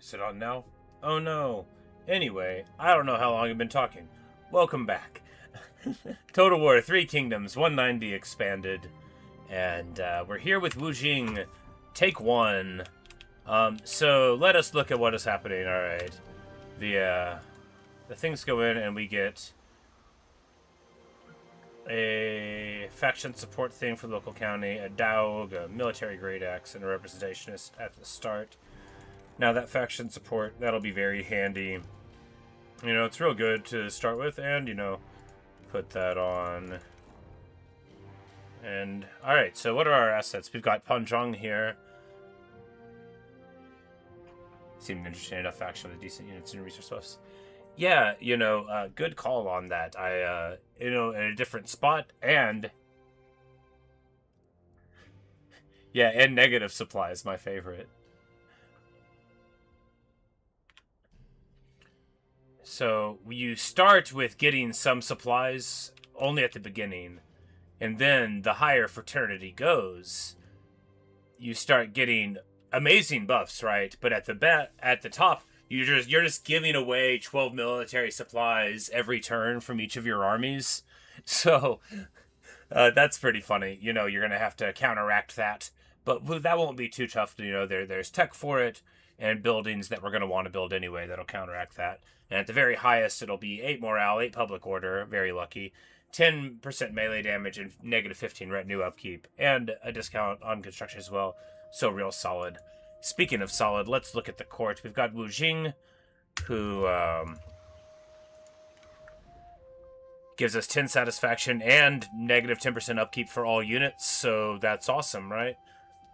Is it on now? Oh no. Anyway, I don't know how long I've been talking. Welcome back. Total War 3 Kingdoms 190 expanded. And we're here with Wu Jing. Take 1. So let us look at what is happening. Alright. The things go in and we get a faction support thing for the local county, a Daog, a military great axe, and a representationist at the start. Now that faction support, that'll be very handy. You know, it's real good to start with, and, you know, put that on. And, alright, so what are our assets? We've got Panzhang here. Seemed interesting enough faction with decent units and resource buffs. Yeah, you know, good call on that. You know, in a different spot, and... Yeah, and negative supply is my favorite. So you start with getting some supplies only at the beginning, and then the higher fraternity goes, you start getting amazing buffs, right? But at the top, you're just giving away 12 military supplies every turn from each of your armies. So that's pretty funny. You know, you're gonna have to counteract that, but that won't be too tough. You know, there's tech for it and buildings that we're gonna want to build anyway that'll counteract that. And at the very highest, it'll be 8 morale, 8 public order, very lucky, 10% melee damage, and negative 15 retinue upkeep, and a discount on construction as well. So real solid. Speaking of solid, let's look at the court. We've got Wu Jing, who gives us 10 satisfaction and negative 10% upkeep for all units, so that's awesome, right?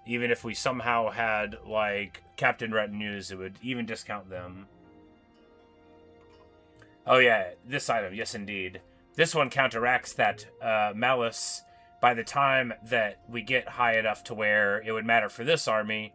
Even if we somehow had, like, captain retinues, it would even discount them. Oh yeah, this item, yes indeed. This one counteracts that malice by the time that we get high enough to where it would matter for this army.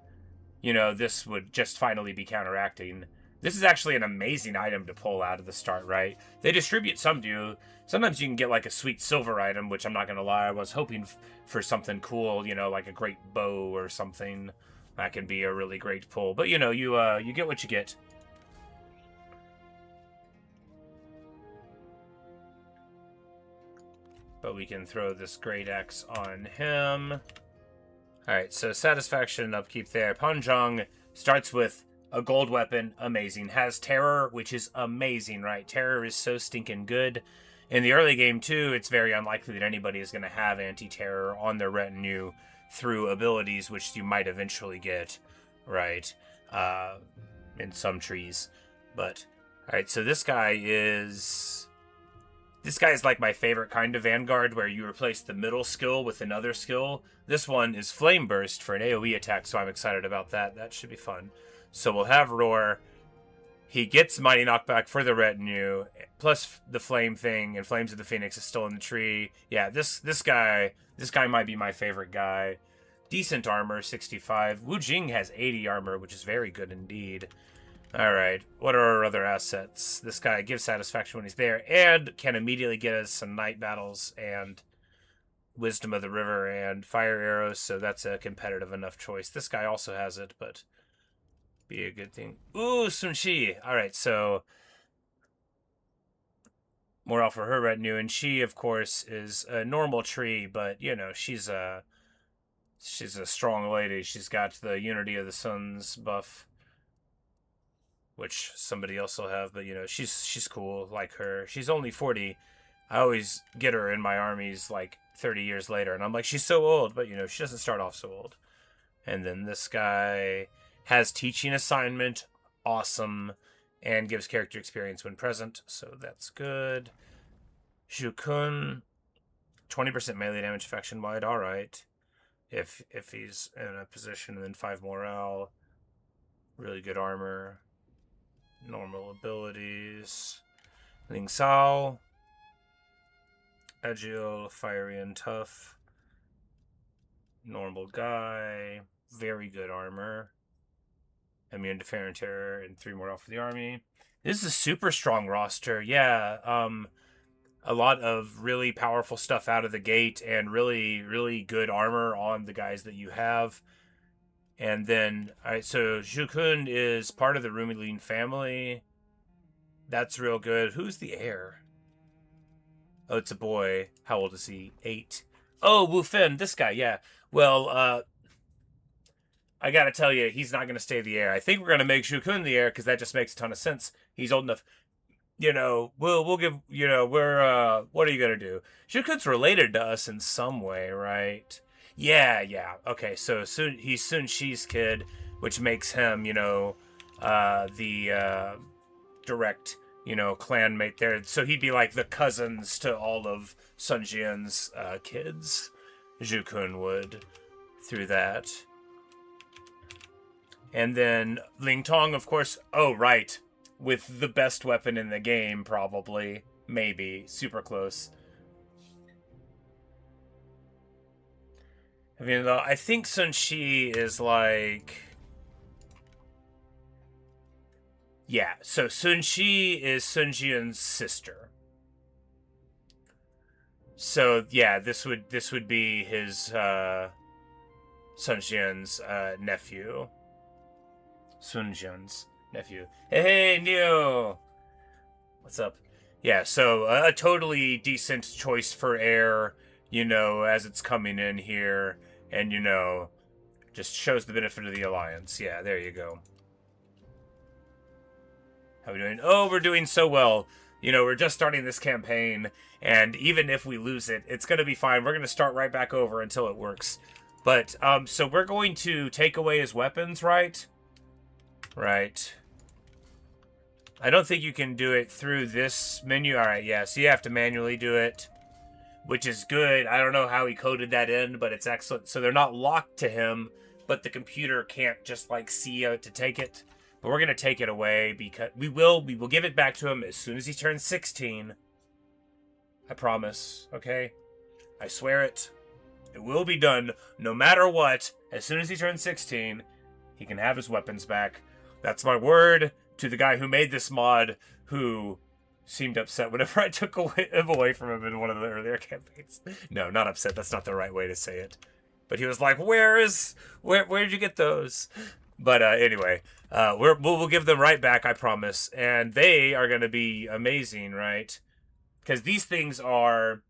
You know, this would just finally be counteracting. This is actually an amazing item to pull out of the start, right? They distribute some to you. Sometimes you can get like a sweet silver item, which I'm not going to lie, I was hoping for something cool, you know, like a great bow or something. That can be a really great pull. But, you know, you get what you get. But we can throw this great axe on him. Alright, so satisfaction and upkeep there. Panzhang starts with a gold weapon, amazing. Has terror, which is amazing, right? Terror is so stinking good. In the early game, too, it's very unlikely that anybody is going to have anti-terror on their retinue through abilities, which you might eventually get, right? In some trees. But, alright, so this guy is like my favorite kind of Vanguard, where you replace the middle skill with another skill. This one is Flame Burst for an AoE attack, so I'm excited about that. That should be fun. So we'll have Roar. He gets Mighty Knockback for the retinue, plus the Flame thing, and Flames of the Phoenix is still in the tree. Yeah, this guy might be my favorite guy. Decent armor, 65. Wu Jing has 80 armor, which is very good indeed. Alright, what are our other assets? This guy gives satisfaction when he's there, and can immediately get us some night battles, and Wisdom of the River, and Fire Arrows, so that's a competitive enough choice. This guy also has it, but be a good thing. Ooh, Sun Shi! Alright, so morale for her retinue, and she, of course, is a normal tree, but, you know, she's a strong lady. She's got the Unity of the Suns buff, which somebody else will have, but, you know, she's cool, like her. She's only 40. I always get her in my armies, like, 30 years later, and I'm like, she's so old, but, you know, she doesn't start off so old. And then this guy has teaching assignment, awesome, and gives character experience when present, so that's good. Zhu Kun, 20% melee damage faction-wide, alright. If he's in a position, and then 5 morale, really good armor. Normal abilities. Ling Sao. Agile, fiery, and tough. Normal guy. Very good armor. Immune to Fear and Terror, and 3 morale for the army. This is a super strong roster. Yeah, a lot of really powerful stuff out of the gate, and really, really good armor on the guys that you have. And then, all right, so Zhuge Xuan is part of the Rumilin family. That's real good. Who's the heir? Oh, it's a boy. How old is he? 8. Oh, Wu Fen, this guy, yeah. Well, I gotta tell you, he's not gonna stay the heir. I think we're gonna make Zhuge Xuan the heir because that just makes a ton of sense. He's old enough. We'll give, we're, what are you gonna do? Zhuge Xuan's related to us in some way, right? Yeah. Okay, so he's Sun Shi's kid, which makes him, the direct, clanmate there. So he'd be like the cousins to all of Sun Jian's kids. Zhuge Xuan would, through that. And then Ling Tong, of course. Oh, right. With the best weapon in the game, probably. Maybe. Super close. I mean, I think Sun Shi is like... Yeah, so Sun Shi is Sun Jian's sister. So, yeah, this would be his, Sun Jian's, nephew. Sun Jian's nephew. Hey, Neo! What's up? Yeah, so a totally decent choice for heir, as it's coming in here. And, just shows the benefit of the alliance. Yeah, there you go. How are we doing? Oh, we're doing so well. We're just starting this campaign. And even if we lose it, it's going to be fine. We're going to start right back over until it works. But, so we're going to take away his weapons, right? Right. I don't think you can do it through this menu. Alright, yeah, so you have to manually do it, which is good. I don't know how he coded that in, but it's excellent. So they're not locked to him, but the computer can't just, see out to take it. But we're going to take it away because we will give it back to him as soon as he turns 16. I promise, okay? I swear it. It will be done no matter what. As soon as he turns 16, he can have his weapons back. That's my word to the guy who made this mod, who seemed upset whenever I took him away from him in one of the earlier campaigns. No, not upset. That's not the right way to say it. But he was like, where'd you get those? But anyway, we'll give them right back, I promise. And they are going to be amazing, right? Because these things are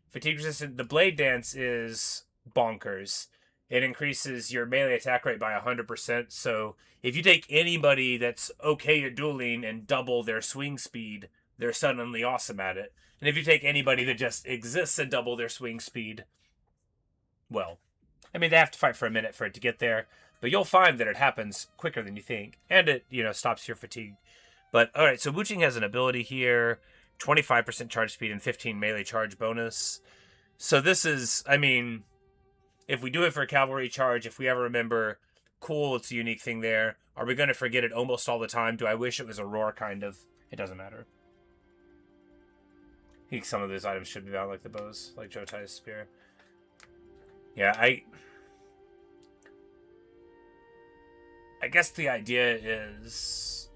fatigue resistant. The blade dance is bonkers. It increases your melee attack rate by 100%. So if you take anybody that's okay at dueling and double their swing speed, they're suddenly awesome at it. And if you take anybody that just exists and double their swing speed, well, I mean, they have to fight for a minute for it to get there. But you'll find that it happens quicker than you think. And it, stops your fatigue. But, alright, so Wu Jing has an ability here. 25% charge speed and 15 melee charge bonus. So this is, I mean, if we do it for a cavalry charge, if we ever remember, cool, it's a unique thing there. Are we going to forget it almost all the time? Do I wish it was a roar, kind of? It doesn't matter. I think some of those items should be out, like the bows, like Jotai's spear. Yeah, I guess the idea is,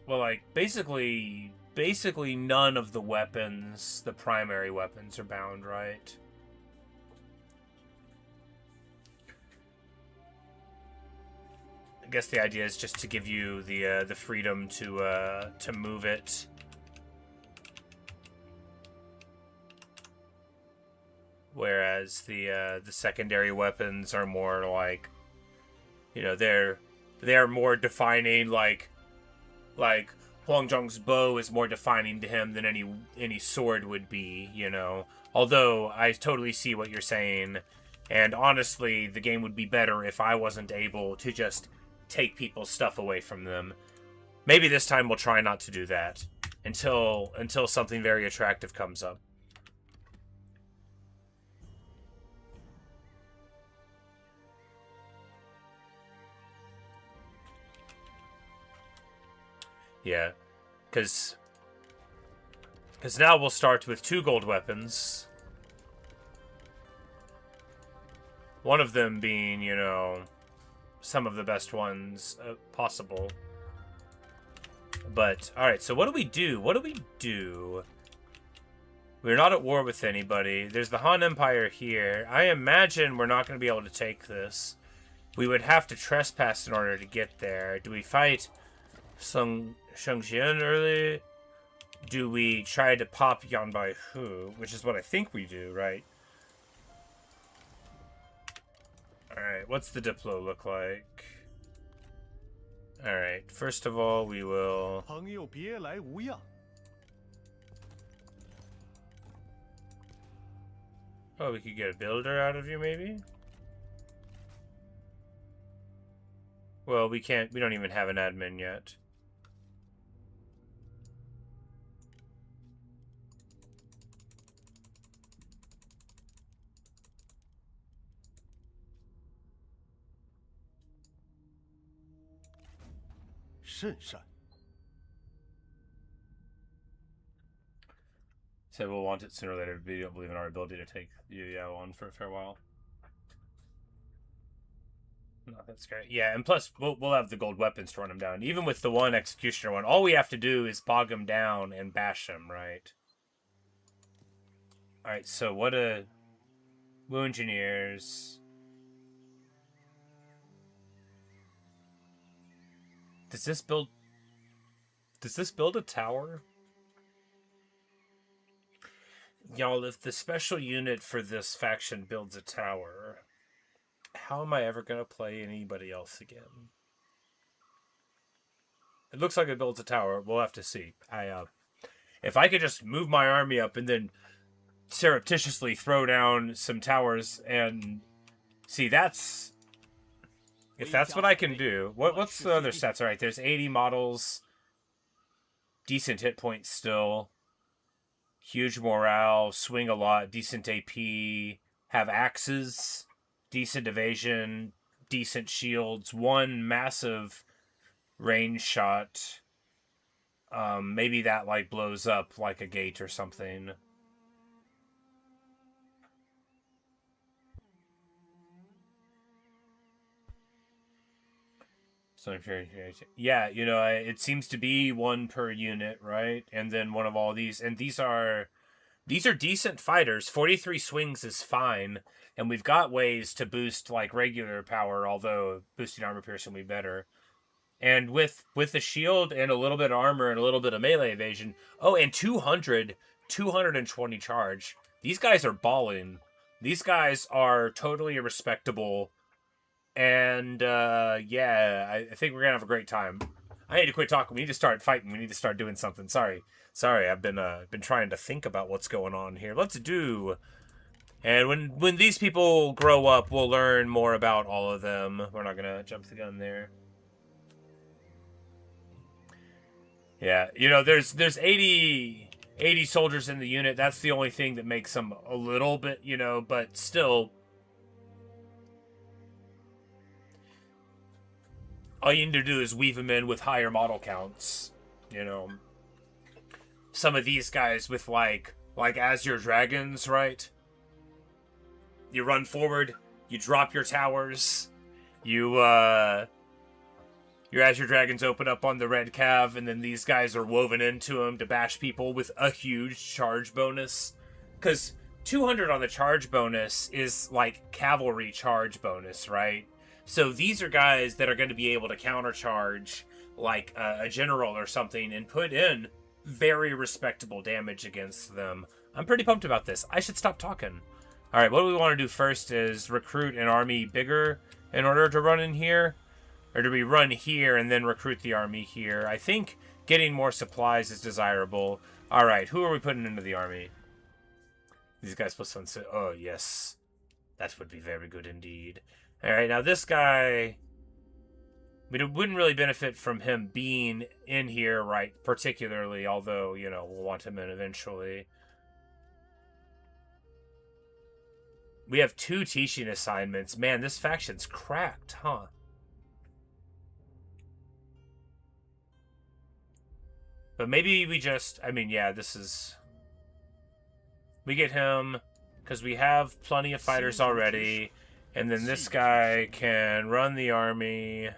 well, basically none of the weapons, the primary weapons, are bound, right? I guess the idea is just to give you the freedom to move it. Whereas the secondary weapons are more like, they're more defining, like Huang Zhong's bow is more defining to him than any sword would be, Although I totally see what you're saying, and honestly, the game would be better if I wasn't able to just take people's stuff away from them. Maybe this time we'll try not to do that until something very attractive comes up. Yeah, because now we'll start with 2 gold weapons. One of them being, some of the best ones possible. But, alright, so what do we do? We're not at war with anybody. There's the Han Empire here. I imagine we're not going to be able to take this. We would have to trespass in order to get there. Do we fight Shengxian early? Do we try to pop Yan Baihu? Which is what I think we do, right? Alright, what's the Diplo look like? Alright, first of all, we will... Oh, we could get a builder out of you, maybe? Well, we can't... We don't even have an admin yet. So we'll want it sooner or later, but we don't believe in our ability to take Yu Yao on for a fair while. No, that's great. Yeah, and plus, we'll have the gold weapons to run him down. Even with the one executioner one, all we have to do is bog him down and bash him, right? Alright, so what a... Wu Engineers... Does this build a tower? Y'all, if the special unit for this faction builds a tower, how am I ever going to play anybody else again? It looks like it builds a tower. We'll have to see. If I could just move my army up and then surreptitiously throw down some towers and... See, that's... If that's what I can do... What's the other stats? Alright, there's 80 models. Decent hit points still. Huge morale. Swing a lot. Decent AP. Have axes. Decent evasion. Decent shields. One massive range shot. Maybe that, like, blows up like a gate or something. Yeah, you know, it seems to be one per unit, right? And then one of all these, and these are decent fighters. 43 swings is fine, and we've got ways to boost like regular power, although boosting armor piercing will be better. And with the shield and a little bit of armor and a little bit of melee evasion, oh, and 220 charge. These guys are balling. These guys are totally respectable. And, yeah, I think we're gonna have a great time. I need to quit talking. We need to start fighting. We need to start doing something. Sorry, I've been trying to think about what's going on here. Let's do. And when these people grow up, we'll learn more about all of them. We're not gonna jump the gun there. Yeah, you know, there's 80 soldiers in the unit. That's the only thing that makes them a little bit, you know, but still. All you need to do is weave them in with higher model counts, you know. Some of these guys with like as your dragons, right? You run forward, you drop your towers, your Azure Dragons open up on the red cav, and then these guys are woven into them to bash people with a huge charge bonus. Because 200 on the charge bonus is like cavalry charge bonus, right? So these are guys that are going to be able to countercharge like a general or something and put in very respectable damage against them. I'm pretty pumped about this. I should stop talking. All right, what we want to do first is recruit an army bigger in order to run in here. Or do we run here and then recruit the army here? I think getting more supplies is desirable. All right, who are we putting into the army? These guys plus one. Oh, yes. That would be very good indeed. All right, now this guy, we wouldn't really benefit from him being in here, right, particularly, although, you know, we'll want him in eventually. We have 2 teaching assignments. Man, this faction's cracked, huh? But maybe we just, I mean, yeah, this is... We get him, because we have plenty of fighters already. And then this guy can run the army.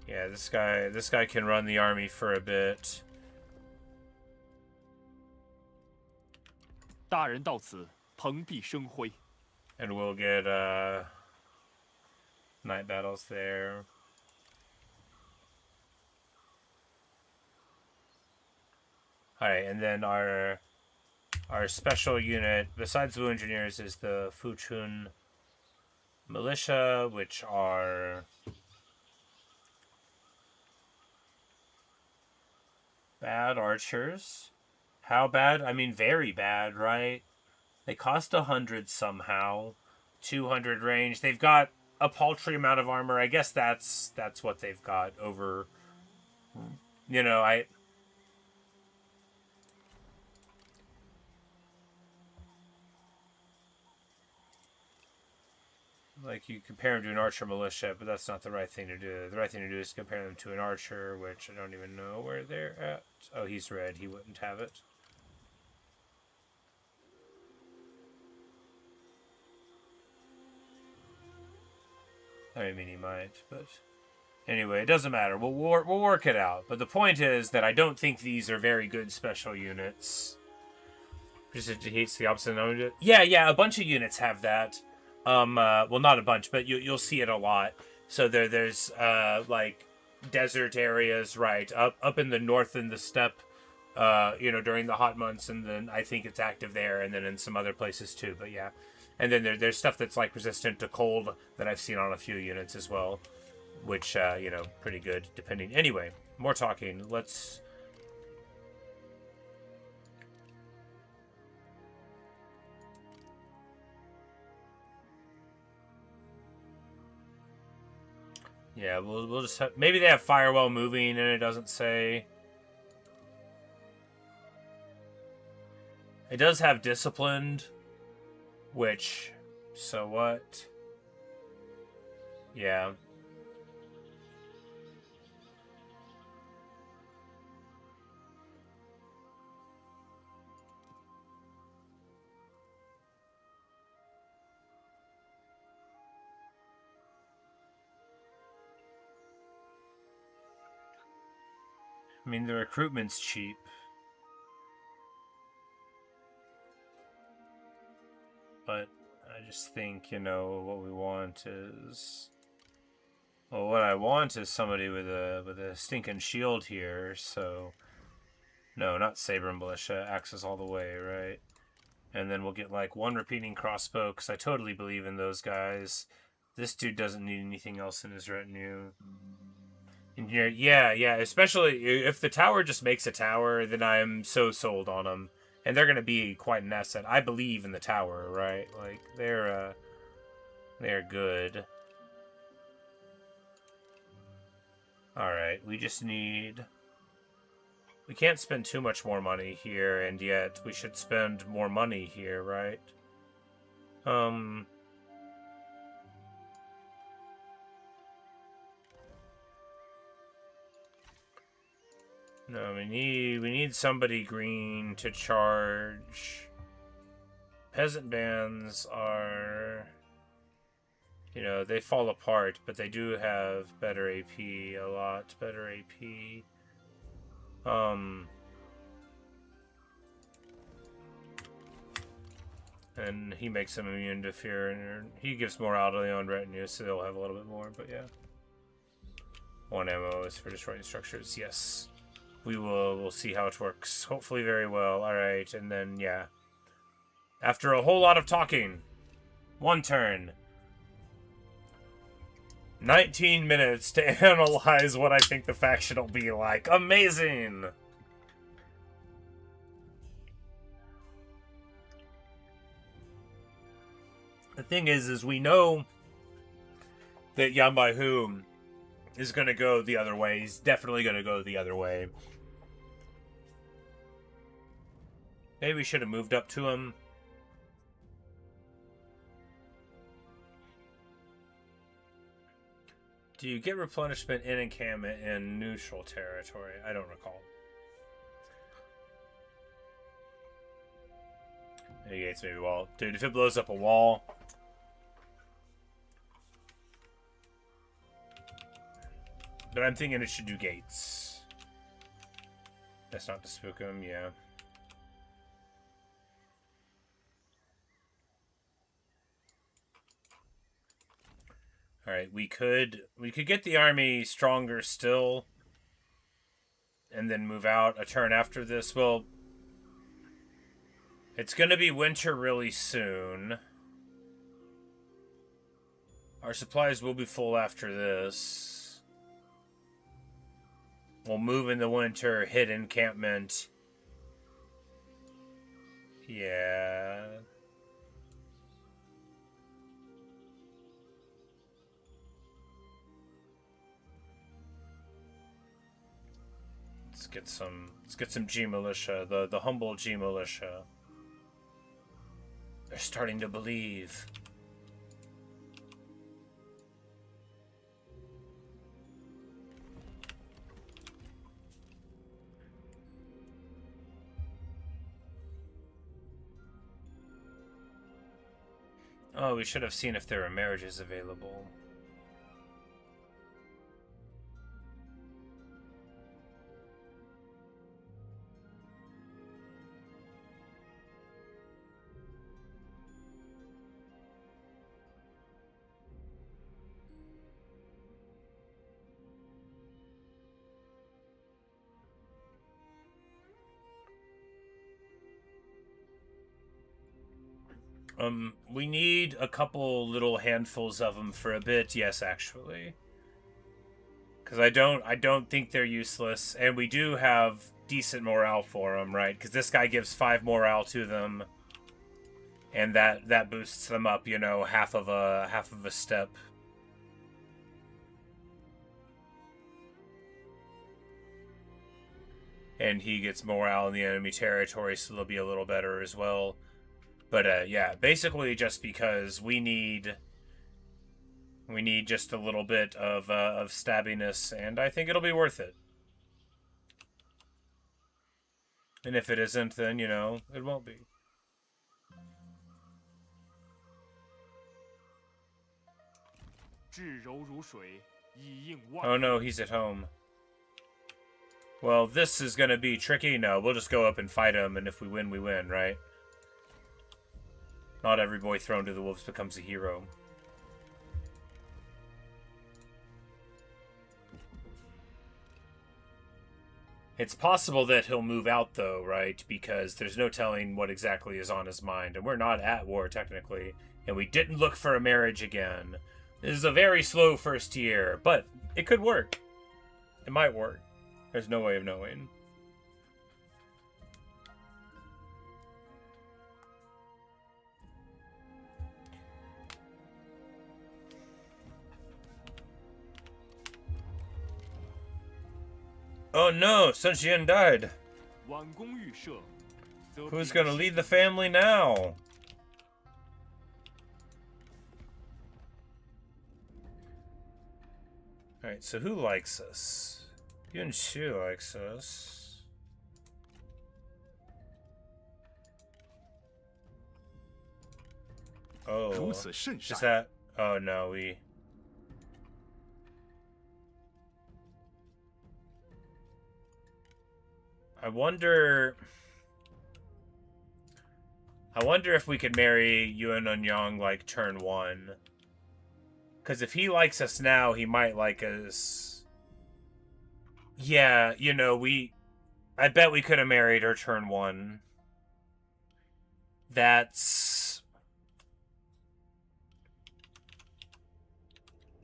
Yeah, this guy can run the army for a bit. 大人到此，蓬荜生辉。 And we'll get night battles there. Alright, and then our special unit, besides Wu engineers, is the Fuchun militia, which are bad archers. How bad? I mean, very bad, right? They cost 100 somehow. 200 range. They've got a paltry amount of armor. I guess that's what they've got over... You know, like, you compare them to an archer militia, but that's not the right thing to do. The right thing to do is compare them to an archer, which I don't even know where they're at. Oh, he's red. He wouldn't have it. I mean, he might, but... Anyway, it doesn't matter. We'll work it out. But the point is that I don't think these are very good special units. Just hates the opposite. Yeah, a bunch of units have that. Well, not a bunch, but you'll see it a lot. So there's like desert areas, right, up in the north in the steppe, during the hot months, and then I think it's active there, and then in some other places too. But yeah, and then there's stuff that's like resistant to cold that I've seen on a few units as well, which pretty good depending. Anyway, more talking. Let's. Yeah, we'll just have, maybe they have firewall moving and it doesn't say. It does have disciplined, which, so what? Yeah. I mean, the recruitment's cheap. But I just think, what we want is... Well, what I want is somebody with a stinking shield here, so... No, not Saber Militia. Axes all the way, right? And then we'll get, like, one repeating crossbow, because I totally believe in those guys. This dude doesn't need anything else in his retinue. Yeah, especially if the tower just makes a tower, then I'm so sold on them. And they're going to be quite an asset. I believe in the tower, right? Like, they're good. Alright, we just need... We can't spend too much more money here, and yet we should spend more money here, right? No, we need somebody green to charge. Peasant bands are, they fall apart, but they do have better AP, a lot better AP. And he makes them immune to fear, and he gives morality on retinue, so they'll have a little bit more, but yeah. 1 ammo is for destroying structures, yes. We'll see how it works. Hopefully very well. Alright, and then, yeah. After a whole lot of talking, 1 turn. 19 minutes to analyze what I think the faction will be like. Amazing! The thing is we know that Yan Baihu is going to go the other way. He's definitely going to go the other way. Maybe we should have moved up to him. Do you get replenishment in encampment in neutral territory? I don't recall. Mitigates maybe wall. Dude, if it blows up a wall... But I'm thinking it should do gates. That's not to spook him, yeah. All right, we could get the army stronger still, and then move out a turn after this. Well, it's gonna be winter really soon. Our supplies will be full after this. We'll move in the winter, hit encampment. Yeah. Let's get some G militia, the humble G militia. They're starting to believe. Oh, we should have seen if there were marriages available. We need a couple little handfuls of them for a bit. Yes, actually. Because I don't think they're useless. And we do have decent morale for them, right? Because this guy gives 5 morale to them. And that boosts them up, you know, half of a step. And he gets morale in the enemy territory, so they'll be a little better as well. But yeah, basically just because we need just a little bit of stabbiness, and I think it'll be worth it. And if it isn't, then, you know, it won't be. Oh no, he's at home. Well, this is gonna be tricky. No, we'll just go up and fight him, and if we win, right? Not every boy thrown to the wolves becomes a hero. It's possible that he'll move out, though, right? Because there's no telling what exactly is on his mind. And we're not at war, technically. And we didn't look for a marriage again. This is a very slow first year, but it could work. It might work. There's no way of knowing. Oh no, Sun Xian died. Who's gonna lead the family now? Alright, so who likes us? Yun Shu likes us. Oh, is that... Oh no, we... I wonder if we could marry Yuan Unyang like turn 1. Because if he likes us now, he might like us. Yeah, you know, I bet we could have married her turn 1. That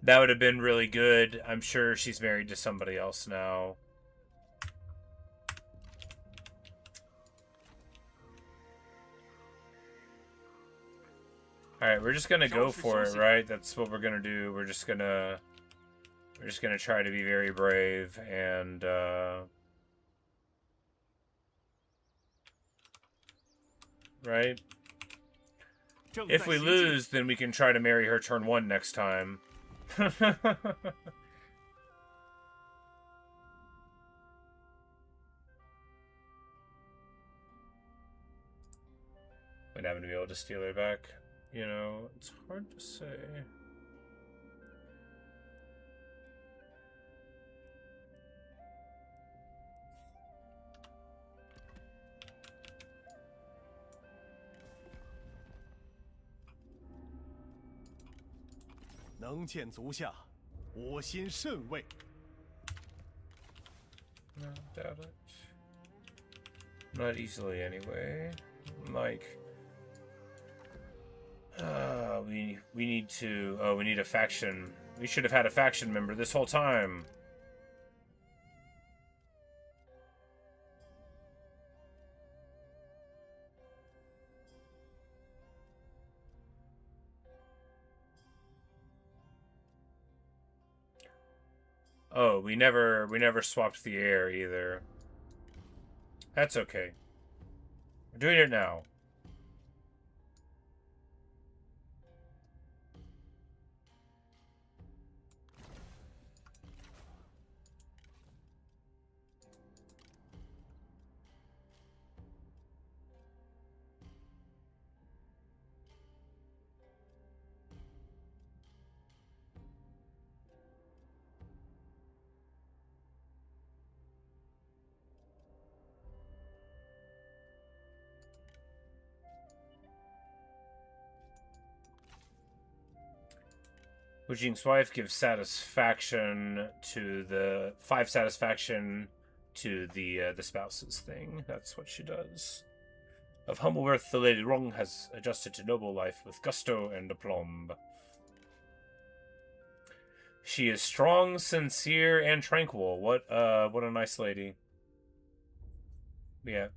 would have been really good. I'm sure she's married to somebody else now. Alright, we're just gonna go for it, right? That's what we're gonna do. We're just gonna try to be very brave and right? If we lose, then we can try to marry her turn 1 next time. We're not gonna be able to steal her back. You know, it's hard to say. 能见足下，我心甚慰。 No, doubt it. Not easily, anyway. Like, we need to. Oh, we need a faction. We should have had a faction member this whole time. Oh, we never swapped the air either. That's okay. We're doing it now. Wu Jing's wife gives satisfaction to the 5 satisfaction to the spouses thing. That's what she does. Of humble birth, the Lady Rong has adjusted to noble life with gusto and aplomb. She is strong, sincere, and tranquil. What a nice lady. Yeah.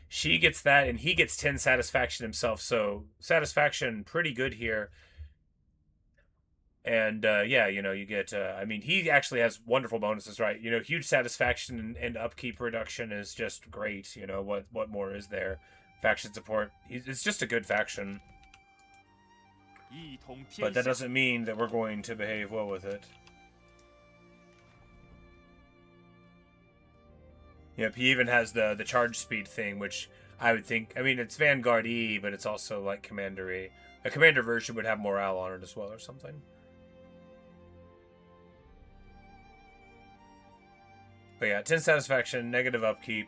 She gets that, and he gets 10 satisfaction himself, so satisfaction pretty good here. And, yeah, you know, you get, I mean, he actually has wonderful bonuses, right? You know, huge satisfaction and upkeep reduction is just great. You know, what more is there? Faction support. It's just a good faction. But that doesn't mean that we're going to behave well with it. Yep, he even has the charge speed thing, which I would think, I mean, it's Vanguard E, but it's also like Commander E. A Commander version would have morale on it as well or something. But yeah, 10 satisfaction, negative upkeep,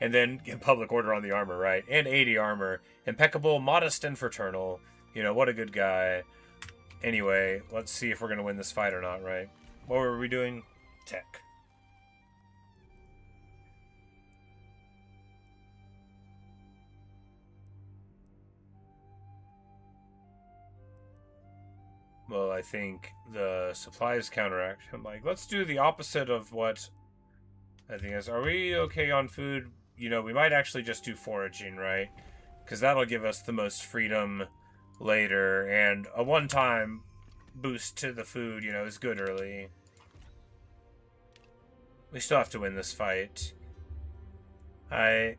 and then get public order on the armor, right? And 80 armor. Impeccable, modest, and fraternal. You know, what a good guy. Anyway, let's see if we're going to win this fight or not, right? What were we doing? Tech. Well, I think the supplies counteract. I'm like, let's do the opposite of what I think is. Are we okay on food? You know, we might actually just do foraging, right? Because that'll give us the most freedom later, and a one-time boost to the food, you know, is good early. We still have to win this fight. I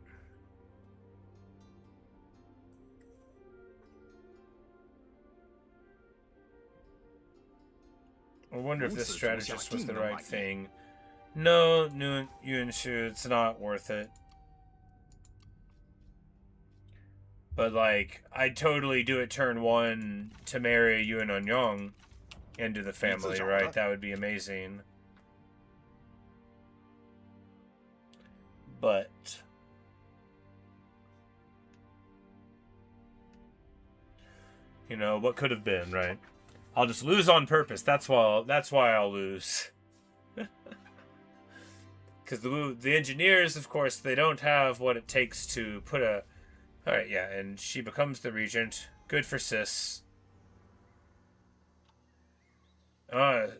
wonder if this strategist was the right thing. No, Yuan-Shu, it's not worth it. But, like, I'd totally do it turn 1 to marry Yuan Onyong into the family, right? That would be amazing. But you know, what could have been, right? I'll just lose on purpose. That's why I'll lose. Because the engineers, of course, they don't have what it takes to put a... Alright, yeah, and she becomes the regent. Good for sis.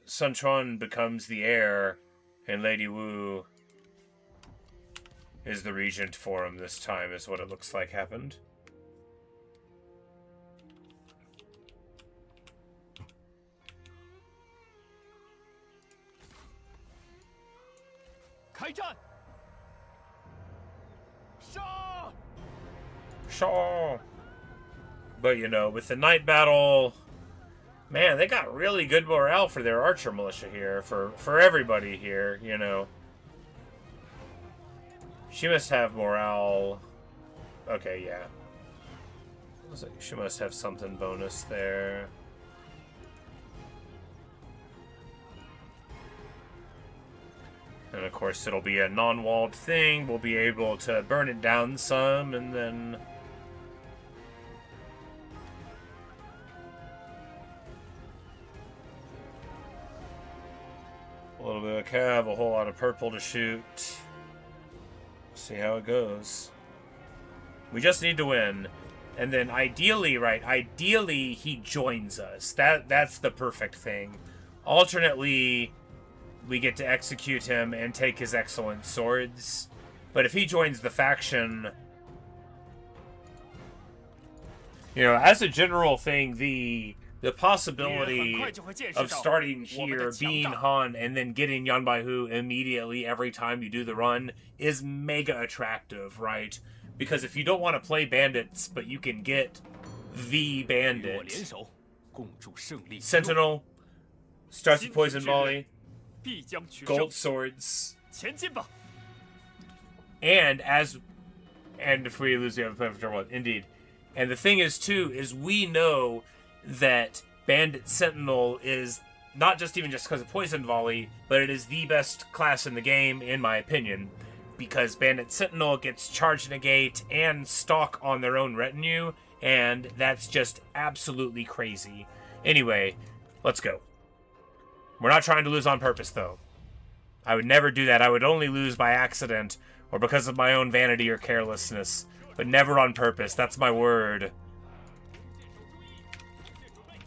Sun Quan becomes the heir, and Lady Wu is the regent for him this time, is what it looks like happened. Shaw! But, you know, with the night battle... Man, they got really good morale for their archer militia here. For everybody here, you know. She must have morale... Okay, yeah. She must have something bonus there. And of course it'll be a non-walled thing. We'll be able to burn it down some and then... look, have a whole lot of purple to shoot. See how it goes. We just need to win. And then ideally, right, ideally he joins us. That's the perfect thing. Alternately, we get to execute him and take his excellent swords. But if he joins the faction, you know, as a general thing, the possibility of starting here, being Han, and then getting Yan Baihu immediately every time you do the run is mega attractive, right? Because if you don't want to play bandits, but you can get the bandit, Sentinel, starts with poison volley, gold swords, and if we lose, we have a plan for turn 1. Indeed. And the thing is, too, is we know that Bandit Sentinel is not just even just because of Poison Volley, but it is the best class in the game, in my opinion, because Bandit Sentinel gets Charge Negate and Stalk on their own retinue, and that's just absolutely crazy. Anyway, let's go. We're not trying to lose on purpose, though. I would never do that. I would only lose by accident, or because of my own vanity or carelessness, but never on purpose. That's my word.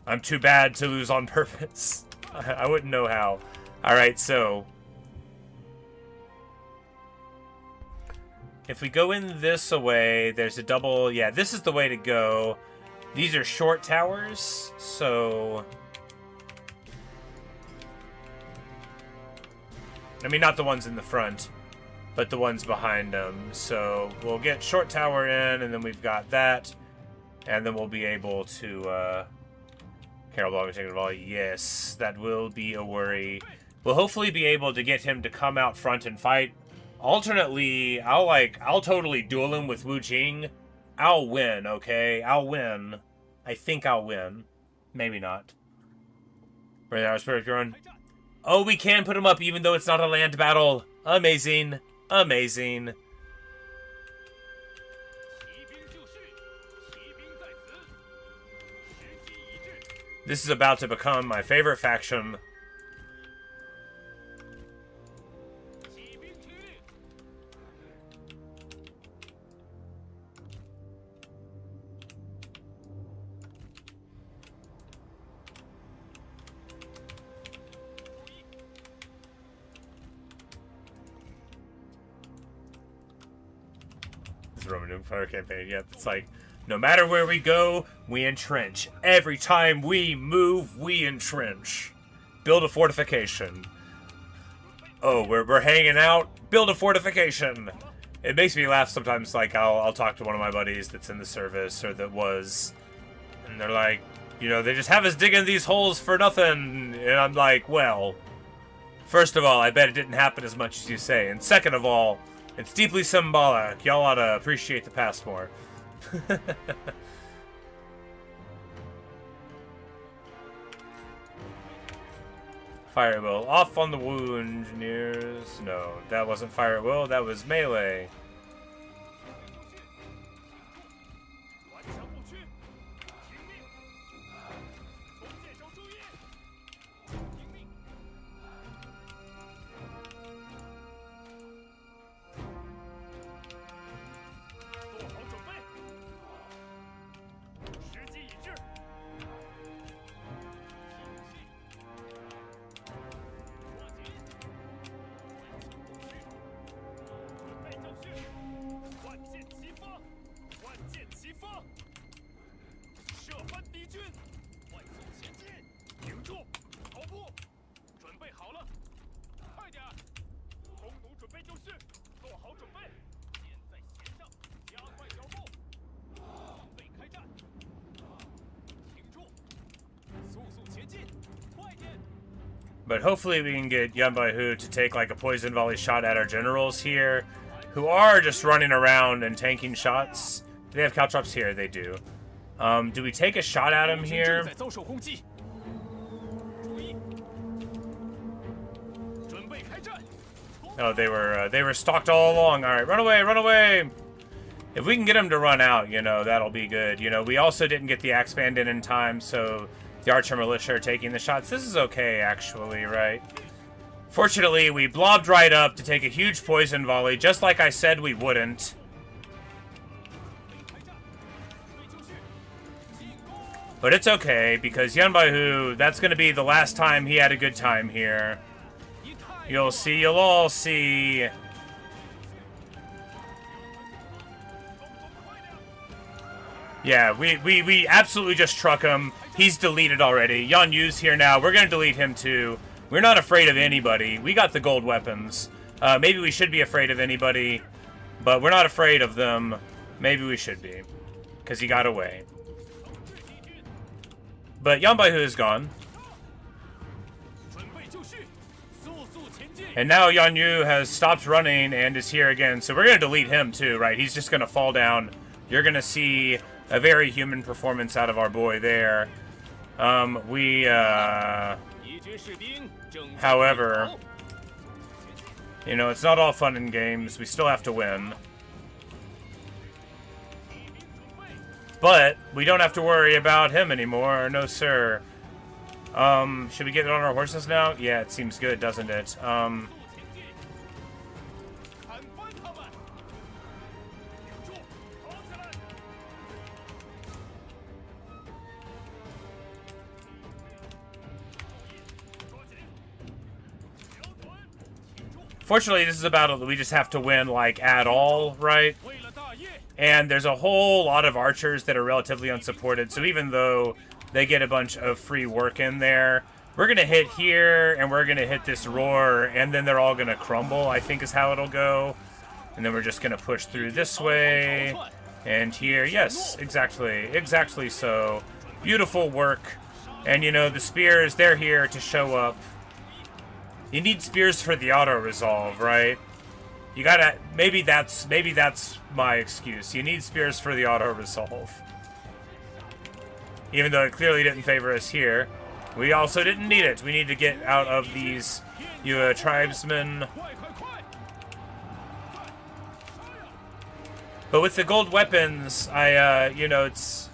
I'm too bad to lose on purpose. I wouldn't know how. Alright, so if we go in this way, there's a double... Yeah, this is the way to go. These are short towers, so... I mean, not the ones in the front, but the ones behind them. So we'll get short tower in, and then we've got that. And then we'll be able to... Carol Blog taking the volley. Yes, that will be a worry. We'll hopefully be able to get him to come out front and fight. Alternately, I'll totally duel him with Wu Jing. I'll win, okay? I'll win. I think I'll win. Maybe not. Right now, Spirit Run. Oh, we can put him up even though it's not a land battle. Amazing. Amazing. This is about to become my favorite faction. This is Roman Empire campaign. Yep, it's like, no matter where we go, we entrench. Every time we move, we entrench. Build a fortification. Oh, we're hanging out? Build a fortification. It makes me laugh sometimes, like, I'll talk to one of my buddies that's in the service, or that was, and they're like, you know, they just have us digging these holes for nothing. And I'm like, well, first of all, I bet it didn't happen as much as you say. And second of all, it's deeply symbolic. Y'all ought to appreciate the past more. Fire at Will. Off on the Wu engineers. No, that wasn't Fire at Will. That was melee. But hopefully we can get Yan Baihu to take like a poison volley shot at our generals here, who are just running around and tanking shots. Do they have caltrops here? They do. Do we take a shot at him here? Oh, they were stalked all along. All right, run away, run away. If we can get him to run out, you know, that'll be good. You know, we also didn't get the axe band in time, so the Archer Militia are taking the shots. This is okay, actually, right? Fortunately, we blobbed right up to take a huge poison volley, just like I said we wouldn't. But it's okay, because Yan Baihu, that's going to be the last time he had a good time here. You'll see, you'll all see. Yeah, we absolutely just truck him. He's deleted already. Yan Yu's here now. We're going to delete him too. We're not afraid of anybody. We got the gold weapons. Maybe we should be afraid of anybody, but we're not afraid of them. Maybe we should be, because he got away. But Yan Baihu is gone. And now Yan Yu has stopped running and is here again. So we're going to delete him too, right? He's just going to fall down. You're going to see a very human performance out of our boy there. However, you know, it's not all fun and games. We still have to win. But we don't have to worry about him anymore. No, sir. Should we get on our horses now? Yeah, it seems good, doesn't it? Fortunately, this is a battle that we just have to win, like, at all, right? And there's a whole lot of archers that are relatively unsupported, so even though they get a bunch of free work in there, we're going to hit here, and we're going to hit this roar, and then they're all going to crumble, I think is how it'll go. And then we're just going to push through this way, and here. Yes, exactly so. Beautiful work. And, you know, the spears, they're here to show up. You need spears for the auto-resolve, right? You gotta... Maybe that's my excuse. You need spears for the auto-resolve. Even though it clearly didn't favor us here. We also didn't need it. We need to get out of these tribesmen. But with the gold weapons, you know, it's...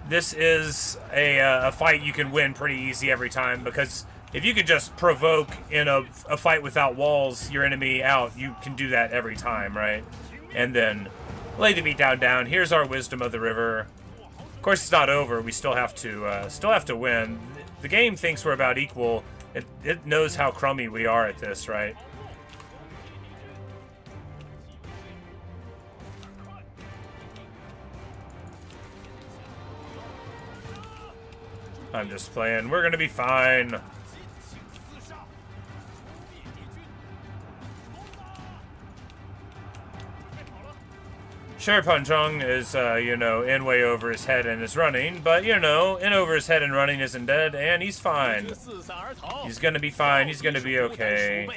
This is a fight you can win pretty easy every time, because if you could just provoke in a fight without walls your enemy out, you can do that every time, right? And then lay the beat down. Here's our wisdom of the river. Of course, it's not over. We still have to win. The game thinks we're about equal. It knows how crummy we are at this, right? I'm just playing. We're gonna be fine. Sure, Panzhong is, you know, in way over his head and is running, but, you know, in over his head and running isn't dead, and he's fine. He's gonna be fine. He's gonna be okay.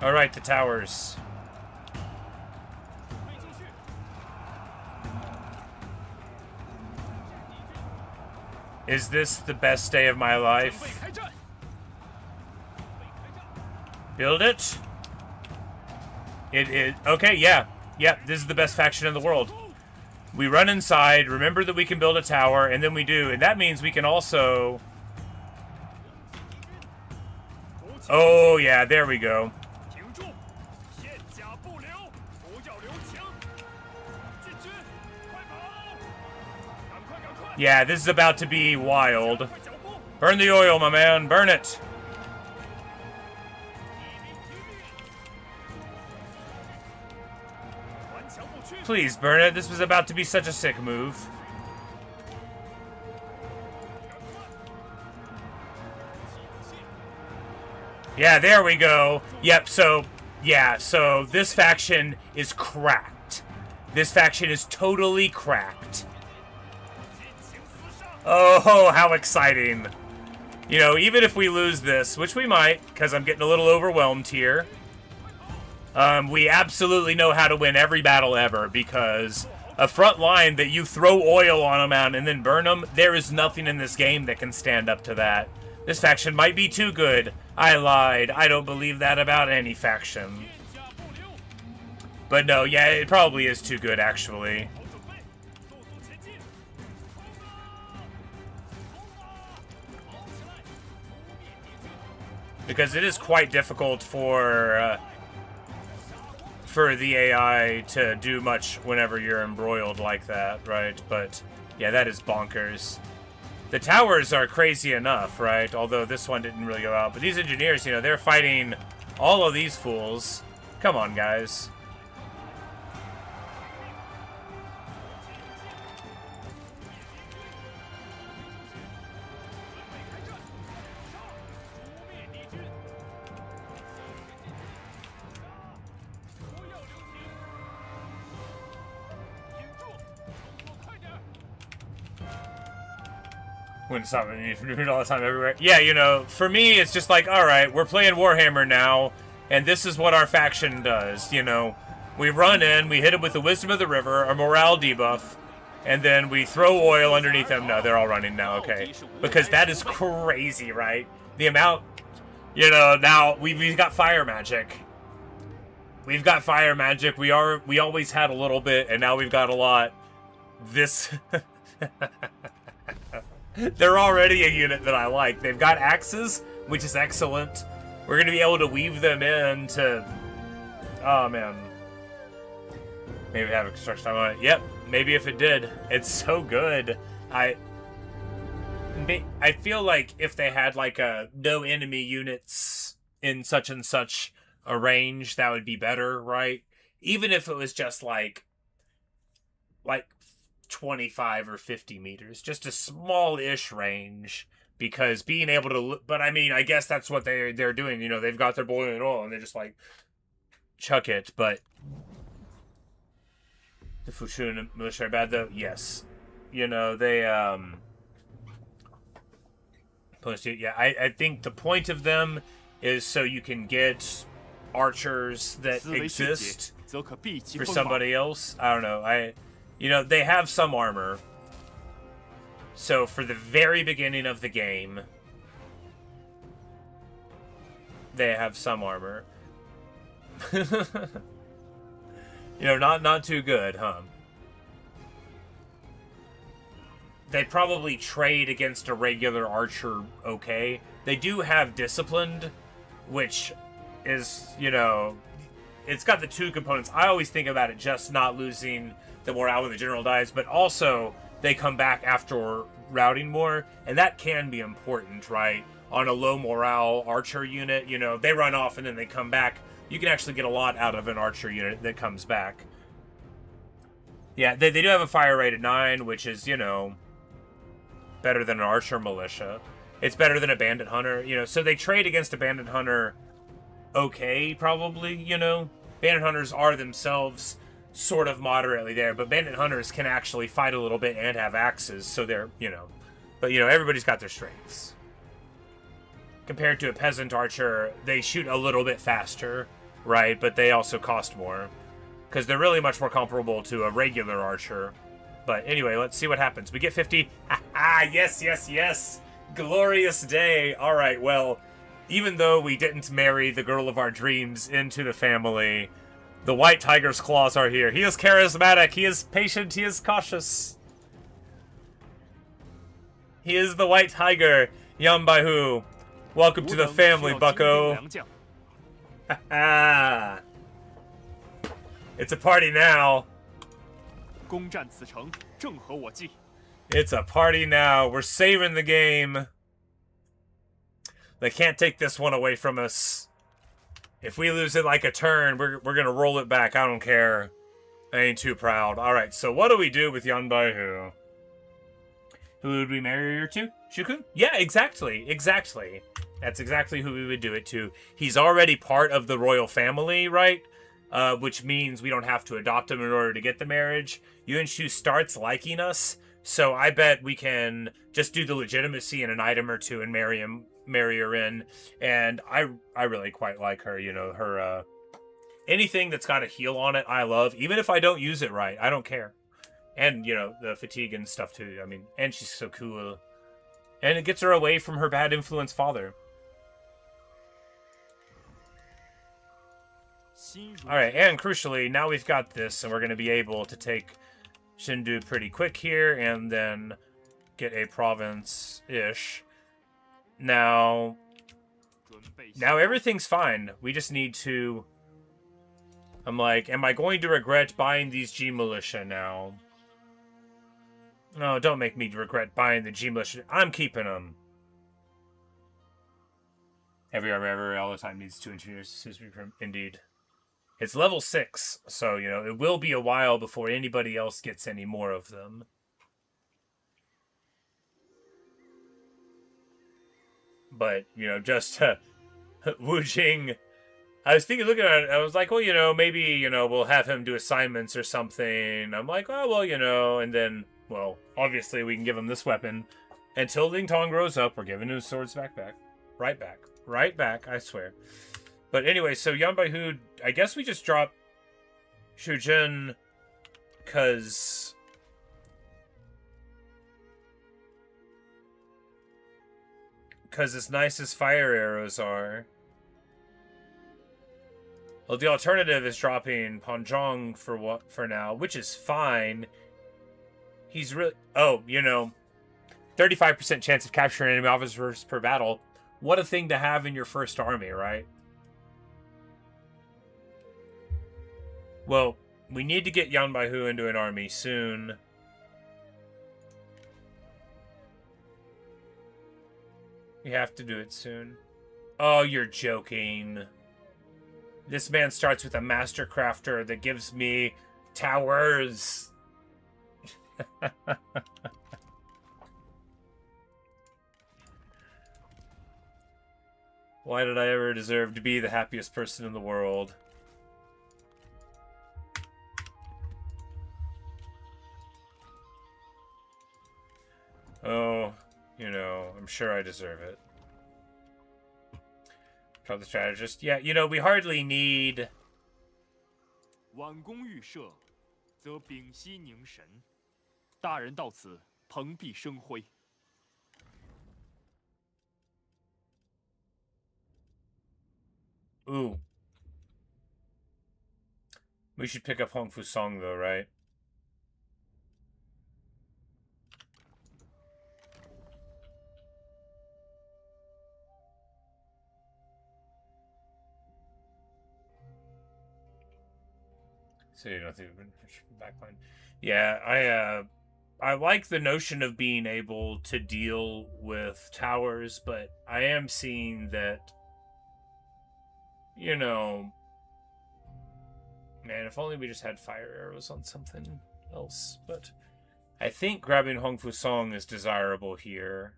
All right, the towers. Is this the best day of my life? Build it. It is. Okay, yeah. Yeah, this is the best faction in the world. We run inside, remember that we can build a tower, and then we do. And that means we can also... Oh, yeah, there we go. Yeah, this is about to be wild. Burn the oil, my man. Burn it. Please burn it. This was about to be such a sick move. Yeah, there we go. Yep, so... Yeah, so this faction is cracked. This faction is totally cracked. Oh, how exciting. You know, even if we lose this, which we might, because I'm getting a little overwhelmed here, we absolutely know how to win every battle ever, because a front line that you throw oil on them out and then burn them, there is nothing in this game that can stand up to that. This faction might be too good. I lied. I don't believe that about any faction. But no, yeah, it probably is too good, actually. Because it is quite difficult for the AI to do much whenever you're embroiled like that, right? But yeah, that is bonkers. The towers are crazy enough, right? Although this one didn't really go out. But these engineers, you know, they're fighting all of these fools. Come on, guys. Wouldn't stop me from doing it all the time everywhere. Yeah, you know, for me, it's just like, alright, we're playing Warhammer now, and this is what our faction does, you know. We run in, we hit them with the Wisdom of the River, our morale debuff, and then we throw oil underneath them. No, they're all running now, okay. Because that is crazy, right? The amount, you know, now we've got fire magic. We've got fire magic. We always had a little bit, and now we've got a lot. This... They're already a unit that I like. They've got axes, which is excellent. We're going to be able to weave them into... Oh, man. Maybe have a construction time on it. Yep, maybe if it did. It's so good. I feel like if they had, like, no enemy units in such and such a range, that would be better, right? Even if it was just, like 25 or 50 meters, just a small-ish range, because being able to, but I mean, I guess that's what they're doing, you know, they've got their boiling oil, and they just, like, chuck it, but the Fuchun militia are bad, though? Yes. You know, they, yeah, I think the point of them is so you can get archers that exist for somebody else. I don't know, you know, they have some armor. So for the very beginning of the game, they have some armor. You know, not too good, huh? They probably trade against a regular archer okay. They do have disciplined, which is, you know, it's got the two components. I always think about it just not losing the morale when the general dies, but also they come back after routing more, and that can be important, right? On a low morale archer unit, you know, they run off and then they come back. You can actually get a lot out of an archer unit that comes back. Yeah, they do have a fire rate of 9, which is, you know, better than an archer militia. It's better than a bandit hunter, you know, so they trade against a bandit hunter okay, probably, you know. Bandit hunters are themselves sort of moderately there, but bandit hunters can actually fight a little bit and have axes, so they're, you know, but, you know, everybody's got their strengths. Compared to a peasant archer, they shoot a little bit faster, right, but they also cost more, because they're really much more comparable to a regular archer. But anyway, let's see what happens. We get 50. Yes, yes, yes. Glorious day. All right, well, even though we didn't marry the girl of our dreams into the family, the White Tiger's claws are here. He is charismatic. He is patient. He is cautious. He is the White Tiger. Yan Baihu. Welcome to the family, bucko. It's a party now. It's a party now. We're saving the game. They can't take this one away from us. If we lose it like a turn, we're gonna roll it back. I don't care. I ain't too proud. Alright, so what do we do with Yan Baihu? Who would we marry her to? Shukun? Yeah, exactly. Exactly. That's exactly who we would do it to. He's already part of the royal family, right? Which means we don't have to adopt him in order to get the marriage. Yuan Shu starts liking us, so I bet we can just do the legitimacy in an item or two and marry her in. And I really quite like her, you know, her, anything that's got a heal on it, I love. Even if I don't use it right, I don't care. And, you know, the fatigue and stuff too. I mean, and she's so cool. And it gets her away from her bad influence father. Alright, and crucially, now we've got this, and we're going to be able to take Shindu pretty quick here, and then get a province-ish. Now everything's fine. We just need to... I'm like, am I going to regret buying these G militia now? No, don't make me regret buying the G militia. I'm keeping them. Every army ever all the time needs 2 engineers. Indeed. It's level 6, so, you know, it will be a while before anybody else gets any more of them. But, you know, just Wu Jing... I was looking at it, I was like, well, you know, maybe, you know, we'll have him do assignments or something. I'm like, oh, well, you know, and then, well, obviously we can give him this weapon. Until Ling Tong grows up, we're giving his swords back. Right back, I swear. But anyway, so Yan Baihu, I guess we just drop Shujin, because... as nice as fire arrows are... Well, the alternative is dropping Panzhong for now, which is fine. He's really... Oh, you know, 35% chance of capturing enemy officers per battle. What a thing to have in your first army, right? Well, we need to get Yan Baihu into an army soon. We have to do it soon. Oh, you're joking. This man starts with a master crafter that gives me towers. Why did I ever deserve to be the happiest person in the world? Oh, you know, I'm sure I deserve it. The strategist. Yeah, you know, we hardly need... 挽弓御射，则屏息凝神。大人到此，蓬荜生辉。Ooh. We should pick up Hongfu Song, though, right? So you don't think backline? Yeah, I like the notion of being able to deal with towers, but I am seeing that, you know, man, if only we just had fire arrows on something else. But I think grabbing Hongfu Song is desirable here.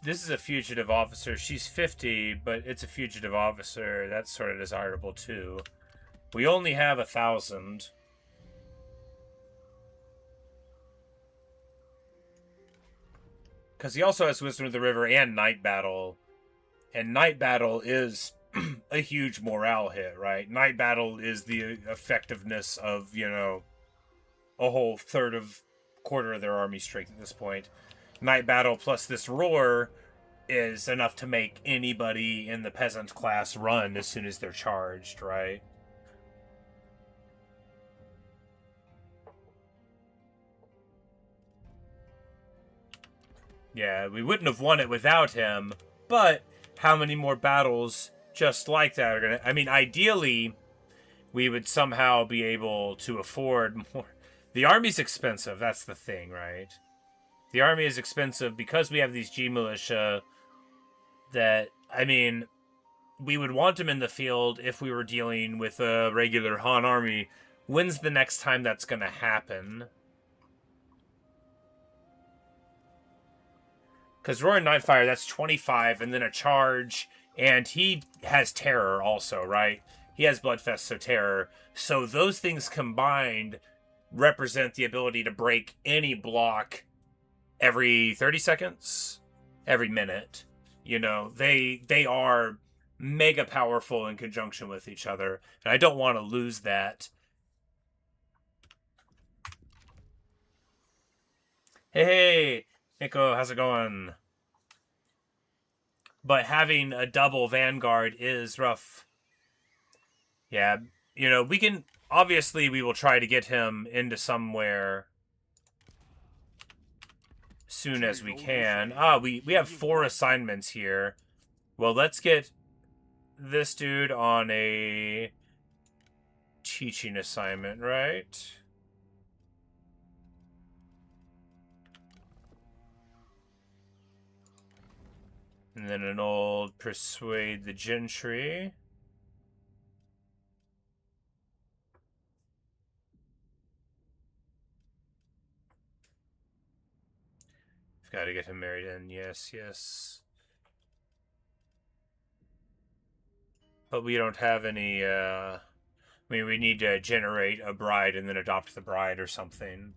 This is a fugitive officer. She's 50, but it's a fugitive officer. That's sort of desirable, too. We only have 1,000. Because he also has Wisdom of the River and Night Battle. And Night Battle is a huge morale hit, right? Night Battle is the effectiveness of, you know, a whole quarter of their army strength at this point. Night Battle plus this roar is enough to make anybody in the peasant class run as soon as they're charged, right? Yeah, we wouldn't have won it without him, but how many more battles just like that are gonna... I mean, ideally, we would somehow be able to afford more. The army's expensive, that's the thing, right? The army is expensive because we have these G militia that, I mean, we would want them in the field if we were dealing with a regular Han army. When's the next time that's going to happen? Because Roaring Nightfire, that's 25, and then a charge, and he has terror also, right? He has Bloodfest, so terror. So those things combined represent the ability to break any block every 30 seconds, every minute. You know, they are mega powerful in conjunction with each other. And I don't want to lose that. Hey, Nico, how's it going? But having a double vanguard is rough. Yeah, you know, we can... Obviously, we will try to get him into somewhere soon as we can. We have 4 assignments here. Well, let's get this dude on a teaching assignment, right? And then an old persuade the gentry. Got to get him married in. Yes, yes. But we don't have any, I mean, we need to generate a bride and then adopt the bride or something.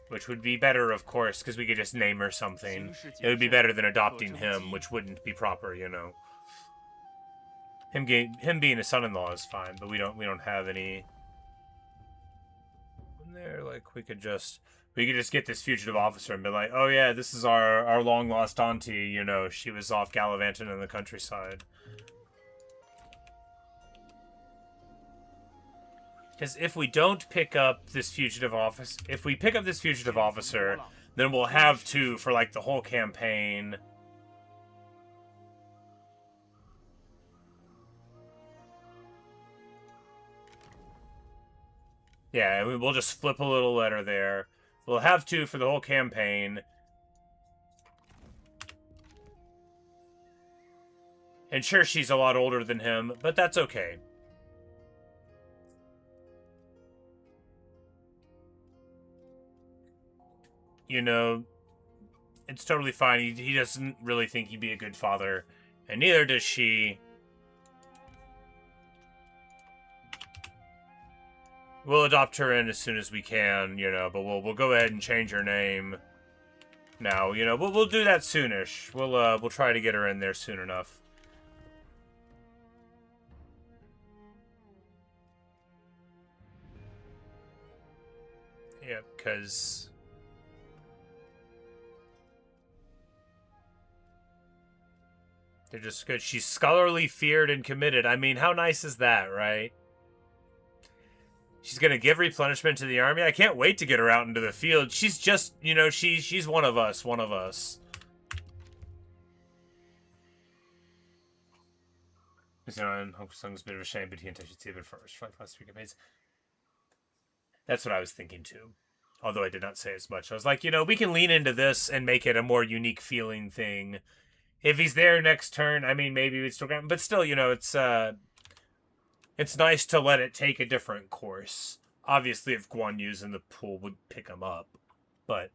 Which would be better, of course, because we could just name her something. It would be better than adopting him, which wouldn't be proper, you know. Him being a son-in-law is fine, but we don't have any... there. Like, we could just get this fugitive officer and be like, oh yeah, this is our long lost auntie, you know, she was off gallivanting in the countryside. Because if we don't pick up this fugitive officer, then we'll have to for like the whole campaign. Yeah, we'll just flip a little letter there. We'll have to for the whole campaign. And sure, she's a lot older than him, but that's okay. You know, it's totally fine. He doesn't really think he'd be a good father, and neither does she. We'll adopt her in as soon as we can, you know, but we'll go ahead and change her name now, you know. We'll do that soonish. We'll try to get her in there soon enough. Yeah, because they're just good. She's scholarly, feared, and committed. I mean, how nice is that, right? She's gonna give replenishment to the army. I can't wait to get her out into the field. She's just, you know, she's one of us. One of us. You know, Hope Sung's a bit of a shame, but he and I should see a bit first. Last week campaigns. That's what I was thinking too. Although I did not say as much. I was like, you know, we can lean into this and make it a more unique feeling thing. If he's there next turn, I mean, maybe we'd still get him. But still, you know, it's nice to let it take a different course. Obviously, if Guan Yu's in the pool, would pick him up. But,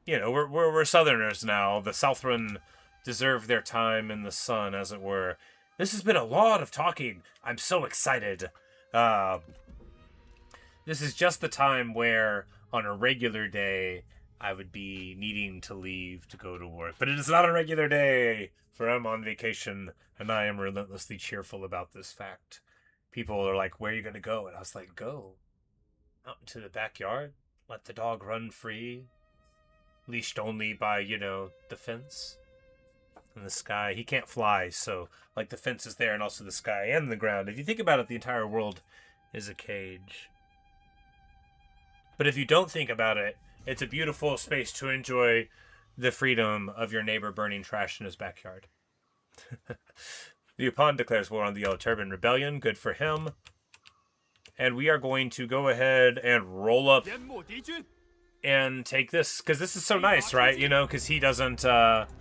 you know, we're Southerners now. The Southron deserve their time in the sun, as it were. This has been a lot of talking. I'm so excited. This is just the time where, on a regular day, I would be needing to leave to go to work. But it is not a regular day, for I'm on vacation, and I am relentlessly cheerful about this fact. People are like, where are you going to go? And I was like, go. Out into the backyard. Let the dog run free. Leashed only by, you know, the fence. And the sky. He can't fly, so, like, the fence is there, and also the sky and the ground. If you think about it, the entire world is a cage. But if you don't think about it, it's a beautiful space to enjoy the freedom of your neighbor burning trash in his backyard. The Yupan declares war on the Yellow Turban Rebellion. Good for him. And we are going to go ahead and roll up and take this, because this is so nice, right? You know, because he doesn't, having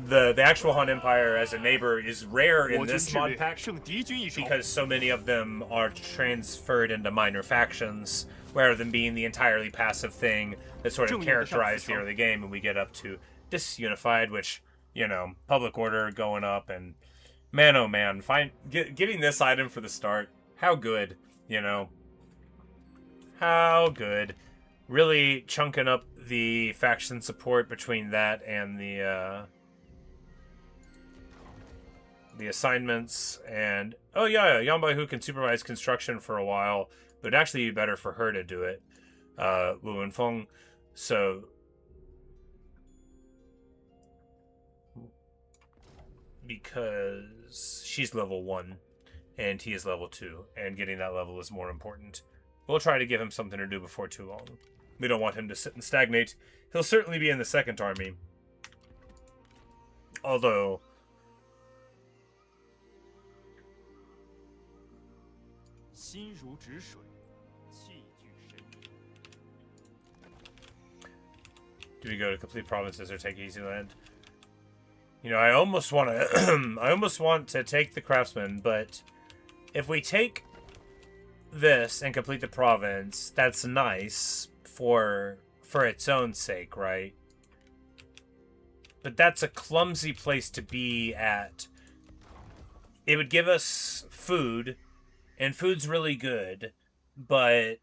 the actual Han Empire as a neighbor is rare in this mod pack, because so many of them are transferred into minor factions, rather than being the entirely passive thing that sort of characterized the early game, and we get up to Disunified, which, you know, public order going up, and man, oh man, getting this item for the start, how good, you know, how good. really chunking up the faction support between that and the assignments. And oh yeah, Yan Baihu can supervise construction for a while, but it'd actually be better for her to do it. Wu and Feng. So because she's level 1 and he is level 2, and getting that level is more important. We'll try to give him something to do before too long. We don't want him to sit and stagnate. He'll certainly be in the second army. Although do we go to complete provinces or take easy land? You know, I almost want to I almost want to take the craftsman, but if we take this and complete the province, that's nice for its own sake, right? But that's a clumsy place to be at. It would give us food, and food's really good, but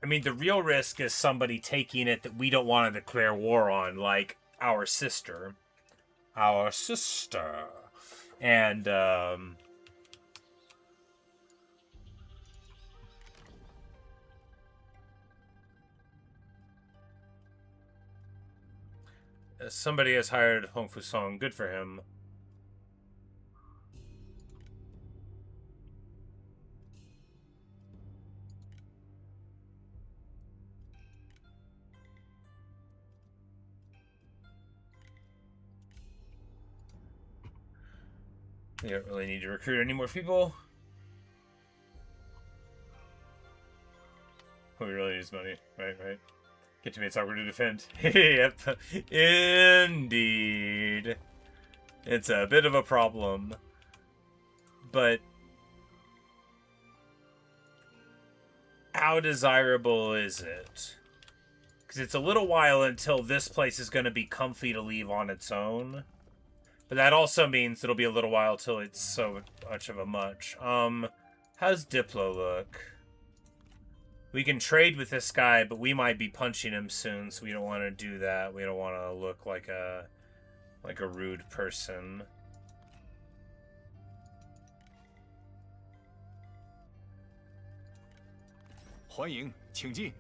I mean, the real risk is somebody taking it that we don't want to declare war on, like our sister. Our sister. And, somebody has hired Hong Fu Song. Good for him. We don't really need to recruit any more people. We really need money. Right. Get to me, it's awkward to defend. Yep. Indeed. It's a bit of a problem. But how desirable is it? Because it's a little while until this place is going to be comfy to leave on its own. But that also means it'll be a little while till it's so much of a much. How's Diplo look? We can trade with this guy, but we might be punching him soon, so we don't want to do that. We don't want to look like a rude person. Welcome, 请进。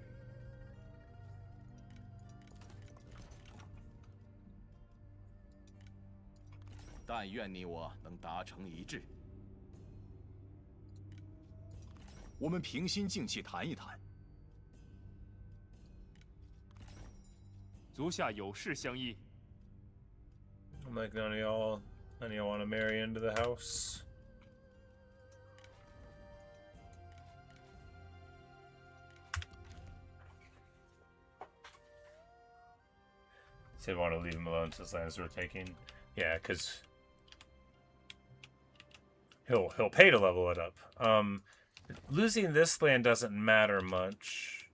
但愿你我能达成一致。我们平心静气谈一谈。足下有事相依。I'm like, none of y'all want to marry into the house? Said want to leave him alone since lands we're taking. Yeah, because he'll pay to level it up. Losing this land doesn't matter much.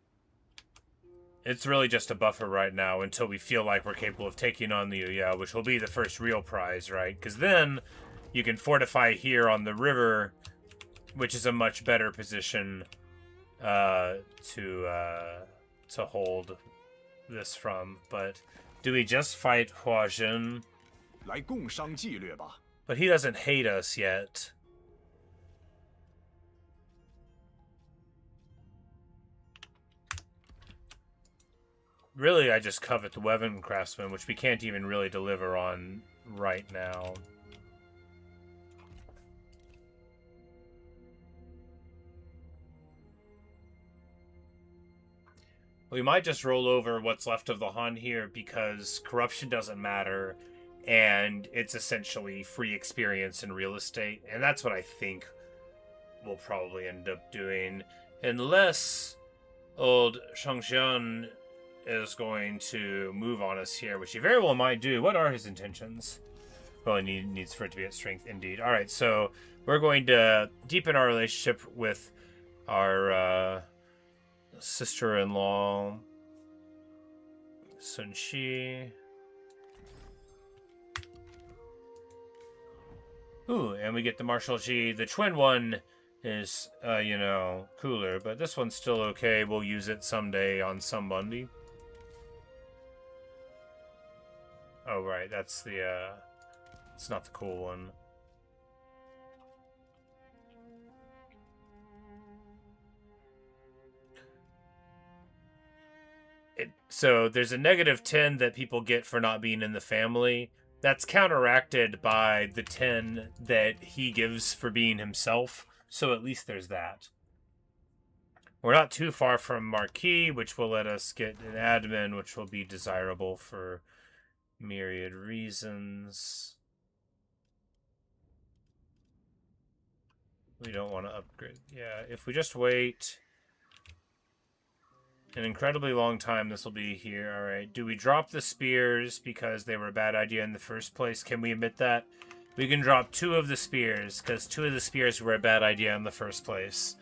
It's really just a buffer right now until we feel like we're capable of taking on the Yuya, which will be the first real prize, right? Because then you can fortify here on the river, which is a much better position to hold this from. But do we just fight Hua Jin? 来共商计略吧。 But he doesn't hate us yet. Really, I just covet the weapon craftsman, which we can't even really deliver on right now. We might just roll over what's left of the Han here because corruption doesn't matter and it's essentially free experience in real estate. And that's what I think we'll probably end up doing. Unless old Shangxian is going to move on us here, which he very well might do. What are his intentions? Well, he needs for it to be at strength, indeed. All right, so we're going to deepen our relationship with our sister-in-law, Sun Shi. Ooh, and we get the Marshal Ji, the twin one, is, you know, cooler. But this one's still okay. We'll use it someday on somebody. Oh, right. That's the, it's not the cool one. So there's a -10 that people get for not being in the family. That's counteracted by the 10 that he gives for being himself. So at least there's that. We're not too far from Marquis, which will let us get an admin, which will be desirable for myriad reasons. We don't want to upgrade. Yeah, if we just wait an incredibly long time, this will be here. All right. Do we drop the spears because they were a bad idea in the first place? Can we admit that? We can drop 2 of the spears because 2 of the spears were a bad idea in the first place.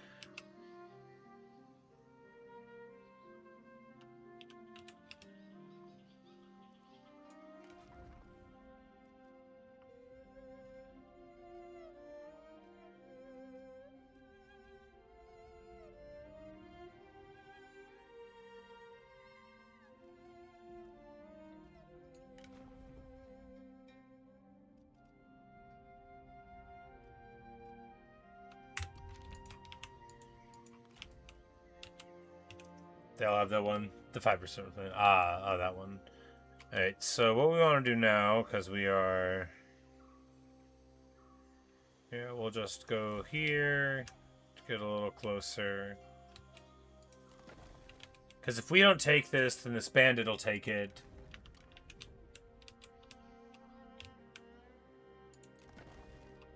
They'll have that one, the 5% thing. Oh, that one. Alright, so what we want to do now, because we are... Yeah, we'll just go here to get a little closer. Because if we don't take this, then this bandit will take it.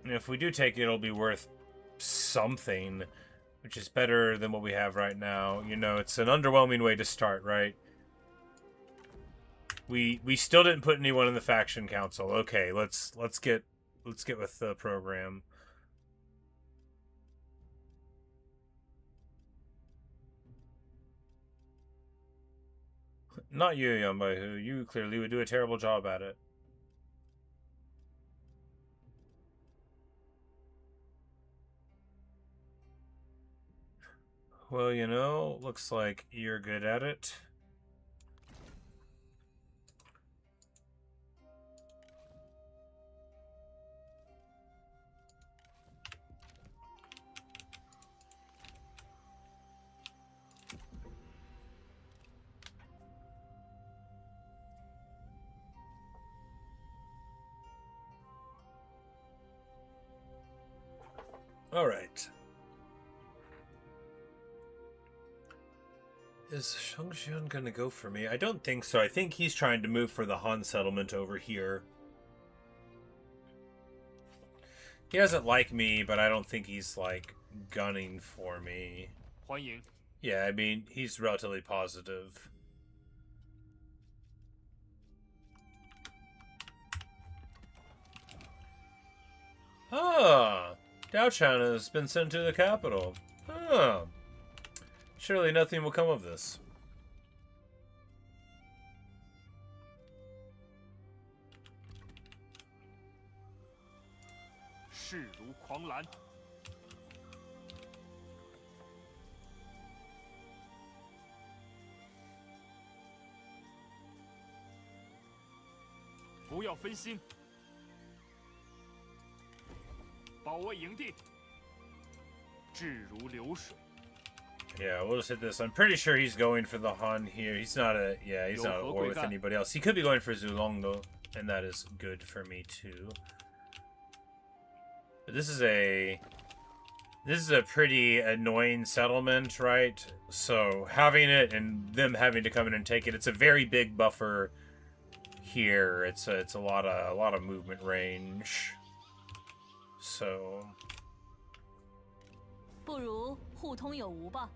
And if we do take it, it'll be worth something, which is better than what we have right now. You know, it's an underwhelming way to start, right? We still didn't put anyone in the faction council. Okay, let's get with the program. Not you, Yan Baihu. You clearly would do a terrible job at it. Well, you know, looks like you're good at it. All right. Is Zhuge Xuan gonna go for me? I don't think so. I think he's trying to move for the Han settlement over here. He doesn't like me, but I don't think he's, like, gunning for me. 欢迎。 Yeah, I mean, he's relatively positive. Ah, Daochan has been sent to the capital. Ah. Surely nothing will come of this. Yeah, we'll just hit this. I'm pretty sure he's going for the Han here. He's not a... Yeah, he's not at war with anybody else. He could be going for Zulong, though. And that is good for me, too. But this is a... This is a pretty annoying settlement, right? So, having it and them having to come in and take it, it's a very big buffer here. It's a lot of movement range. So... 不如互通有无吧。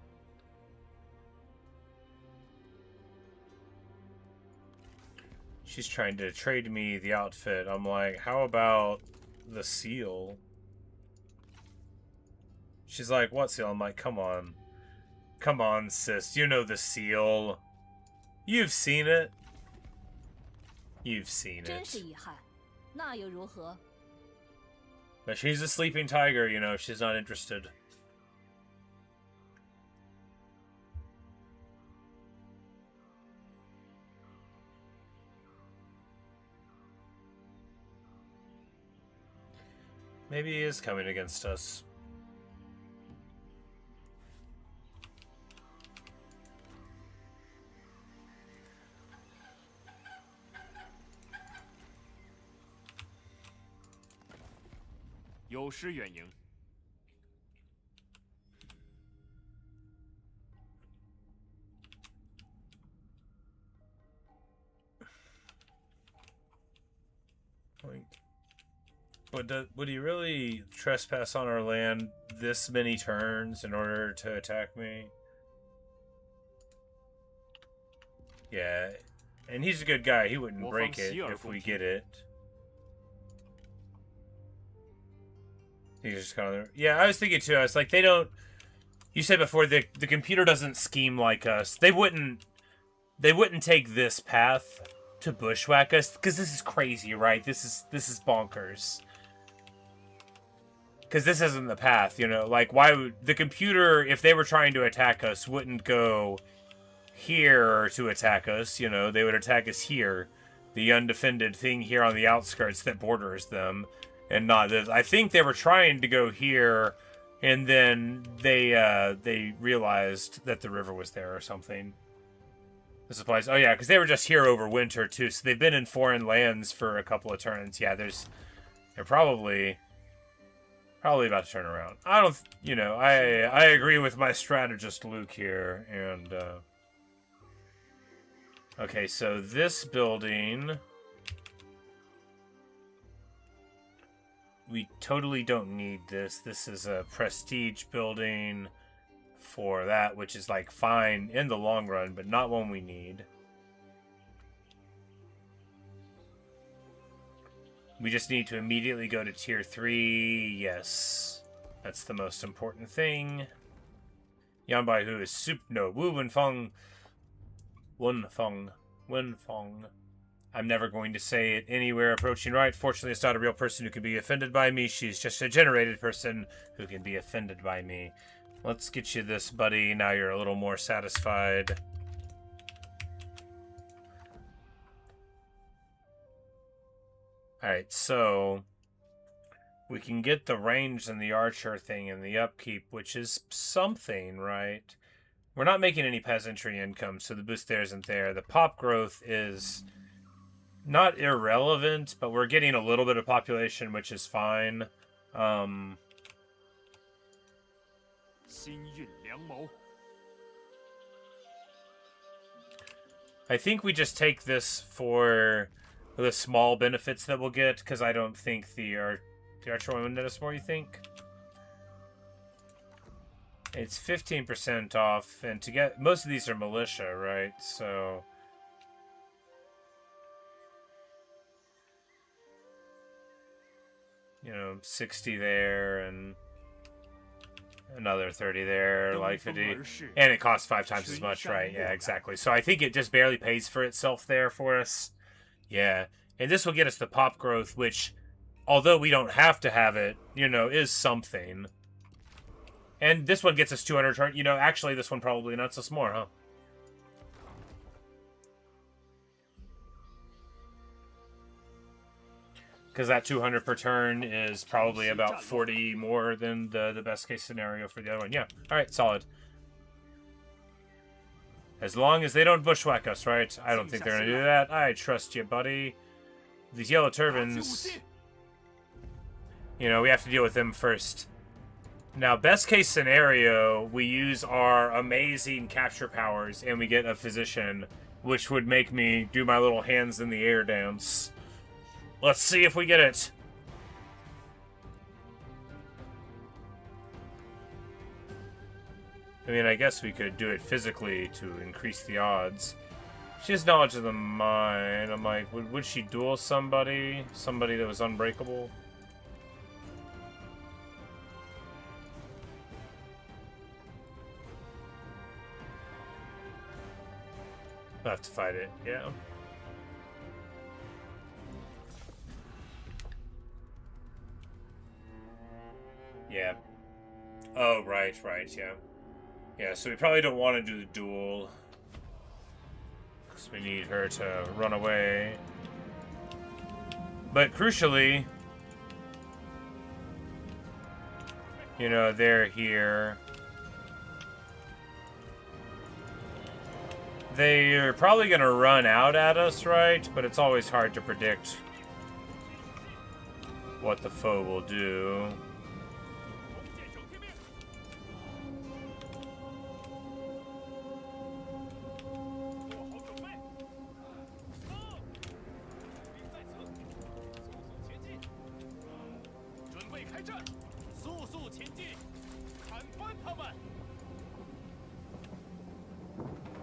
She's trying to trade me the outfit. I'm like, how about the seal? She's like, what seal? I'm like, come on. Come on, sis. You know the seal. You've seen it. You've seen 真 it. 是遗憾，那又如何？ But she's a sleeping tiger, you know. She's not interested. Maybe he is coming against us. Would he really trespass on our land this many turns in order to attack me? Yeah, and he's a good guy. He wouldn't break it if we get it. He's just kind of... Yeah, I was thinking too. I was like, they don't... You said before, the computer doesn't scheme like us. They wouldn't take this path to bushwhack us, because this is crazy, right? This is bonkers. Because this isn't the path, you know? Like, why would... The computer, if they were trying to attack us, wouldn't go here to attack us, you know? They would attack us here. The undefended thing here on the outskirts that borders them. And not this. I think they were trying to go here, and then they realized that the river was there or something. The supplies. Oh yeah, because they were just here over winter too, so they've been in foreign lands for a couple of turns. Yeah, they're probably about to turn around. I don't, you know, I agree with my strategist Luke here, and okay, so this building. We totally don't need this. This is a prestige building for that, which is like fine in the long run, but not one we need. We just need to immediately go to tier 3. Yes. That's the most important thing. Yan Baihu is super... No, Wu Wenfeng. Wenfeng. I'm never going to say it anywhere approaching right. Fortunately, it's not a real person who can be offended by me. She's just a generated person who can be offended by me. Let's get you this, buddy. Now you're a little more satisfied. Alright, so... we can get the range and the archer thing and the upkeep, which is something, right? We're not making any peasantry income, so the boost there isn't there. The pop growth is... not irrelevant, but we're getting a little bit of population, which is fine. I think we just take this for the small benefits that we'll get, because I don't think the archer will net us more, you think? It's 15% off, and to get... most of these are militia, right? So... you know, 60 there, and another 30 there, like 50. And it costs 5 times as much, right? Yeah, exactly. So I think it just barely pays for itself there for us. Yeah. And this will get us the pop growth, which, although we don't have to have it, you know, is something. And this one gets us 200 turn. You know, actually, this one probably nuts us more, huh? Because that 200 per turn is probably about 40 more than the best case scenario for the other one. Yeah. All right, solid. As long as they don't bushwhack us, right? I don't think they're going to do that. I trust you, buddy. These yellow turbans... you know, we have to deal with them first. Now, best case scenario, we use our amazing capture powers and we get a physician, which would make me do my little hands in the air dance. Let's see if we get it. I mean, I guess we could do it physically to increase the odds. She has knowledge of the mind. I'm like, would she duel somebody? Somebody that was unbreakable? I'll have to fight it, yeah. Yeah. Oh, right, yeah. Yeah, so we probably don't want to do the duel. Because we need her to run away. But crucially... You know, they're here. They're probably going to run out at us, right? But it's always hard to predict what the foe will do.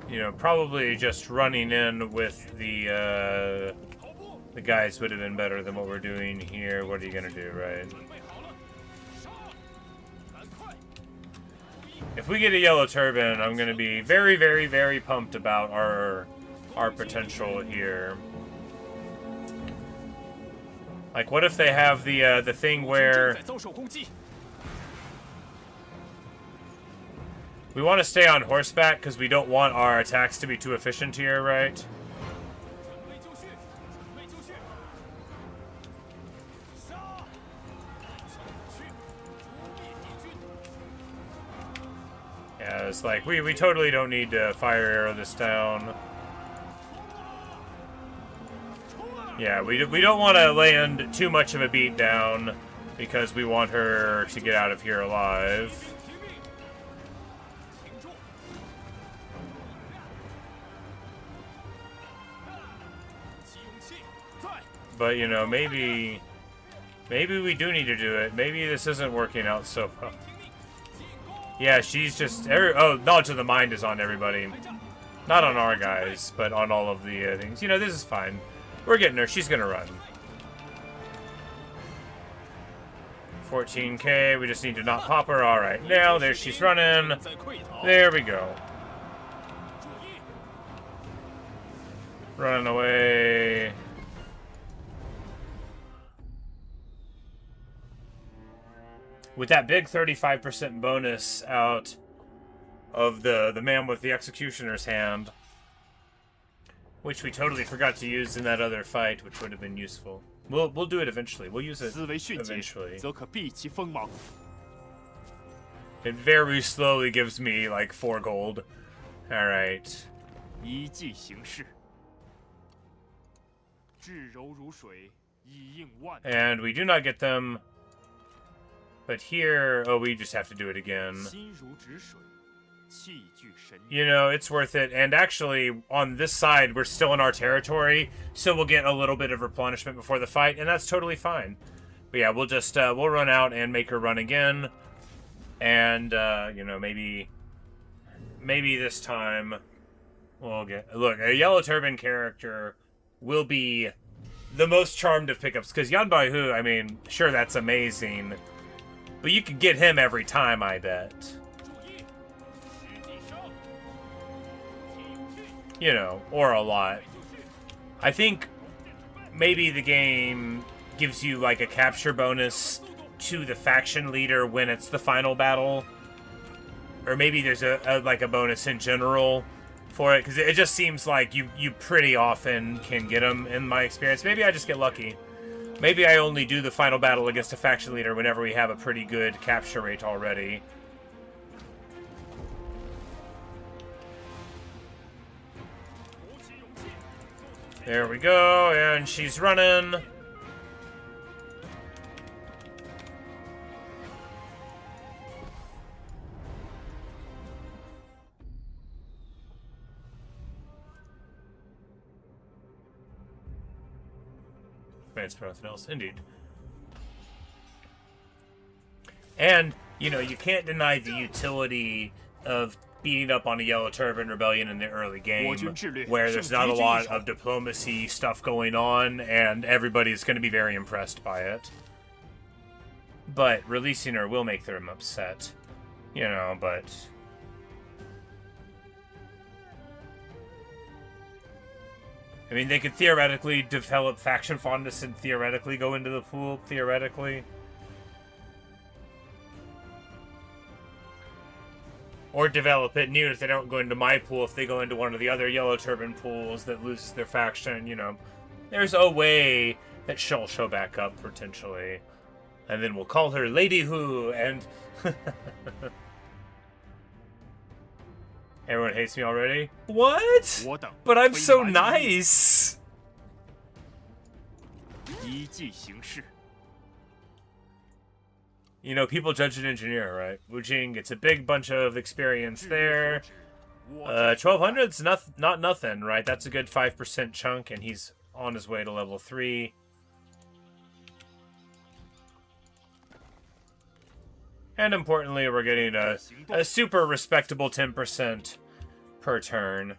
You know, probably just running in with the guys would have been better than what we're doing here. What are you gonna do, right? If we get a yellow turban, I'm gonna be very, very, very pumped about our potential here. Like, what if they have the thing where we want to stay on horseback because we don't want our attacks to be too efficient here, right? Yeah, it's like, we totally don't need to fire arrow this down. Yeah, we don't want to land too much of a beat down because we want her to get out of here alive. But, you know, maybe we do need to do it. Maybe this isn't working out so well. Yeah, she's just... oh, Knowledge of the Mind is on everybody. Not on our guys, but on all of the things. You know, this is fine. We're getting her. She's gonna run. 14k. We just need to not pop her. Alright, now there she's running. There we go. Running away. With that big 35% bonus out of the man with the executioner's hand, which we totally forgot to use in that other fight, which would have been useful. We'll do it eventually. We'll use it eventually. It very slowly gives me like 4 gold. All right. And we do not get them. But here, oh, we just have to do it again. You know, it's worth it. And actually, on this side, we're still in our territory, so we'll get a little bit of replenishment before the fight, and that's totally fine. But yeah, we'll just, we'll run out and make her run again. And, you know, maybe this time we'll get... Look, a yellow turban character will be the most charmed of pickups, because Yan Baihu, I mean, sure, that's amazing, but you can get him every time, I bet. You know, or a lot. I think maybe the game gives you like a capture bonus to the faction leader when it's the final battle. Or maybe there's like a bonus in general for it, because it just seems like you pretty often can get them in my experience. Maybe I just get lucky. Maybe I only do the final battle against a faction leader whenever we have a pretty good capture rate already. There we go, and she's running. It's for nothing else, indeed. And, you know, you can't deny the utility of beating up on a Yellow Turban Rebellion in the early game, where there's not a lot of diplomacy stuff going on, and everybody's going to be very impressed by it. But releasing her will make them upset. You know, but... I mean, they could theoretically develop faction fondness and theoretically go into the pool, theoretically. Or develop it, and even if they don't go into my pool, if they go into one of the other Yellow Turban pools that loses their faction, you know. There's a way that she'll show back up, potentially. And then we'll call her Lady Hu, and... Everyone hates me already? What? 我等 But I'm 非 so 凡 nice! 依计行事。 You know, people judge an engineer, right? Wu Jing gets a big bunch of experience 至于 there. 所指，我之 1200's not nothing, right? That's a good 5% chunk, and he's on his way to level 3. And importantly, we're getting a super respectable 10% per turn.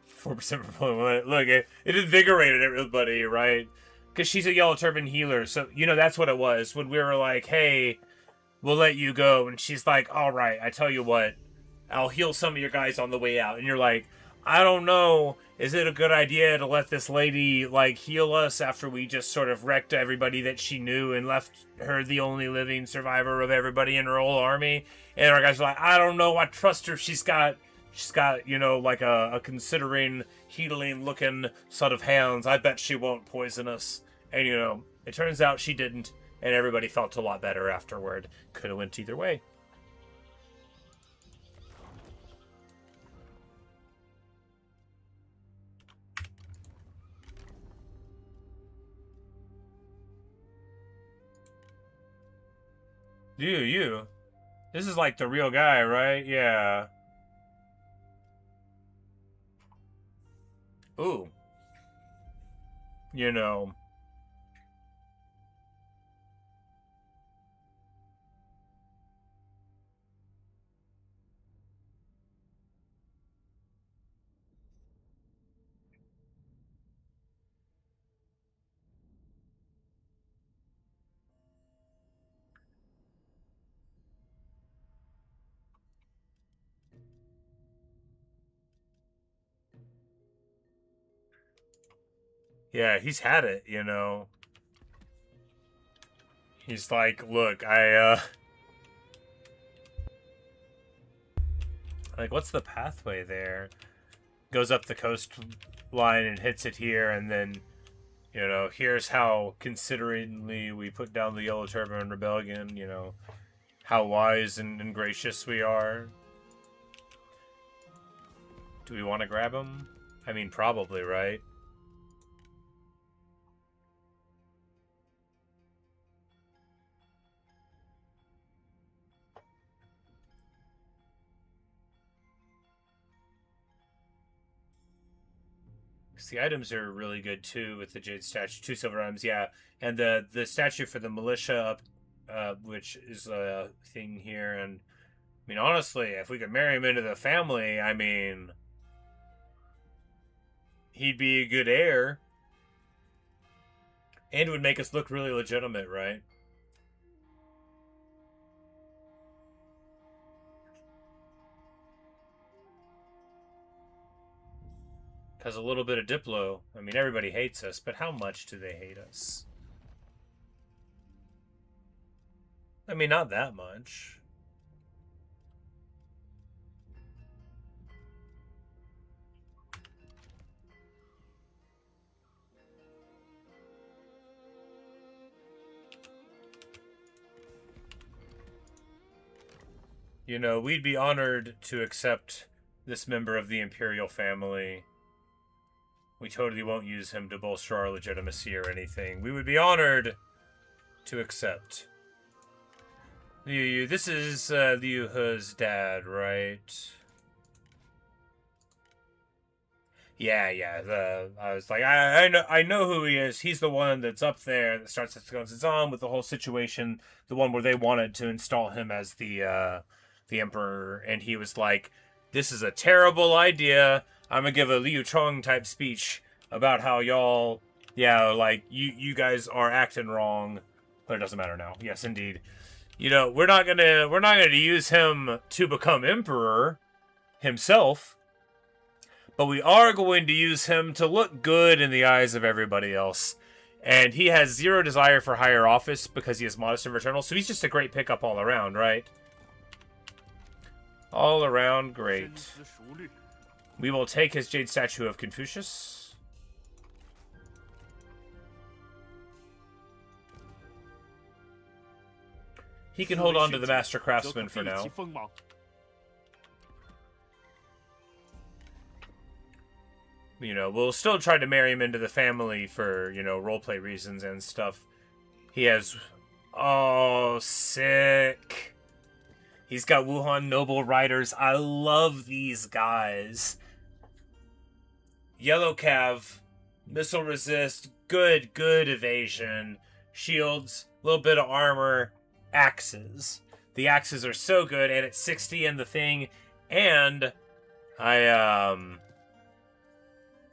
4% per point. Look, it invigorated everybody, right? Because she's a yellow turban healer, so, you know, that's what it was. When we were like, hey, we'll let you go, and she's like, all right, I tell you what, I'll heal some of your guys on the way out. And you're like, I don't know, is it a good idea to let this lady, like, heal us after we just sort of wrecked everybody that she knew and left her the only living survivor of everybody in her whole army? And our guys are like, I don't know, I trust her, she's got, you know, like a considering, healing-looking sort of hands. I bet she won't poison us. And, you know, it turns out she didn't, and everybody felt a lot better afterward. Could have went either way. You. This is like the real guy, right? Yeah. Ooh. You know. Yeah, he's had it, you know. He's like, look, like, what's the pathway there? Goes up the coastline and hits it here, and then, you know, here's how considerately we put down the Yellow Turban Rebellion, you know, how wise and gracious we are. Do we want to grab him? I mean, probably, right? The items are really good too with the jade statue, 2 silver items, yeah, and the statue for the militia up, which is a thing here. And I mean, honestly, if we could marry him into the family, I mean, he'd be a good heir, and it would make us look really legitimate, right? Because a little bit of Diplo, I mean, everybody hates us, but how much do they hate us? I mean, not that much. You know, we'd be honored to accept this member of the imperial family. We totally won't use him to bolster our legitimacy or anything. We would be honored to accept. This is Liu He's dad, right? Yeah. I was like, I know who he is. He's the one that's up there that starts to goes on with the whole situation. The one where they wanted to install him as the emperor, and he was like, "This is a terrible idea. I'm gonna give a Liu Chong type speech about how y'all, yeah, like you guys are acting wrong." But it doesn't matter now. Yes, indeed. You know, we're not gonna use him to become emperor himself, but we are going to use him to look good in the eyes of everybody else. And he has zero desire for higher office because he is modest and maternal, so he's just a great pickup all around, right? All around great. 深思熟虑， We will take his jade statue of Confucius. He can hold on to the master craftsman for now. You know, we'll still try to marry him into the family for, you know, roleplay reasons and stuff. He has... Oh, sick. He's got Wuhan Noble Riders. I love these guys. Yellow Cav, missile resist, good evasion, shields, a little bit of armor, axes. The axes are so good, and it's 60 in the thing, and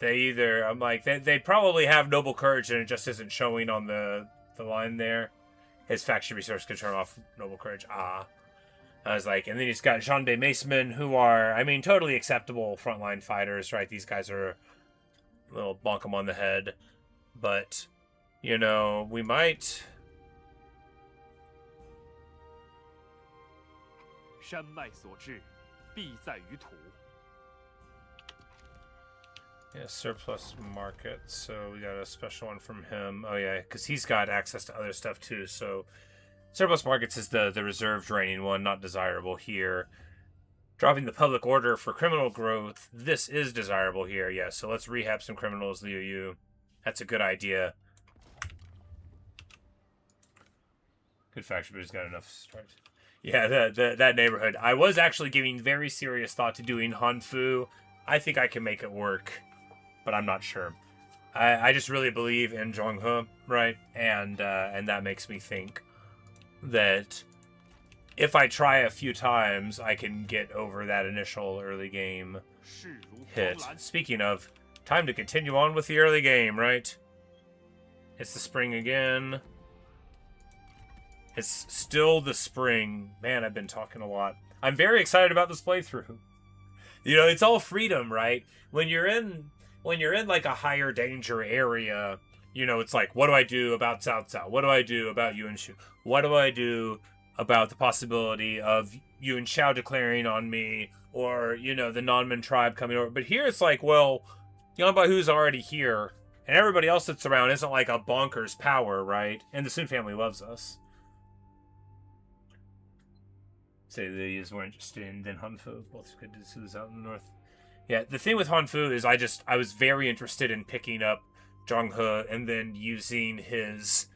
they probably have noble courage, and it just isn't showing on the line there. His faction resource could turn off noble courage. I was like, and then he's got Jean de Macemen, who are, I mean, totally acceptable frontline fighters, right? These guys are a little bonk them on the head. But, you know, we might... Yeah, surplus market. So we got a special one from him. Oh, yeah, because he's got access to other stuff, too. So surplus markets is the reserve draining one, not desirable here. Dropping the public order for criminal growth. This is desirable here, yeah. So let's rehab some criminals, Liu Yu. That's a good idea. Good faction, but he's got enough strikes. Yeah, that neighborhood. I was actually giving very serious thought to doing Hanfu. I think I can make it work, but I'm not sure. I just really believe in Zhonghe, right? And that makes me think that if I try a few times, I can get over that initial early game hit. Speaking of, time to continue on with the early game, right? It's the spring again. It's still the spring. Man, I've been talking a lot. I'm very excited about this playthrough. You know, it's all freedom, right? When you're in like a higher danger area, you know, it's like, what do I do about Cao Cao? What do I do about Yuan Shu? What do I do about the possibility of Yuan Shao declaring on me, or, you know, the Nanman tribe coming over? But here it's like, well, Yan Baihu's already here, and everybody else that's around isn't like a bonkers power, right? And the Sun family loves us. Say they is more interested in than Hanfu. Both good to see this out in the north. Yeah, the thing with Hanfu is I was very interested in picking up Zhonghe and then using his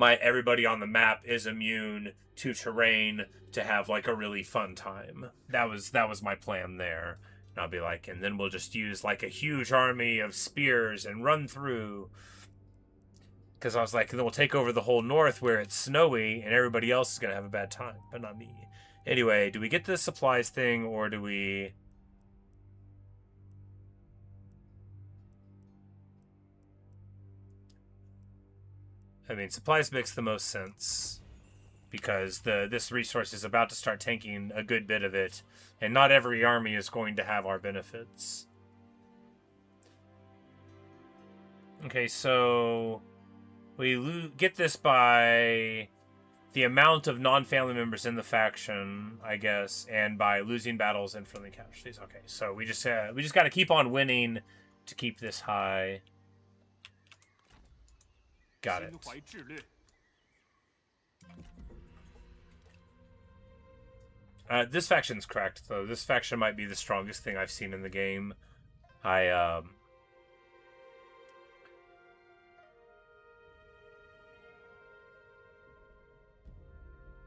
everybody on the map is immune to terrain to have like a really fun time. That was my plan there. And I'll be like, and then we'll just use like a huge army of spears and run through. Because I was like, then we'll take over the whole north where it's snowy and everybody else is gonna have a bad time, but not me. Anyway, do we get the supplies thing, or do we... I mean, supplies makes the most sense, because this resource is about to start tanking a good bit of it, and not every army is going to have our benefits. Okay, so we get this by... the amount of non-family members in the faction, I guess, and by losing battles and friendly casualties. Okay, so we just got to keep on winning to keep this high. Got it. This faction's cracked, though. This faction might be the strongest thing I've seen in the game.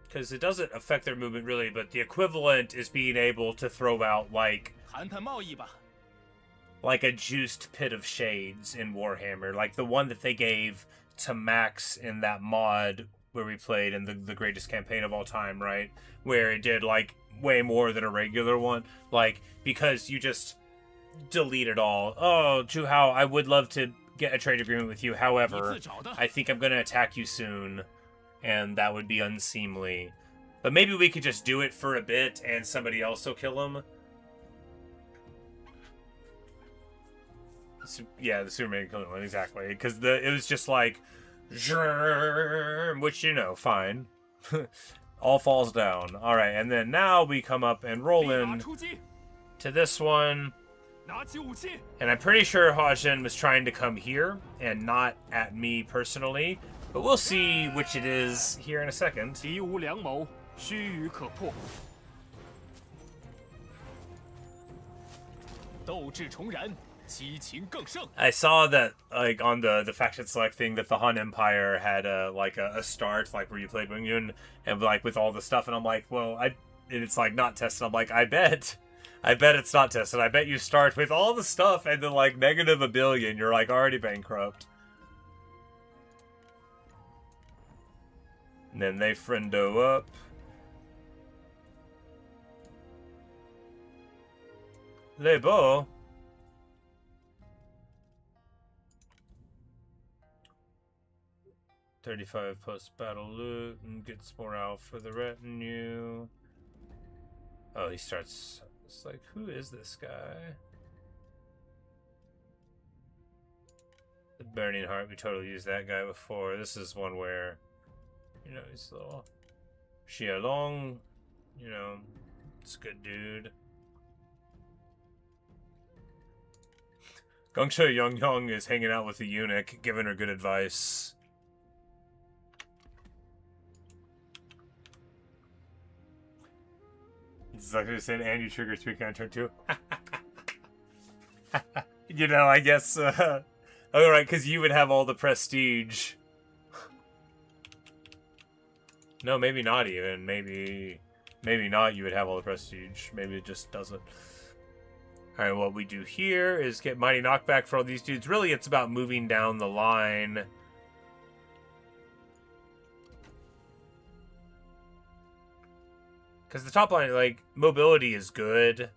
Because it doesn't affect their movement really, but the equivalent is being able to throw out like a juiced pit of shades in Warhammer, like the one that they gave to Max in that mod where we played in the greatest campaign of all time, right? Where it did like way more than a regular one, like because you just delete it all. Oh, Zhu Hao, I would love to get a trade agreement with you. However, I think I'm going to attack you soon. And that would be unseemly. But maybe we could just do it for a bit and somebody else will kill him. Yeah, the Superman killing one, exactly. Because it was just like... which, you know, fine. All falls down. Alright, and then now we come up and roll in to this one. And I'm pretty sure Hua Zhen was trying to come here and not at me personally. But we'll see which it is here in a second. 须臾可破。斗志重燃，激情更盛。 I saw that like on the faction select thing that the Han Empire had a start like where you played Wu Jing and like with all the stuff, and I'm like, well, and it's like not tested. I'm like, I bet it's not tested. I bet you start with all the stuff and then like negative $1 billion. You're like already bankrupt. And then they friendo up. Les beaux. $35 post-battle loot and gets morale for the retinue. Oh, he starts... It's like, who is this guy? The Burning Heart, we totally used that guy before. This is one where, you know, he's a little... Xia Long, you know, it's a good dude. Gongshe Yongyong is hanging out with the eunuch, giving her good advice. It's like I said, and you trigger 3 on turn 2. You know, I guess, oh, right, because you would have all the prestige. No, maybe not even. Maybe not you would have all the prestige. Maybe it just doesn't. Alright, what we do here is get Mighty Knockback for all these dudes. Really, it's about moving down the line. Because the top line, like, mobility is good.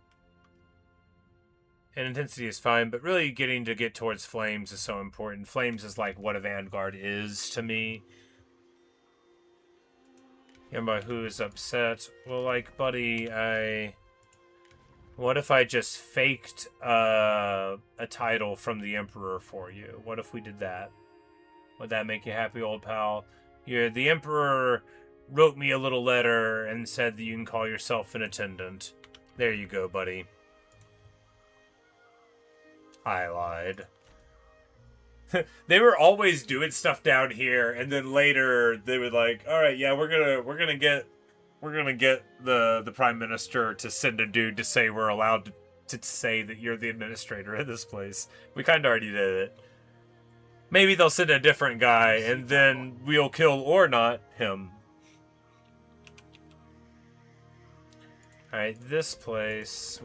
And intensity is fine, but really getting to get towards Flames is so important. Flames is like what a Vanguard is to me. Yan Baihu is upset. Well, like, buddy, what if I just faked a title from the Emperor for you? What if we did that? Would that make you happy, old pal? The Emperor wrote me a little letter and said that you can call yourself an attendant. There you go, buddy. I lied. They were always doing stuff down here, and then later they were like, "All right, yeah, we're gonna get the Prime Minister to send a dude to say we're allowed to say that you're the administrator of this place." We kind of already did it. Maybe they'll send a different guy, and then we'll kill or not him. All right, this place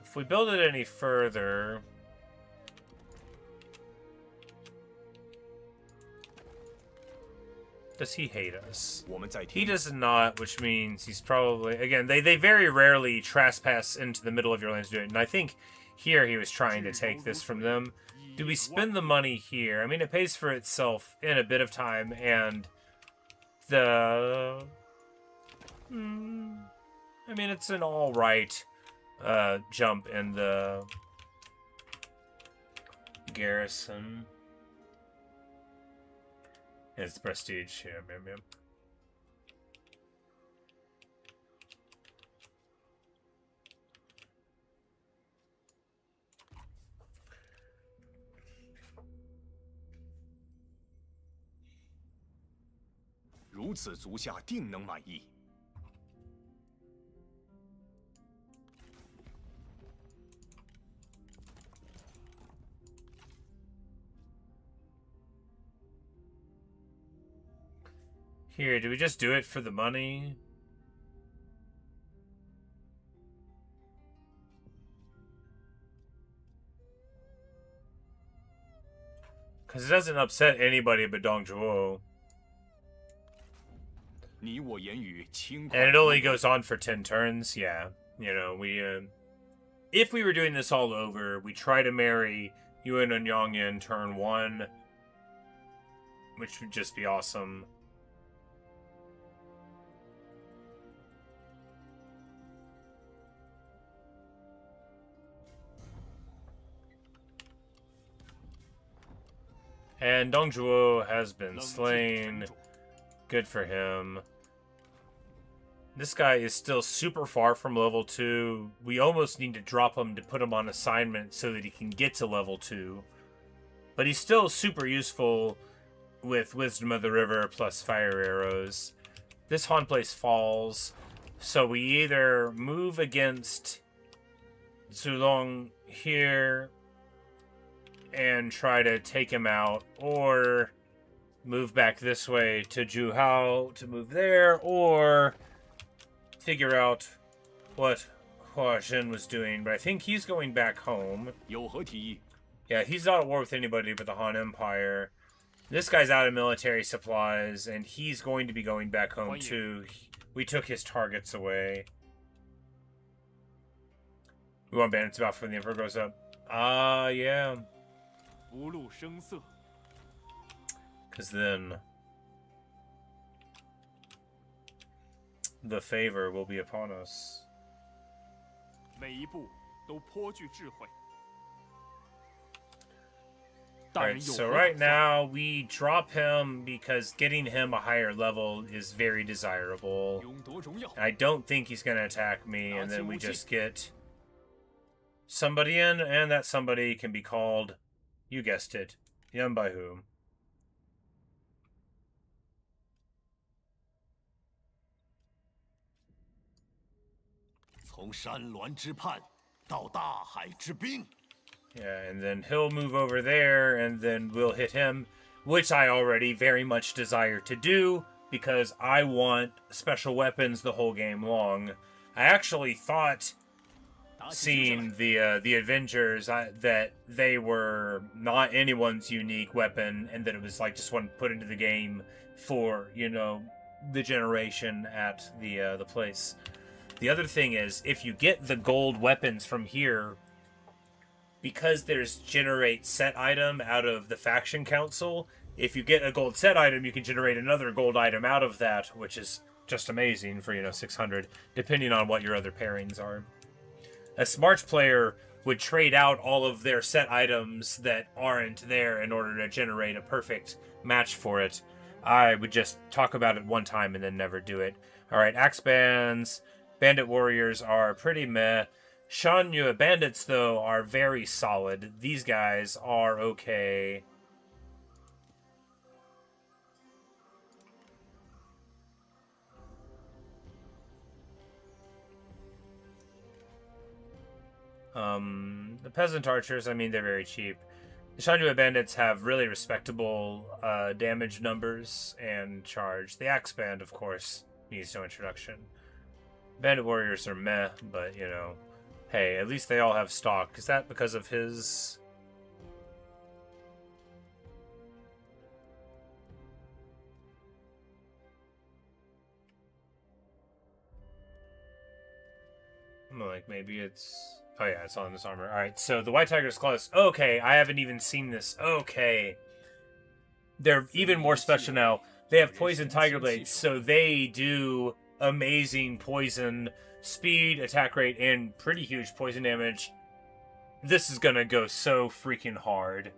if we build it any further, does he hate us? He does not, which means he's probably, again, they very rarely trespass into the middle of your lands to do it, and I think here he was trying to take this from them. Do we spend the money here? I mean, it pays for itself in a bit of time, and I mean, it's an alright jump in the garrison. It's prestige here, yeah. 如此足下定能满意。 Here, do we just do it for the money? Because it doesn't upset anybody but Dong Zhuo. And it only goes on for 10 turns, yeah. You know, if we were doing this all over, we try to marry Yuan and Yongyan turn 1, which would just be awesome. And Dong Zhuo has been slain. Good for him. This guy is still super far from level 2. We almost need to drop him to put him on assignment so that he can get to level 2. But he's still super useful. with Wisdom of the River plus fire arrows. This Han place falls, so we either move against Zulong here and try to take him out, or move back this way to Juhao to move there, or figure out what Hua Xin was doing. But I think he's going back home. 有何提议？ Yeah, he's not at war with anybody but the Han Empire. This guy's out of military supplies, and he's going to be going back home too. We took his targets away. We want bandits about when the Emperor goes up. Yeah. 不露声色。 Because then the favor will be upon us. 每一步都颇具智慧。 Alright, so right now we drop him because getting him a higher level is very desirable. 勇夺荣耀。 I don't think he's going to attack me, and then we just get somebody in, and that somebody can be called, you guessed it, Yan Baihu. 从山峦之畔到大海之滨。 Yeah, and then he'll move over there, and then we'll hit him, which I already very much desire to do, because I want special weapons the whole game long. I actually thought, seeing the Avengers, that they were not anyone's unique weapon, and that it was like just one put into the game for, you know, the generation at the place. The other thing is, if you get the gold weapons from here, because there's generate set item out of the faction council, if you get a gold set item, you can generate another gold item out of that, which is just amazing for, 600, depending on what your other pairings are. A smart player would trade out all of their set items that aren't there in order to generate a perfect match for it. I would just talk about it one time and then never do it. Alright, axe bands, bandit warriors are pretty meh. Shanyu bandits, though, are very solid. These guys are okay. The peasant archers, I mean, they're very cheap. The Shanyu bandits have really respectable damage numbers and charge. The axe band, of course, needs no introduction. Bandit warriors are meh, but, hey, at least they all have stock. Is that because of his... Like, maybe it's... Oh yeah, it's on this armor. Alright, so the White Tiger's Claws. Okay, I haven't even seen this. Okay. They're even more special now. They have Poison Tiger Blades, so they do amazing poison speed, attack rate, and pretty huge poison damage. This is gonna go so freaking hard.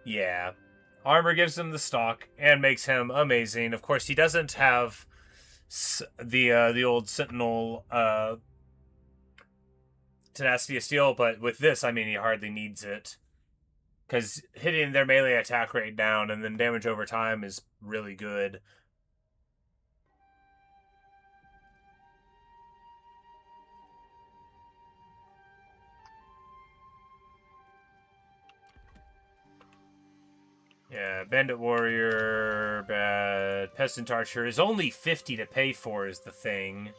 Yeah. Armor gives him the stock and makes him amazing. Of course, he doesn't have the old Sentinel Tenacity of Steel, but with this, I mean, he hardly needs it. Because hitting their melee attack rate down and then damage over time is really good. Yeah, Bandit Warrior, bad. Peasant Archer is only 50 to pay for is the thing.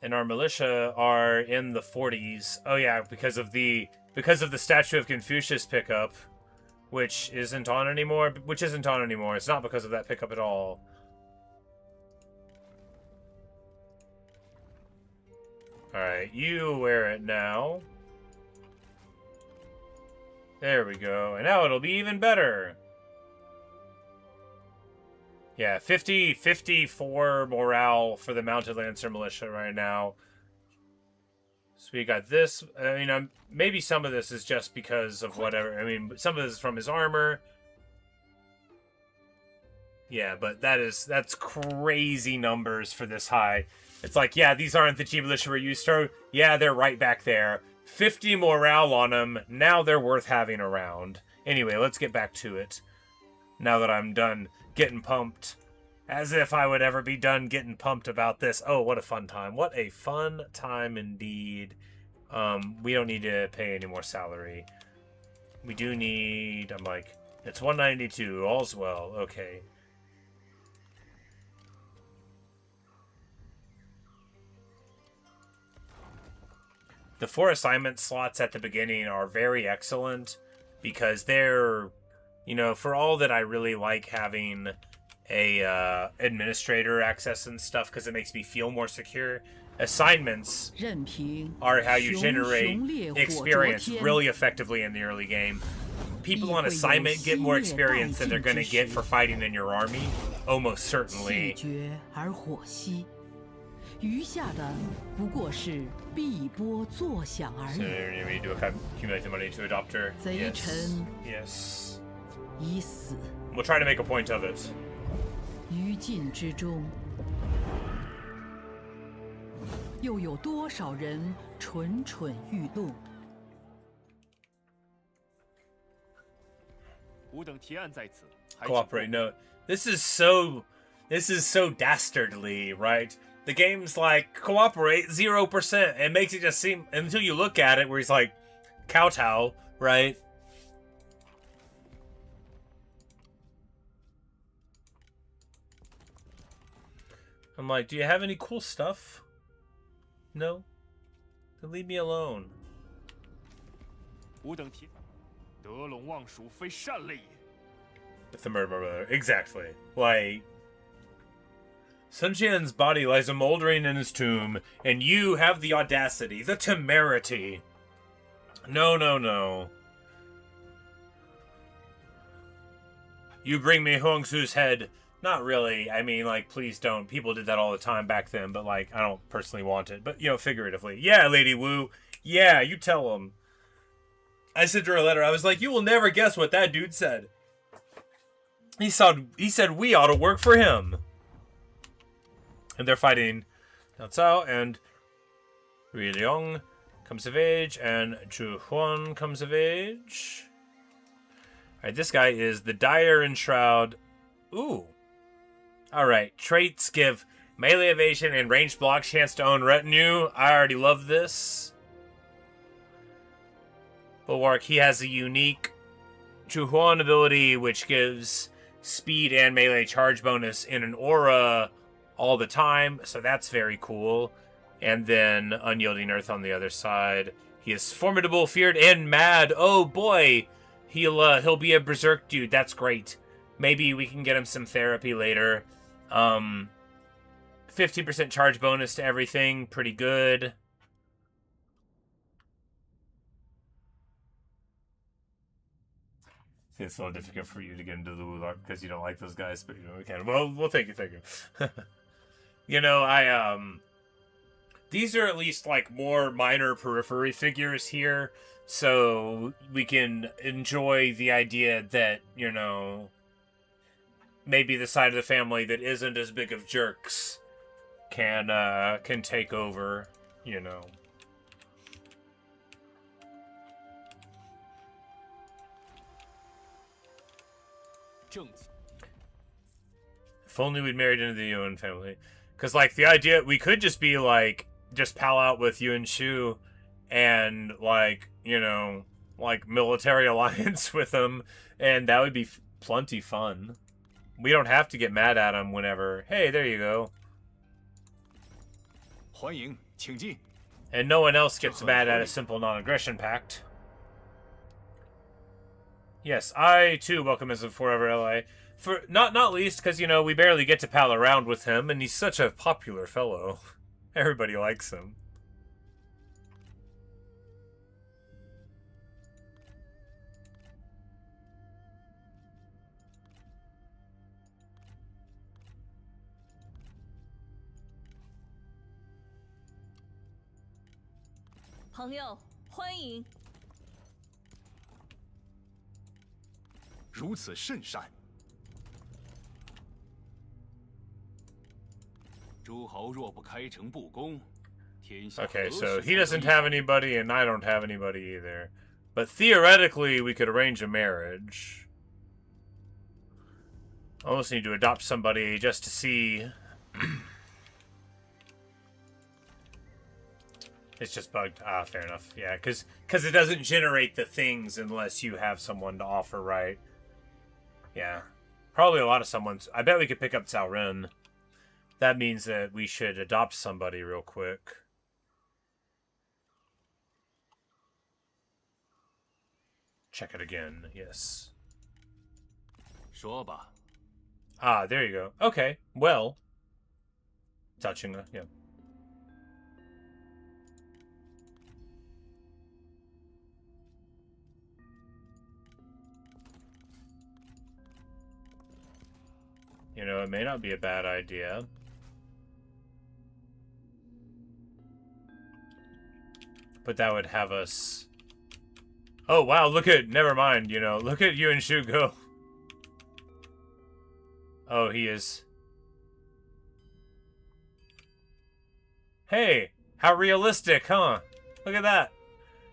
And our militia are in the 40s. Oh yeah, because of the Statue of Confucius pickup. Which isn't on anymore. It's not because of that pickup at all. Alright, you wear it now. There we go. And now it'll be even better. Yeah, 54 morale for the Mounted Lancer Militia right now. So we got this. I mean, maybe some of this is just because of whatever. I mean, some of this is from his armor. Yeah, but that's crazy numbers for this high. It's like, yeah, these aren't the G militia we're used to. Yeah, they're right back there. 50 morale on them. Now they're worth having around. Anyway, let's get back to it. Now that I'm done getting pumped. As if I would ever be done getting pumped about this. Oh, what a fun time. What a fun time indeed. We don't need to pay any more salary. We do need... I'm like, it's 192. All's well. Okay. The 4 assignment slots at the beginning are very excellent because they're, you know, for all that I really like having a administrator access and stuff because it makes me feel more secure. Assignments are how you generate experience really effectively in the early game. People on assignment get more experience than they're going to get for fighting in your army, almost certainly. 余下的不过是碧波作响而 So 已。 you need to accumulate the money to adopt her. 贼 Yes. 臣 Yes. 已死， We'll try to make a point of it. 于禁之中，又有多少人蠢蠢欲动？ 吾等提案在此，还请 Cooperate. No, this is so dastardly, right? The game's like, cooperate 0%. It makes it just seem, until you look at it, where he's like, kowtow, right? I'm like, do you have any cool stuff? No? Then leave me alone. 吾等提得陇望蜀，非善类也。 With the murder of my brother. Exactly. Like, Sun Jian's body lies a moldering in his tomb, and you have the audacity, the temerity. No, no, no. You bring me Huangzu's head. Not really. I mean, like, please don't. People did that all the time back then, but, like, I don't personally want it. But, you know, figuratively. Yeah, Lady Wu. Yeah, you tell him. I sent her a letter. I was like, you will never guess what that dude said. He said we ought to work for him. And they're fighting Cao Cao, and Yu Liang comes of age, and Zhuge Xuan comes of age. Alright, this guy is the Dyer and Shroud. Ooh. Alright, traits give melee evasion and ranged block chance to own retinue. I already love this. Bulwark, he has a unique Zhuge Xuan ability, which gives speed and melee charge bonus in an aura all the time, so that's very cool. And then Unyielding Earth on the other side. He is formidable, feared, and mad. Oh boy, he'll be a berserk dude. That's great. Maybe we can get him some therapy later. 50% charge bonus to everything, pretty good. It's a little difficult for you to get into the Wulark because you don't like those guys, but you know we can. Well, we'll take you. You know, these are at least like more minor periphery figures here, so we can enjoy the idea that, you know, maybe the side of the family that isn't as big of jerks can take over, you know. If only we'd married into the Yuan family. Because, like, the idea, we could just be, like, just pal out with Yuan Shu and, like, you know, like, military alliance with them, and that would be plenty fun. We don't have to get mad at them whenever, hey, there you go. 欢迎，请进。 And no one else gets mad at a simple non-aggression pact. Yes, I, too, welcome as a forever ally. For not least because, you know, we barely get to pal around with him, and he's such a popular fellow. Everybody likes him. 朋友，欢迎。如此甚善。诸侯若不开诚布公，天下 Okay, 何 so 时 he 才 doesn't 得 have 一 anybody, and I don't have anybody either. But theoretically, we could arrange a marriage. Almost need to adopt somebody just to see. It's just bugged. Ah, fair enough. Yeah, because it doesn't generate the things unless you have someone to offer, right? Yeah. Probably a lot of someone's. I bet we could pick up Cao Ren. That means that we should adopt somebody real quick. Check it again. Yes. 说吧， Ah, there you go. Okay. Well. Touching, yeah. You know, it may not be a bad idea. But that would have us... Oh, wow, look at... Never mind, you know. Look at Yuan Shu go. Oh, he is... Hey, how realistic, huh? Look at that.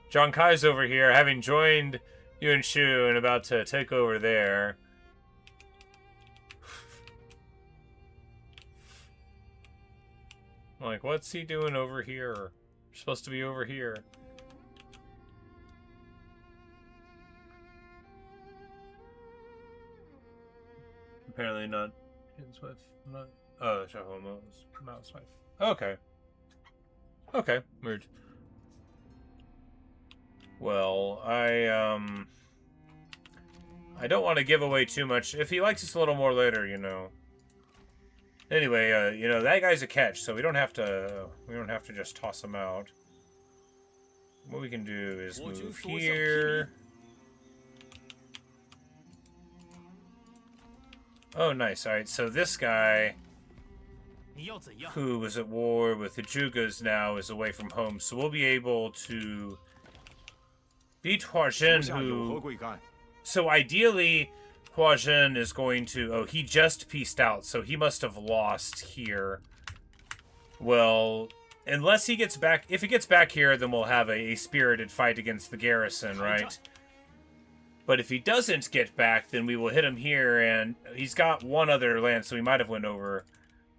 Zhang Kai's over here, having joined Yuan Shu and about to take over there. Like, what's he doing over here? You're supposed to be over here. Apparently not his wife. Not. Oh, Shahomo's mouse wife. Okay. Okay, weird. Well, I don't want to give away too much. If he likes us a little more later, you know. Anyway, you know, that guy's a catch, so we don't have to just toss him out. What we can do is move here. Oh, nice. Alright, so this guy, who was at war with the Zhuges, now is away from home, so we'll be able to beat Hua Zhen, who... So ideally, Hua Zhen is going to... Oh, he just pieced out, so he must have lost here. Well, unless he gets back... If he gets back here, then we'll have a spirited fight against the garrison, right? But if he doesn't get back, then we will hit him here, and he's got one other land, so we might have went over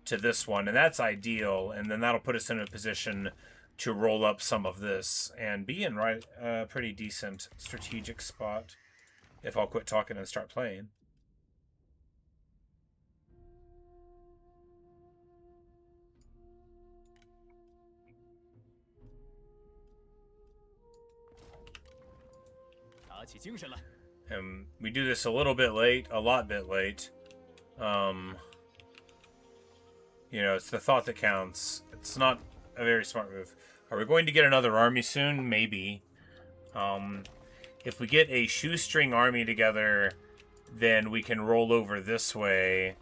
to this one, and that's ideal, and then that'll put us in a position to roll up some of this and be in a pretty decent strategic spot if I'll quit talking and start playing. And we do this a little bit late, a lot bit late. You know, it's the thought that counts. It's not a very smart move. Are we going to get another army soon? Maybe. If we get a shoestring army together, then we can roll over this way.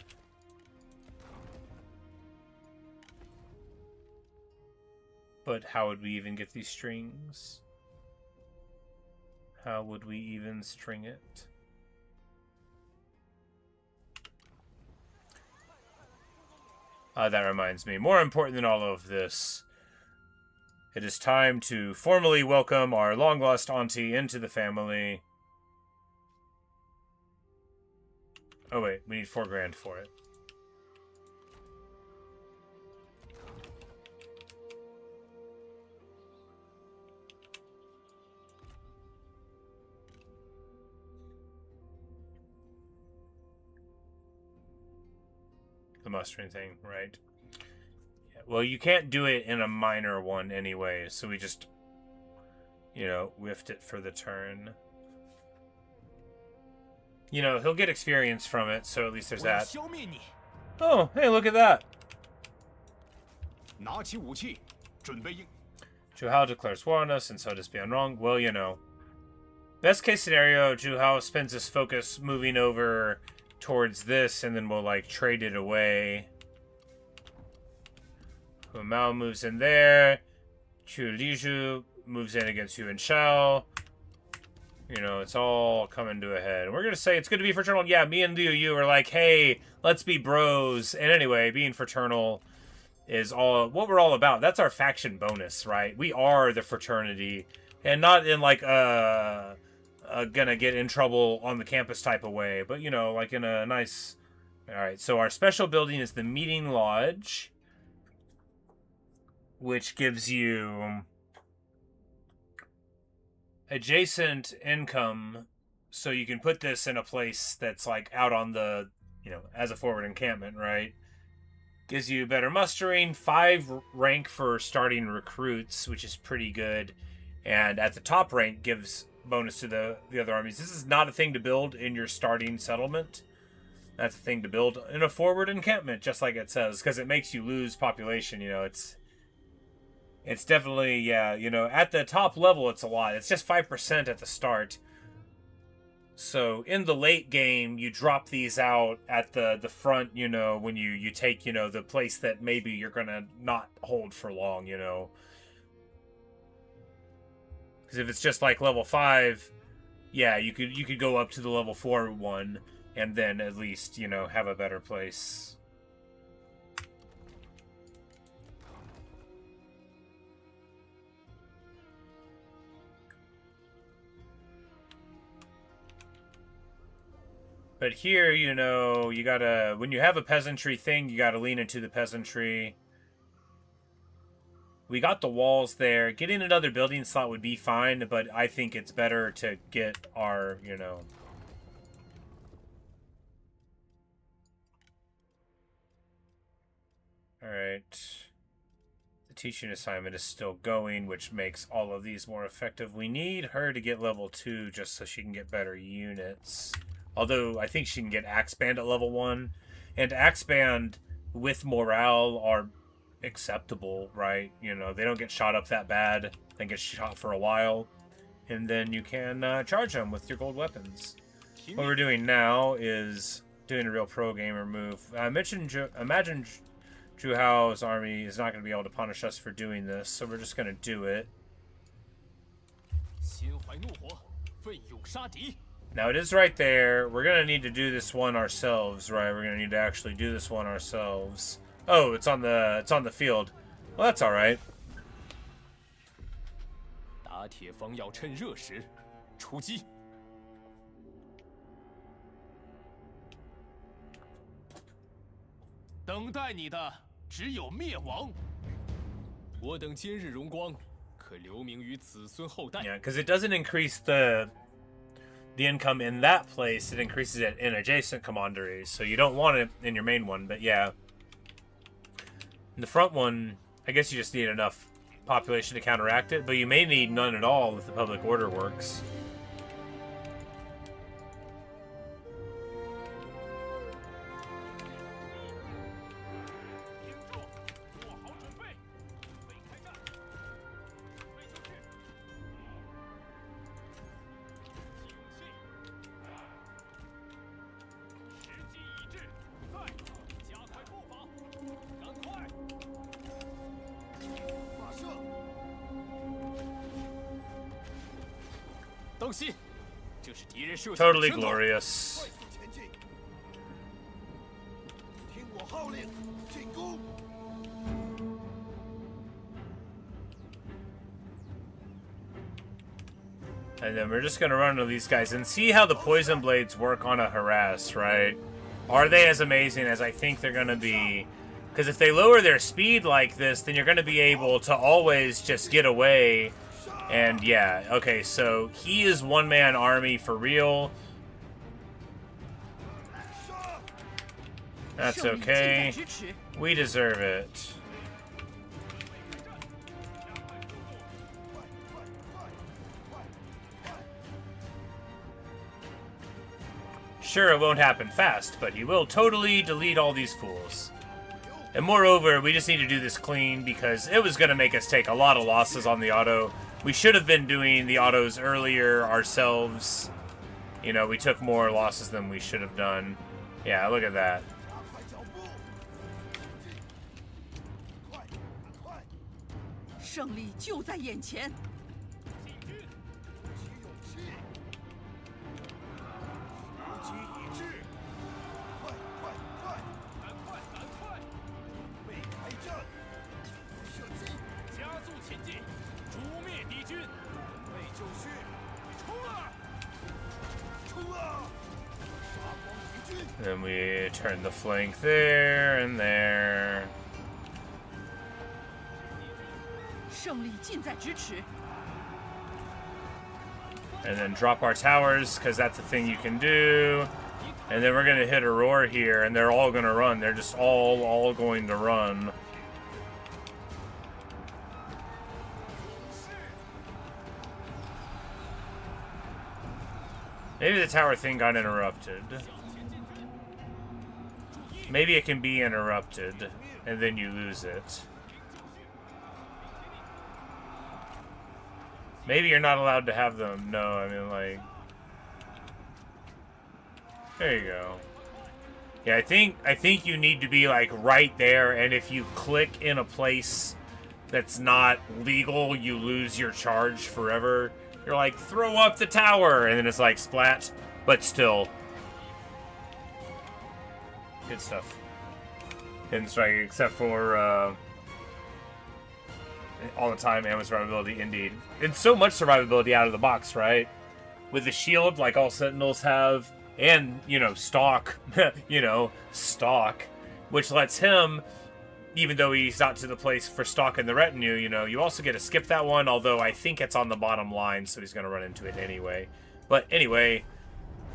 But how would we even get these strings? How would we even string it? That reminds me. More important than all of this, it is time to formally welcome our long-lost auntie into the family. Oh wait, we need 4 grand for it. The mustering thing, right? Yeah, well, you can't do it in a minor one anyway, so we just, you know, whiffed it for the turn. You know, he'll get experience from it, so at least there's that. Oh, hey, look at that. Zhu Hao declares war on us, and so does Bianrong. Well, you know. Best case scenario, Zhu Hao spends his focus moving over towards this, and then we'll, like, trade it away. Hu Mao moves in there. Chu Liju moves in against Yu and Shao. You know, it's all coming to a head. And we're going to say it's good to be fraternal. Yeah, me and Liu Yu are like, hey, let's be bros. And anyway, being fraternal is all what we're all about. That's our faction bonus, right? We are the fraternity. And not in like gonna get in trouble on the campus type of way. But, you know, like in a nice... Alright, so our special building is the Meeting Lodge. Which gives you... adjacent income, so you can put this in a place that's like out on the, you know, as a forward encampment, right? Gives you better mustering, 5 rank for starting recruits, which is pretty good, and at the top rank gives bonus to the other armies. This is not a thing to build in your starting settlement. That's a thing to build in a forward encampment, just like it says, because it makes you lose population. You know, it's definitely, yeah, you know, at the top level, it's a lot. It's just 5% at the start. So in the late game, you drop these out at the front, you know, when you take, you know, the place that maybe you're going to not hold for long, you know. Because if it's just like level 5, yeah, you could go up to the level 4 one and then at least, you know, have a better place. But here, you know, you gotta... When you have a peasantry thing, you gotta lean into the peasantry. We got the walls there. Getting another building slot would be fine, but I think it's better to get our, you know... Alright. The teaching assignment is still going, which makes all of these more effective. We need her to get level 2 just so she can get better units. Although, I think she can get Axe Band at level 1. And Axe Band with morale are acceptable, right? You know, they don't get shot up that bad. They get shot for a while. And then you can charge them with your gold weapons. What we're doing now is doing a real pro gamer move. Imagine Zhu Hao's army is not going to be able to punish us for doing this, so we're just going to do it. Now, it is right there. We're going to need to do this one ourselves, right? We're going to need to actually do this one ourselves. Oh, it's on the field. Well, that's all right. Yeah, because it doesn't increase the income in that place, it increases it in adjacent commanderies, so you don't want it in your main one, but yeah. In the front one, I guess you just need enough population to counteract it, but you may need none at all if the public order works. Totally glorious. And then we're just gonna run into these guys and see how the poison blades work on a harass, right? Are they as amazing as I think they're gonna be? Because if they lower their speed like this, then you're gonna be able to always just get away. And yeah, okay, so he is one-man army for real. That's okay. We deserve it. Sure, it won't happen fast, but he will totally delete all these fools. And moreover, we just need to do this clean because it was going to make us take a lot of losses on the auto. We should have been doing the autos earlier ourselves. You know, we took more losses than we should have done. Yeah, look at that. Then we turn the flank there and there. 胜利近在咫尺。 And then drop our towers, because that's a thing you can do. And then we're going to hit a roar here, and they're all going to run. They're just all going to run. Maybe the tower thing got interrupted. Maybe it can be interrupted, and then you lose it. Maybe you're not allowed to have them. No, I mean, like... There you go. Yeah, I think you need to be, like, right there, and if you click in a place that's not legal, you lose your charge forever. You're like, throw up the tower! And then it's like, splat. But still. Good stuff. Hidden strike, except for, all the time, ammo survivability, indeed. And so much survivability out of the box, right? With the shield, like all Sentinels have, and, you know, stalk, stalk, which lets him, even though he's not to the place for stalk in the retinue, you know, you also get to skip that one, although I think it's on the bottom line, so he's going to run into it anyway. But anyway,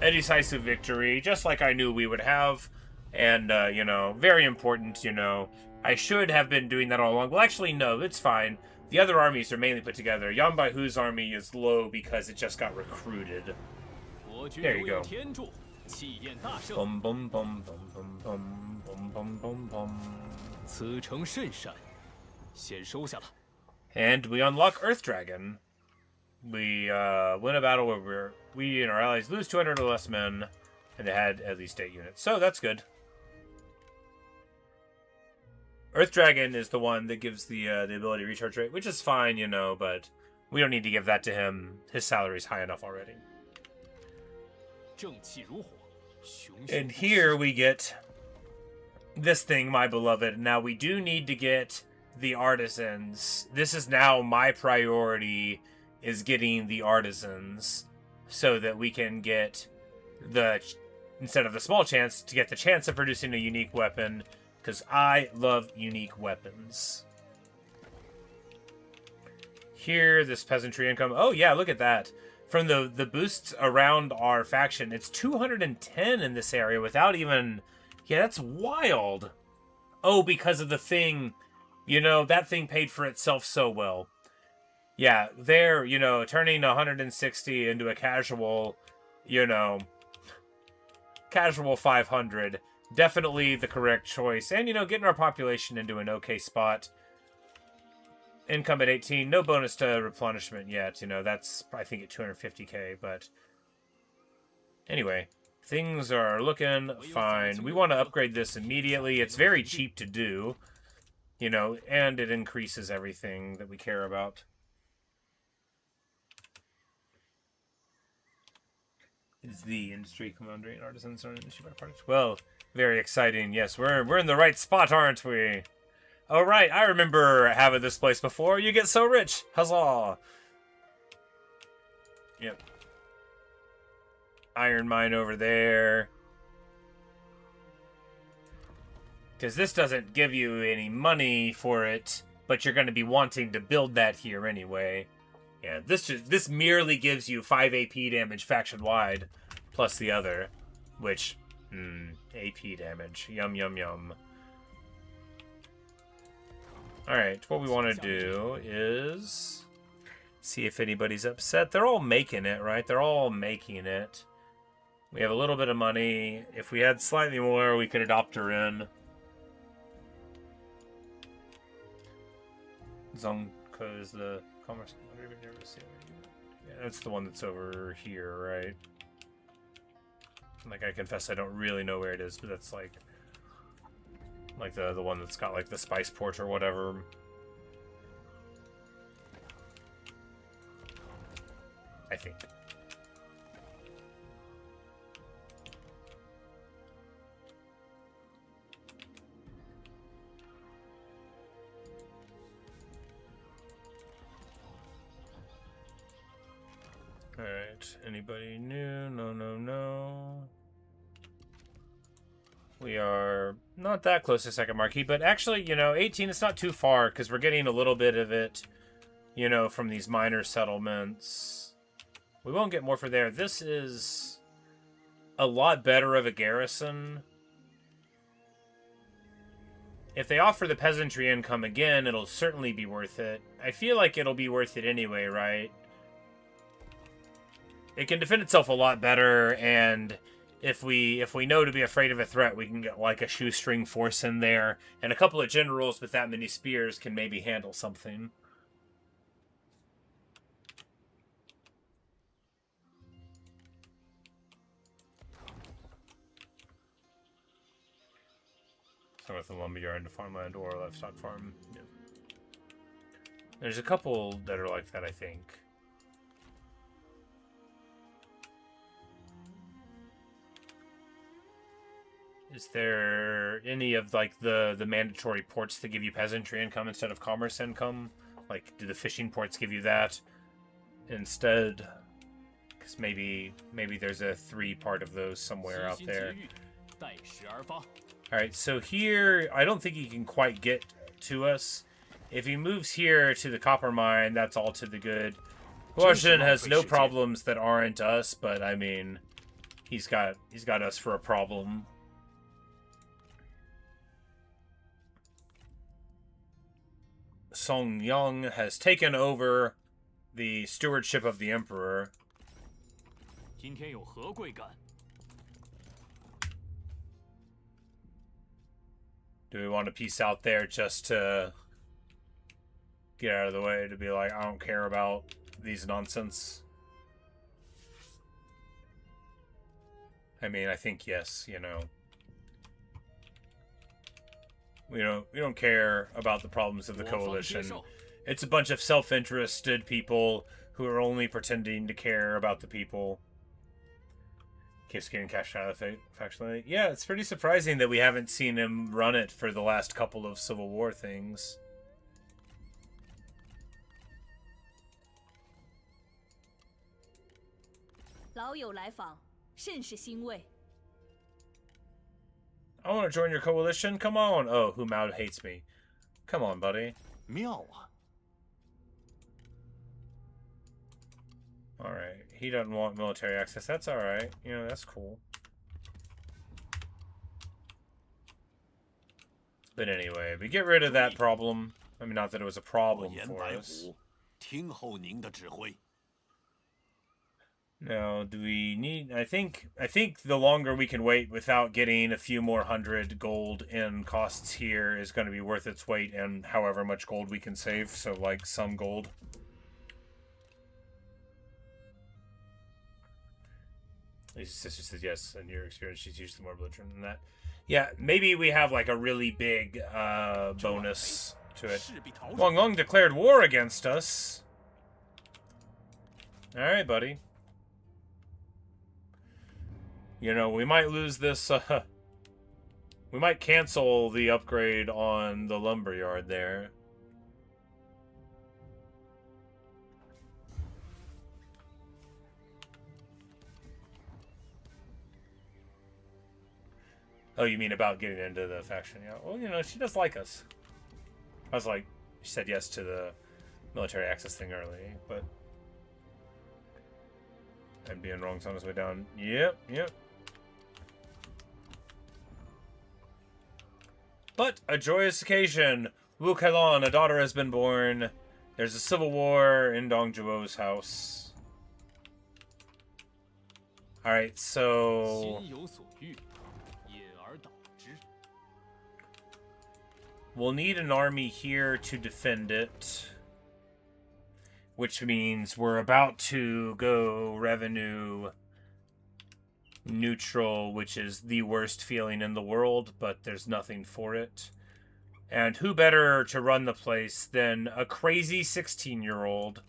a decisive victory, just like I knew we would have, and, you know, very important, you know. I should have been doing that all along. Well, actually, no, it's fine. The other armies are mainly put together. Yan Baihu's army is low because it just got recruited. There you go. Bum bum bum bum bum bum bum bum bum bum. 此城甚善，先收下它。 And we unlock Earth Dragon. We win a battle where we and our allies lose 200 or less men, and they had at least 8 units. So that's good. Earth Dragon is the one that gives the ability to recharge rate, which is fine, you know, but we don't need to give that to him. His salary's high enough already. And here we get this thing, my beloved. Now we do need to get the artisans. This is now my priority, is getting the artisans, so that we can get the, instead of the small chance, to get the chance of producing a unique weapon. Because I love unique weapons. Here, this peasantry income. Oh, yeah, look at that. From the boosts around our faction, it's 210 in this area without even... Yeah, that's wild. Oh, because of the thing. You know, that thing paid for itself so well. Yeah, there, you know, turning 160 into a casual, you know, casual 500... Definitely the correct choice. And, you know, getting our population into an okay spot. Income at 18. No bonus to replenishment yet. You know, that's, I think, at 250k. But anyway, things are looking fine. We want to upgrade this immediately. It's very cheap to do. You know, and it increases everything that we care about. Is the industry commander and artisans are industry by parties? Well, very exciting. Yes, we're in the right spot, aren't we? Oh, right. I remember having this place before. You get so rich. Huzzah. Yep. Iron mine over there. Because this doesn't give you any money for it, but you're going to be wanting to build that here anyway. Yeah, this merely gives you 5 AP damage faction-wide, plus the other, which, AP damage. Yum, yum, yum. Alright, what we want to do is see if anybody's upset. They're all making it, right? They're all making it. We have a little bit of money. If we had slightly more, we could adopt her in. Zongko is the commerce. Yeah, that's the one that's over here, right? Like, I confess I don't really know where it is, but that's like the one that's got like the spice port or whatever. I think. Alright, anybody new? No, no, no. We are not that close to second marquee, but actually, you know, 18 is not too far because we're getting a little bit of it, you know, from these minor settlements. We won't get more for there. This is a lot better of a garrison. If they offer the peasantry income again, it'll certainly be worth it. I feel like it'll be worth it anyway, right? It can defend itself a lot better, and if we know to be afraid of a threat, we can get like a shoestring force in there, and a couple of generals with that many spears can maybe handle something. So with the lumberyard into farmland or livestock farm. Yeah. There's a couple that are like that, I think. Is there any of like the mandatory ports that give you peasantry income instead of commerce income? Like, do the fishing ports give you that instead? Because maybe there's a 3 part of those somewhere out there. Alright, so here, I don't think he can quite get to us. If he moves here to the copper mine, that's all to the good. Wu Jing has no problems that aren't us, but I mean, he's got us for a problem. Song Yang has taken over the stewardship of the emperor. Do we want to peace out there just to get out of the way, to be like, I don't care about these nonsense? I mean, I think yes, you know. We don't care about the problems of the coalition. It's a bunch of self-interested people who are only pretending to care about the people. Keeps getting cashed out of the faction. Yeah, it's pretty surprising that we haven't seen him run it for the last couple of Civil War things. I want to join your coalition. Come on. Oh, Hu Mao hates me. Come on, buddy. Alright. He doesn't want military access. That's alright. You know, that's cool. But anyway, we get rid of that problem. I mean, not that it was a problem for us. Now, do we need... I think the longer we can wait without getting a few more 100 gold in costs here is going to be worth its weight in however much gold we can save. So, like, some gold. His sister says yes, in your experience, she's usually more belligerent than that. Yeah, maybe we have, like, a really big bonus to it. Wang Long declared war against us. Alright, buddy. You know, we might lose this, we might cancel the upgrade on the lumberyard there. Oh, you mean about getting into the faction? Yeah. Well, you know, she does like us. I was like, she said yes to the military access thing early, but... I'm being wrong, on his way down. Yep. But a joyous occasion. Wu Kailan, a daughter has been born. There's a civil war in Dong Zhuo's house. Alright, so... we'll need an army here to defend it. Which means we're about to go revenue neutral, which is the worst feeling in the world, but there's nothing for it. And who better to run the place than a crazy 16-year-old?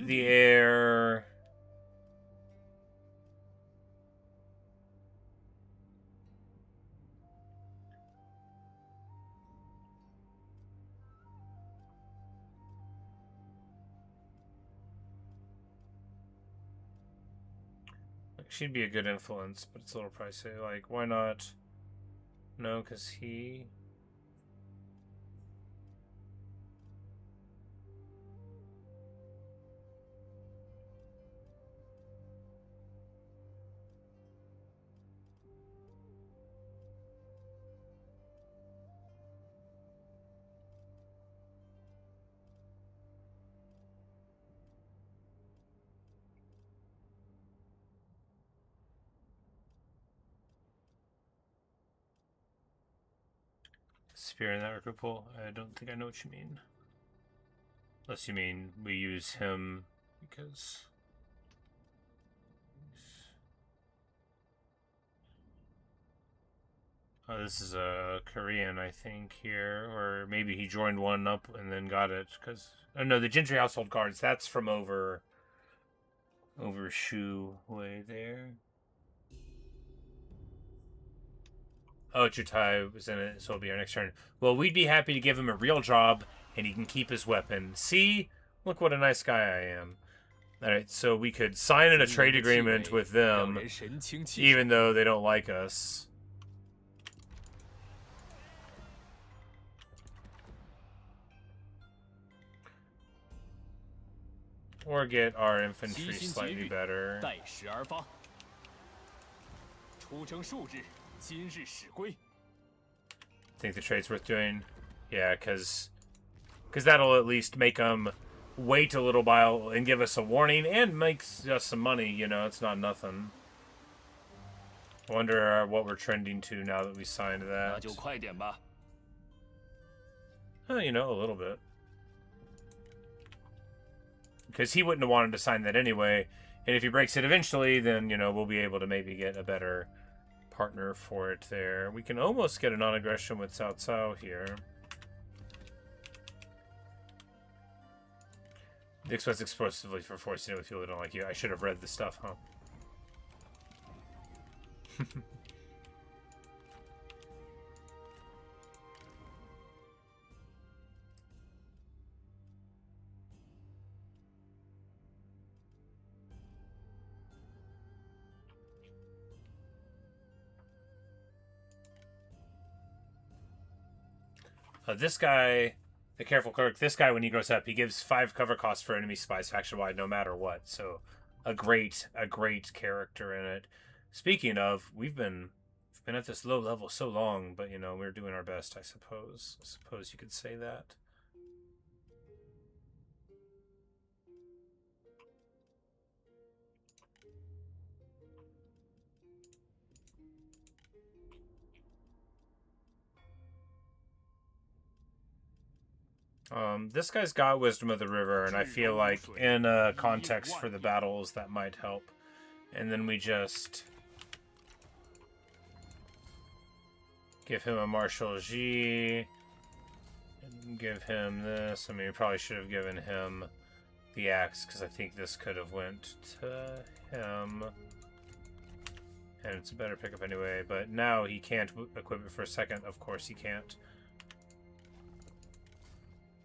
The heir... She'd be a good influence, but it's a little pricey. Like, why not? No, because he... Spear in that recruit pool? I don't think I know what you mean. Unless you mean we use him because... Oh, this is a Korean, I think, here. Or maybe he joined one up and then got it. Because... Oh, no, the Gentry Household cards. That's from over Shu way there. Oh, Chutai was in it, so it'll be our next turn. Well, we'd be happy to give him a real job, and he can keep his weapon. See? Look what a nice guy I am. Alright, so we could sign in a trade agreement with them, even though they don't like us. Or get our infantry slightly better. Think the trade's worth doing? Yeah, because that'll at least make them wait a little while and give us a warning and makes us some money, you know, it's not nothing. I wonder what we're trending to now that we signed that. Oh, you know, a little bit. Because he wouldn't have wanted to sign that anyway, and if he breaks it eventually, then, you know, we'll be able to maybe get a better partner for it there. We can almost get a non-aggression with Cao Cao here. The express explosively for forcing it with people who don't like you. I should have read the stuff, huh? This guy, the Careful Clerk, this guy, when he grows up, he gives 5 cover costs for enemy spies faction-wide, no matter what. So, a great character in it. Speaking of, we've been at this low level so long, but, you know, we're doing our best, I suppose. I suppose you could say that. This guy's got Wisdom of the River, and I feel like in a context for the battles that might help. And then we just give him a Marshal G, and give him this. I mean, we probably should have given him the axe, because I think this could have went to him. And it's a better pickup anyway, but now he can't equip it for a second. Of course he can't.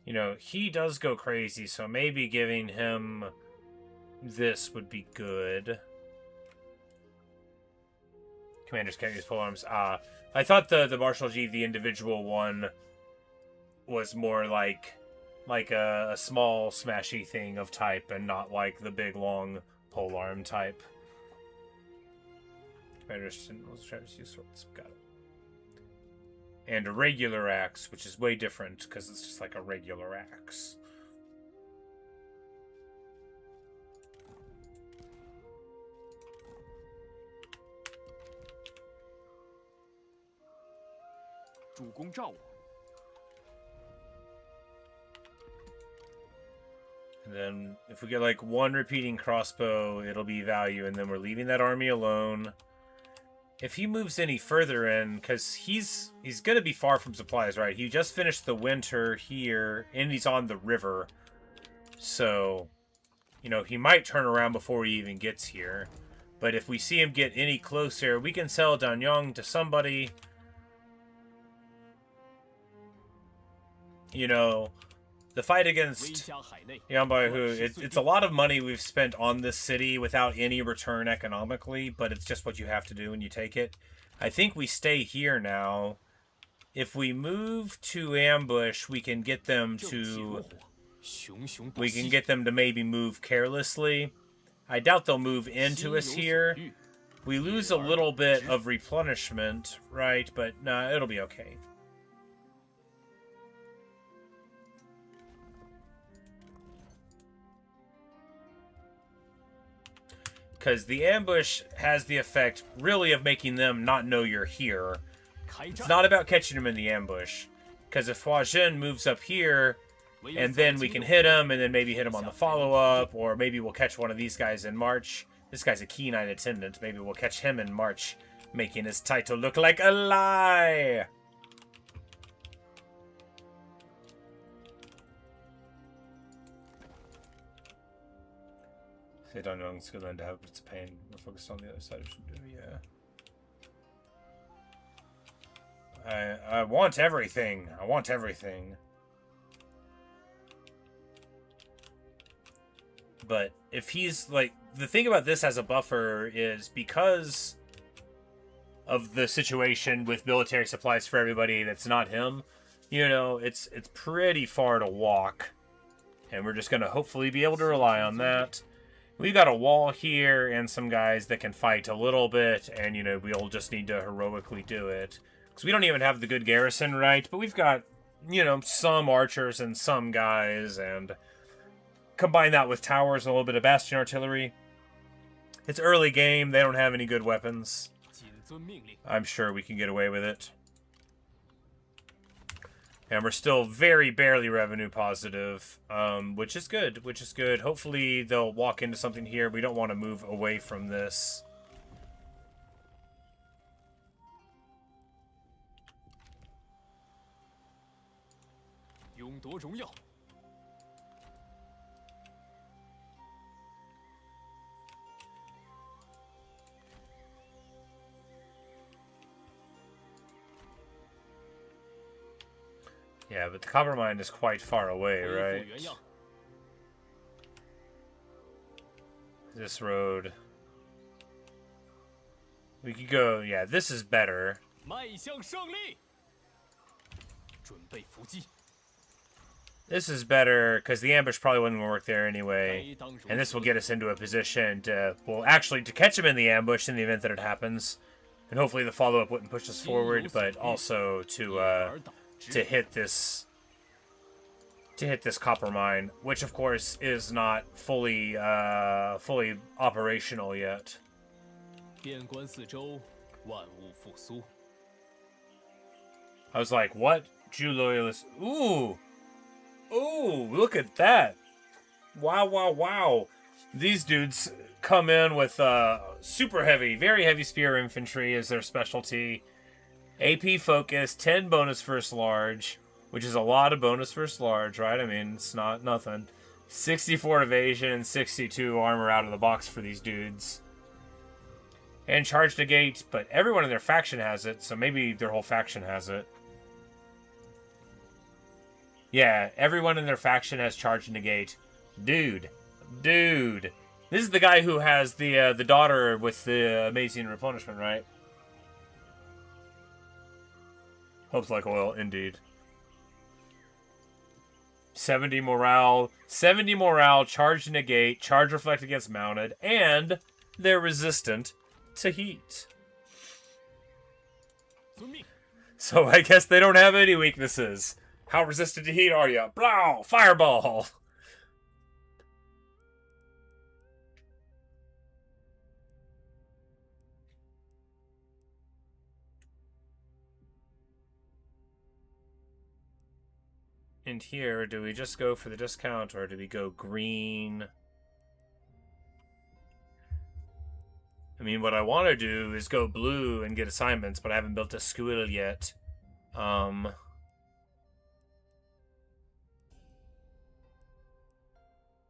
You know, he does go crazy, so maybe giving him this would be good. Commanders can't use polearms. I thought the Marshal G, the individual one, was more like a small smashy thing of type and not like the big long polearm type. Commanders didn't try to use swords. Got it. And a regular axe, which is way different because it's just like a regular axe. And then if we get like 1 repeating crossbow, it'll be value, and then we're leaving that army alone. If he moves any further in, because he's going to be far from supplies, right? He just finished the winter here, and he's on the river. So, you know, he might turn around before he even gets here. But if we see him get any closer, we can sell Danyang to somebody. You know, The fight against Yan Baihu, it's a lot of money we've spent on this city without any return economically, but it's just what you have to do when you take it. I think we stay here now. If we move to ambush, we can get them to... We can get them to maybe move carelessly. I doubt they'll move into us here. We lose a little bit of replenishment, right? But nah, it'll be okay. Because the ambush has the effect, really, of making them not know you're here. It's not about catching them in the ambush. Because if Wu Jing moves up here, and then we can hit him, and then maybe hit him on the follow-up, or maybe we'll catch one of these guys in March. This guy's a keen-eyed attendant. Maybe we'll catch him in March, making his title look like a lie. I don't know it's going to have its pain. We're focused on the other side of yeah. I want everything. I want everything. But if he's like, the thing about this as a buffer is because of the situation with military supplies for everybody that's not him, you know, it's pretty far to walk. And we're just going to hopefully be able to rely on that. We've got a wall here and some guys that can fight a little bit, and, you know, we'll just need to heroically do it. Because we don't even have the good garrison, right? But we've got, you know, some archers and some guys, and combine that with towers and a little bit of bastion artillery. It's early game. They don't have any good weapons. I'm sure we can get away with it. And we're still very barely revenue positive, which is good, which is good. Hopefully they'll walk into something here. We don't want to move away from this. Yeah, but the copper mine is quite far away, right? This road. We could go, yeah, this is better. This is better, because the ambush probably wouldn't work there anyway. And this will get us into a position to, well, actually, to catch him in the ambush in the event that it happens. And hopefully the follow-up wouldn't push us forward, but also to hit this copper mine, which of course is not fully operational yet. I was like, what? Jew loyalists? Ooh, look at that! Wow, wow, wow! These dudes come in with super heavy, very heavy spear infantry as their specialty. AP focus, 10 bonus first large, which is a lot of bonus first large, right? I mean, it's not nothing. 64 evasion and 62 armor out of the box for these dudes. And charge negate, but everyone in their faction has it, so maybe their whole faction has it. Yeah, everyone in their faction has charge negate. Dude. This is the guy who has the daughter with the amazing replenishment, right? Hopes like oil, indeed. 70 morale, charge negate, charge reflect against mounted, and they're resistant to heat. So I guess they don't have any weaknesses. How resistant to heat are you? Blow! Fireball! And here, do we just go for the discount, or do we go green? I mean, what I want to do is go blue and get assignments, but I haven't built a school yet.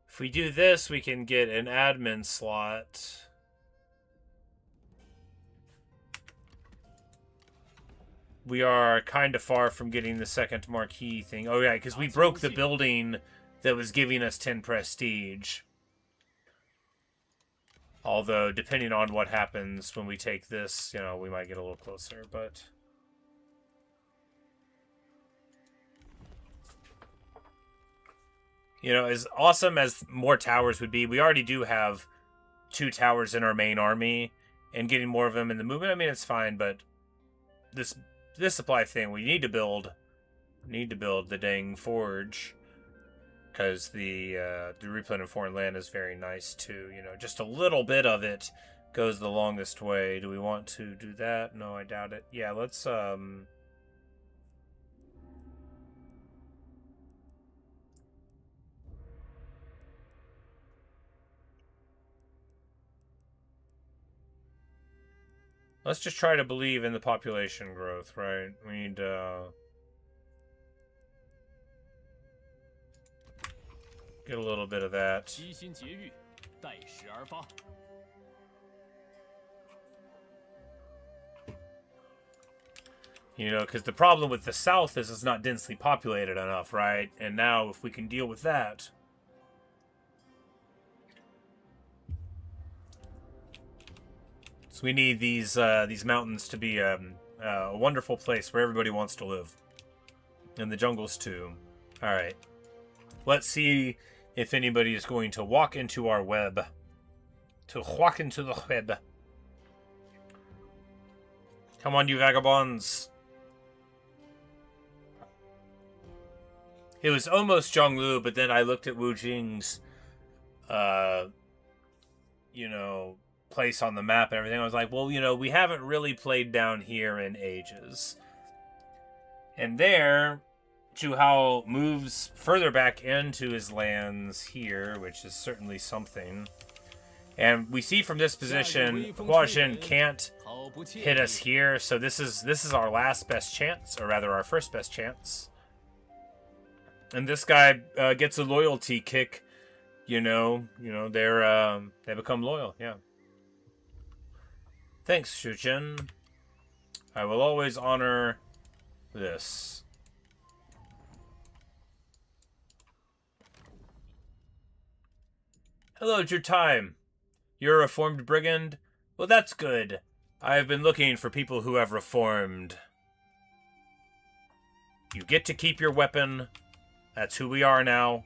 If we do this, we can get an admin slot. we are kind of far from getting the second marquee thing. Oh yeah, because we broke the building that was giving us 10 prestige. Although, depending on what happens when we take this, you know, we might get a little closer, but... You know, as awesome as more towers would be, we already do have 2 towers in our main army, and getting more of them in the movement, I mean, it's fine, but this supply thing, we need to build the dang forge, because the replan in foreign land is very nice too. You know, just a little bit of it goes the longest way. Do we want to do that? No, I doubt it. Yeah, let's just try to believe in the population growth, right? We need get a little bit of that. You know, because the problem with the south is it's not densely populated enough, right? And now if we can deal with that... So we need these mountains to be a wonderful place where everybody wants to live. And the jungles too. Alright. Let's see if anybody is going to walk into our web. To walk into the web. Come on, you vagabonds. It was almost Zhonglu, but then I looked at Wu Jing's, you know, place on the map and everything. I was like, well, you know, we haven't really played down here in ages. And there... Zhu moves further back into his lands here, which is certainly something. And we see from this position, Huajin can't hit us here, so this is our last best chance, or rather our first best chance. And this guy gets a loyalty kick. You know, they become loyal. Yeah. Thanks, Shujin. I will always honor this. Hello, Time. You're a reformed brigand? Well, that's good. I have been looking for people who have reformed. You get to keep your weapon. That's who we are now.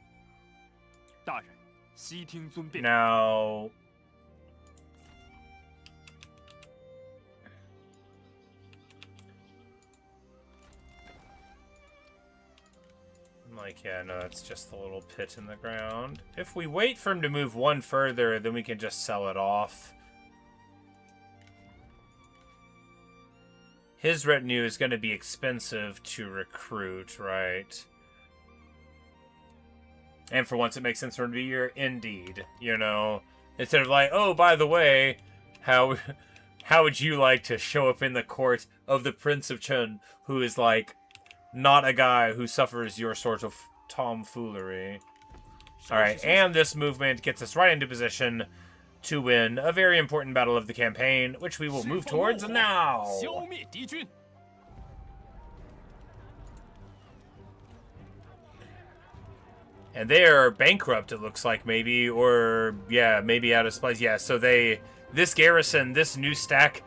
Now... Like, yeah, no, it's just a little pit in the ground. If we wait for him to move one further, then we can just sell it off. His retinue is going to be expensive to recruit, right? And for once, it makes sense for him to be here. Indeed, you know, instead of like, oh, by the way, how would you like to show up in the court of the Prince of Chen, who is like not a guy who suffers your sort of tomfoolery? All right, and this movement gets us right into position to win a very important battle of the campaign, which we will move towards now. And they are bankrupt, it looks like, maybe, or, yeah, maybe out of supplies. Yeah, so this garrison, this new stack,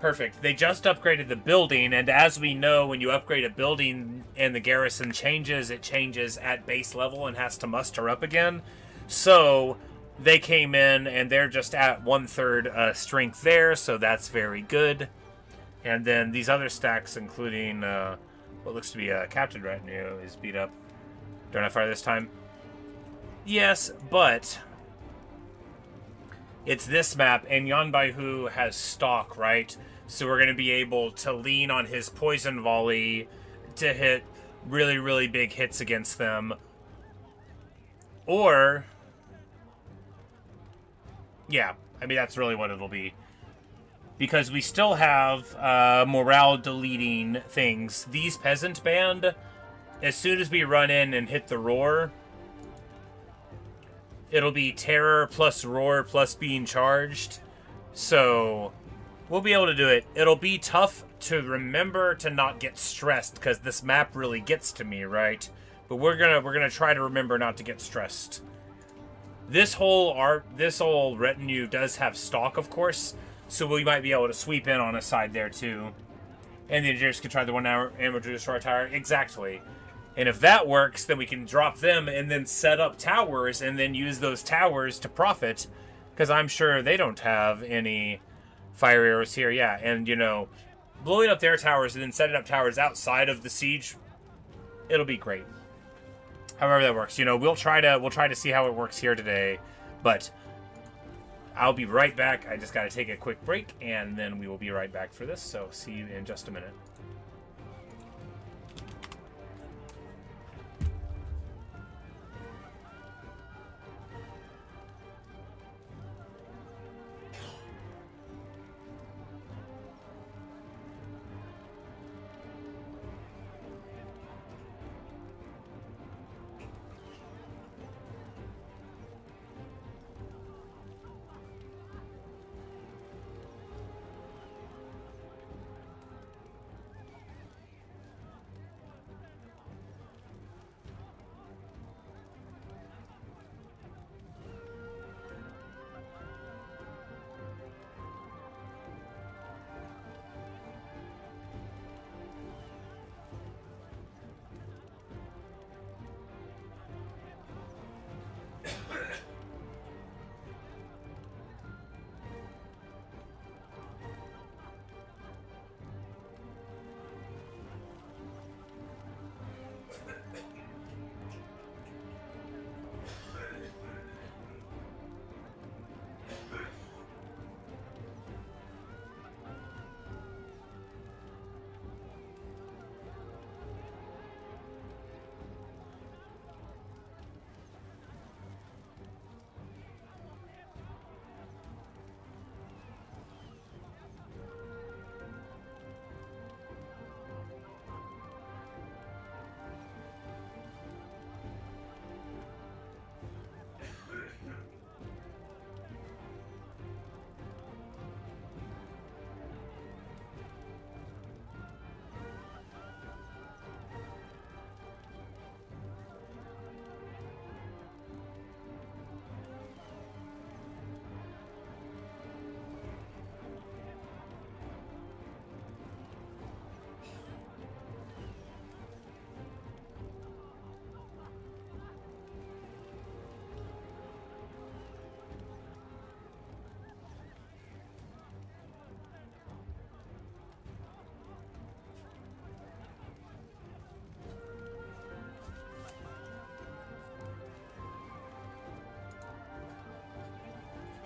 perfect. They just upgraded the building, and as we know, when you upgrade a building and the garrison changes, it changes at base level and has to muster up again. So they came in, and they're just at 1/3 strength there, so that's very good. And then these other stacks, including what looks to be a captain retinue, is beat up. Don't have fire this time. Yes, but it's this map, and Yan Baihu has stock, right? So we're going to be able to lean on his poison volley to hit really, really big hits against them. Or, yeah, I mean, that's really what it'll be. Because we still have morale deleting things. These peasant band, as soon as we run in and hit the roar, it'll be terror plus roar plus being charged. So We'll be able to do it. It'll be tough to remember to not get stressed, because this map really gets to me, right? But we're gonna try to remember not to get stressed. This whole retinue does have stalk, of course, so we might be able to sweep in on a side there too. And the engineers can try the 1 hour ammo to destroy a tower. Exactly. And if that works, then we can drop them and then set up towers and then use those towers to profit, because I'm sure they don't have any fire arrows here. Yeah, and you know, blowing up their towers and then setting up towers outside of the siege, it'll be great. However that works, you know, we'll try to see how it works here today, but I'll be right back. I just got to take a quick break, and then we will be right back for this. So see you in just a minute.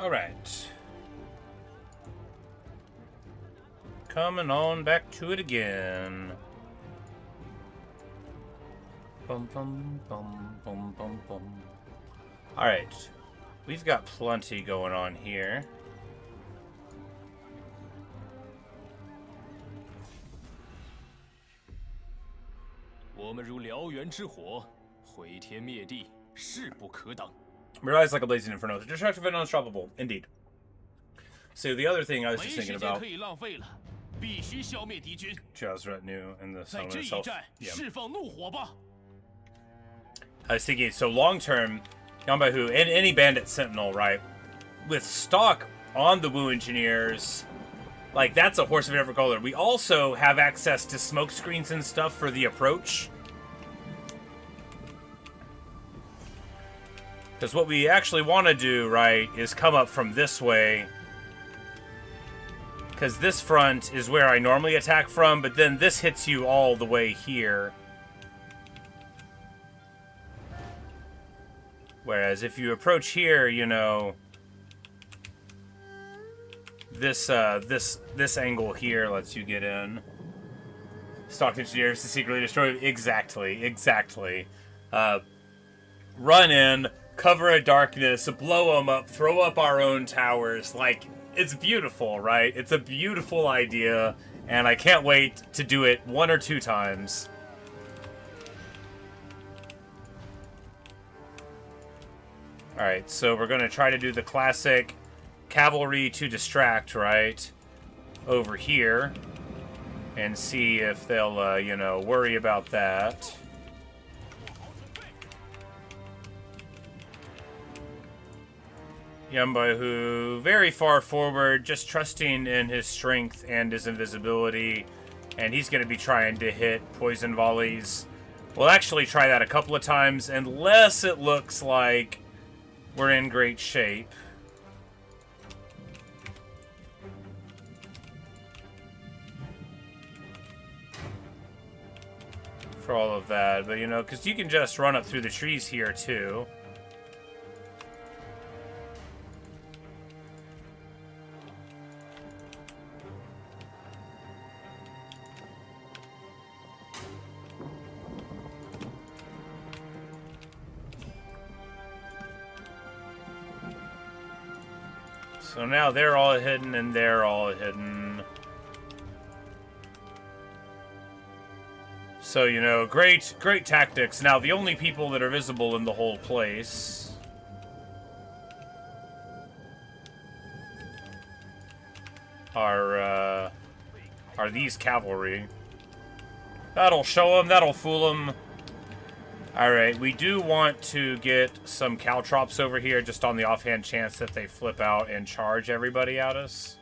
All right. Coming on back to it again. Bum, bum, bum, bum, bum, bum. All right. We've got plenty going on here. Rise like a blazing inferno. Destructive and unstoppable. Indeed. So the other thing I was just thinking about. Zhao's retinue and the summon itself. Yeah. I was thinking, so long term, Yan Baihu and any bandit sentinel, right? With stock on the Wu engineers, like that's a horse of a different color. We also have access to smoke screens and stuff for the approach. Because what we actually want to do, right, is come up from this way. Because this front is where I normally attack from, but then this hits you all the way here. Whereas if you approach here, you know, this angle here lets you get in. Stalked engineers to secretly destroy. Exactly. Run in, cover a darkness, blow them up, throw up our own towers. Like, it's beautiful, right? It's a beautiful idea, and I can't wait to do it 1 or 2 times. Alright, so we're going to try to do the classic cavalry to distract, right? over here and see if they'll, you know, worry about that. Yan Baihu, very far forward, just trusting in his strength and his invisibility. And he's going to be trying to hit poison volleys. We'll actually try that a couple of times, unless it looks like we're in great shape. For all of that, but you know, because you can just run up through the trees here too. So now they're all hidden and they're all hidden. So, you know, great tactics. Now, the only people that are visible in the whole place are these cavalry. That'll show them, that'll fool them. Alright, we do want to get some caltrops over here just on the offhand chance that they flip out and charge everybody at us.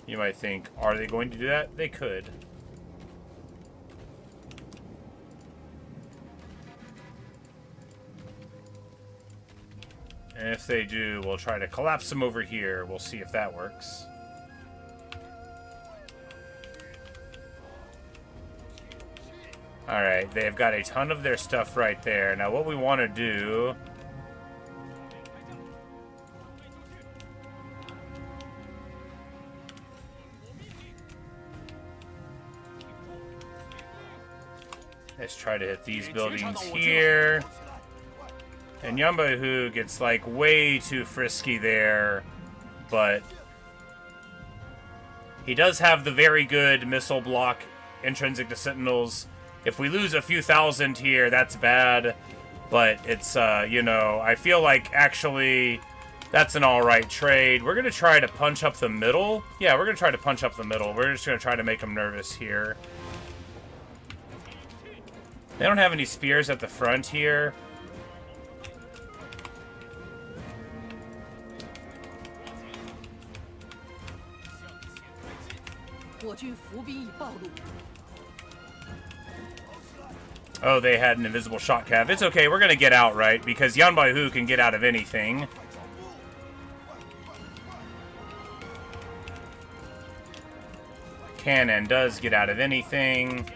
You might think, are they going to do that? They could. And if they do, we'll try to collapse them over here. We'll see if that works. Alright, they've got a ton of their stuff right there. Now what we want to do... let's try to hit these buildings here. And Yan Baihu gets like way too frisky there, but he does have the very good missile block intrinsic to Sentinels. If we lose a few thousand here, that's bad, but it's, you know, I feel like actually that's an alright trade. We're going to try to punch up the middle. Yeah, we're going to try to punch up the middle. We're just going to try to make them nervous here. They don't have any spears at the front here. Oh, they had an invisible shot cav. It's okay, we're gonna get out, right? Because Yan Baihu can get out of anything. Can and does get out of anything.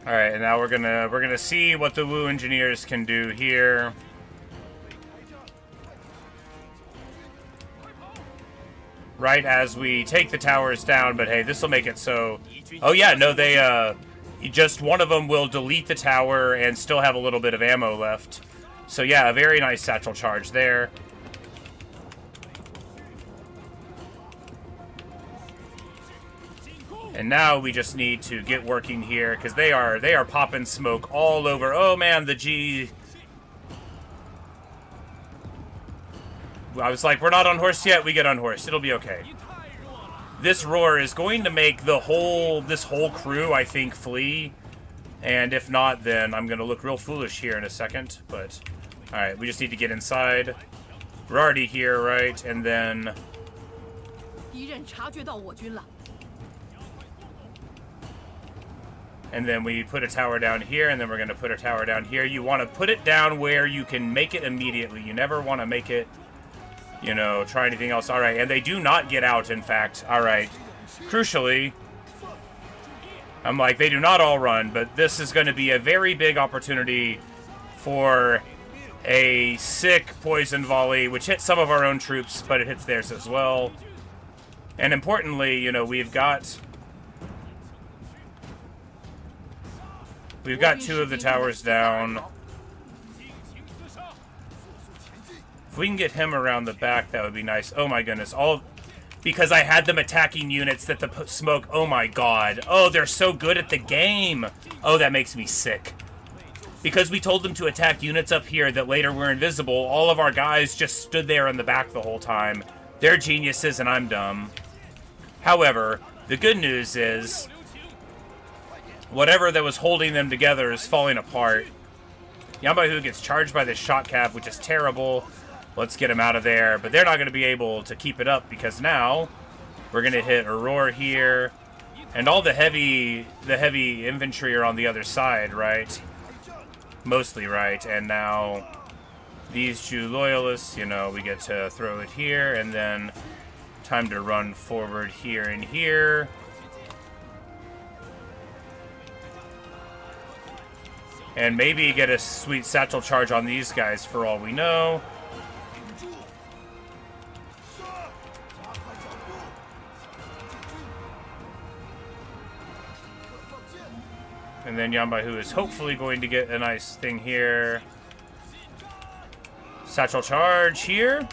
Alright, and now we're gonna see what the Wu engineers can do here. Right as we take the towers down, but hey, this will make it so... Oh yeah, no, they, just one of them will delete the tower and still have a little bit of ammo left. So yeah, a very nice satchel charge there. And now we just need to get working here, because they are popping smoke all over. Oh man, the G... I was like, we're not unhorsed yet, we get unhorsed. It'll be okay. This roar is going to make this whole crew, I think, flee. And if not, then I'm going to look real foolish here in a second. But, alright, we just need to get inside. We're already here, right? And then... and then we put a tower down here, and then we're going to put a tower down here. You want to put it down where you can make it immediately. You never want to make it... you know, try anything else. Alright, and they do not get out, in fact. Alright. Crucially, I'm like, they do not all run, but this is going to be a very big opportunity for a sick poison volley, which hits some of our own troops, but it hits theirs as well. And importantly, you know, we've got two of the towers down. If we can get him around the back, that would be nice. Oh my goodness. because I had them attacking units that the smoke... Oh my god. Oh, they're so good at the game. Oh, that makes me sick. Because we told them to attack units up here that later were invisible, all of our guys just stood there in the back the whole time. They're geniuses and I'm dumb. However, the good news is, whatever that was holding them together is falling apart. Yan Baihu gets charged by this shot cap, which is terrible. Let's get him out of there. But they're not going to be able to keep it up because now we're going to hit Aurora here. And all the heavy infantry are on the other side, right? Mostly, right? And now these Zhu loyalists, you know, we get to throw it here. And then time to run forward here and here. And maybe get a sweet satchel charge on these guys for all we know. And then Yan Baihu is hopefully going to get a nice thing here. Satchel charge here.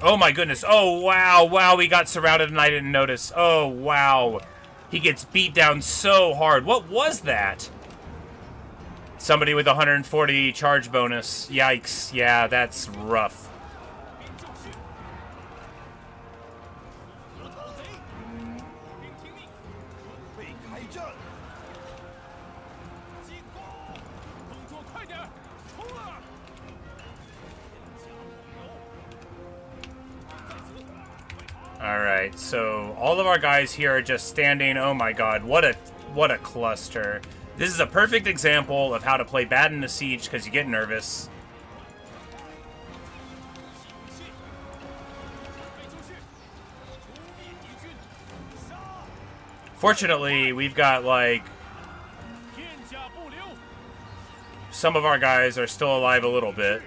Oh my goodness. Oh wow, wow, we got surrounded and I didn't notice. Oh wow. He gets beat down so hard. What was that? Somebody with 140 charge bonus. Yikes. Yeah, that's rough. Alright, so all of our guys here are just standing. Oh my god, what a cluster. This is a perfect example of how to play bad in a siege because you get nervous. Fortunately, we've got like... some of our guys are still alive a little bit.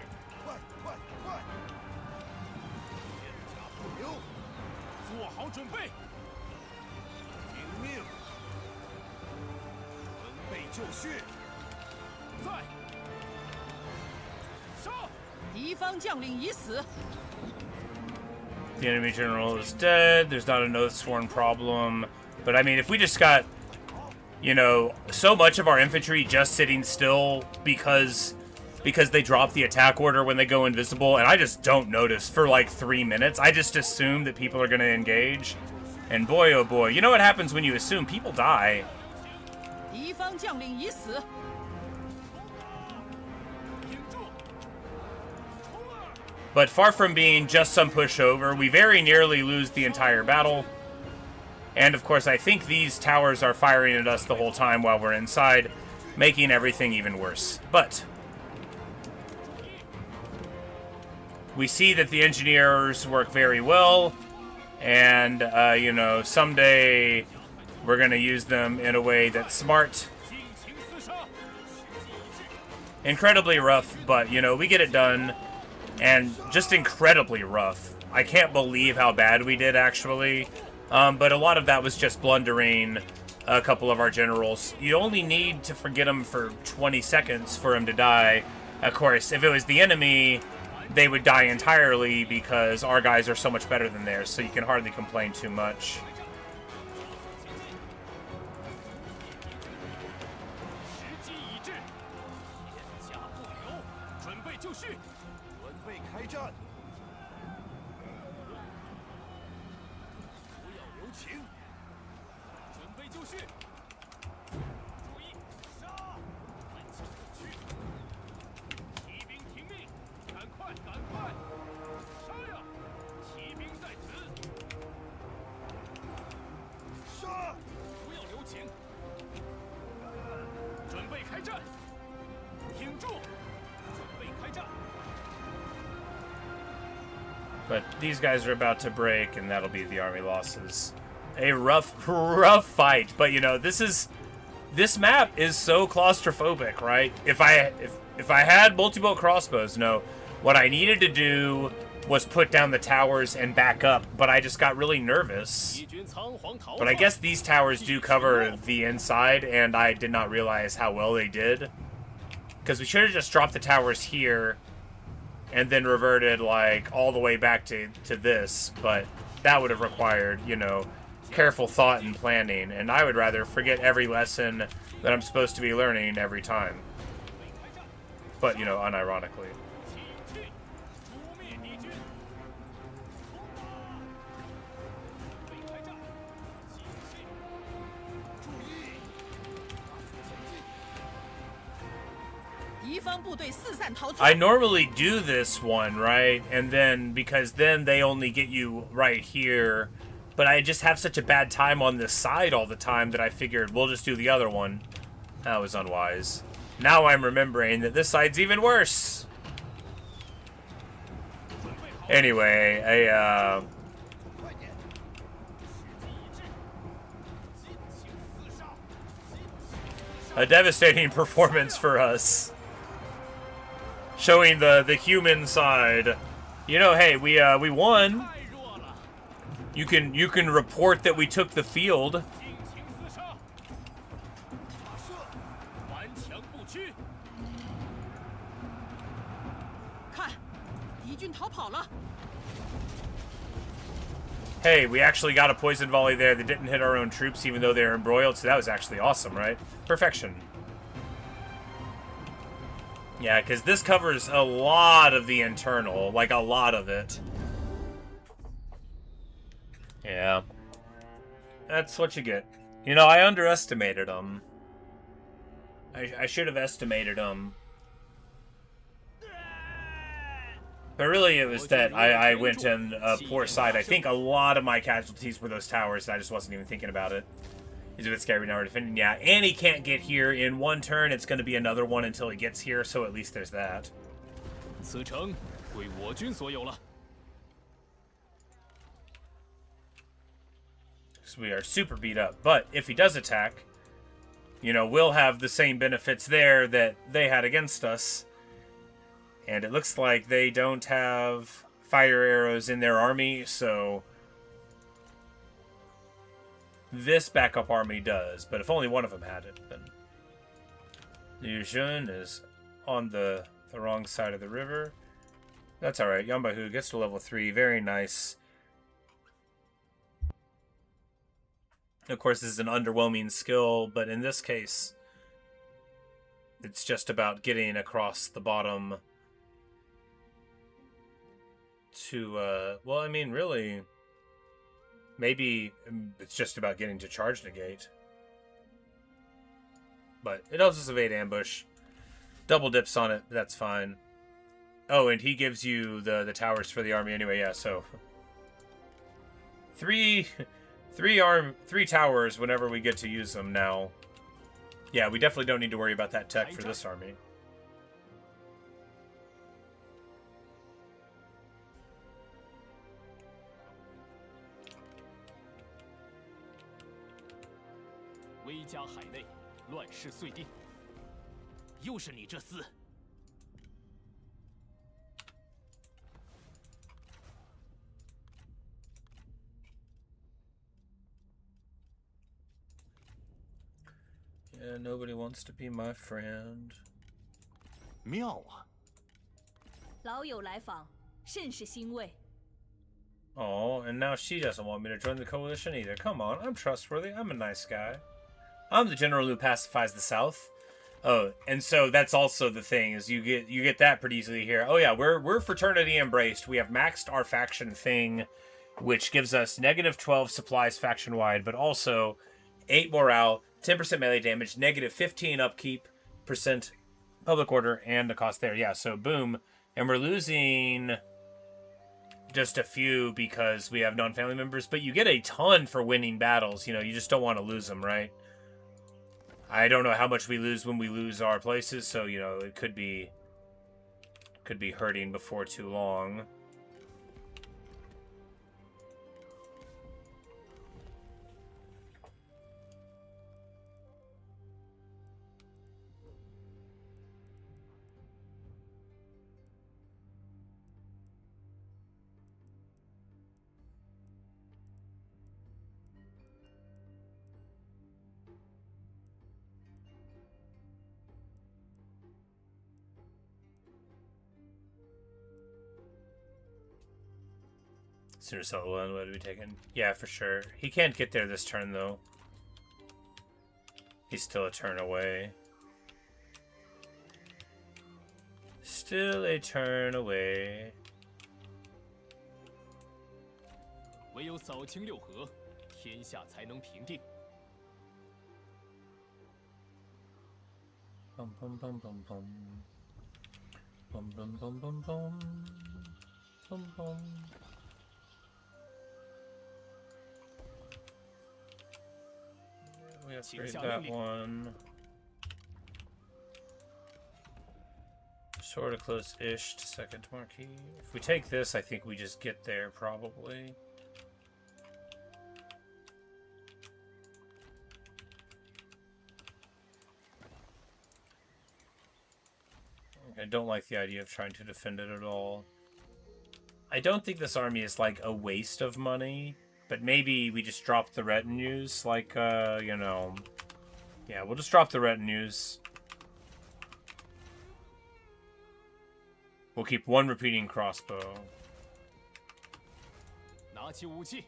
The enemy general is dead. There's not an Oathsworn problem. But I mean, if we just got, you know, so much of our infantry just sitting still because they drop the attack order when they go invisible, and I just don't notice for like 3 minutes. I just assume that people are going to engage. And boy, oh boy. You know what happens when you assume? People die. But far from being just some pushover, we very nearly lose the entire battle. And of course, I think these towers are firing at us the whole time while we're inside, making everything even worse. But we see that the engineers work very well. And, you know, someday we're going to use them in a way that's smart. Incredibly rough, but, you know, we get it done. And just incredibly rough. I can't believe how bad we did, actually. But a lot of that was just blundering a couple of our generals. You only need to forget them for 20 seconds for them to die. Of course, if it was the enemy, they would die entirely because our guys are so much better than theirs, so you can hardly complain too much. But these guys are about to break, and that'll be the army losses. A rough fight. But you know, this map is so claustrophobic, right? If I had multi-bolt crossbows, no. What I needed to do was put down the towers and back up, but I just got really nervous. But I guess these towers do cover the inside, and I did not realize how well they did. Because we should have just dropped the towers here and then reverted, like, all the way back to this, but that would have required, you know, careful thought and planning, and I would rather forget every lesson that I'm supposed to be learning every time. But, you know, unironically. I normally do this one, right? And then, because then they only get you right here. But I just have such a bad time on this side all the time that I figured we'll just do the other one. That was unwise. Now I'm remembering that this side's even worse. Anyway, a devastating performance for us. Showing the human side. You know, hey, we won. You can report that we took the field. Hey, we actually got a poison volley there that didn't hit our own troops even though they were embroiled, so that was actually awesome, right? Perfection. Yeah, because this covers a lot of the internal, like a lot of it. Yeah. That's what you get. You know, I underestimated them. I should have estimated them. But really, it was that I went in a poor side. I think a lot of my casualties were those towers, and I just wasn't even thinking about it. He's a bit scary now we're defending. Yeah, and he can't get here in one turn. It's going to be another one until he gets here, so at least there's that. So we are super beat up. But if he does attack, you know, we'll have the same benefits there that they had against us. And it looks like they don't have fire arrows in their army, so this backup army does. But if only one of them had it, then Wu Jing is on the wrong side of the river. That's alright. Yan Baihu gets to level 3. Very nice. Of course, this is an underwhelming skill, but in this case, it's just about getting across the bottom to, well, I mean, really, maybe it's just about getting to charge negate. But it helps us evade ambush. Double dips on it, that's fine. Oh, and he gives you the towers for the army anyway, yeah, so three towers whenever we get to use them now. Yeah, we definitely don't need to worry about that tech for this army. Yeah, nobody wants to be my friend. 妙啊！老友来访，甚是欣慰。 Oh, and now she doesn't want me to join the coalition either. Come on, I'm trustworthy. I'm a nice guy. I'm the general who pacifies the South. Oh, and so that's also the thing, is you get that pretty easily here. Oh yeah, we're fraternity embraced. We have maxed our faction thing, which gives us -12 supplies faction wide, but also 8 morale, 10% melee damage, -15 upkeep, percent public order, and the cost there. Yeah, so boom. And we're losing just a few because we have non-family members, but you get a ton for winning battles. You know, you just don't want to lose them, right? I don't know how much we lose when we lose our places, so, you know, it could be hurting before too long. Sooner sell one would be taken. Yeah, for sure. He can't get there this turn, though. He's still a turn away. Still a turn away. 唯有扫清六合，天下才能平定。 Bum bum bum bum bum. Bum bum bum bum bum. Bum bum. We upgrade that one. Sort of close-ish to second marquee. If we take this, I think we just get there, probably. I don't like the idea of trying to defend it at all. I don't think this army is, like, a waste of money. But maybe we just drop the retinues, like, you know... Yeah, we'll just drop the retinues. We'll keep one repeating crossbow. 拿起武器。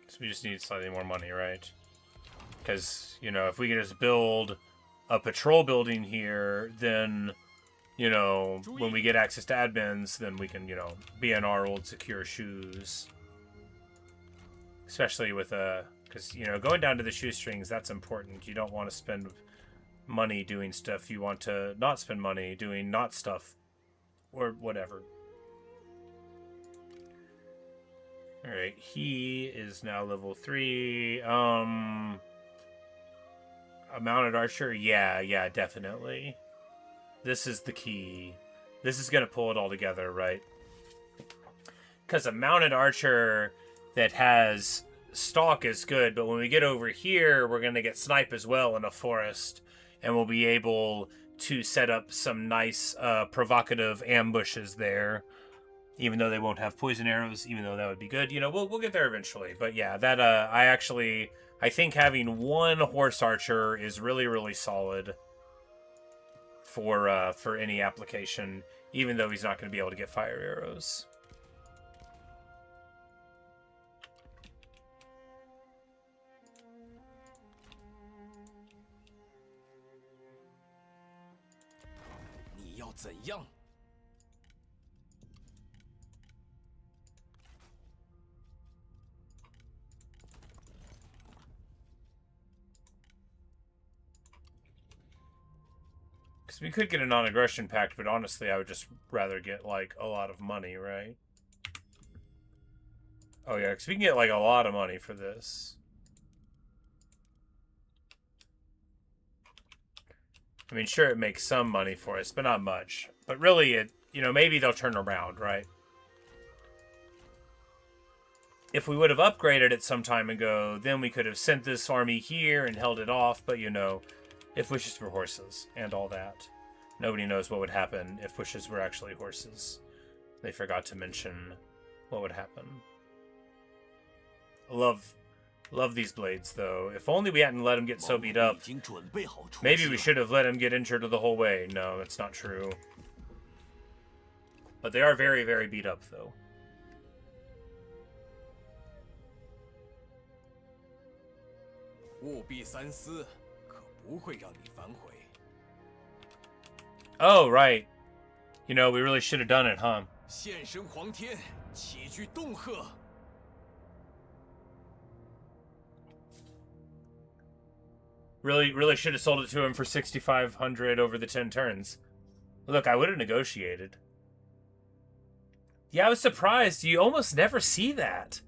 So we just need slightly more money, right? Because, you know, if we could just build a patrol building here, then... You know, when we get access to admins, then we can, you know, be in our old secure shoes. Especially with, because, you know, going down to the shoestrings, that's important. You don't want to spend money doing stuff. You want to not spend money doing not stuff. Or whatever. Alright, he is now level 3. A mounted archer? Yeah, definitely. This is the key. This is going to pull it all together, right? Because a mounted archer that has stalk is good, but when we get over here, we're going to get snipe as well in a forest, and we'll be able to set up some nice provocative ambushes there, even though they won't have poison arrows, even though that would be good. You know, we'll get there eventually. But yeah, that I think having one horse archer is really, really solid. For any application, even though he's not going to be able to get fire arrows.你要怎样？ We could get a non-aggression pact, but honestly, I would just rather get, like, a lot of money, right? Oh, yeah, because we can get, like, a lot of money for this. I mean, sure, it makes some money for us, but not much. But really, it, you know, maybe they'll turn around, right? If we would have upgraded it some time ago, then we could have sent this army here and held it off, but, you know... If wishes were horses, and all that. Nobody knows what would happen if wishes were actually horses. They forgot to mention what would happen. Love these blades, though. If only we hadn't let him get so beat up. Maybe we should have let him get injured the whole way. No, that's not true. But they are very, very beat up, though. Oh, right. You know, we really should have done it, huh? Really should have sold it to him for 6,500 over the 10 turns. Look, I would have negotiated. Yeah, I was surprised. You almost never see that.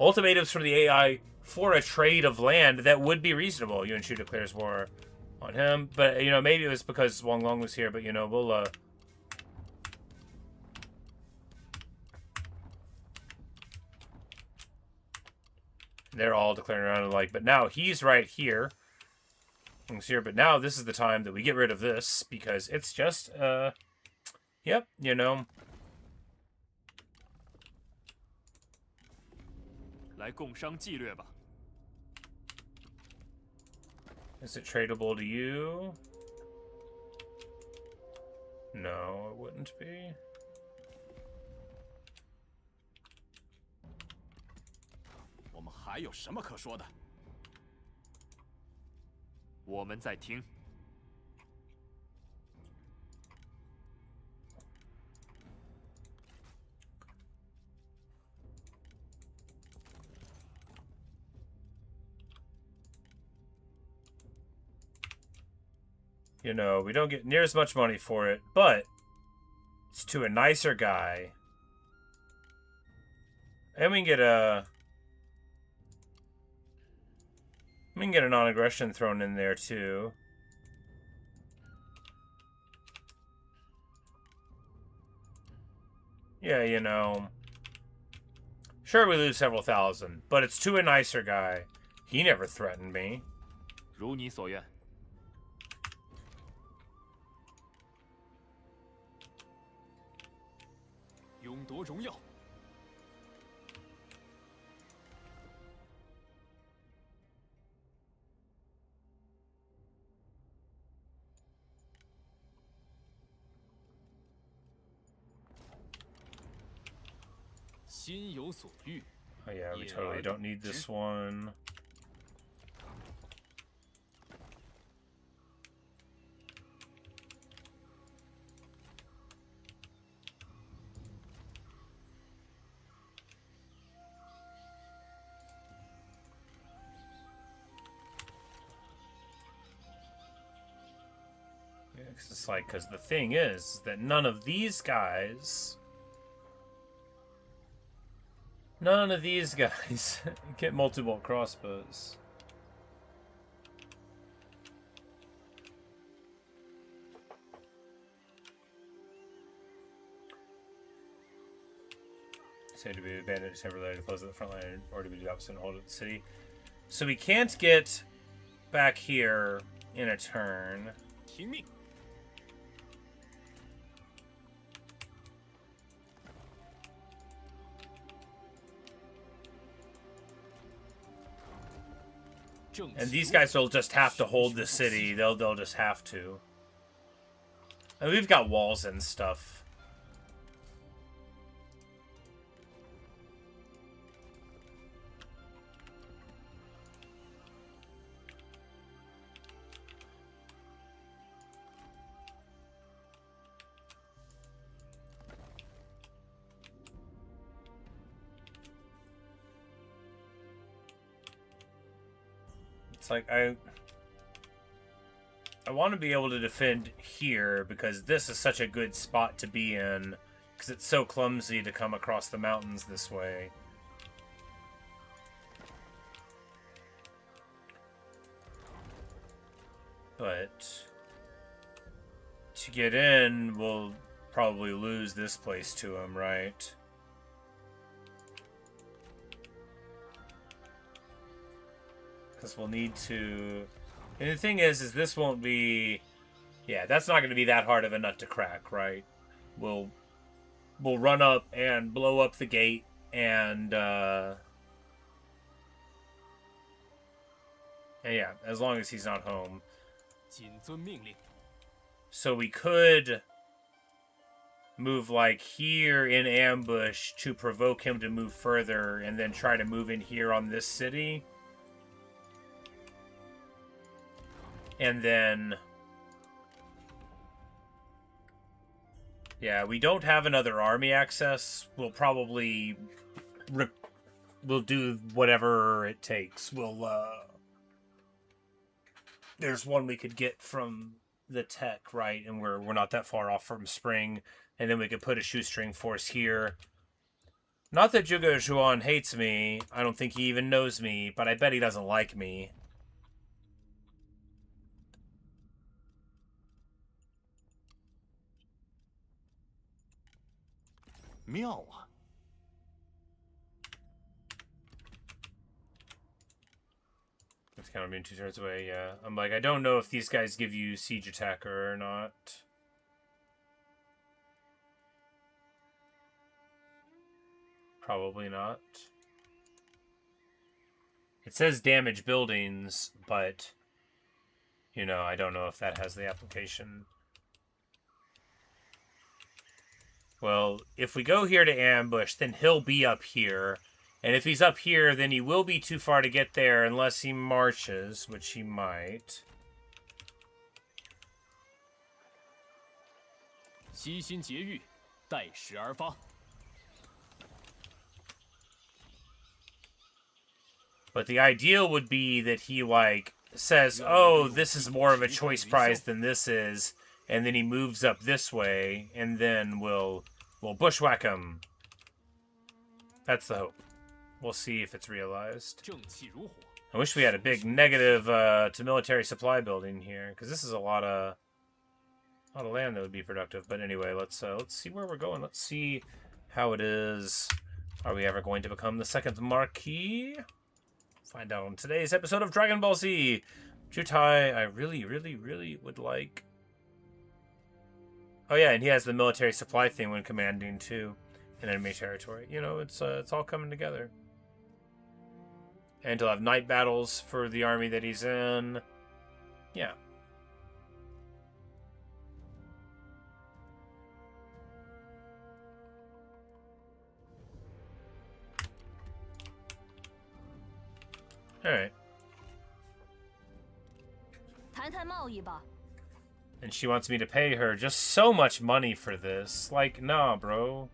Ultimatums from the AI for a trade of land that would be reasonable. Yuan Shu declares war on him. But, you know, maybe it was because Wang Long was here, but, you know, we'll, they're all declaring around like, but now he's right here. He's here, but now this is the time that we get rid of this, because it's just, yep, you know. 来共商计略吧。 Is it tradable to you? No, it wouldn't be. 我们还有什么可说的？我们在听。You know, we don't get near as much money for it, but it's to a nicer guy. And we can get a... We can get a non-aggression thrown in there, too. Yeah, you know... Sure, we lose several thousand, but it's to a nicer guy. He never threatened me. 如你所愿。勇夺荣耀。心有所欲。 Oh yeah, we totally don't need this one. Yeah, 'cause it's like, because the thing is that none of these guys get multiple crossbows. Say to be abandoned, temporarily to close at the front line, or to be the opposite and hold at the city. So we can't get back here in a turn. 听命。 And these guys will just have to hold the city. They'll just have to. And we've got walls and stuff. It's like I want to be able to defend here because this is such a good spot to be in because it's so clumsy to come across the mountains this way. But to get in, we'll probably lose this place to him, right? Because we'll need to... And the thing is this won't be... Yeah, that's not going to be that hard of a nut to crack, right? We'll run up and blow up the gate and yeah, as long as he's not home. 谨遵命令。 So we could move like here in ambush to provoke him to move further and then try to move in here on this city. And then... Yeah, we don't have another army access. We'll probably... We'll do whatever it takes. There's one we could get from the tech, right? And we're not that far off from spring. And then we could put a shoestring force here. Not that Zhuge Xuan hates me. I don't think he even knows me. But I bet he doesn't like me. 妙啊！ It's kind of being 2 turns away, yeah. I'm like, I don't know if these guys give you siege attacker or not. Probably not. It says damage buildings, but, you know, I don't know if that has the application. Well, if we go here to ambush, then he'll be up here. And if he's up here, then he will be too far to get there unless he marches, which he might. 悉心节欲，待时而发。 But the ideal would be that he, like, says, oh, this is more of a choice prize than this is, and then he moves up this way, and then we'll bushwhack him. That's the hope. We'll see if it's realized. 正气如火。 I wish we had a big negative to military supply building here, because this is a lot of land that would be productive. But anyway, let's see where we're going. Let's see how it is. Are we ever going to become the second Marquis? Find out on today's episode of Dragon Ball Z. Jutai, I really, really, really would like. Oh yeah, and he has the military supply thing when commanding too, in enemy territory. You know, it's all coming together. And he'll have night battles for the army that he's in. Yeah. All right. 谈谈贸易吧。 And she wants me to pay her just so much money for this. Like, nah, bro.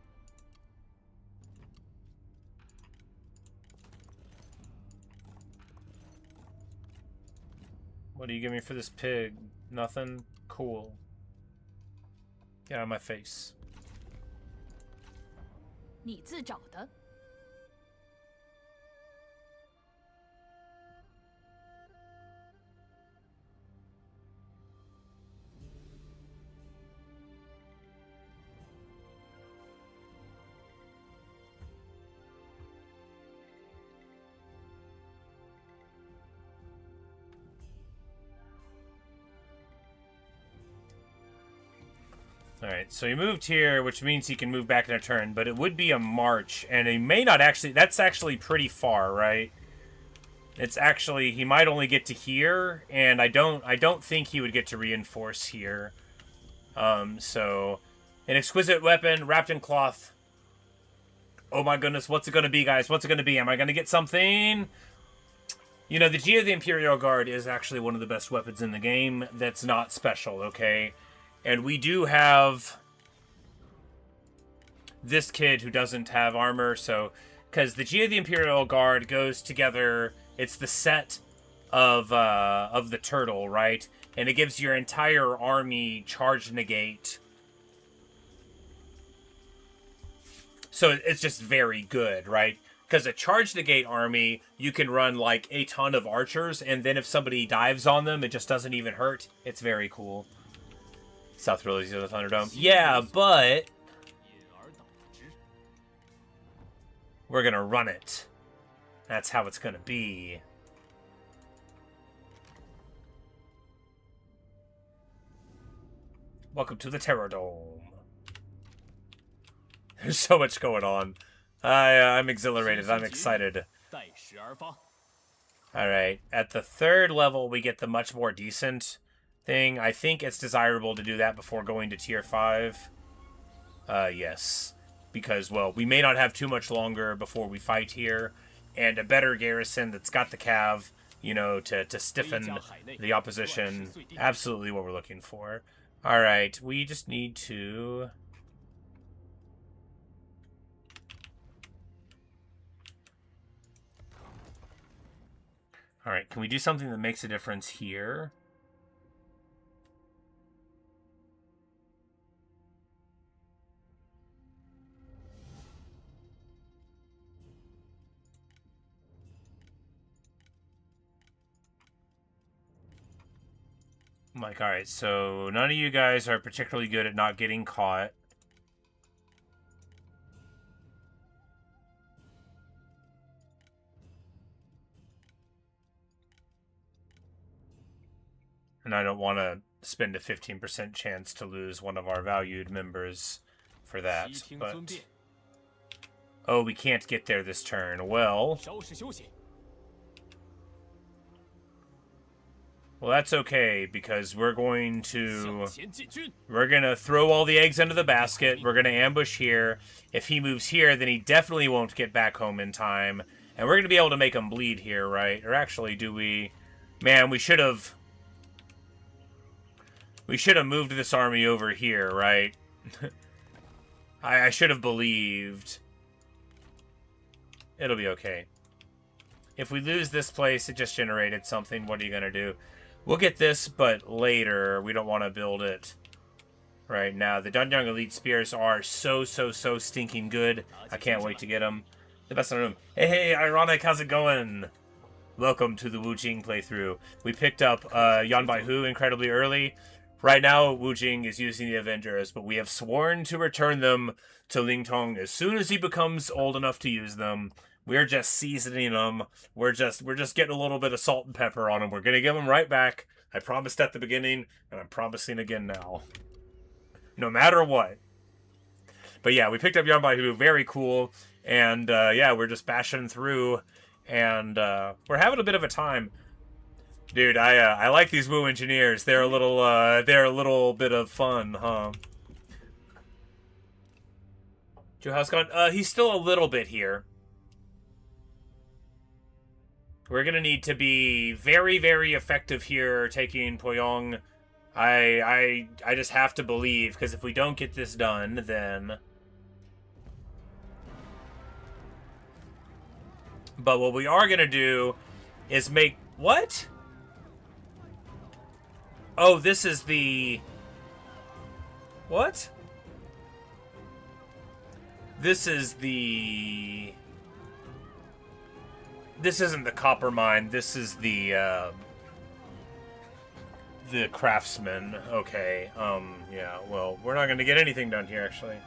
What do you give me for this pig? Nothing? Cool. Get out of my face. 你自找的。 Alright, so he moved here, which means he can move back in a turn, but it would be a march, and he may not actually... That's actually pretty far, right? It's actually... He might only get to here, and I don't think he would get to reinforce here. So... An exquisite weapon, wrapped in cloth. Oh my goodness, what's it gonna be, guys? What's it gonna be? Am I gonna get something? You know, the G of the Imperial Guard is actually one of the best weapons in the game that's not special, okay? And we do have this kid who doesn't have armor, so... Because the G of the Imperial Guard goes together... It's the set of the turtle, right? And it gives your entire army charge negate. So it's just very good, right? Because a charge negate army, you can run, like, a ton of archers, and then if somebody dives on them, it just doesn't even hurt. It's very cool. South Release of the Thunderdome. Yeah, but... we're gonna run it. That's how it's gonna be. Welcome to the Terror Dome. There's so much going on. I'm exhilarated. I'm excited. Alright, at the third level, we get the much more decent... thing. I think it's desirable to do that before going to tier 5. Yes. Because, well, we may not have too much longer before we fight here. And a better garrison that's got the cav, you know, to stiffen the opposition. Absolutely what we're looking for. Alright, we just need to... Alright, can we do something that makes a difference here? I'm like, alright, so none of you guys are particularly good at not getting caught. And I don't want to spend a 15% chance to lose one of our valued members for that, but... Oh, we can't get there this turn. Well... Well, that's okay, because we're going 向 to... 前进军， We're going to throw all the eggs into the basket. We're going to ambush here. If he moves here, then he definitely won't get back home in time. And we're going to be able to make him bleed here, right? Or actually, do we... Man, we should have... We should have moved this army over here, right? I should have believed. It'll be okay. If we lose this place, it just generated something. What are you going to do? We'll get this, but later. We don't want to build it right now. The Danyang Elite Spears are so stinking good. I can't wait to get them. The best on them. Hey, Ironic, how's it going? Welcome to the Wu Jing playthrough. We picked up Yan Baihu incredibly early. Right now, Wu Jing is using the Avengers, but we have sworn to return them to Ling Tong as soon as he becomes old enough to use them. We're just seasoning them. We're just getting a little bit of salt and pepper on them. We're gonna give them right back. I promised at the beginning, and I'm promising again now. No matter what. But yeah, we picked up Yan Baihu, very cool, and yeah, we're just bashing through, and we're having a bit of a time. Dude, I like these Wu engineers. They're a little bit of fun, huh? Zhu Hao's gone. He's still a little bit here. We're gonna need to be very effective here, taking Poyong. I just have to believe, because if we don't get this done, then. But what we are gonna do is make what? Oh, this is the... What? This is the... This isn't the copper mine. This is the craftsman. Okay. Yeah, well, we're not going to get anything done here, actually.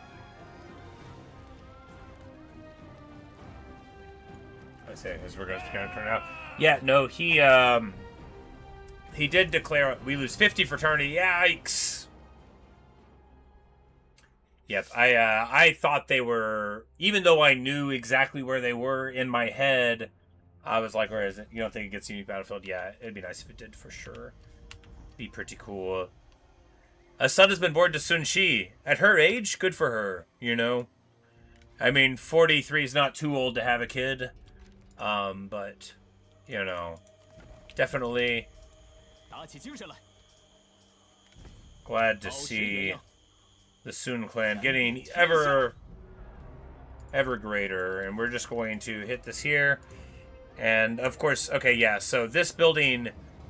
I say, as we're going to turn out. Yeah, no, he did declare we lose 50 fraternity. Yikes. Yep, I thought they were, even though I knew exactly where they were in my head, I was like, where is it? You don't think it gets unique battlefield? Yeah, it'd be nice if it did for sure. Be pretty cool. A son has been born to Sun Shi. At her age, good for her, you know? I mean, 43 is not too old to have a kid. But, you know, definitely glad to see the Sun clan getting ever greater. And we're just going to hit this here. And, of course, okay, yeah, so this building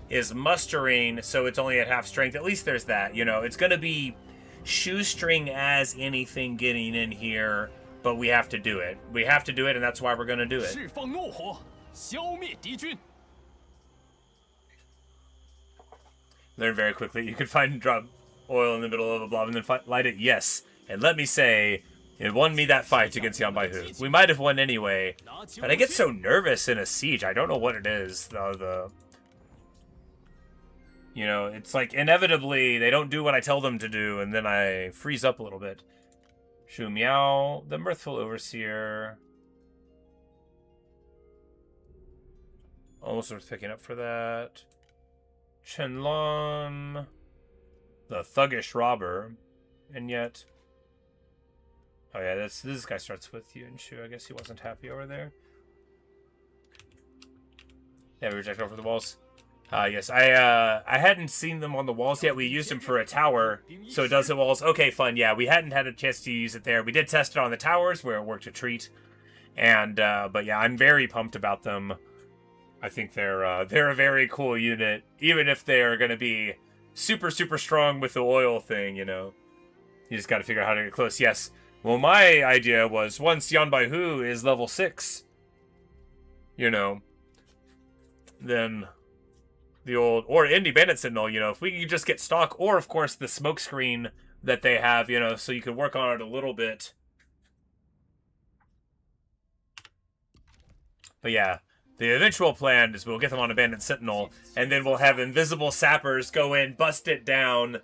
is mustering, so it's only at half strength. At least there's that, you know. It's going to be shoestring as anything getting in here, but we have to do it. We have to do it, and that's why we're going to do it. Learn very quickly. You can find and drop oil in the middle of a blob and then light it. Yes. And let me say, it won me that fight against Yan Baihu. We might have won anyway, but I get so nervous in a siege. I don't know what it is. You know, it's like inevitably they don't do what I tell them to do, and then I freeze up a little bit. Shu Miao, the Mirthful Overseer. Almost worth picking up for that. Chenlong, the Thuggish Robber, and yet... Oh yeah, this guy starts with you and Shu. I guess he wasn't happy over there. Yeah, we reject over the walls. Yes, I hadn't seen them on the walls yet. We used them for a tower, so it does hit walls. Okay, fun. Yeah, we hadn't had a chance to use it there. We did test it on the towers where it worked a treat, and but yeah, I'm very pumped about them. I think they're a very cool unit, even if they're gonna be super strong with the oil thing. You know, you just got to figure out how to get close. Yes. Well, my idea was once Yan Baihu is level 6, you know, then the old, or Indie Bandit Sentinel, you know, if we could just get stock, or of course the smoke screen that they have, you know, so you can work on it a little bit. But yeah, the eventual plan is we'll get them on a Bandit Sentinel, and then we'll have invisible sappers go in, bust it down,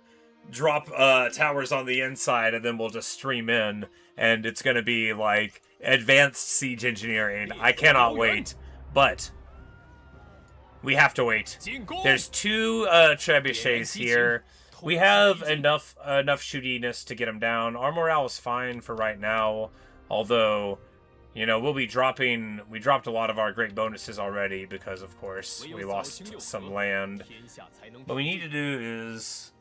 drop towers on the inside, and then we'll just stream in, and it's gonna be like advanced siege engineering. I cannot wait. But We have to wait. 进攻！ There's 2 trebuchets here. We have enough shootiness to get them down. Our morale is fine for right now, although, you know, we dropped a lot of our great bonuses already because, of course, we lost some land. What we need to do is...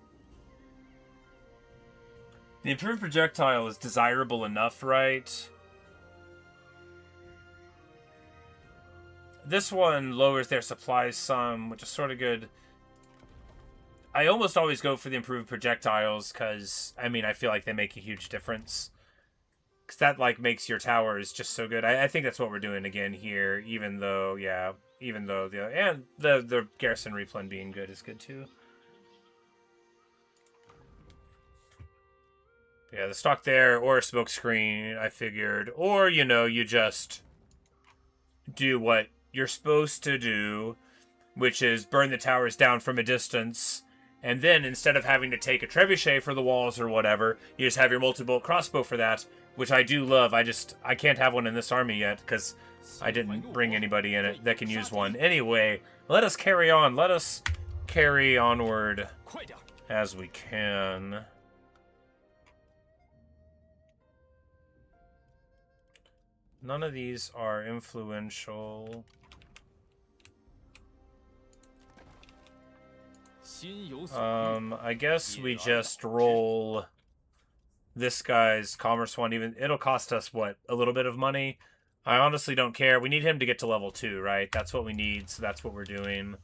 The improved projectile is desirable enough, right? This one lowers their supplies some, which is sort of good. I almost always go for the improved projectiles because, I mean, I feel like they make a huge difference. Because that, like, makes your towers just so good. I think that's what we're doing again here, even though, yeah, the garrison replen being good is good too. Yeah, the stock there, or a smoke screen, I figured. Or, you know, you just do what you're supposed to do, which is burn the towers down from a distance, and then instead of having to take a trebuchet for the walls or whatever, you just have your multi-bolt crossbow for that, which I do love. I can't have one in this army yet, because I didn't bring anybody in it that can use one. Anyway, let us carry on. Let us carry onward as we can. None of these are influential. I guess we just roll this guy's commerce one. Even it'll cost us, what, a little bit of money? I honestly don't care. We need him to get to level 2, right? That's what we need, so that's what we're doing.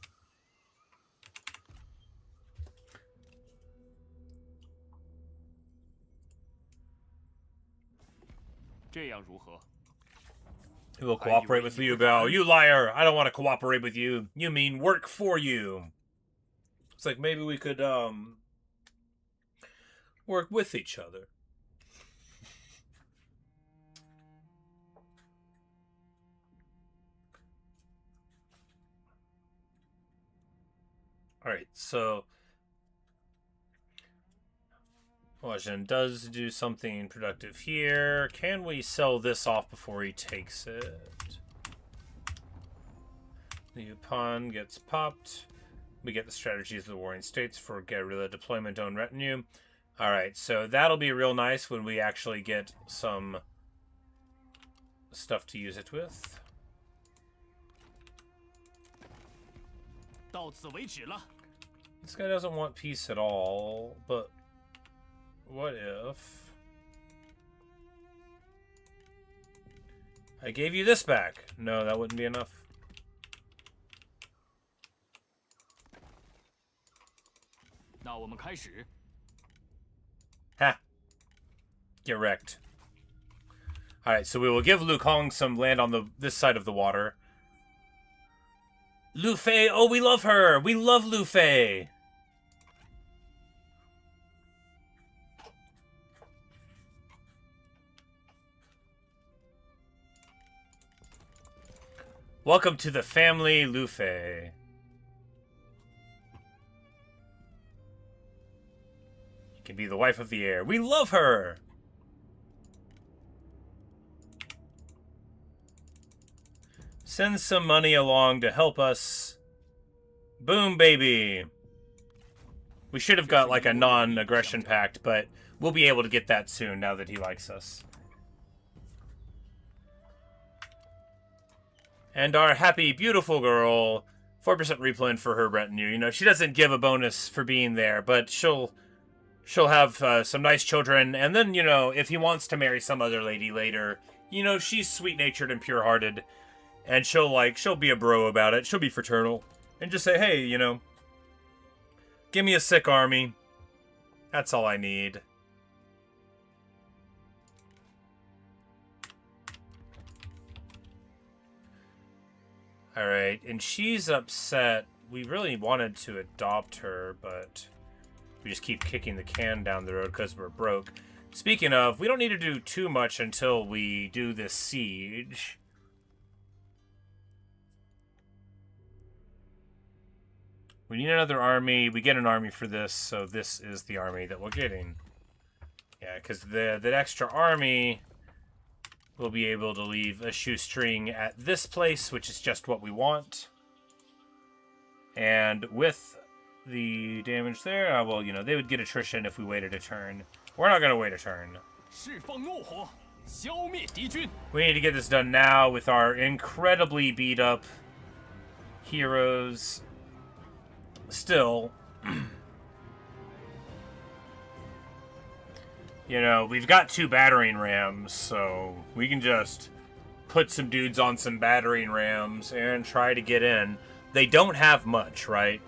Who will cooperate with Liu Bao? You liar! I don't want to cooperate with you. You mean work for you. It's like maybe we could work with each other. Alright, so Huajin does do something productive here. Can we sell this off before he takes it? The pawn gets popped. We get the strategies of the Warring States for guerrilla deployment own retinue. Alright, so that'll be real nice when we actually get some stuff to use it with. This guy doesn't want peace at all, but what if I gave you this back? No, that wouldn't be enough. Ha! Get wrecked. Alright, so we will give Lu Kong some land on this side of the water. Lu Fei, oh, we love her! We love Lu Fei! Welcome to the family, Lu Fei. You can be the wife of the heir. We love her! Send some money along to help us. Boom, baby. We should have got like a non-aggression pact, but we'll be able to get that soon now that he likes us. And our happy, beautiful girl, 4% replen for her retinue. You know, she doesn't give a bonus for being there, but she'll have some nice children. And then, you know, if he wants to marry some other lady later, you know, she's sweet-natured and pure-hearted. And she'll be a bro about it. She'll be fraternal. And just say, hey, you know, give me a sick army. That's all I need. Alright, and she's upset. We really wanted to adopt her, but we just keep kicking the can down the road because we're broke. Speaking of, we don't need to do too much until we do this siege. We need another army. We get an army for this, so this is the army that we're getting. Yeah, because that extra army will be able to leave a shoestring at this place, which is just what we want. And with the damage there, well, you know, they would get attrition if we waited a turn. We're not going to wait a turn. 释放怒火，消灭敌军。 We need to get this done now with our incredibly beat up heroes. Still, you know, we've got 2 battering rams, so we can just put some dudes on some battering rams and try to get in. They don't have much, right?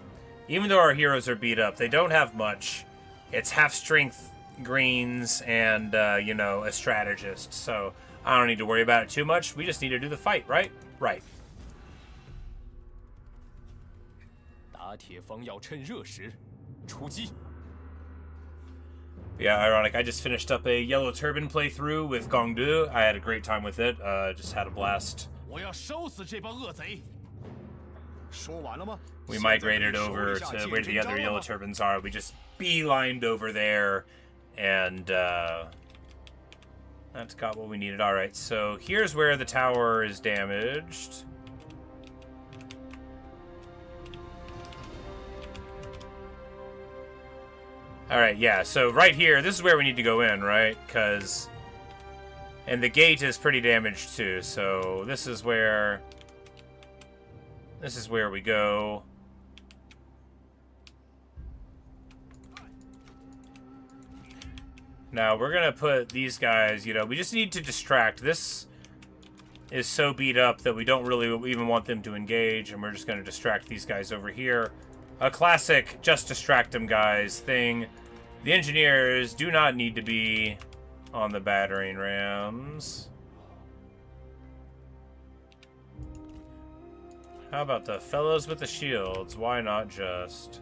Even though our heroes are beat up, they don't have much. It's half strength greens and, you know, a strategist. So I don't need to worry about it too much. We just need to do the fight, right? Right. 打铁方要趁热时出击。 Yeah, ironic. I just finished up a Yellow Turban playthrough with Gongdu. I had a great time with it. Just had a blast. 我要烧死这帮恶贼！说完了吗？ We migrated over to where the other Yellow Turbans are. We just beelined over there, and that's got what we needed. All right, so here's where the tower is damaged. All right, yeah, so right here, this is where we need to go in, right? And the gate is pretty damaged too, so this is where we go. Now, we're going to put these guys, you know, we just need to distract. This is so beat up that we don't really even want them to engage, and we're just going to distract these guys over here. A classic just distract them guys thing. The engineers do not need to be on the battering rams. How about the fellows with the shields? Why not just...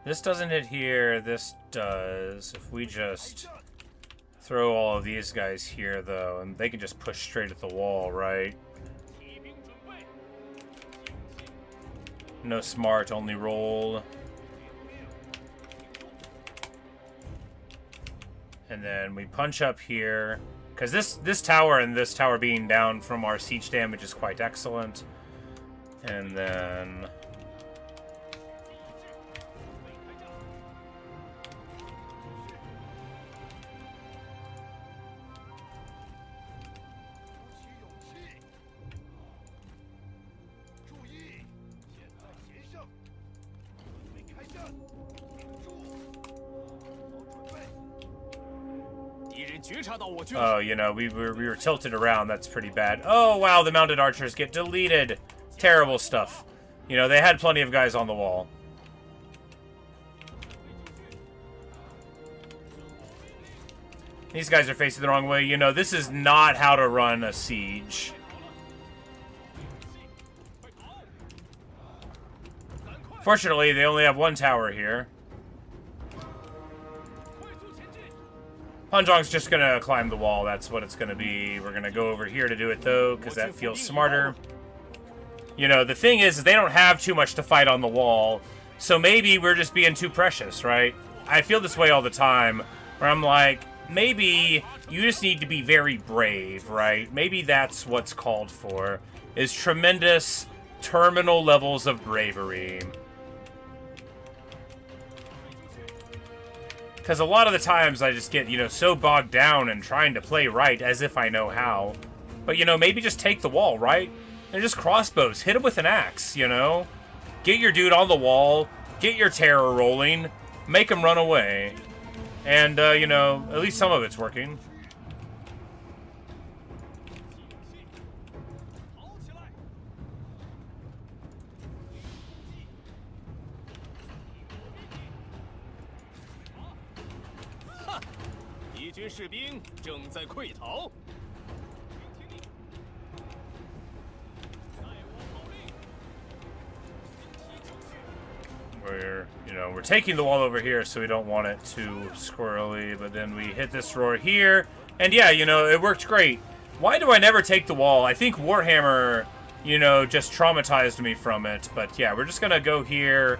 This doesn't hit here, this does. If we just throw all of these guys here, though, and they can just push straight at the wall, right? No smart, only roll. And then we punch up here. Because this tower and this tower being down from our siege damage is quite excellent. And then... Oh, you know, we were tilted around. That's pretty bad. Oh, wow, the mounted archers get deleted. Terrible stuff. You know, they had plenty of guys on the wall. These guys are facing the wrong way. You know, this is not how to run a siege. Fortunately, they only have one tower here. Panzhong's just gonna climb the wall. That's what it's gonna be. We're gonna go over here to do it, though, because that feels smarter. You know, the thing is, they don't have too much to fight on the wall, so maybe we're just being too precious, right? I feel this way all the time, where I'm like, maybe you just need to be very brave, right? Maybe that's what's called for, is tremendous terminal levels of bravery. Because a lot of the times I just get, you know, so bogged down and trying to play right as if I know how. But, you know, maybe just take the wall, right? They're just crossbows. Hit him with an axe, you know? Get your dude on the wall. Get your terror rolling. Make him run away. And, you know, at least some of it's working. We're taking the wall over here, so we don't want it too squirrely, but then we hit this roar here, and yeah, you know, it worked great. Why do I never take the wall? I think Warhammer, you know, just traumatized me from it. But yeah, we're just gonna go here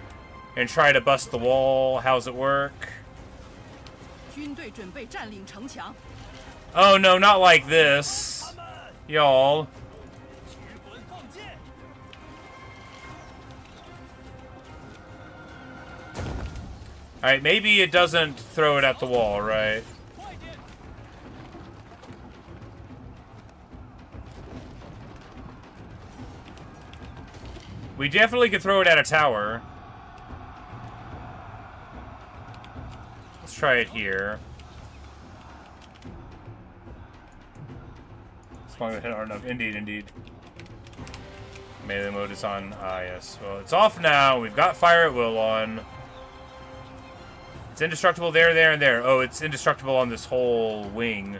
and try to bust the wall. How's it work? 军队准备占领城墙。 Oh no, not like this. Y'all. Alright, maybe it doesn't throw it at the wall, right? We definitely could throw it at a tower. Let's try it here. As long as I hit hard enough. Indeed, indeed. Melee mode is on. Ah, yes. Well, it's off now. We've got Fire at Will on. It's indestructible there, there, and there. Oh, it's indestructible on this whole wing.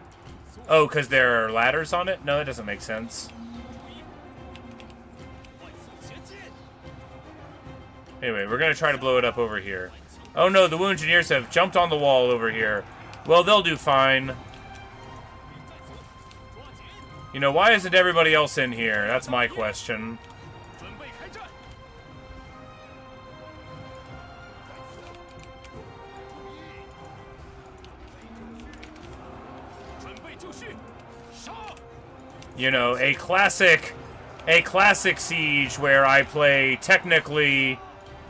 Oh, because there are ladders on it? No, that doesn't make sense. Anyway, we're going to try to blow it up over here. Oh no, the Wu Engineers have jumped on the wall over here. Well, they'll do fine. You know, why isn't everybody else in here? That's my question. You know, a classic siege where I play technically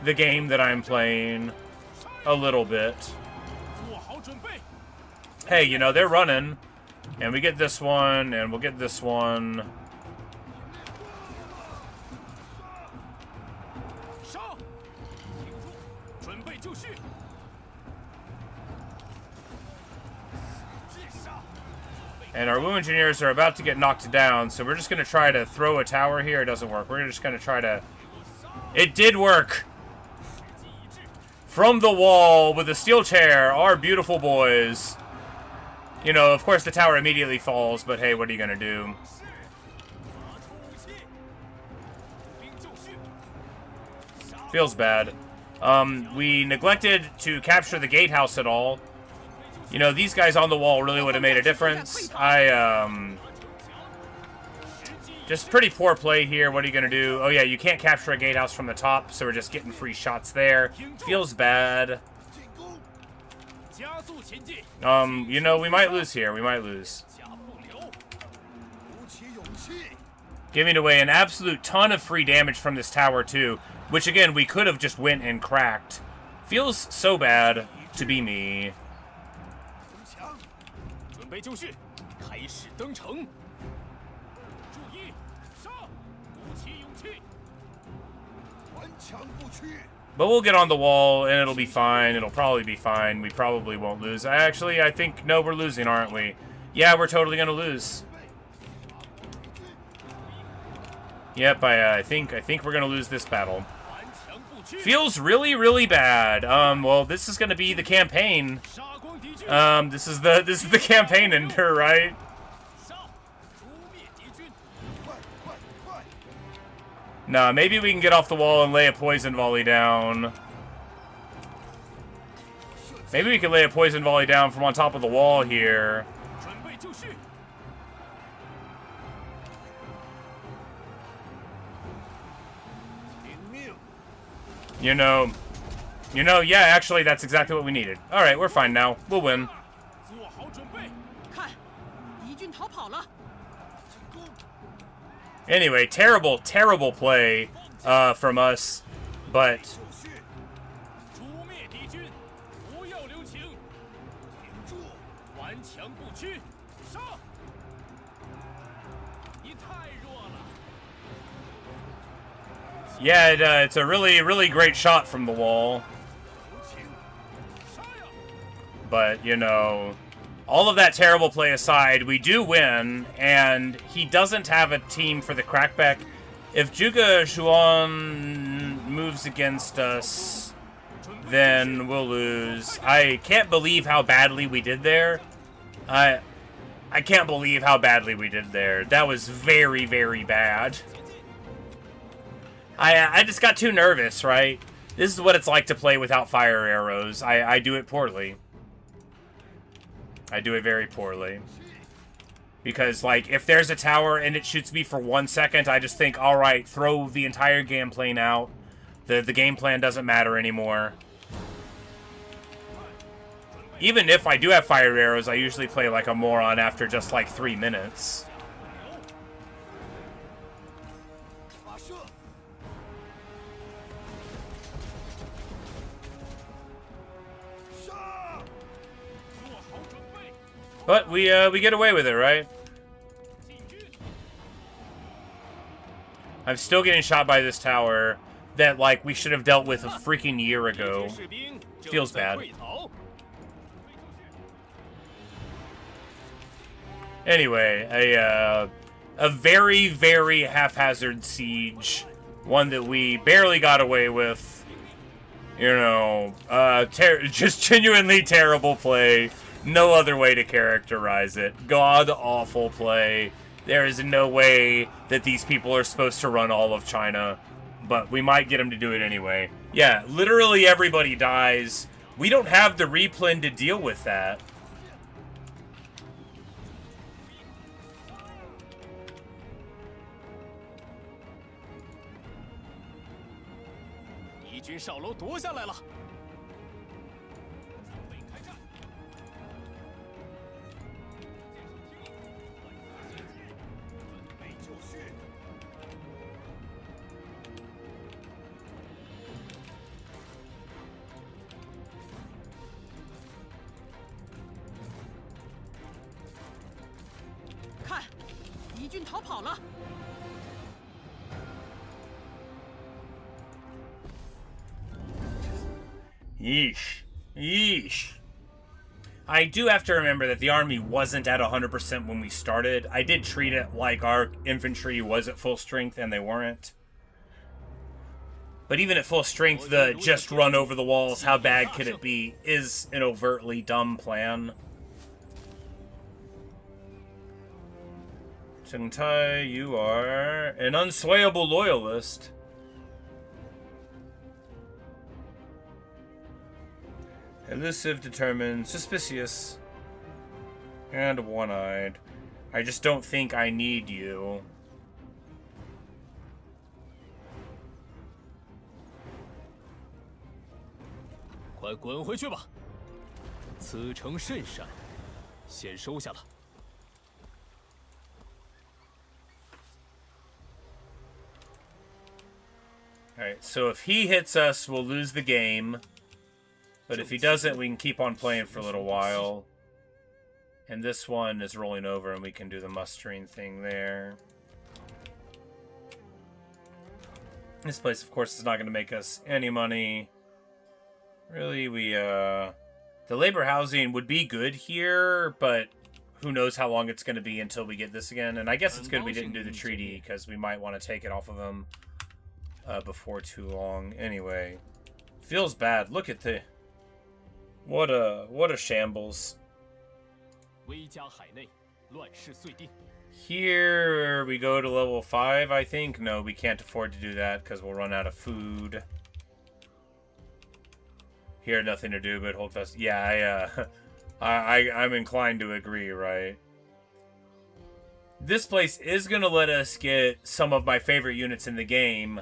the game that I'm playing a little bit. Hey, you know, they're running. And we get this one, and we'll get this one. And our Wu Engineers are about to get knocked down, so we're just going to try to throw a tower here. It doesn't work. We're just going to try to... It did work! From the wall with a steel chair, our beautiful boys. You know, of course the tower immediately falls, but hey, what are you going to do? Feels bad. We neglected to capture the gatehouse at all. You know, these guys on the wall really would have made a difference. Just pretty poor play here. What are you going to do? Oh, yeah, you can't capture a gatehouse from the top, so we're just getting free shots there. Feels bad. You know, we might lose here. We might lose. Giving away an absolute ton of free damage from this tower, too. Which, again, we could have just went and cracked. Feels so bad to be me. But we'll get on the wall, and it'll be fine. It'll probably be fine. We probably won't lose. Actually, I think... No, we're losing, aren't we? Yeah, we're totally going to lose. Yep, I think we're going to lose this battle. Feels really, really bad. Well, this is going to be the campaign. This is the campaign ender, right? Nah, maybe we can get off the wall and lay a poison volley down. Maybe we can lay a poison volley down from on top of the wall here. You know, yeah, actually, that's exactly what we needed. All right, we're fine now. We'll win. Anyway, terrible, terrible play from us, but... Yeah, it's a really, really great shot from the wall. But, you know... All of that terrible play aside, we do win, and he doesn't have a team for the crackback. If Zhuge Xuan moves against us, then we'll lose. I can't believe how badly we did there. I can't believe how badly we did there. That was very, very bad. I just got too nervous, right? This is what it's like to play without fire arrows. I do it poorly. I do it very poorly. Because, like, if there's a tower and it shoots me for 1 second, I just think, alright, throw the entire game plan out. The game plan doesn't matter anymore. Even if I do have fire arrows, I usually play like a moron after just, like, 3 minutes. But we get away with it, right? I'm still getting shot by this tower that, like, we should have dealt with a freaking year ago. Feels bad. Anyway, a very, very haphazard siege. One that we barely got away with. You know, just genuinely terrible play. No other way to characterize it. God-awful play. There is no way that these people are supposed to run all of China. But we might get them to do it anyway. Yeah, literally everybody dies. We don't have the replen to deal with that. Yeesh. Yeesh. I do have to remember that the army wasn't at 100% when we started. I did treat it like our infantry was at full strength, and they weren't. But even at full strength, the just run over the walls, how bad could it be, is an overtly dumb plan. Cheng Tai, you are an unswayable loyalist. Elusive, determined, suspicious, and one-eyed. I just don't think I need you. Alright, so if he hits us, we'll lose the game. But if he doesn't, we can keep on playing for a little while. And this one is rolling over, and we can do the mustering thing there. This place, of course, is not going to make us any money. Really, the labor housing would be good here, but who knows how long it's going to be until we get this again. And I guess it's good we didn't do the treaty, because we might want to take it off of them before too long. Anyway, feels bad. Look at the... What a shambles. Here we go to level 5, I think. No, we can't afford to do that because we'll run out of food. Here, nothing to do but hold fast. Yeah, I'm inclined to agree, right? This place is going to let us get some of my favorite units in the game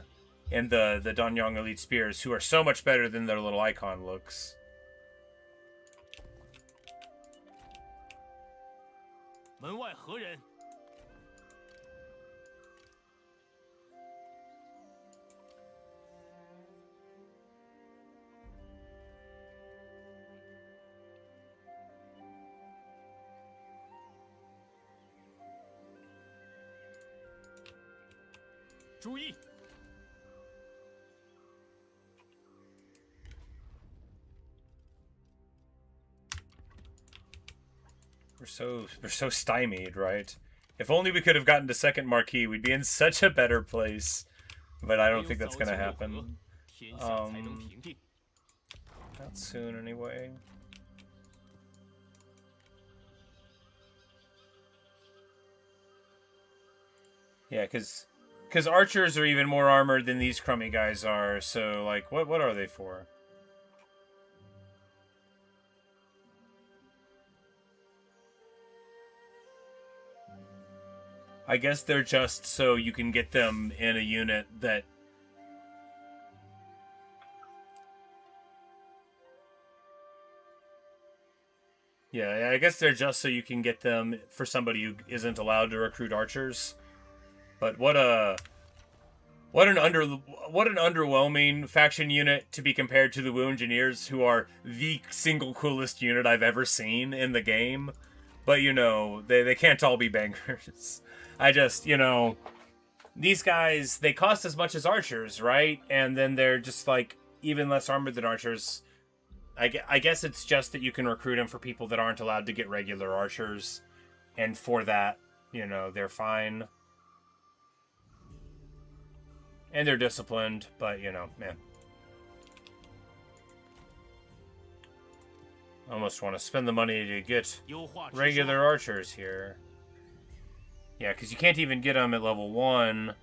in the Danyang Elite Spears, who are so much better than their little icon looks. We're so stymied, right? If only we could have gotten to second marquee, we'd be in such a better place. But I don't think that's gonna happen. Not soon, anyway. Yeah, because archers are even more armored than these crummy guys are. So, like, what are they for? I guess they're just so you can get them in a unit that... Yeah, I guess they're just so you can get them for somebody who isn't allowed to recruit archers. But what an underwhelming faction unit to be compared to the Wu Engineers, who are the single coolest unit I've ever seen in the game. But, you know, they can't all be bangers. I just, you know, these guys, they cost as much as archers, right? And then they're just, like, even less armored than archers. I guess it's just that you can recruit them for people that aren't allowed to get regular archers. And for that, you know, they're fine. And they're disciplined, but, you know, man. Almost want to spend the money to get regular archers here. Yeah, because you can't even get them at level 1.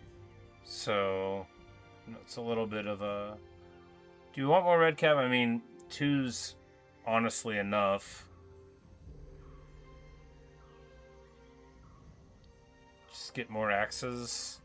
So, it's a little bit of a... Do you want more red cap? I mean, 2's honestly enough. Just get more axes.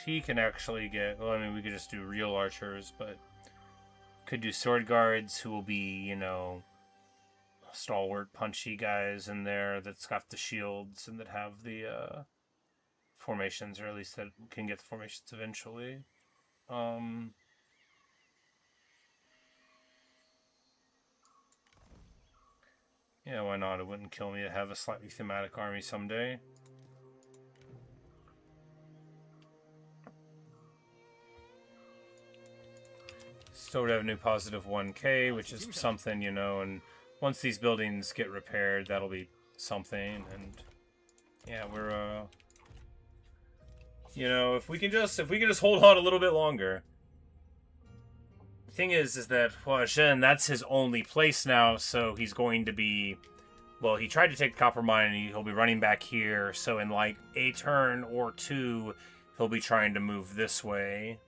He can actually get... Well, I mean, we could just do real archers, but... Could do sword guards who will be, you know... stalwart, punchy guys in there that's got the shields and that have the formations, or at least that can get the formations eventually. Yeah, why not? It wouldn't kill me to have a slightly thematic army someday. Still revenue positive 1k, which is something, you know, and once these buildings get repaired, that'll be something, and yeah, we're, you know, if we can just hold on a little bit longer. The thing is that Hua Shen, that's his only place now, so he's going to be, well, he tried to take the copper mine, and he'll be running back here, so in like a turn or 2, he'll be trying to move this way.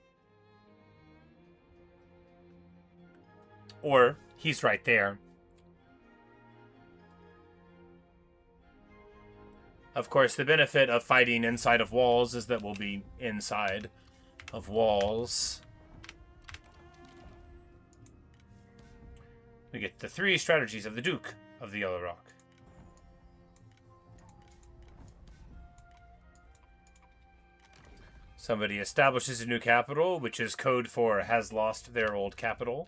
Or, he's right there. Of course, the benefit of fighting inside of walls is that we'll be inside of walls. We get the 3 strategies of the Duke of the Yellow Rock. Somebody establishes a new capital, which is code for has lost their old capital.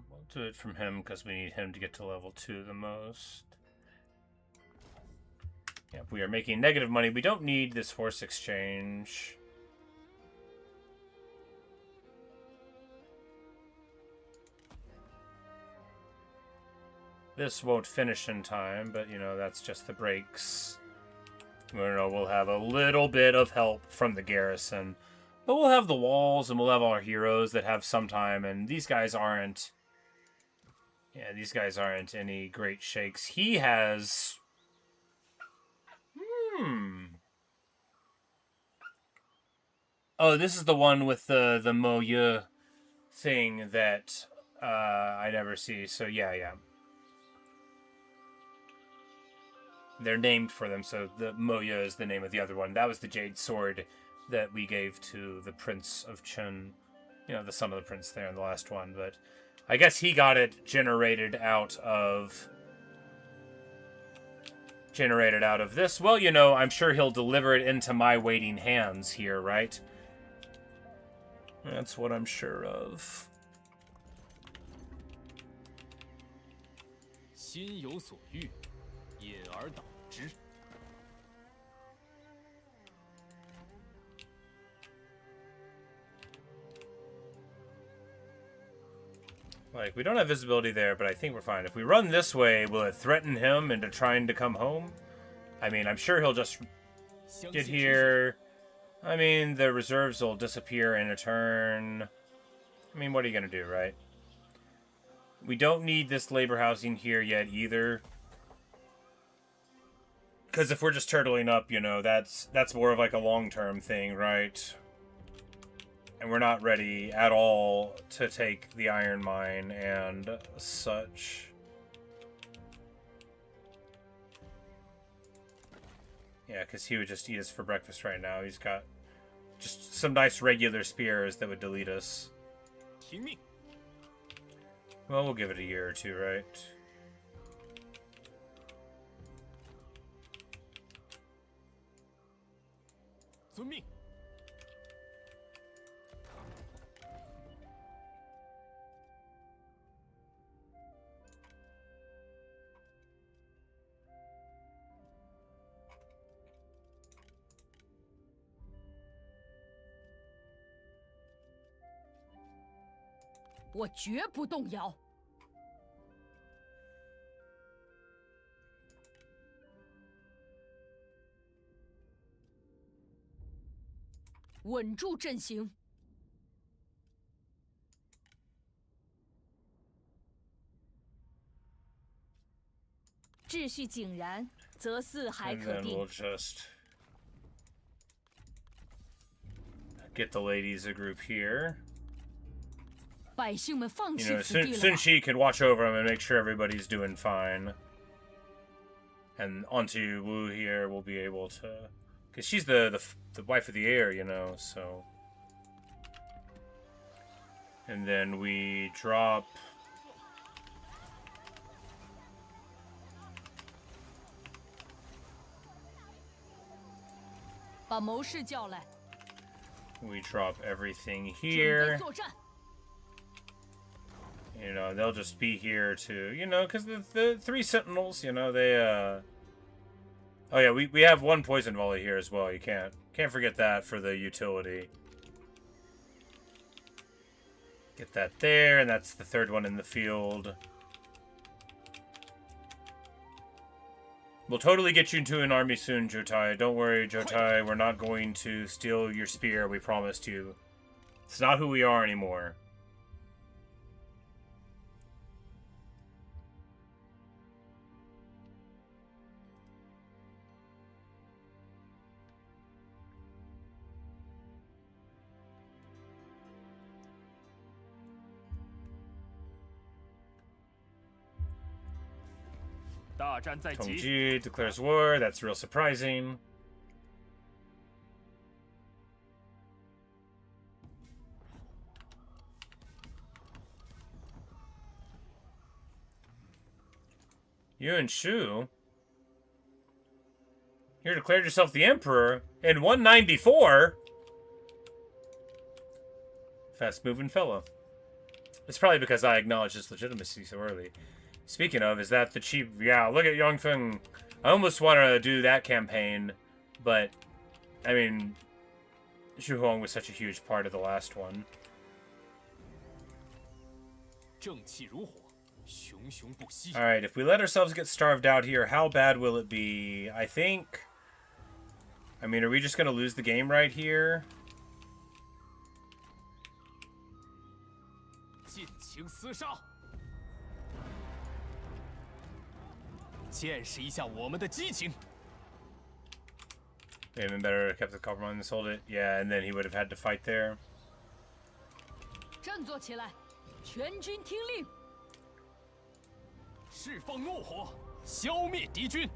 We'll do it from him because we need him to get to level 2 the most. Yeah, we are making negative money. We don't need this horse exchange. This won't finish in time, but, you know, that's just the breaks. We'll have a little bit of help from the garrison. But we'll have the walls, and we'll have our heroes that have some time, and these guys aren't... Yeah, these guys aren't any great shakes. He has... Oh, this is the one with the Mo Ye thing that I never see. So, yeah. They're named for them, so the Mo Ye is the name of the other one. That was the jade sword that we gave to the Prince of Chen. You know, the son of the prince there in the last one. But I guess he got it generated out of this. Well, you know, I'm sure he'll deliver it into my waiting hands here, right? That's what I'm sure of. 心有所欲，引而导之。Like, we don't have visibility there, but I think we're fine. If we run this way, will it threaten him into trying to come home? I mean, I'm sure he'll just get here. I mean, the reserves will disappear in a turn. I mean, what are you going to do, right? We don't need this labor housing here yet either. Because if we're just turtling up, you know, that's more of like a long-term thing, right? And we're not ready at all to take the iron mine and such. Yeah, because he would just eat us for breakfast right now. He's got just some nice regular spears that would delete us. Well, we'll give it a year or two, right?我绝不动摇。稳住阵型。秩序井然，则四海 And 可 then 定。 we'll just get the ladies a group here. 百姓们放 You 弃 know, 此地 Sun 了吧？ Shi can watch over them and make sure everybody's doing fine. And onto Wu here, we'll be able to... Because she's the wife of the heir, you know, so... And then we drop... We drop everything here. You know, they'll just be here to, you know, because the three sentinels, you know, they, Oh yeah, we have one poison volley here as well. You can't forget that for the utility. Get that there, and that's the third one in the field. We'll totally get you into an army soon, Jotai. Don't worry, Jotai. We're not going to steal your spear. We promised you. It's not who we are anymore. Tongji declares war. That's real surprising. Yuan Shu? You declared yourself the emperor in 194? Fast-moving fellow. It's probably because I acknowledged his legitimacy so early. Speaking of, is that the cheap... Yeah, look at Yongfeng. I almost want to do that campaign, but, I mean, Xu Huang was such a huge part of the last one. Alright, if we let ourselves get starved out here, how bad will it be? I think... I mean, are we just going to lose the game right here? Maybe better have kept the compromise and sold it. Yeah, and then he would have had to fight there. 振作起来，全军听令。释放怒火，消灭敌军。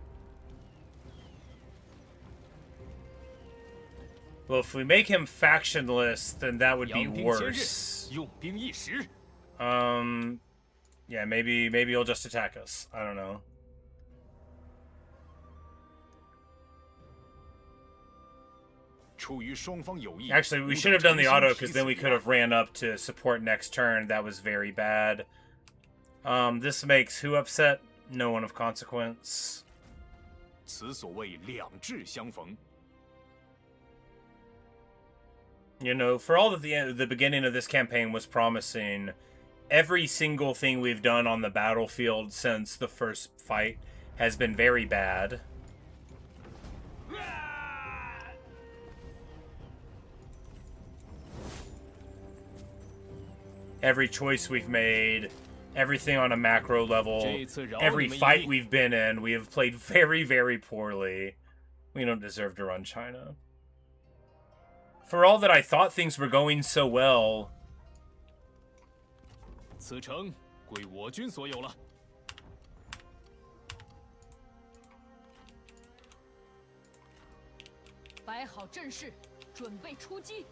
Well, if we make him factionless, then that would be worse. 用兵一时。 Yeah, maybe he'll just attack us. I don't know. Actually, we should have done the auto, because then we could have ran up to support next turn. That was very bad. This makes who upset? No one of consequence. You know, for all that the beginning of this campaign was promising, every single thing we've done on the battlefield since the first fight has been very bad. Every choice we've made, everything on a macro level, every fight we've been in, we have played very, very poorly. We don't deserve to run China. For all that I thought things were going so well... 此城归我军所有了。摆好阵势，准备出击，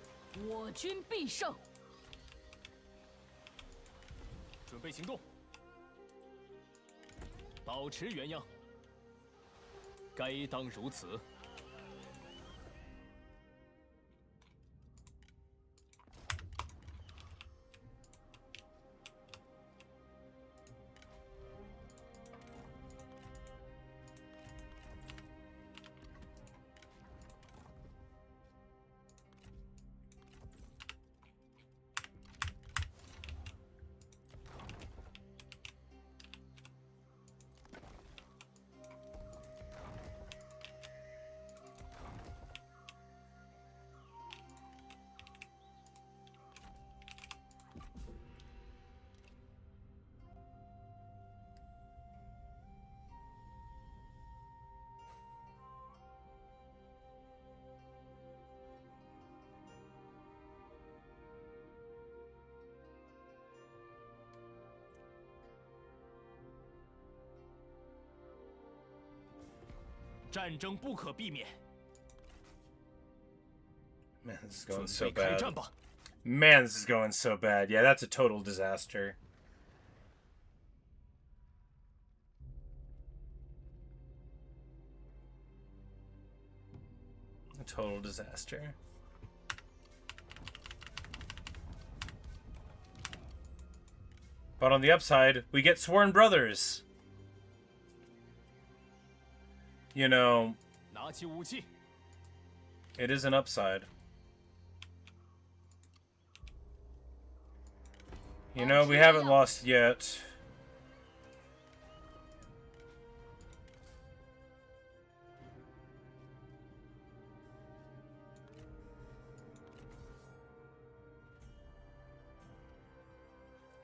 我军必胜。准备行动，保持原样。该当如此。 战争不可避免。 Man, this is going so 准备开 bad. 战吧！ Man, this is going so bad. Yeah, that's a total disaster. A total disaster. But on the upside, we get sworn brothers. You know, 拿起武器， it is an upside. You know, we haven't lost yet.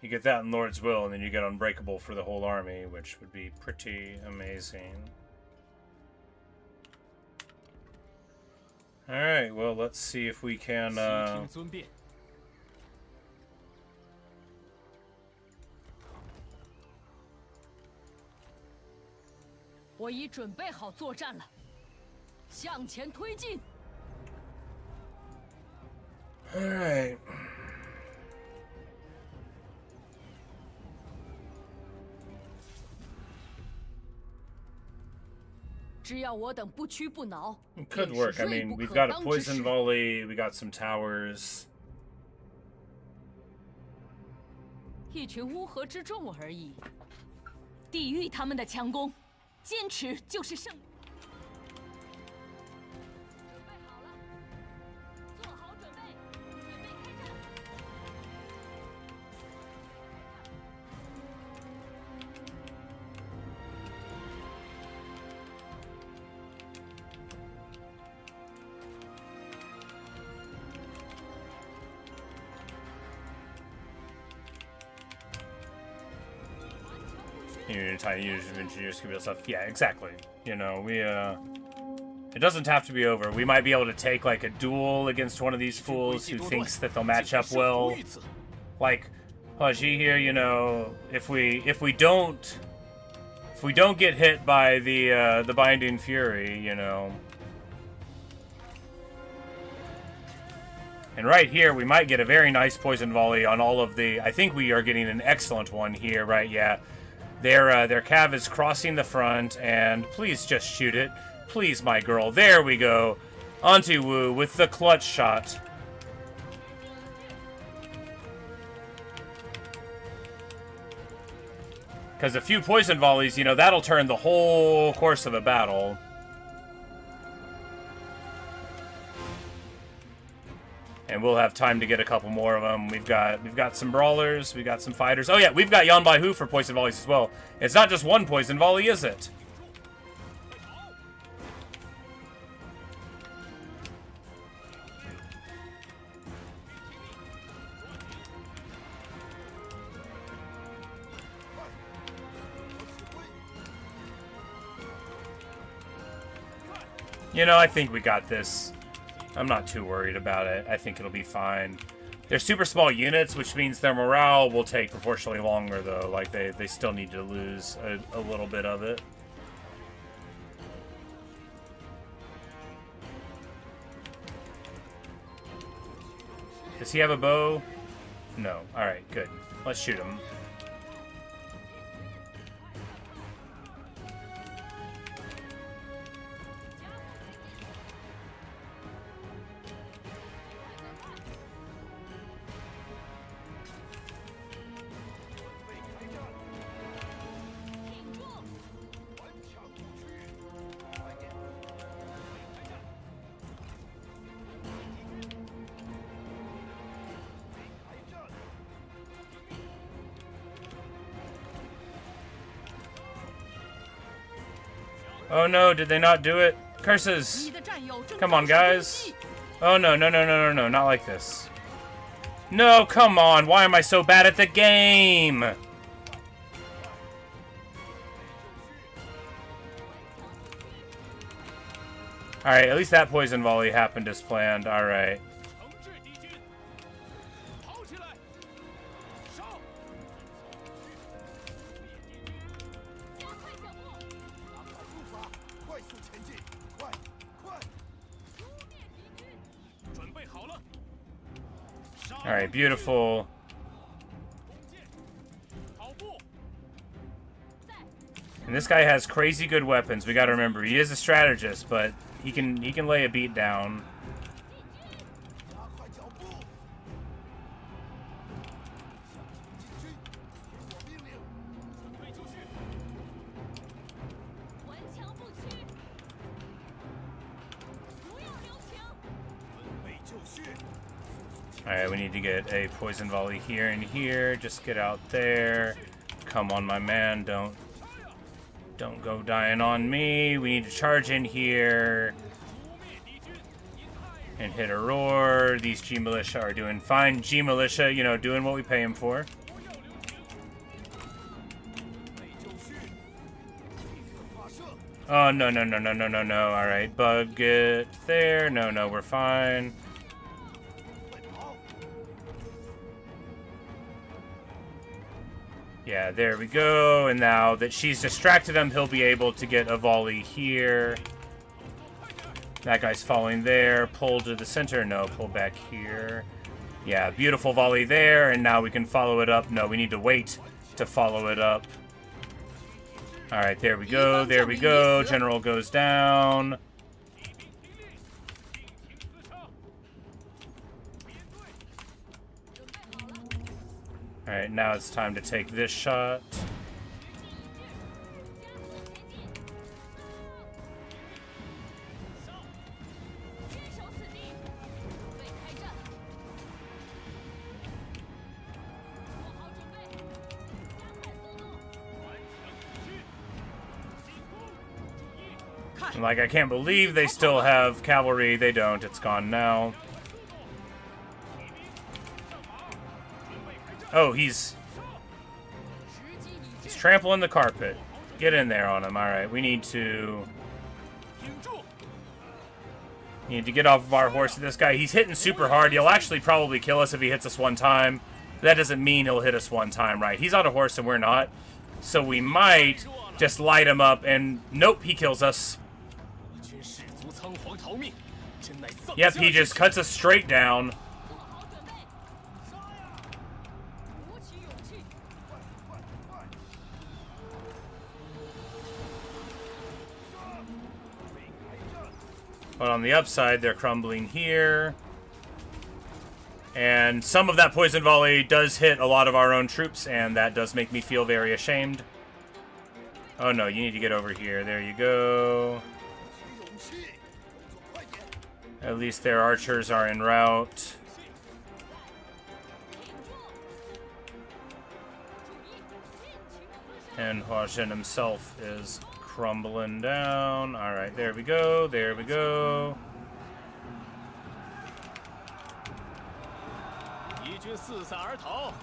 You get that in Lord's Will, and then you get Unbreakable for the whole army, which would be pretty amazing. Alright, well, let's see if we can, 悉听尊便。 我已准备好作战了，向前推进。 Alright. 只要我等不屈不挠， It could 便 work. 是 I 锐 mean, 不 we've 可 got a 当之 poison 势。 volley, we got some towers. 一群乌合之众而已，抵御他们的强攻，坚持就是胜利。准备好了，做好准备，准备开战。 You try to use engineer skill stuff. Yeah, exactly. You know, we it doesn't have to be over. We might be able to take like a duel against one of these fools who thinks that they'll match up well. Like Haji here, you know, if we don't get hit by the Binding Fury, you know. And right here, we might get a very nice poison volley on all of the... I think we are getting an excellent one here, right? Yeah. Their cav is crossing the front, and please just shoot it. Please, my girl. There we go. Onto Wu with the clutch shot. Because a few poison volleys, you know, that'll turn the whole course of a battle. And we'll have time to get a couple more of them. We've got some brawlers, we got some fighters. Oh yeah, we've got Yan Baihu for poison volleys as well. It's not just one poison volley, is it? You know, I think we got this. I'm not too worried about it. I think it'll be fine. They're super small units, which means their morale will take proportionally longer, though. Like, they still need to lose a little bit of it. Does he have a bow? No. Alright, good. Let's shoot him. Oh no, did they not do it? Curses! Come on, guys. Oh no, no, no, no, no, no, not like this. No, come on, why am I so bad at the game? Alright, at least that poison volley happened as planned, alright. Alright, beautiful. And this guy has crazy good weapons. We gotta remember, he is a strategist, but he can lay a beat down. Alright, we need to get a poison volley here and here. Just get out there. Come on, my man. Don't go dying on me. We need to charge in here and hit a roar. These G Militia are doing fine. G Militia, you know, doing what we pay them for. Oh, no, no, no, no, no, no, no. Alright, bug, get there. No, no, we're fine. Yeah, there we go. And now that she's distracted him, he'll be able to get a volley here. That guy's falling there. Pull to the center. No, pull back here. Yeah, beautiful volley there. And now we can follow it up. No, we need to wait to follow it up. Alright, there we go. There we go. General goes down. Alright, now it's time to take this shot. Like, I can't believe they still have cavalry. They don't. It's gone now. Oh, he's trampling the carpet. Get in there on him. Alright, we need to get off of our horse. This guy, he's hitting super hard. He'll actually probably kill us if he hits us one time. That doesn't mean he'll hit us one time, right? He's on a horse and we're not. So we might just light him up and nope, he kills us. Yep, he just cuts us straight down. But on the upside, they're crumbling here. And some of that poison volley does hit a lot of our own troops, and that does make me feel very ashamed. Oh no, you need to get over here. There you go. At least their archers are en route. And Hua Zhen himself is crumbling down. Alright, there we go, there we go.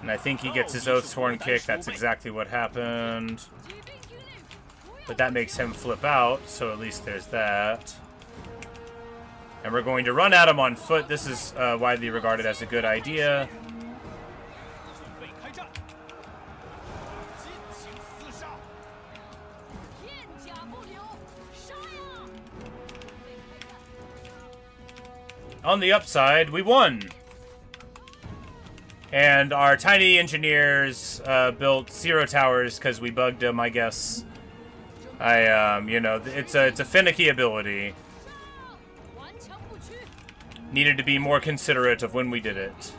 And I think he gets his Oathsworn kick. That's exactly what happened. But that makes him flip out, so at least there's that. And we're going to run at him on foot. This is widely regarded as a good idea. On the upside, we won! And our tiny engineers built 0 towers because we bugged them, I guess. You know, it's a finicky ability. Needed to be more considerate of when we did it.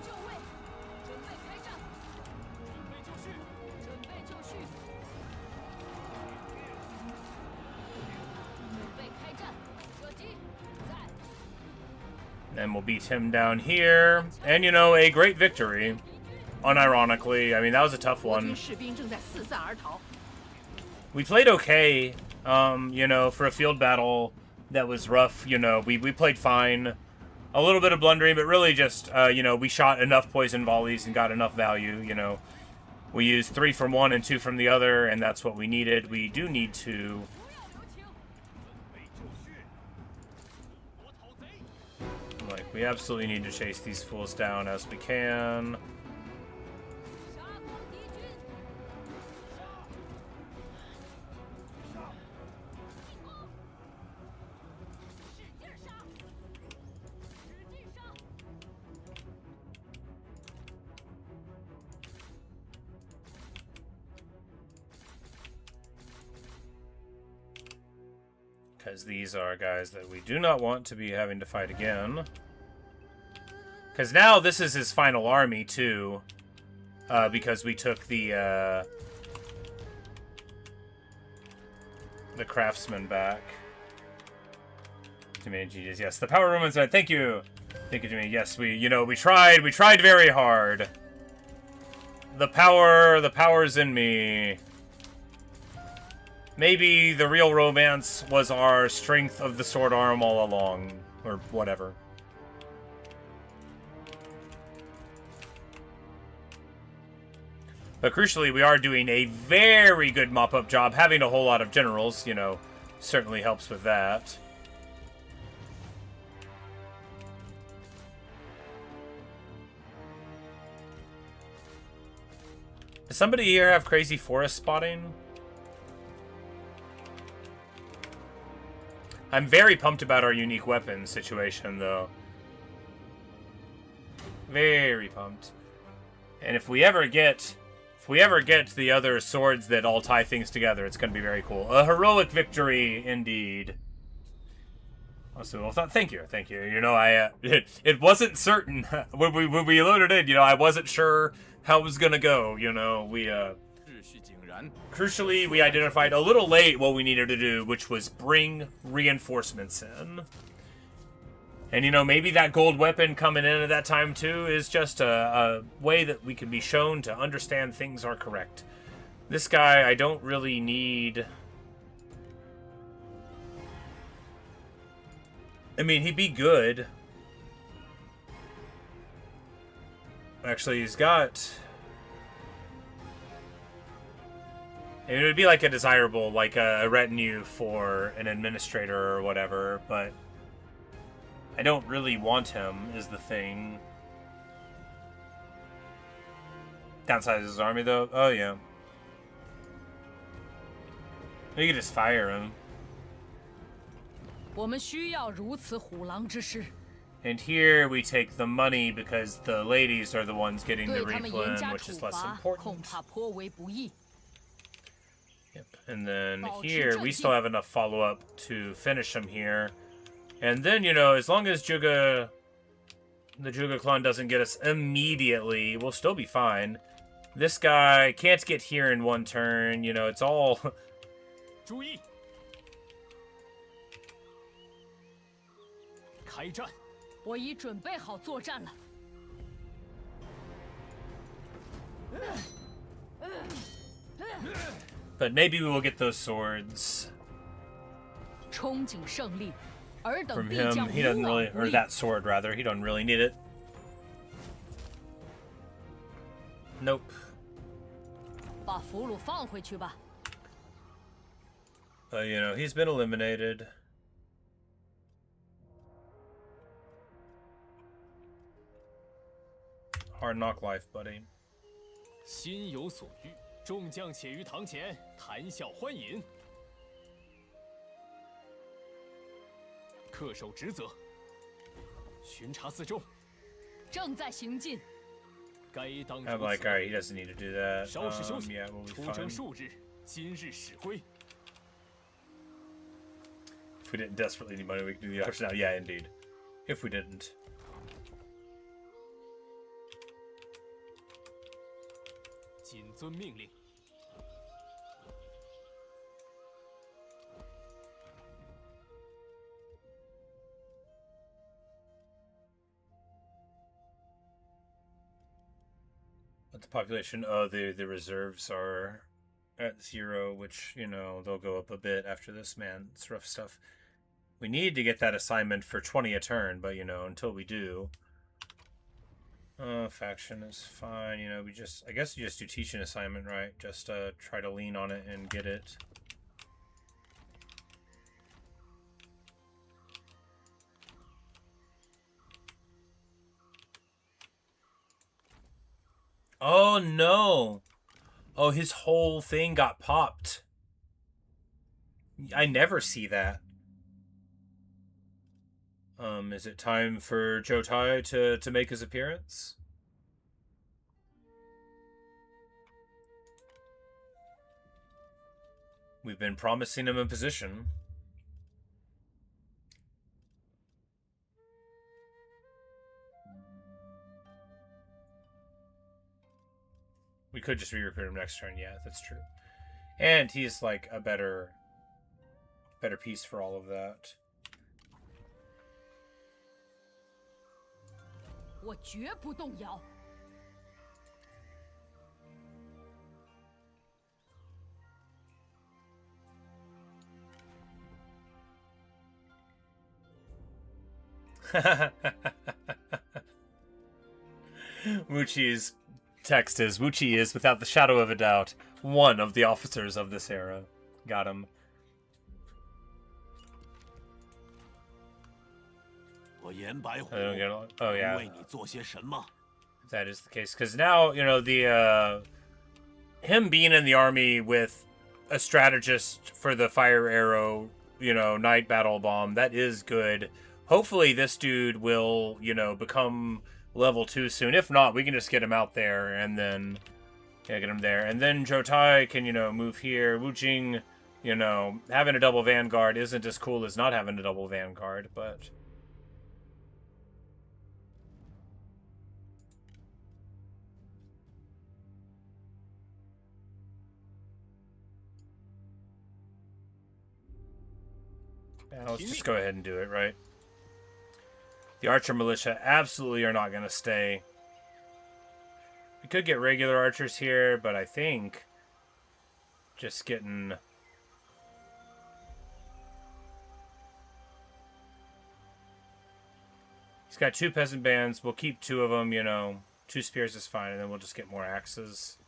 And we'll beat him down here. And, you know, a great victory. Unironically. I mean, that was a tough one. We played okay, you know, for a field battle that was rough. You know, we played fine. A little bit of blundering, but really just, you know, we shot enough poison volleys and got enough value, you know. We used 3 from one and 2 from the other, and that's what we needed. We do need to... Like, we absolutely need to chase these fools down as we can. Because these are guys that we do not want to be having to fight again. Because now this is his final army, too. Because we took the craftsman back. Jimmy, yes, the power Roman said, thank you. Thank you, Jimmy. Yes, we tried very hard. The power's in me. Maybe the real romance was our strength of the sword arm all along, or whatever. But crucially, we are doing a very good mop-up job. Having a whole lot of generals, you know, certainly helps with that. Does somebody here have crazy forest spotting? I'm very pumped about our unique weapons situation, though. Very pumped. And if we ever get the other swords that all tie things together, it's going to be very cool. A heroic victory, indeed. Also, well, thank you. You know, it wasn't certain when we loaded in. You know, I wasn't sure how it was going to go. You know, crucially, we identified a little late what we needed to do, which was bring reinforcements in. And, you know, maybe that gold weapon coming in at that time, too, is just a way that we can be shown to understand things are correct. This guy, I don't really need... I mean, he'd be good. Actually, he's got... It would be like a desirable, like a retinue for an administrator or whatever, but I don't really want him, is the thing. Downsize his army, though? Oh, yeah. We could just fire him. And here we take the money because the ladies are the ones getting the replen, which is less important. Yep. And then here, we still have enough follow-up to finish him here. And then, you know, as long as the Zhuge clan doesn't get us immediately, we'll still be fine. This guy can't get here in one turn. You know, it's all... But maybe we will get those swords 憧憬胜利，尔等 from 必 him. 将 He doesn't 无往 really, 不 or 利。 that sword rather. He doesn't really need it. Nope. 把俘虏放回去吧。 You know, he's been eliminated. Hard knock life, buddy. 心有所欲，众将且于堂前谈笑欢饮。恪守职责，巡查四周。正在行进。该当 I'm 如 like, 此。 alright, he doesn't need to do that. 稍事休息。 Yeah, we'll be 出征 fine. 数日，今日始归。 If we didn't desperately need money, we could do the option now. Yeah, indeed. If we didn't. 谨遵命令。 But the population, the reserves are at 0, which, you know, they'll go up a bit after this, man. It's rough stuff. We need to get that assignment for 20 a turn, but, you know, until we do... faction is fine, you know, I guess you just do teaching assignment, right? Just, try to lean on it and get it. Oh, no! Oh, his whole thing got popped. I never see that. Is it time for Zhou Tai to make his appearance? We've been promising him a position. We could just re-recruit him next turn, yeah, that's true. And he's like a better piece for all of that. 我绝不动摇。 Wuchi's text is, Wuchi is, without the shadow of a doubt, one of the officers of this era. Got him. 我严白虎 I don't get it. Oh, 能 yeah. 为你做些什么？ That is the case. Because now, you know, him being in the army with a strategist for the fire arrow, you know, night battle bomb, that is good. Hopefully this dude will, you know, become level 2 soon. If not, we can just get him out there and then get him there. And then Zhou Tai can, you know, move here. Wu Jing, you know, having a double vanguard isn't as cool as not having a double vanguard, but... Yeah, let's just go ahead and do it, right? The archer militia absolutely are not going to stay. We could get regular archers here, but I think just getting... He's got 2 peasant bands. We'll keep 2 of them, you know. 2 spears is fine, and then we'll just get more axes.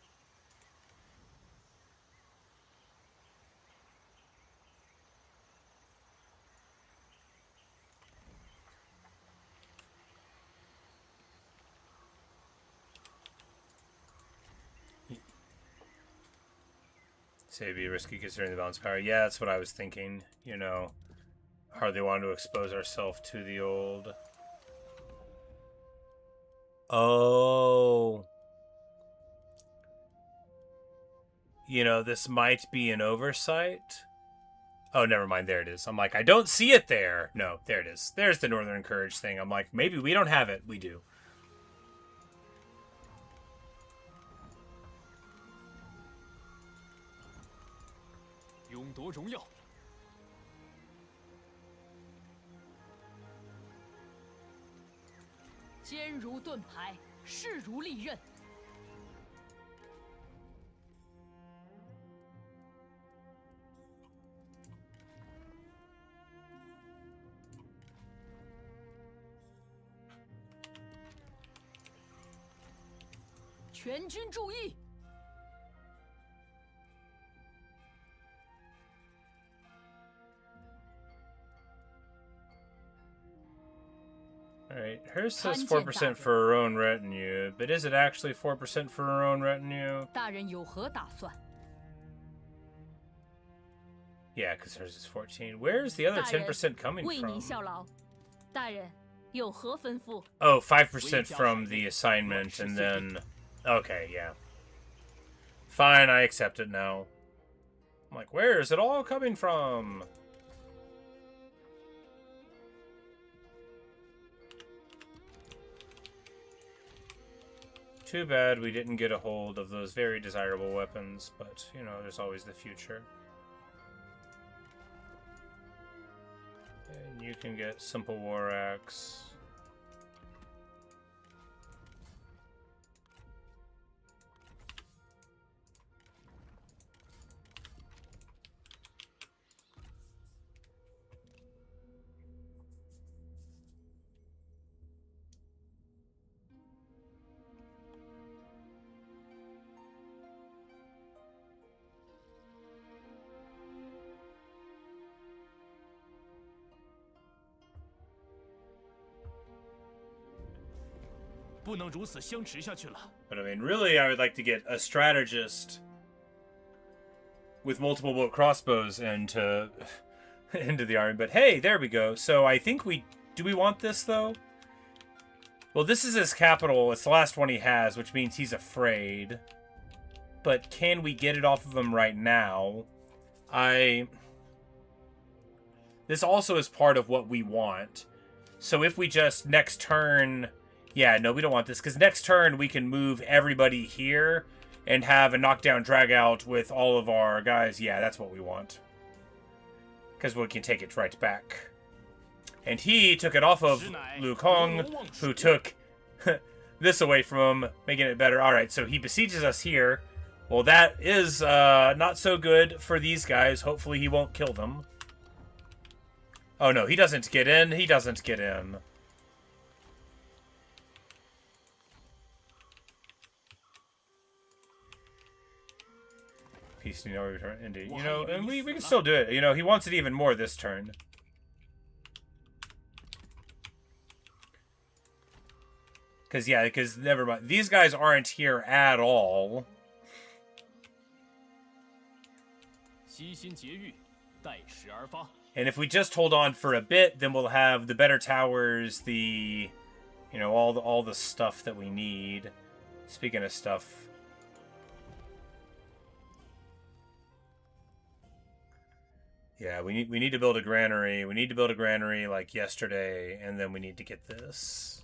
Say it'd be risky considering the balance power. Yeah, that's what I was thinking. You know, hardly wanted to expose ourselves to the old... Oh. You know, this might be an oversight. Oh, never mind. There it is. I'm like, I don't see it there. No, there it is. There's the Northern Courage thing. I'm like, maybe we don't have it. We do.坚如盾牌，势如利刃。全军注意！ Alright, hers says 4% for her own retinue, but is it actually 4% for her own retinue? 大人有何打算？ Yeah, because hers is 14. Where is the other 10% coming 为您 from? 效劳。大人有何吩咐？ Oh, 5% from the assignment, and then... Okay, yeah. Fine, I accept it now. I'm like, where is it all coming from? Too bad we didn't get a hold of those very desirable weapons, but, you know, there's always the future. And you can get simple war axe. But I mean, really, I would like to get a strategist with multiple bolt crossbows into the army. But hey, there we go. So I think do we want this though? Well, this is his capital. It's the last one he has, which means he's afraid. But can we get it off of him right now? This also is part of what we want. So if we just next turn... Yeah, no, we don't want this, because next turn we can move everybody here and have a knockdown drag out with all of our guys. Yeah, that's what we want. Because we can take it right back. And he took it off of Lu Kong, who took this away from him, making it better. Alright, so he besieges us here. Well, that is not so good for these guys. Hopefully he won't kill them. Oh no, he doesn't get in. He doesn't get in. Peace, you know, return. Indeed. You know, and we can still do it. You know, he wants it even more this turn. Because never mind. These guys aren't here at all. And if we just hold on for a bit, then we'll have the better towers, you know, all the stuff that we need. Speaking of stuff. Yeah, we need to build a granary. We need to build a granary like yesterday, and then we need to get this.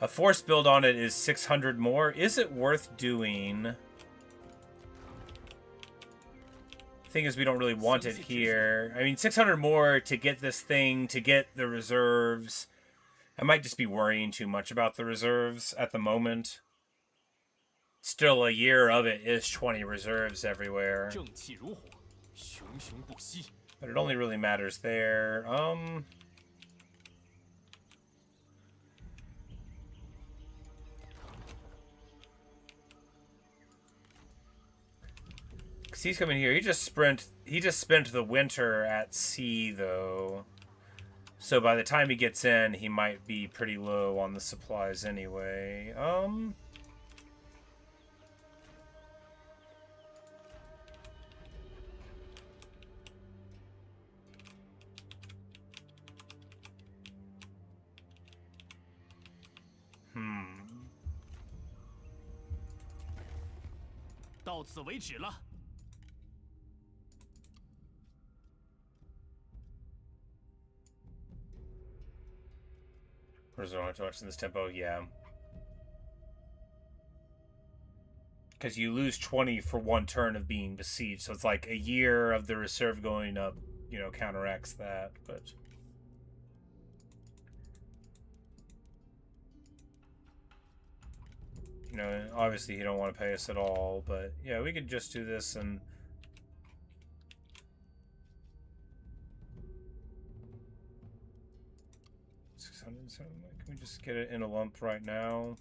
A force build on it is 600 more. Is it worth doing? Thing is, we don't really want it here. I mean, 600 more to get this thing, to get the reserves. I might just be worrying too much about the reserves at the moment. Still, a year of it is 20 reserves everywhere. But it only really matters there. Cause he's coming here. He just spent the winter at sea though. So by the time he gets in, he might be pretty low on the supplies anyway. Where's the too much in this tempo? Yeah. Because you lose 20 for one turn of being besieged, so it's like a year of the reserve going up, you know, counteracts that, but... You know, obviously he don't want to pay us at all, but yeah, we could just do this and... Can we just get it in a lump right now?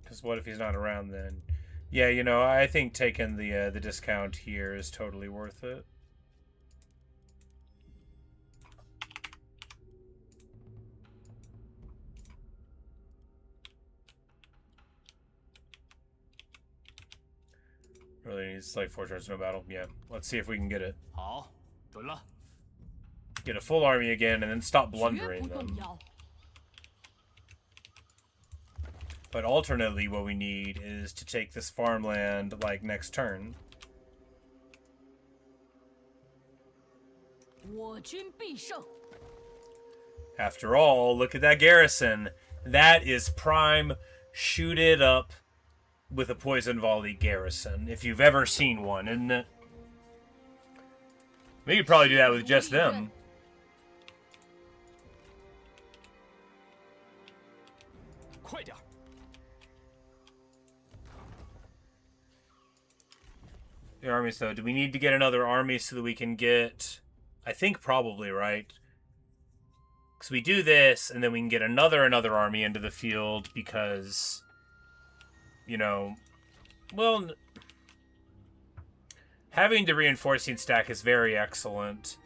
Because what if he's not around then? Yeah, you know, I think taking the discount here is totally worth it. Really needs like 4 turns, no battle. Yeah, let's see if we can get it. 好，准了。 Get a full army again, and then stop 绝 blundering 不动 them. 摇。 But alternately, what we need is to take this farmland, like, next turn. 我军必胜。 After all, look at that garrison. That is prime shoot it up with a poison volley garrison, if you've ever seen one, isn't it? We could probably do that with just them. 快点儿！ The armies, though, do we need to get another army so that we can get... I think probably, right? Because we do this, and then we can get another army into the field because... You know... Well... Having the reinforcing stack is very excellent.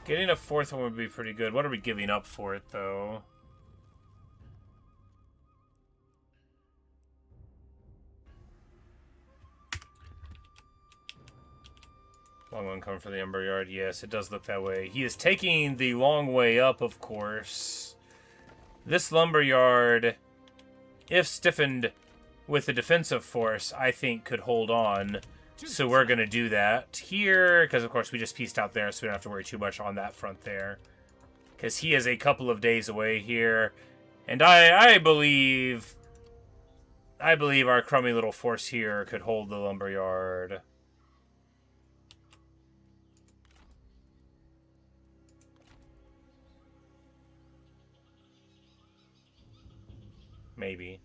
Getting a 4th one would be pretty good. What are we giving up for it, though? Long one coming for the Umber Yard. Yes, it does look that way. He is taking the long way up, of course. This Lumberyard, if stiffened with a defensive force, I think could hold on. So we're going to do that here, because of course we just pieced out there, so we don't have to worry too much on that front there. Because he is a couple of days away here. And I believe our crummy little force here could hold the Lumberyard. Maybe.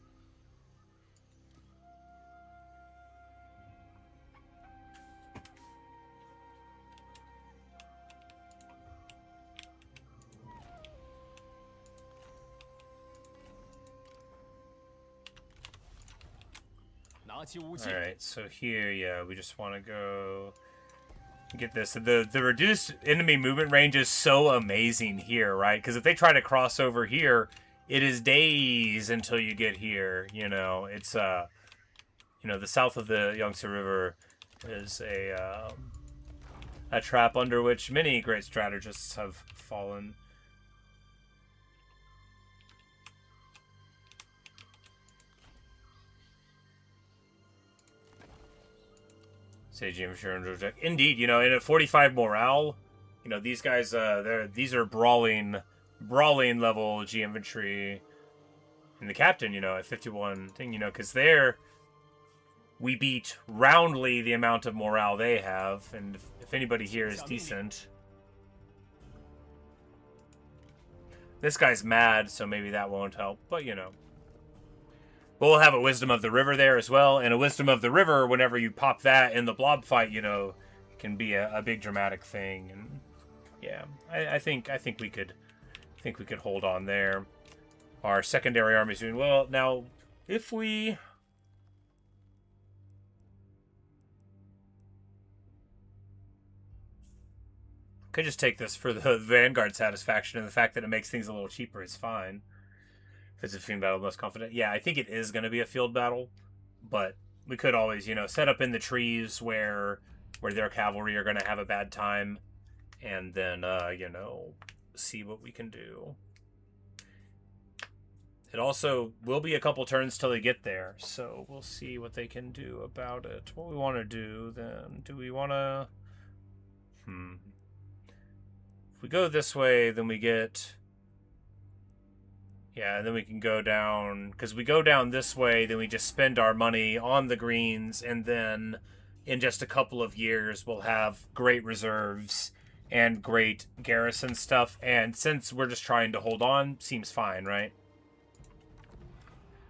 Alright, so here, yeah, we just want to go get this. The reduced enemy movement range is so amazing here, right? Because if they try to cross over here, it is days until you get here, you know. It's, you know, the south of the Yangtze River is a trap under which many great strategists have fallen. Sage Infantry. Indeed, you know, in a 45 morale, you know, these guys, these are brawling level G infantry. And the captain, you know, at 51 thing, you know, because we beat roundly the amount of morale they have, and if anybody here is decent. This guy's mad, so maybe that won't help, but you know. But we'll have a Wisdom of the River there as well, and a Wisdom of the River, whenever you pop that in the blob fight, you know, can be a big dramatic thing. And yeah, I think we could hold on there. Our secondary army is doing well. Now, if we could just take this for the Vanguard satisfaction, and the fact that it makes things a little cheaper is fine. If it's a field battle, less confident. Yeah, I think it is going to be a field battle, but we could always, you know, set up in the trees where their cavalry are going to have a bad time, and then, you know, see what we can do. It also will be a couple turns till they get there, so we'll see what they can do about it. What we want to do, then, do we want to... If we go this way, then we get... Yeah, and then we can go down, because we go down this way, then we just spend our money on the greens, and then in just a couple of years, we'll have great reserves and great garrison stuff, and since we're just trying to hold on, seems fine, right?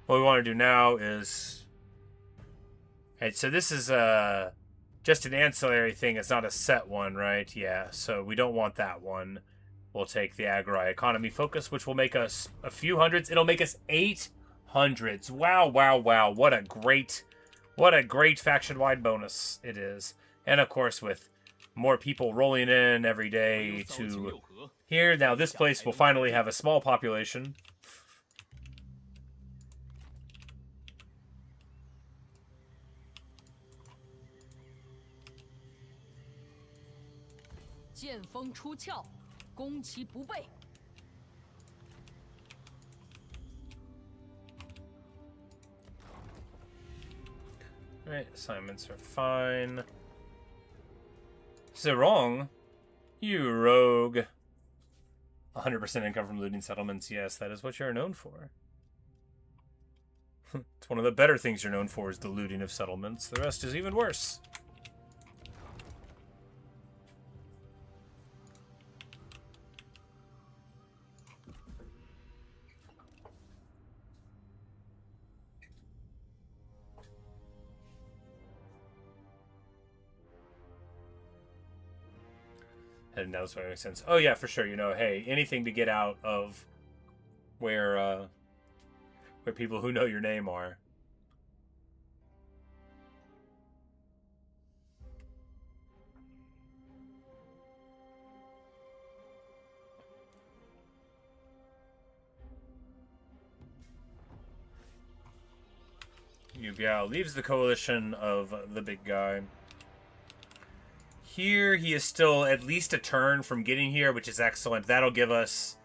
What we want to do now is... Alright, so this is just an ancillary thing. It's not a set one, right? Yeah, so we don't want that one. We'll take the Agri Economy Focus, which will make us a few hundreds. It'll make us 800s. Wow, wow, wow. What a great faction-wide bonus it is. And, of course, with more people rolling in every day to here. Now, this place will finally have a small population. Right, assignments are fine. Zerong, you rogue. 100% income from looting settlements. Yes, that is what you're known for. It's one of the better things you're known for is the looting of settlements. The rest is even worse. And that was what makes sense. Oh yeah, for sure. You know, hey, anything to get out of where people who know your name are. Yu Biao leaves the coalition of the big guy. Here, he is still at least a turn from getting here, which is excellent. That'll give us,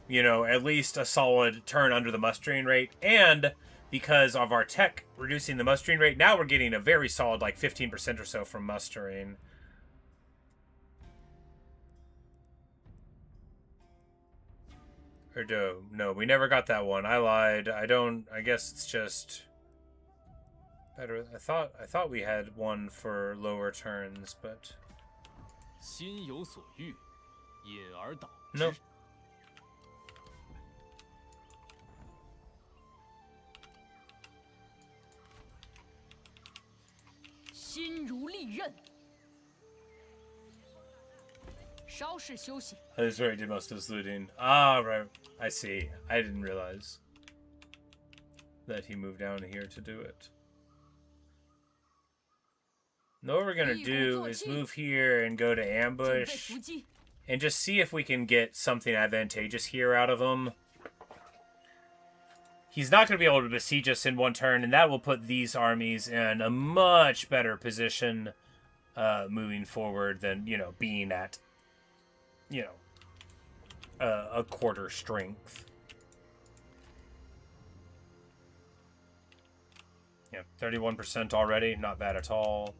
you know, at least a solid turn under the mustering rate. And because of our tech reducing the mustering rate, now we're getting a very solid, like, 15% or so from mustering. Or no, we never got that one. I lied. I guess it's just better. I thought we had one for lower turns, but... No. That is where I did most of his looting. Ah, right. I see. I didn't realize that he moved down here to do it. Now what we're going to do is move here and go to ambush and just see if we can get something advantageous here out of him. He's not going to be able to besiege us in one turn, and that will put these armies in a much better position moving forward than, you know, being at, you know, a quarter strength. Yeah, 31% already. Not bad at all.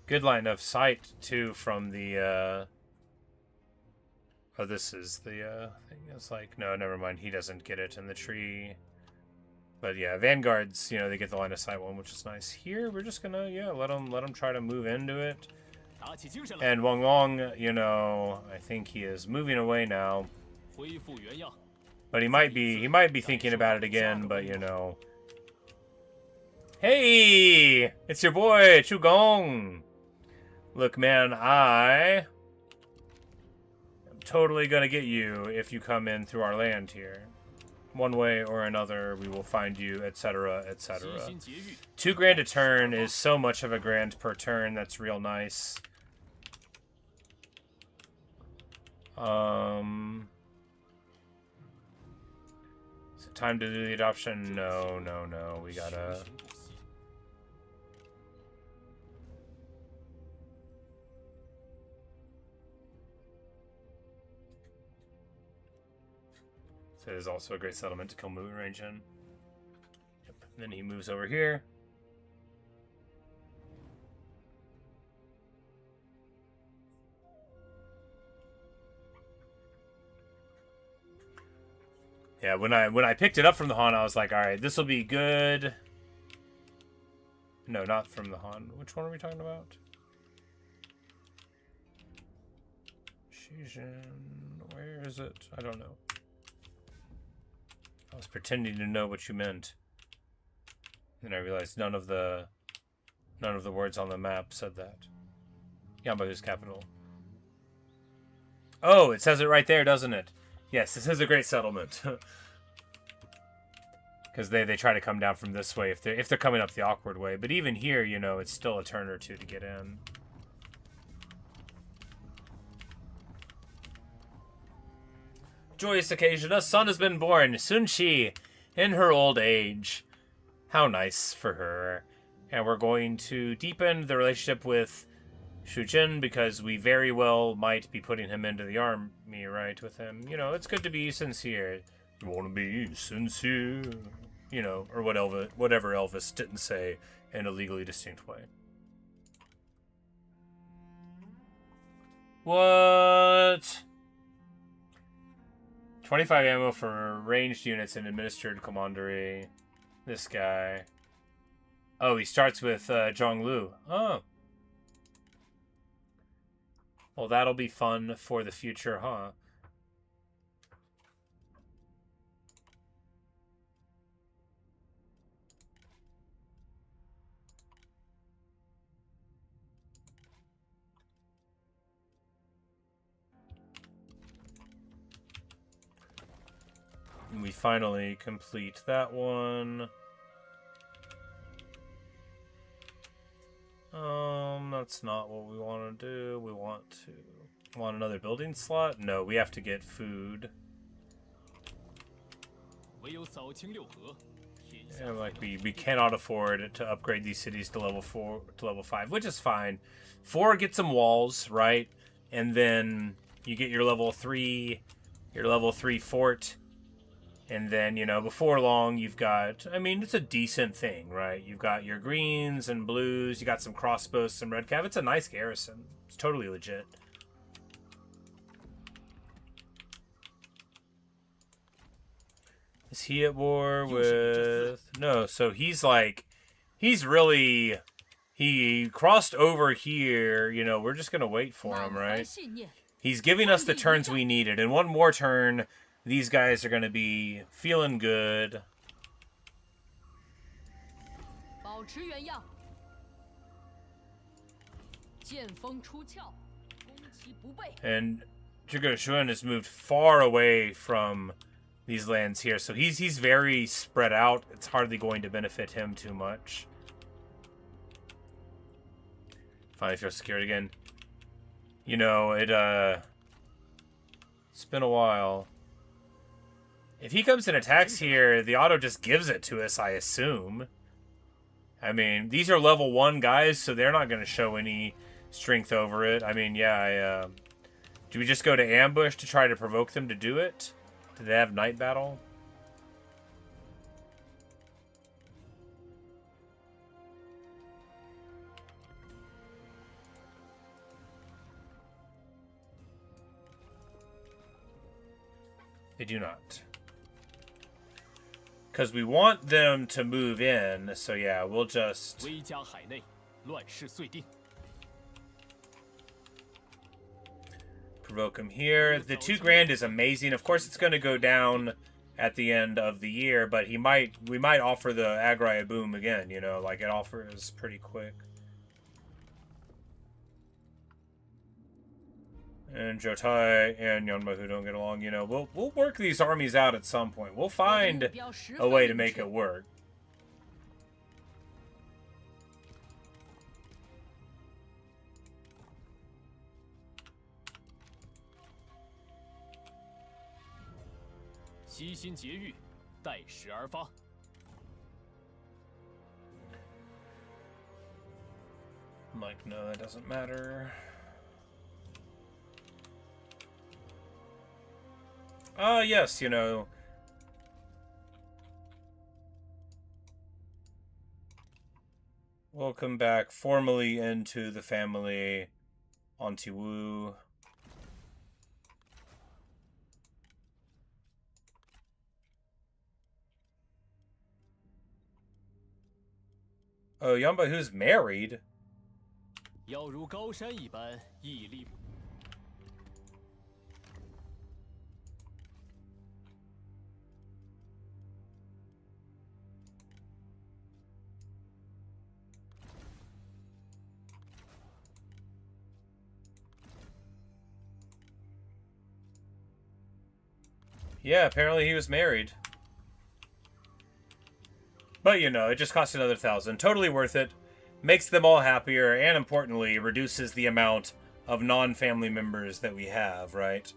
Good line of sight, too, from the, Oh, this is the, thing. It's like, no, never mind. He doesn't get it in the tree. But, yeah, Vanguards, you know, they get the line of sight one, which is nice. Here, we're just gonna, yeah, let him try to move into it. And Wang Long, you know, I think he is moving away now. But he might be thinking about it again, but, you know. Hey! It's your boy, Chu Gong! Look, man, I am totally gonna get you if you come in through our land here. One way or another, we will find you, etc., etc. 2 grand a turn is so much of a grand per turn. That's real nice. Is it time to do the adoption? No. We gotta... So it is also a great settlement to kill movement range in. Yep. And then he moves over here. Yeah, when I picked it up from the Han, I was like, all right, this will be good. No, not from the Han. Which one are we talking about? Shizhen. Where is it? I don't know. I was pretending to know what you meant. Then I realized none of the words on the map said that. Yan Baihu's capital. Oh, it says it right there, doesn't it? Yes, this is a great settlement. Because they try to come down from this way if they're coming up the awkward way. But even here, you know, it's still a turn or two to get in. Joyous occasion, a son has been born, Sun Shi, in her old age. How nice for her. And we're going to deepen the relationship with Zhuge Xuan because we very well might be putting him into the army, right, with him. You know, it's good to be sincere. You want to be sincere? You know, or whatever Elvis didn't say in a legally distinct way. What? 25 ammo for ranged units and administered commandery. This guy. Oh, he starts with Zhonglu. Oh. Well, that'll be fun for the future, huh? We finally complete that one. That's not what we want to do. We want another building slot? No, we have to get food. Yeah, like we cannot afford to upgrade these cities to level 4 to level 5, which is fine. 4 gets some walls, right? And then you get your level 3 fort. And then, you know, before long, you've got, I mean, it's a decent thing, right? You've got your greens and blues, you got some crossbows, some red cav. It's a nice garrison. It's totally legit. Is he at war with... No, so he's like, he crossed over here, you know, we're just going to wait for him, right? He's giving us the turns we needed. And one more turn... These guys are going to be feeling good. And Zhuge Xuan has moved far away from these lands here, so he's very spread out. It's hardly going to benefit him too much. Finally feel secured again. You know, it's been a while. If he comes and attacks here, the auto just gives it to us, I assume. I mean, these are level 1 guys, so they're not going to show any strength over it. I mean, yeah, do we just go to ambush to try to provoke them to do it? Do they have night battle? They do not. Because we want them to move in, so yeah, we'll just... provoke him here. The 2 grand is amazing. Of course, it's going to go down at the end of the year, but we might offer the Agraya boom again, you know, like it offers pretty quick. And Jotai and Yan Baihu don't get along, you know. We'll work these armies out at some point. We'll find a way to make it work. Mike, no, that doesn't matter. Yes, you know. Welcome back formally into the family, Auntie Wu. Oh, Yan Baihu's married. 要如高山一般屹立。Yeah, apparently he was married. But, you know, it just costs another 1,000. Totally worth it. Makes them all happier, and importantly, reduces the amount of non-family members that we have, right?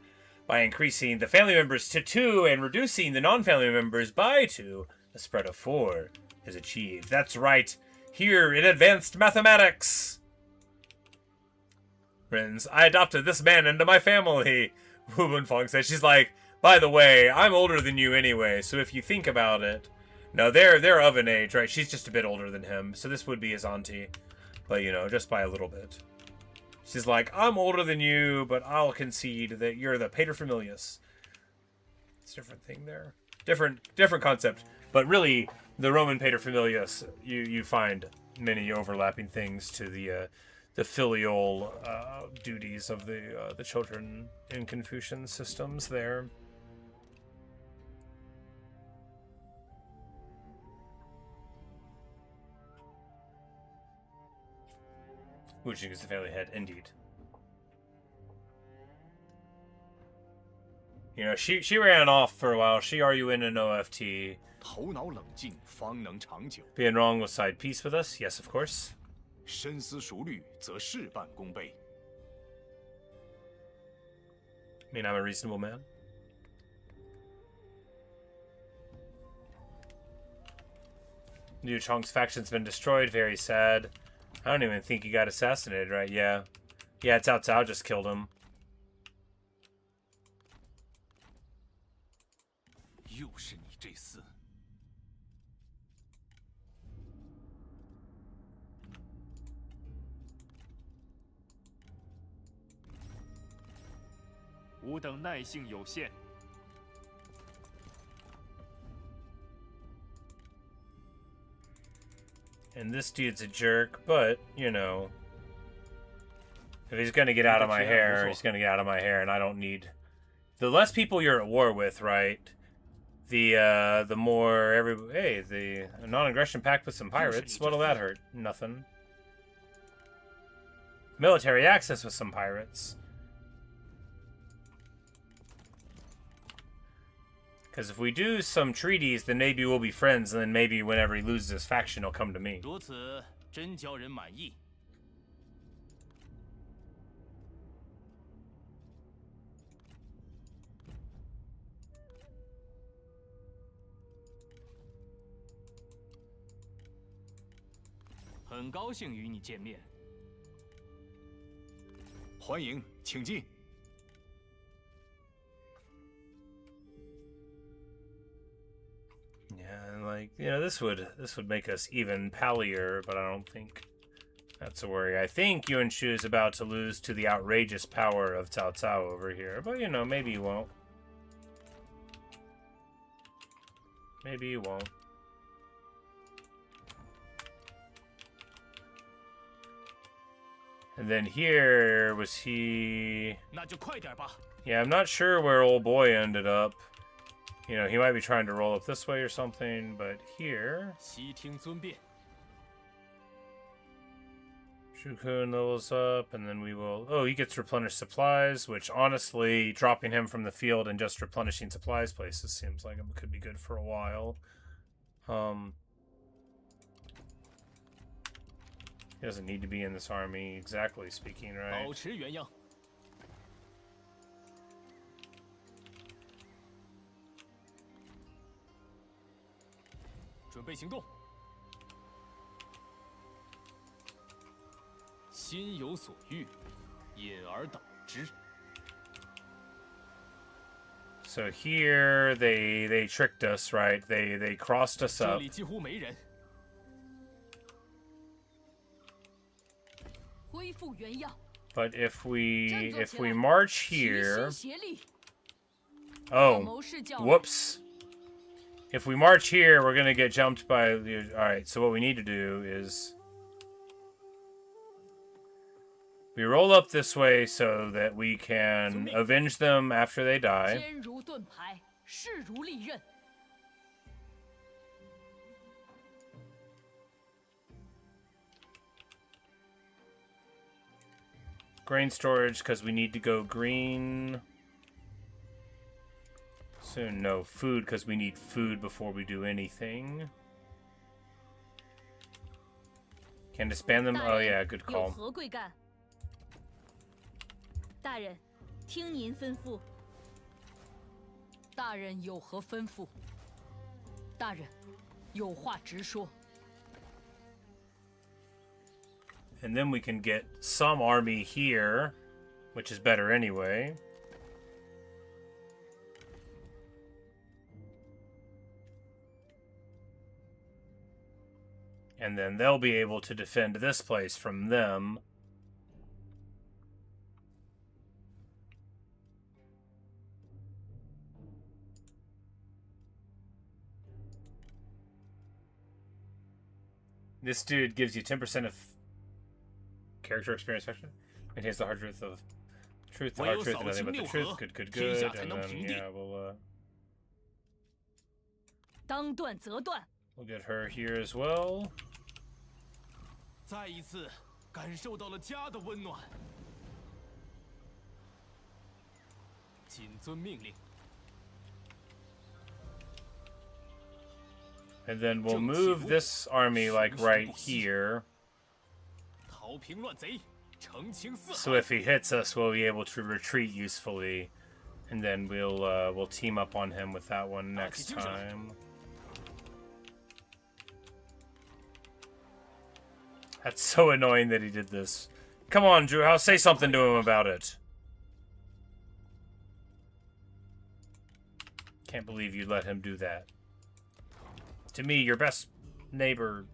By increasing the family members to 2 and reducing the non-family members by 2, a spread of 4 is achieved. That's right, here in advanced mathematics! Friends, I adopted this man into my family, Wu Bunfeng says. She's like, by the way, I'm older than you anyway, so if you think about it... No, they're of an age, right? She's just a bit older than him, so this would be his auntie. But, you know, just by a little bit. She's like, I'm older than you, but I'll concede that you're the paterfamilias. It's a different thing there. Different concept. But really, the Roman paterfamilias, you find many overlapping things to the filial duties of the children in Confucian systems there. Wu Jing is the family head, indeed. You know, she ran off for a while. She RUN an OFT. 头脑冷静，方能长久。 Being wrong will side peace with us. Yes, of course. 深思熟虑，则事半功倍。 I mean, I'm a reasonable man. Liu Chong's faction's been destroyed. Very sad. I don't even think he got assassinated, right? Yeah. Yeah, Cao Cao just killed him. 又是你这厮！ 吾等耐性有限。 And this dude's a jerk, but, you know... If he's gonna get out of my hair, he's gonna get out of my hair, and I don't need... The less people you're at war with, right? The more Hey, the non-aggression pact with some pirates. What'll that hurt? Nothing. Military access with some pirates. Because if we do some treaties, then maybe we'll be friends, and then maybe whenever he loses his faction, he'll come to me. 如此真叫人满意。 很高兴与你见面。欢迎，请进。 Yeah, and like, you know, this would make us even pallier, but I don't think that's a worry. I think Yuan Shu is about to lose to the outrageous power of Cao Cao over here, but you know, maybe he won't. Maybe he won't. And then here was he... 那就快点吧。 Yeah, I'm not sure where old boy ended up. You know, he might be trying to roll up this way or something, but here... 悉听尊便。 Shukun levels up, and then we will... Oh, he gets replenished supplies, which honestly, dropping him from the field and just replenishing supplies places seems like it could be good for a while. He doesn't need to be in this army, exactly speaking, right? 保持原样。 准备行动。心有所欲，引而导之。 So here they tricked us, right? They crossed us 这 up. 里几乎没人。 恢复原样。 But if we march 齐 here, 心协力。 oh, 谋士教 whoops. If we march here, we're gonna get jumped by the... Alright, so what we need to do is... We roll up this way so that we can avenge them after they die. 坚如盾牌，势如利刃。 Grain storage, because we need to go green. Soon, no. Food, because we need food before we do anything. Can disband them? Oh yeah, good 有 call. 何贵干？大人，听您吩咐。大人有何吩咐？大人，有话直说。 And then we can get some army here, which is better anyway. And then they'll be able to defend this place from them. This dude gives you 10% of character experience section. Maintains the hard truth of truth, the hard truth, and nothing but the truth. Good, good, good. And then, yeah, we'll 当断则断。 we'll get her here as well. 再一次感受到了家的温暖。谨遵命令。 And then we'll move this army like right here. 讨平乱贼，澄清四海。 So if he hits us, we'll be able to retreat usefully. And then we'll team up on him with that one next time. That's so annoying that he did this. Come on, Drew, I'll say something to him about it. Can't believe you let him do that. To me, your best neighbor.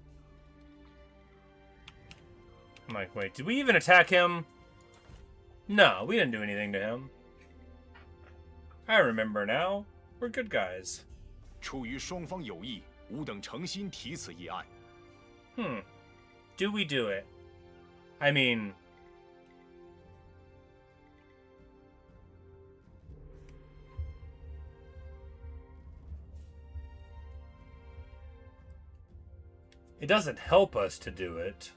I'm like, wait, did we even attack him? No, we didn't do anything to him. I remember now. We're good guys. 出于双方有意，吾等诚心提此议案。 Do we do it? I mean... It doesn't help us to do it.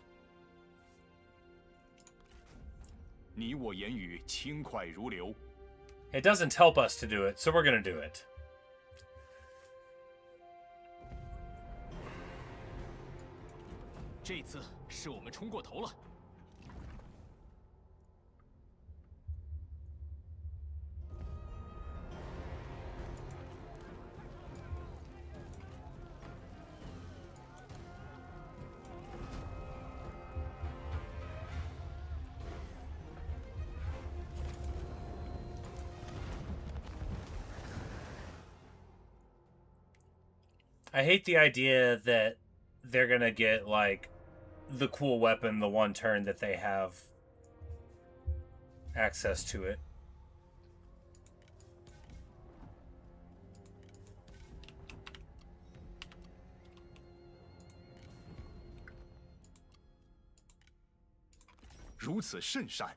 你我言语轻快如流。 It doesn't help us to do it, so we're gonna do it. 这次是我们冲过头了。 I hate the idea that they're gonna get, like, the cool weapon the one turn that they have access to it. "如此甚善。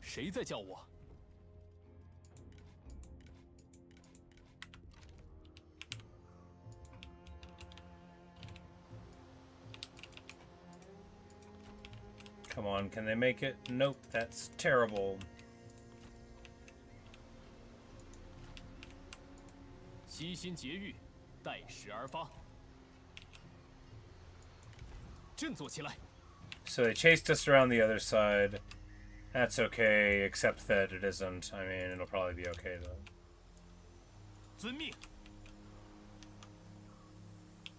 谁在叫我？ Come on, can they make it? Nope, that's terrible. 悉心节欲，待时而发。振作起来！ So they chased us around the other side. That's okay, except that it isn't. I mean, it'll probably be okay, though. 遵命。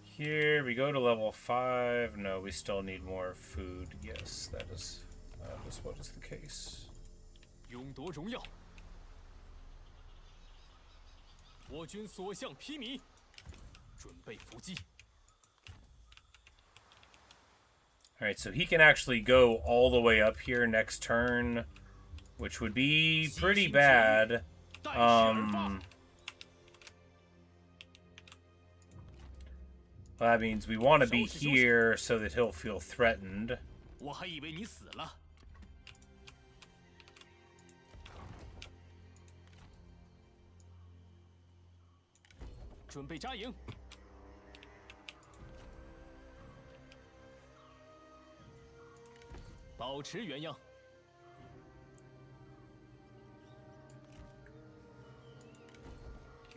Here, we go to level 5. No, we still need more food. Yes, that is what is the case. 勇夺荣耀。我军所向披靡，准备伏击。 Alright, so he can actually go all the way up here next turn, which would be pretty bad. Well, that means we want to be here so that he'll feel threatened. 我还以为你死了。准备扎营。保持原样。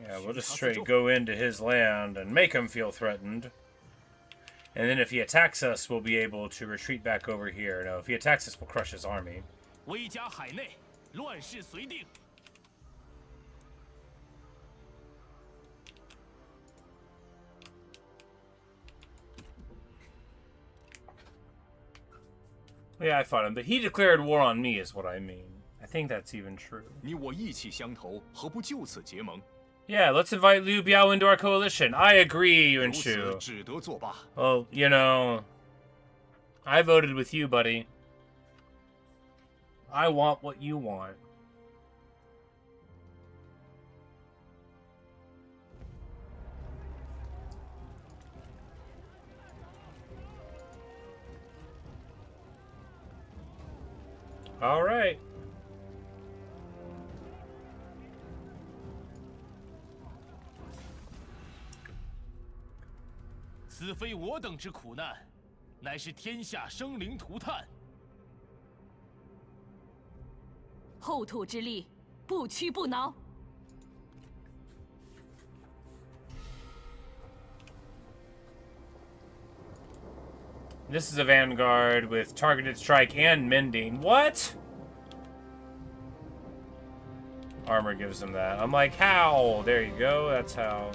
Yeah, we'll just straight go into his land and make him feel threatened. And then if he attacks us, we'll be able to retreat back over here. No, if he attacks us, we'll crush his army. 威加海内，乱世随定。 Yeah, I fought him, but he declared war on me is what I mean. I think that's even true. 你我意气相投，何不就此结盟？ Yeah, let's invite Liu Biao into our coalition. I agree, 如此 Yunshu. 只得作罢。 Well, you know, I voted with you, buddy. I want what you want. All right. 此非我等之苦难，乃是天下生灵涂炭。后土之力，不屈不挠。 This is a vanguard with targeted strike and mending. What? Armor gives him that. I'm like, how? There you go. That's how.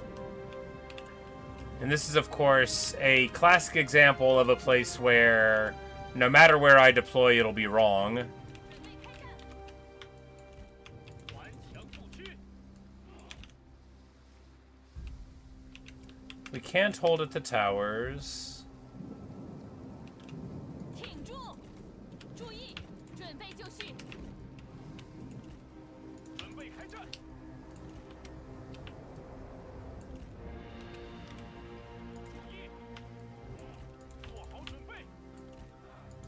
And this is, of course, a classic example of a place where no matter where I deploy, it'll be wrong. We can't hold at the towers. 挺住！注意，准备就绪。准备开战。注意，做好准备。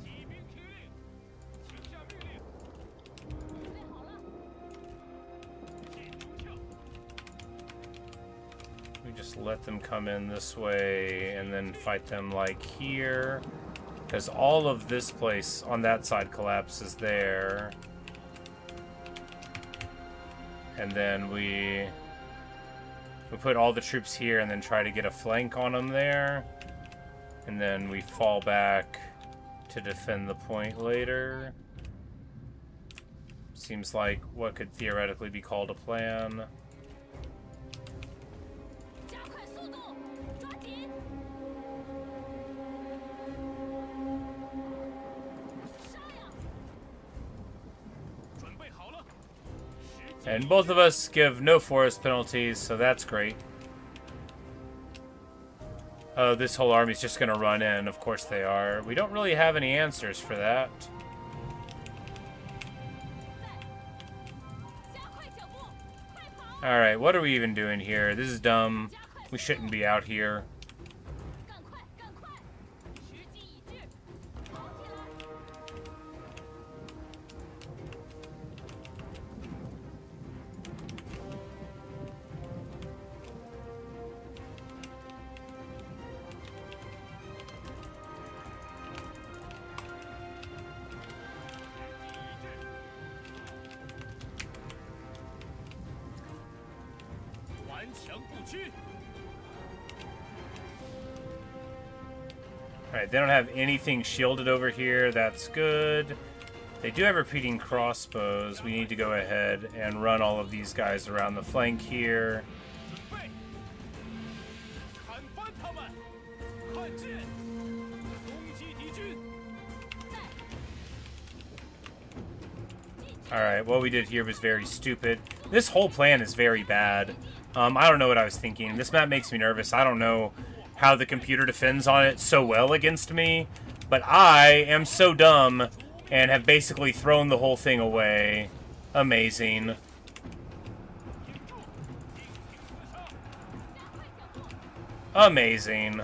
骑兵听令，请下命令。准备好了。进中枪。 We just let them come in this way and then fight them like here. Because all of this place on that side collapses there. And then we put all the troops here and then try to get a flank on them there. And then we fall back to defend the point later. Seems like what could theoretically be called a plan. 加快速度，抓紧！杀呀！ 准备好了。时机 And both of us give no forest penalties, so that's great. Oh, this whole army's just gonna run in. Of course they are. We don't really have any answers for that. 加快脚步，快跑！ Alright, what are we even doing here? This is dumb. We shouldn't be out here. 赶快，赶快！时机已至，跑起来！ 顽强不屈。 Alright, they don't have anything shielded over here. That's good. They do have repeating crossbows. We need to go ahead and run all of these guys around the flank here. 准备，砍翻他们！看剑，攻击敌军！ Alright, what we did here was very stupid. This whole plan is very bad. I don't know what I was thinking. This map makes me nervous. I don't know how the computer defends on it so well against me, but I am so dumb and have basically thrown the whole thing away. Amazing. Amazing.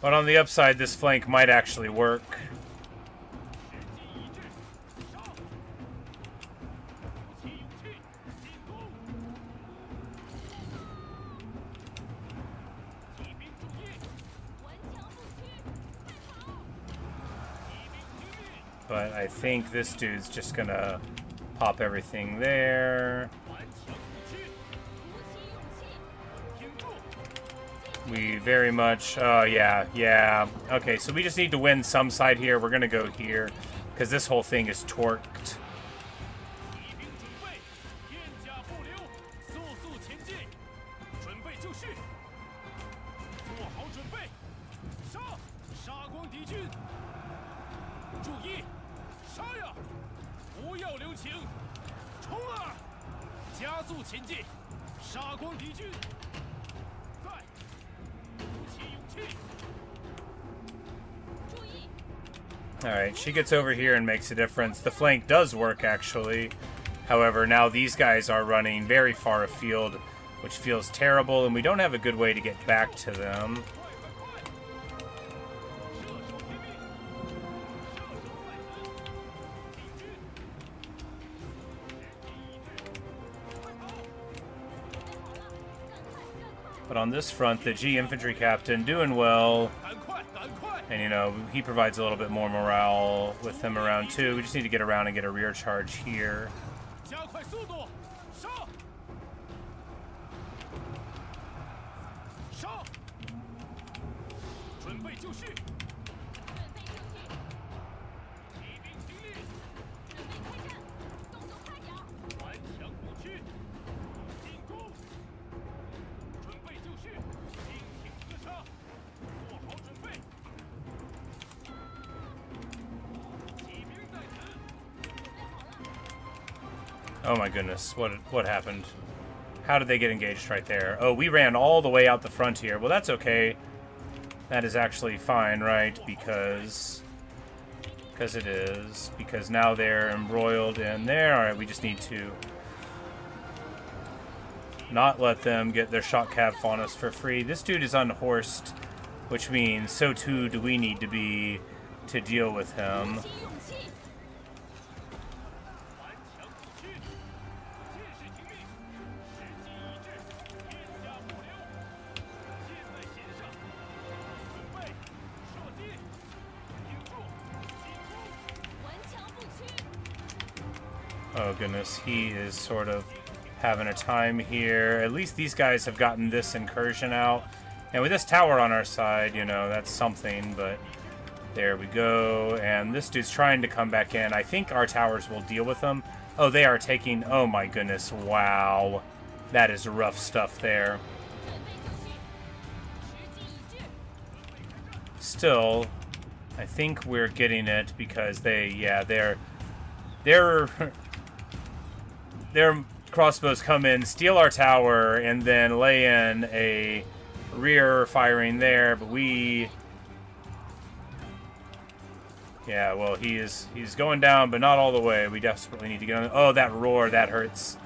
But on the upside, this flank might actually work. But I think this dude's just gonna pop everything there. We very much, yeah. Okay, so we just need to win some side here. We're gonna go here, because this whole thing is torqued. Alright, she gets over here and makes a difference. The flank does work, actually. However, now these guys are running very far afield, which feels terrible, and we don't have a good way to get back to them. But on this front, the G infantry captain doing well. And, you know, he provides a little bit more morale with him around, too. We just need to get around and get a rear charge here. Oh my goodness, what happened? How did they get engaged right there? Oh, we ran all the way out the front here. Well, that's okay. That is actually fine, right? Because it is. Because now they're embroiled in there. Alright, we just need to not let them get their shock cav on us for free. This dude is unhorsed, which means so too do we need to be to deal with him. Oh goodness, he is sort of having a time here. At least these guys have gotten this incursion out. And with this tower on our side, you know, that's something, but there we go. And this dude's trying to come back in. I think our towers will deal with them. Oh, they are taking... Oh my goodness, wow. That is rough stuff there. Still, I think we're getting it because their crossbows come in, steal our tower, and then lay in a rear firing there, but we... Yeah, well, he's going down, but not all the way. We desperately need to get on... Oh, that roar, that hurts.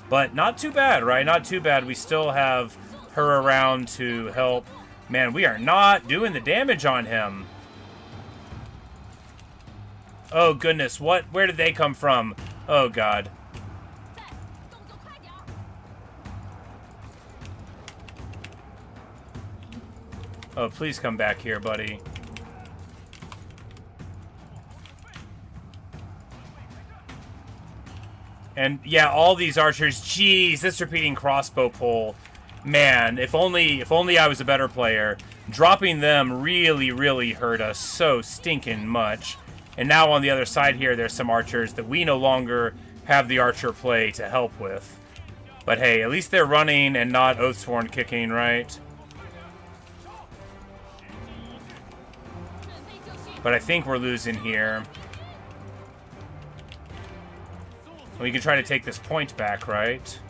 But not too bad, right? Not too bad. We still have her around to help. Man, we are not doing the damage on him. Oh, goodness. What? Where did they come from? Oh, God. Oh, please come back here, buddy. And, yeah, all these archers. Jeez, this repeating crossbow pull. Man, if only I was a better player. Dropping them really, really hurt us so stinking much. And now on the other side here, there's some archers that we no longer have the archer play to help with. But hey, at least they're running and not Oathsworn kicking, right? But I think we're losing here. We can try to take this point back, right?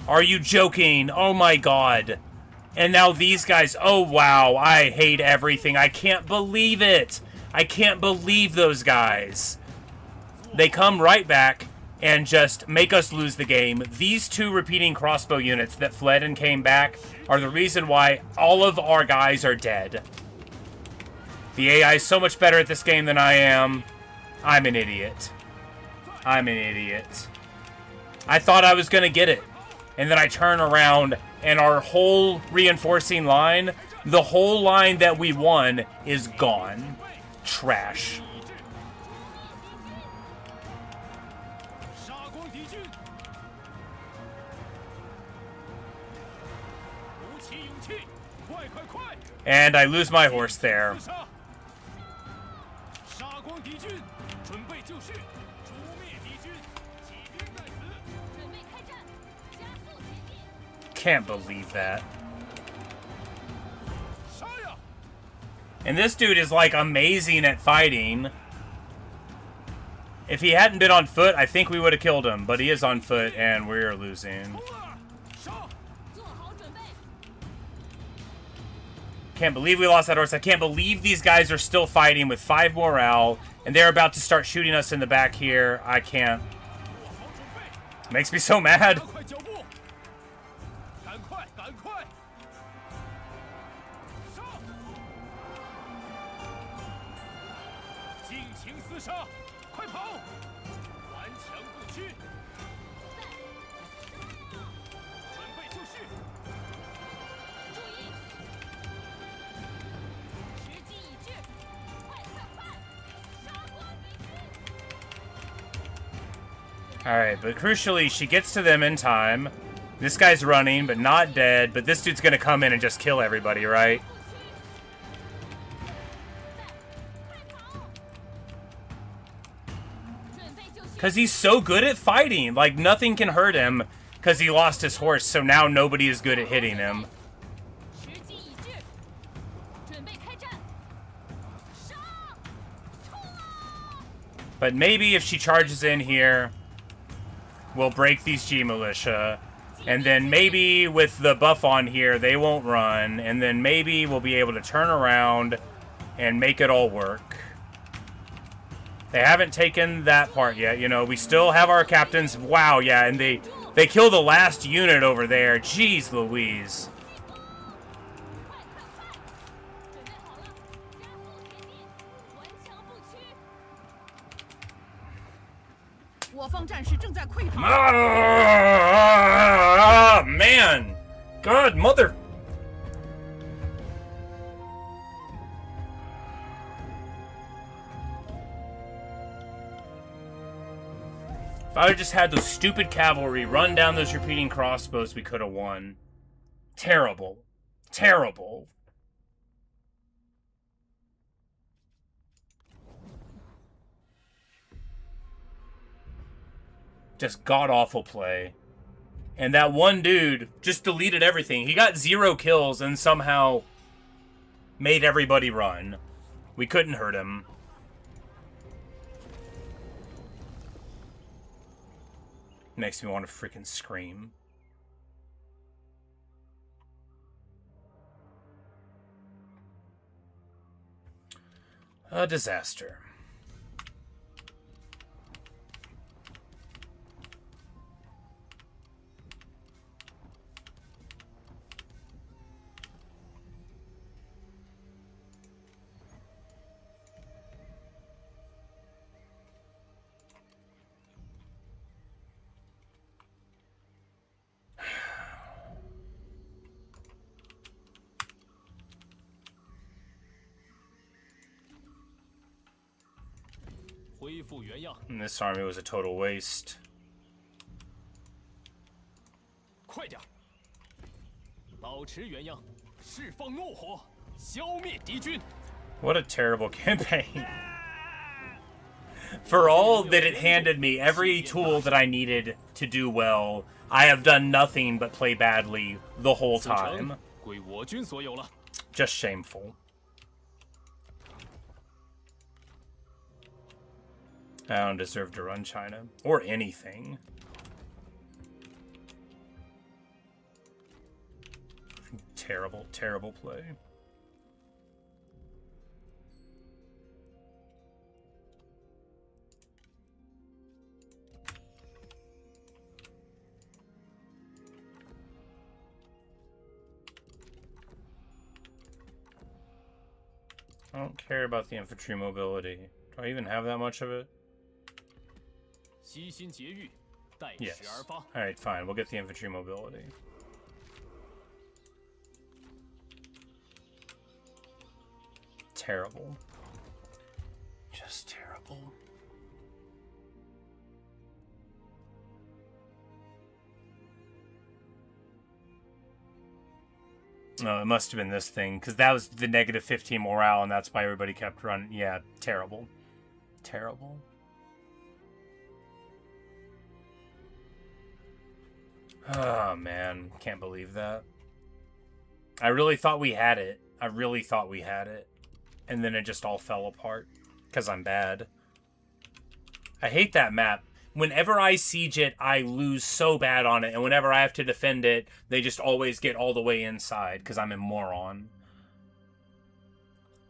Are you joking? Oh my god. And now these guys... Oh wow, I hate everything. I can't believe it. I can't believe those guys. They come right back and just make us lose the game. These two repeating crossbow units that fled and came back are the reason why all of our guys are dead. The AI is so much better at this game than I am. I'm an idiot. I'm an idiot. I thought I was going to get it. And then I turn around and our whole reinforcing line, the whole line that we won, is gone. Trash. And I lose my horse there. Can't believe that. And this dude is like amazing at fighting. If he hadn't been on foot, I think we would have killed him. But he is on foot and we're losing. Can't believe we lost that horse. I can't believe these guys are still fighting with 5 morale. And they're about to start shooting us in the back here. I can't. Makes me so mad. Alright, but crucially, she gets to them in time. This guy's running, but not dead. But this dude's gonna come in and just kill everybody, right? Because he's so good at fighting. Like, nothing can hurt him because he lost his horse, so now nobody is good at hitting him. But maybe if she charges in here, we'll break these G militia. And then maybe with the buff on here, they won't run. And then maybe we'll be able to turn around and make it all work. They haven't taken that part yet. You know, we still have our captains. Wow, yeah, and they kill the last unit over there. Jeez Louise. Ah, man. God, mother. If I just had those stupid cavalry run down those repeating crossbows, we could have won. Terrible. Terrible. Just god-awful play. And that one dude just deleted everything. He got 0 kills and somehow made everybody run. We couldn't hurt him. Makes me want to freaking scream. A disaster. And this army was a total waste. What a terrible campaign. For all that it handed me, every tool that I needed to do well, I have done nothing but play badly the whole time. Just shameful. I don't deserve to run China. Or anything. Terrible, terrible play. don't care about the infantry mobility. Do I even have that much of it? 悉心节欲，待 Yes. 时而发。 Alright, fine. We'll get the infantry mobility. Terrible. Just terrible. No, it must have been this thing, because that was the negative 15 morale, and that's why everybody kept running. Yeah, terrible. Terrible. Oh, man. Can't believe that. I really thought we had it. I really thought we had it. And then it just all fell apart. Because I'm bad. I hate that map. Whenever I siege it, I lose so bad on it. And whenever I have to defend it, they just always get all the way inside. Because I'm a moron.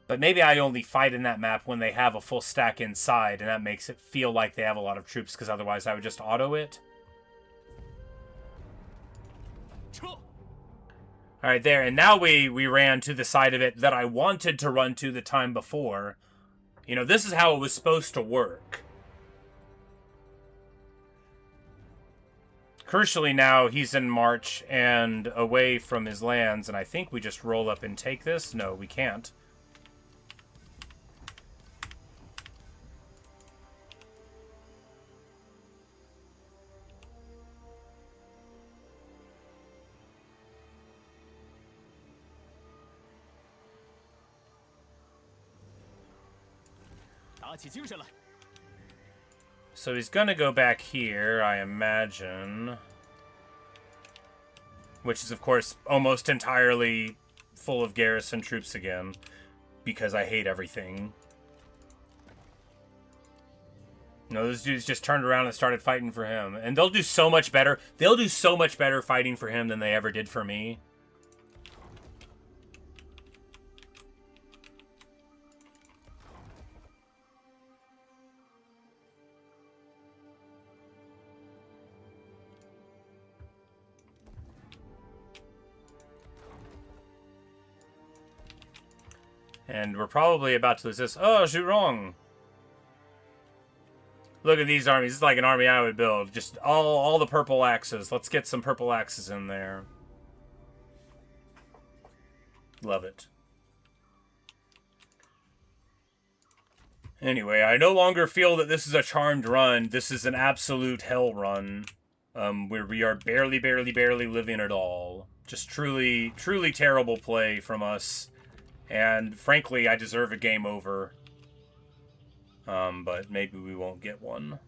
But maybe I only fight in that map when they have a full stack inside. And that makes it feel like they have a lot of troops. Because otherwise I would just auto it. Alright, there. And now we ran to the side of it that I wanted to run to the time before. You know, this is how it was supposed to work. Crucially now, he's in march and away from his lands, and I think we just roll up and take this. No, we can't. So he's gonna go back here, I imagine. Which is, of course, almost entirely full of garrison troops again. Because I hate everything. No, those dudes just turned around and started fighting for him. And they'll do so much better. They'll do so much better fighting for him than they ever did for me. And we're probably about to lose this. Oh, shoot wrong. Look at these armies. It's like an army I would build. Just all the purple axes. Let's get some purple axes in there. Love it. Anyway, I no longer feel that this is a charmed run. This is an absolute hell run. Where we are barely living at all. Just truly terrible play from us. And frankly, I deserve a game over. But maybe we won't get one.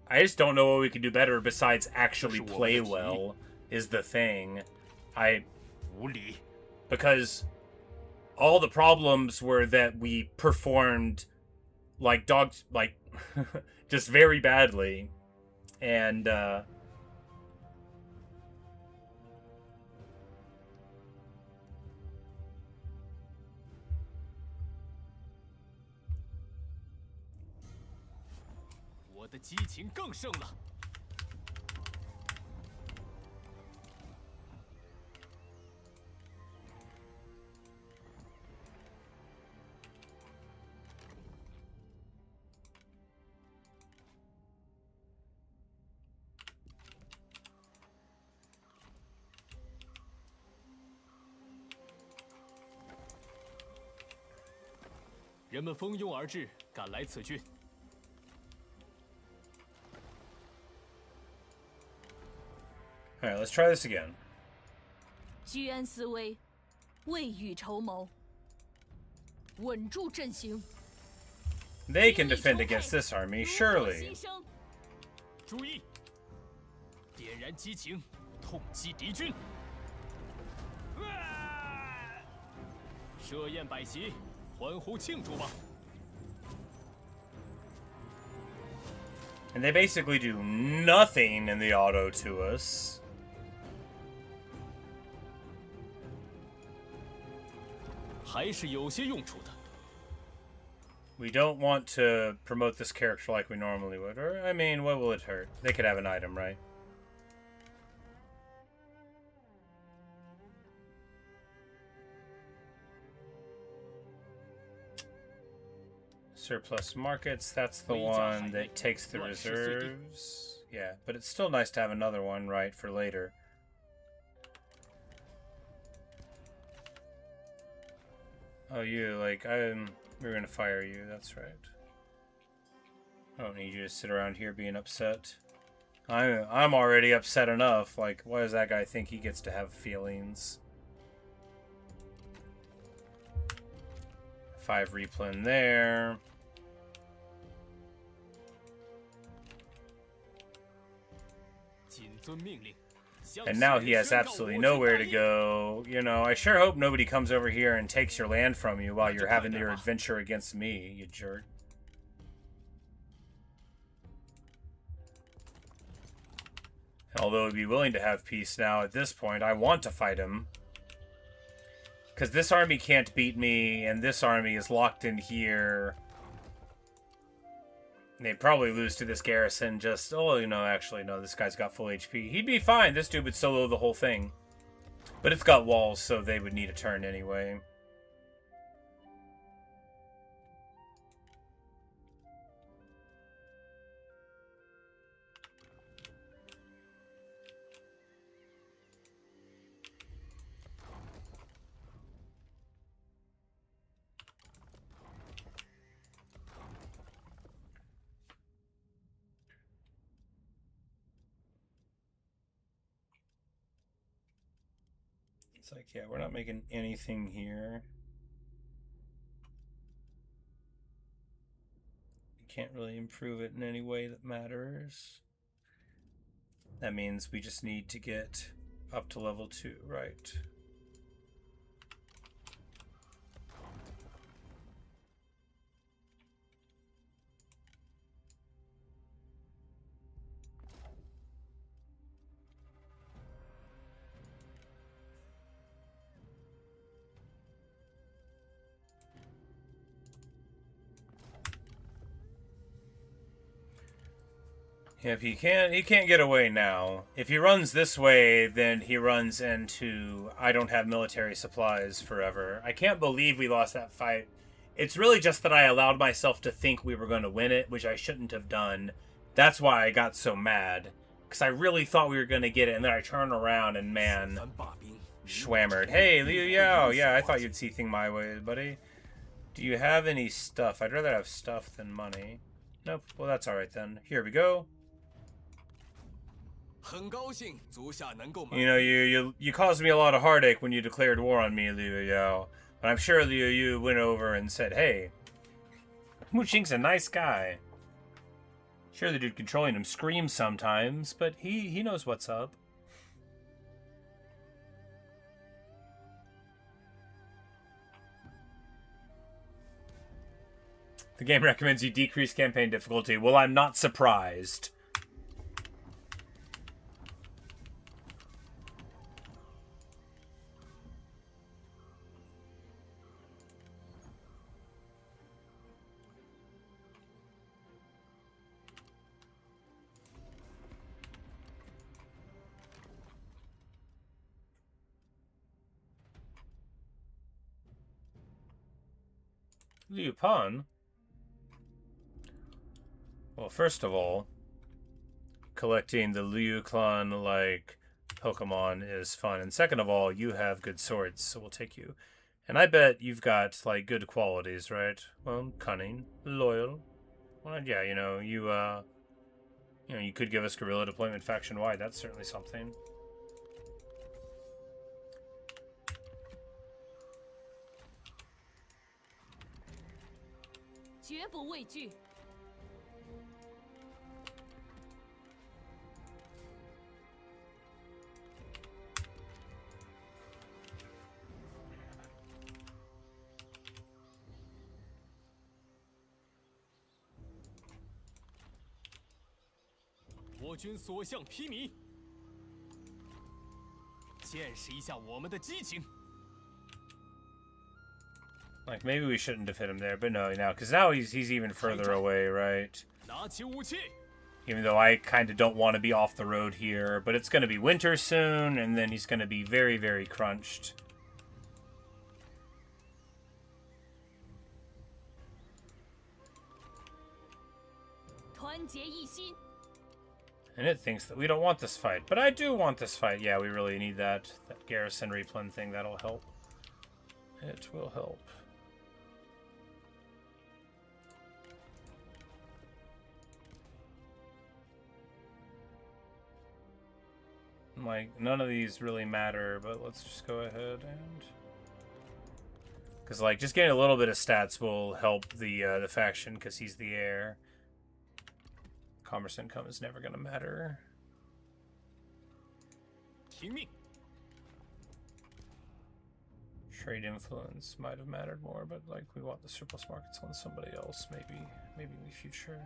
I just don't know what we could do better besides actually play well, is the thing. Because all the problems were that we performed like dogs, like, just very badly. And,人们蜂拥而至，赶来此郡。 Alright, let's try this again. 居安思危，未雨绸缪，稳住阵型。 They can defend against this army, surely. 注意，点燃激情，痛击敌军。设宴摆席，欢呼庆祝吧。 And they basically do nothing in the auto to us. We don't want to promote this character like we normally would. Or, I mean, what will it hurt? They could have an item, right? Surplus markets, that's the one that takes the reserves. Yeah, but it's still nice to have another one, right, for later. Oh, you, like, we're gonna fire you, that's right. I don't need you to sit around here being upset. I'm already upset enough. Like, why does that guy think he gets to have feelings? 5 replen there. And now he has absolutely nowhere to go. You know, I sure hope nobody comes over here and takes your land from you while you're having your adventure against me, you jerk. Although I'd be willing to have peace now at this point, I want to fight him. Because this army can't beat me, and this army is locked in here. They'd probably lose to this garrison just... Oh, you know, actually, no, this guy's got full HP. He'd be fine. This dude would solo the whole thing. But it's got walls, so they would need a turn anyway. It's like, yeah, we're not making anything here. We can't really improve it in any way that matters. That means we just need to get up to level 2, right? If he can't get away now. If he runs this way, then he runs into I don't have military supplies forever. I can't believe we lost that fight. It's really just that I allowed myself to think we were going to win it, which I shouldn't have done. That's why I got so mad. Because I really thought we were going to get it, and then I turned around and, man, schwammered. Hey, Liu Yao. Yeah, I thought you'd see things my way, buddy. Do you have any stuff? I'd rather have stuff than money. Nope. Well, that's alright then. Here we go. You know, you caused me a lot of heartache when you declared war on me, Liu Yao. But I'm sure Liu Yu went over and said, hey, Wu Jing's a nice guy. Sure, the dude controlling him screams sometimes, but he knows what's up. The game recommends you decrease campaign difficulty. Well, I'm not surprised. Liu Pan? Well, first of all, collecting the Liu clan, like, Pokemon is fun. And second of all, you have good swords, so we'll take you. And I bet you've got, like, good qualities, right? Well, cunning, loyal. Well, yeah, you know, you could give us guerrilla deployment faction-wide. That's certainly something. Like, maybe we shouldn't have hit him there, but no, now, because now he's even further away, right? Even though I kind of don't want to be off the road here, but it's going to be winter soon, and then he's going to be very, very crunched. 团结一心。 And it thinks that we don't want this fight. But I do want this fight. Yeah, we really need that garrison replen thing. That'll help. It will help. Like, none of these really matter, but let's just go ahead and... Because, like, just getting a little bit of stats will help the faction, because he's the heir. Commerce income is never going to matter. 听命。 Trade influence might have mattered more, but, like, we want the surplus markets on somebody else, maybe in the future.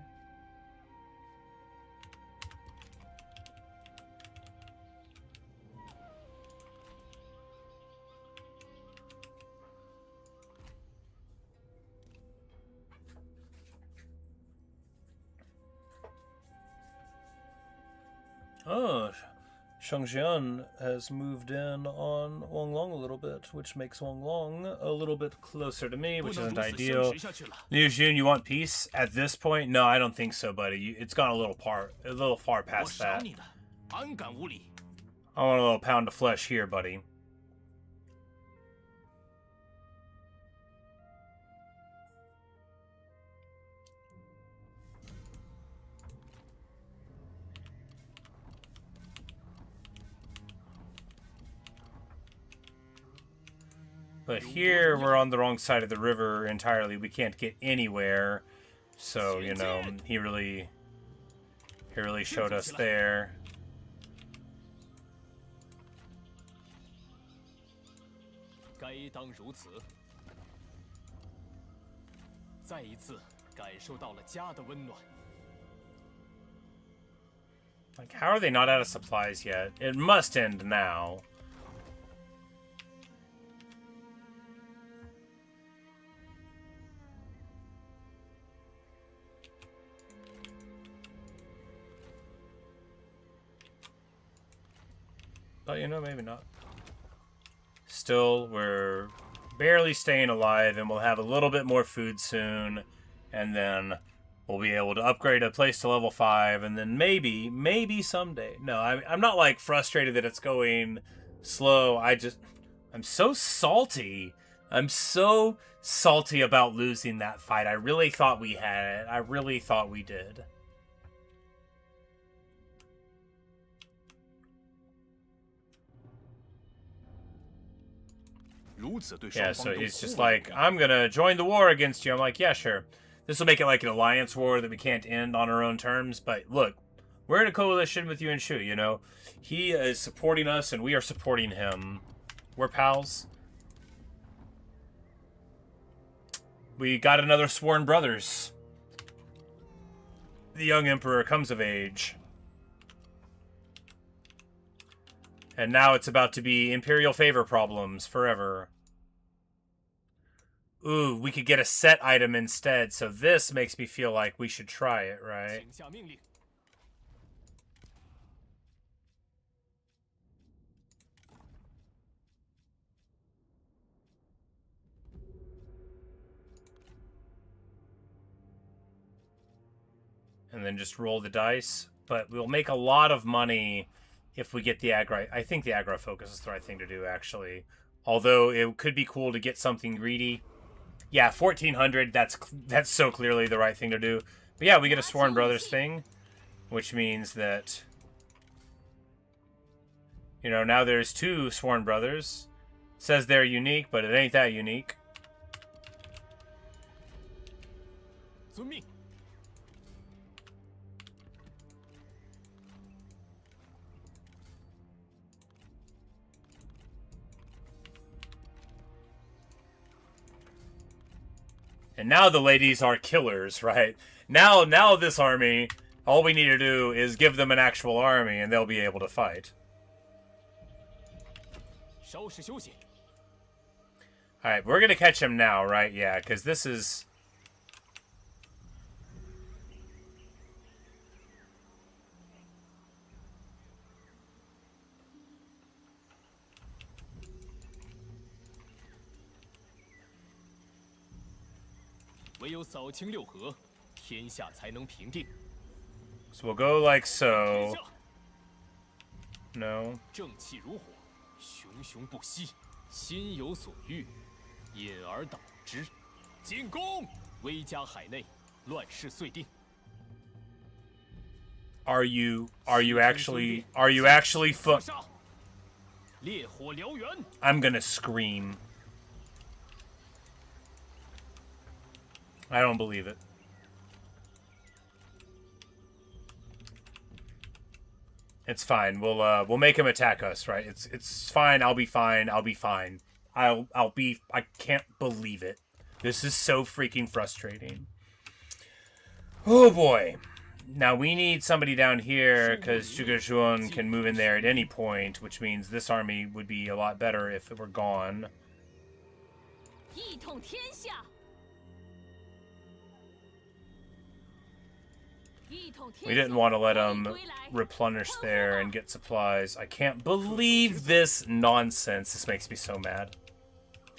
Oh, Shangjian has moved in on Wanglong a little bit, which makes Wanglong a little bit closer to me, which isn't ideal. Liu Jun, you want peace at this point? No, I don't think so, buddy. It's gone a little far past that. I want a little pound of flesh here, buddy. But here, we're on the wrong side of the river entirely. We can't get anywhere. So, you know, he really showed us there. Like, how are they not out of supplies yet? It must end now. But, you know, maybe not. Still, we're barely staying alive, and we'll have a little bit more food soon, and then we'll be able to upgrade a place to level 5, and then maybe someday. No, I'm not, like, frustrated that it's going slow. I'm so salty. I'm so salty about losing that fight. I really thought we had it. I really thought we did. Yeah, so he's just like, I'm gonna join the war against you. I'm like, yeah, sure. This will make it like an alliance war that we can't end on our own terms, but look, we're in a coalition with Yuan Shu, you know? He is supporting us, and we are supporting him. We're pals. We got another sworn brothers. The young emperor comes of age. And now it's about to be imperial favor problems forever. Ooh, we could get a set item instead, so this makes me feel like we should try it, right? And then just roll the dice. But we'll make a lot of money if we get the aggro. I think the aggro focus is the right thing to do, actually. Although it could be cool to get something greedy. Yeah, 1400, that's so clearly the right thing to do. But yeah, we get a Sworn Brothers thing, which means that, you know, now there's 2 Sworn Brothers. Says they're unique, but it ain't that unique. And now the ladies are killers, right? Now this army, all we need to do is give them an actual army, and they'll be able to fight. Alright, we're gonna catch him now, right? Yeah, because this is... So we'll go like so. No. 正气如火，熊熊不息，心有所欲，因而导之。进攻！威加海内，乱世遂定。 Are you actually 烈火燎原！ I'm gonna scream. I don't believe it. It's fine. We'll make him attack us, right? It's fine. I'll be fine. I'll be fine. I can't believe it. This is so freaking frustrating. Oh boy. Now we need somebody down here because Zhuge Xuan can move in there at any point, which means this army would be a lot better if it were gone. We didn't want to let him replenish there and get supplies. I can't believe this nonsense. This makes me so mad.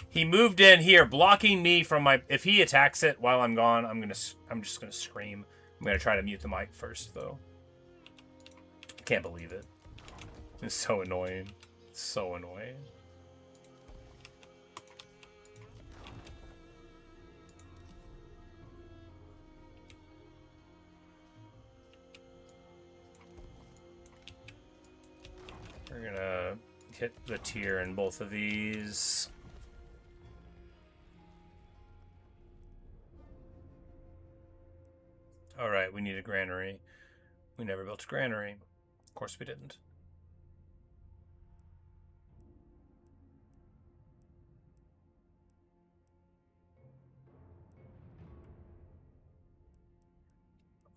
He moved in here, blocking me from my... If he attacks it while I'm gone, I'm just gonna scream. I'm gonna try to mute the mic first, though. I can't believe it. It's so annoying. It's so annoying. We're gonna hit the tier in both of these. Alright, we need a granary. We never built a granary. Of course we didn't.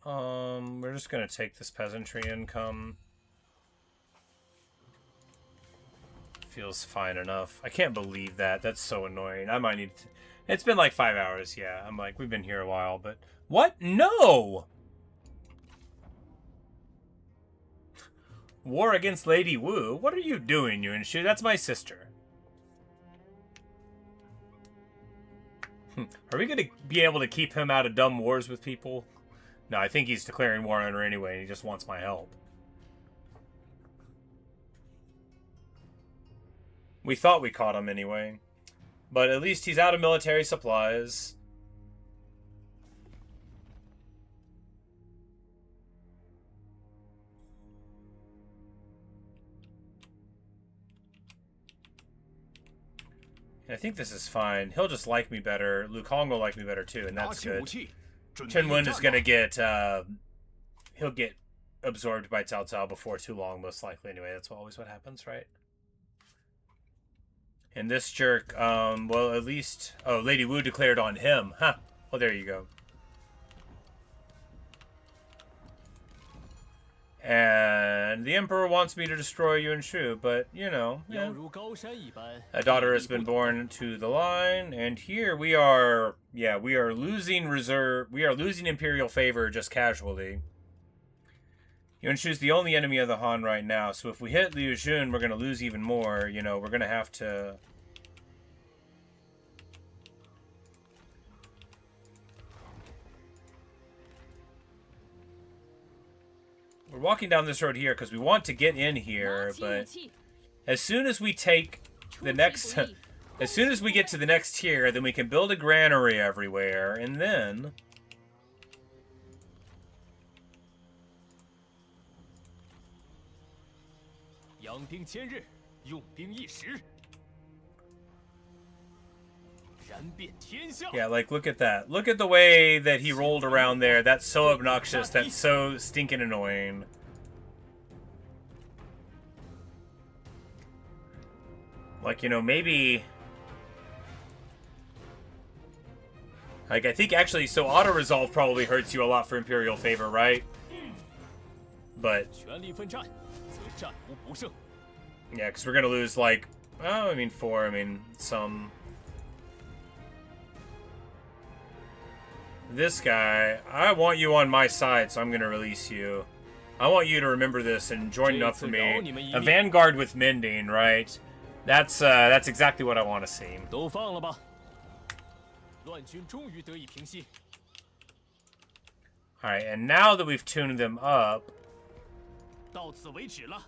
We're just gonna take this peasantry income. Feels fine enough. I can't believe that. That's so annoying. I might need to... It's been like 5 hours, yeah. I'm like, we've been here a while, but... What? No! War against Lady Wu? What are you doing, Yuanshu? That's my sister. Are we going to be able to keep him out of dumb wars with people? No, I think he's declaring war on her anyway, and he just wants my help. We thought we caught him anyway. But at least he's out of military supplies. I think this is fine. He'll just like me better. Lu Kong will like me better too, and that's good. Chen Wen is gonna get, he'll get absorbed by Cao Cao before too long, most likely anyway. That's always what happens, right? And this jerk, well, at least... Oh, Lady Wu declared on him. Huh. Well, there you go. And the Emperor wants me to destroy Yuanshu, but, you know, yeah. A daughter has been born to the line, and here we are... Yeah, we are losing reserve... We are losing Imperial favor just casually. Yuanshu's the only enemy of the Han right now, so if we hit Liu Jun, we're going to lose even more. You know, we're going to have to... We're walking down this road here because we want to get in here, but as soon as we take the next... As soon as we get to the next tier, then we can build a granary everywhere, and then... Yeah, like, look at that. Look at the way that he rolled around there. That's so obnoxious. That's so stinking annoying. Like, you know, maybe... Like, I think actually, so auto-resolve probably hurts you a lot for Imperial favor, right? But... Yeah, because we're going to lose, like... Oh, I mean, 4. I mean, some... This guy, I want you on my side, so I'm going to release you. I want you to remember this and join up for me. A vanguard with mending, right? That's exactly what I want to see. Alright, and now that we've tuned them up... 到此为止了。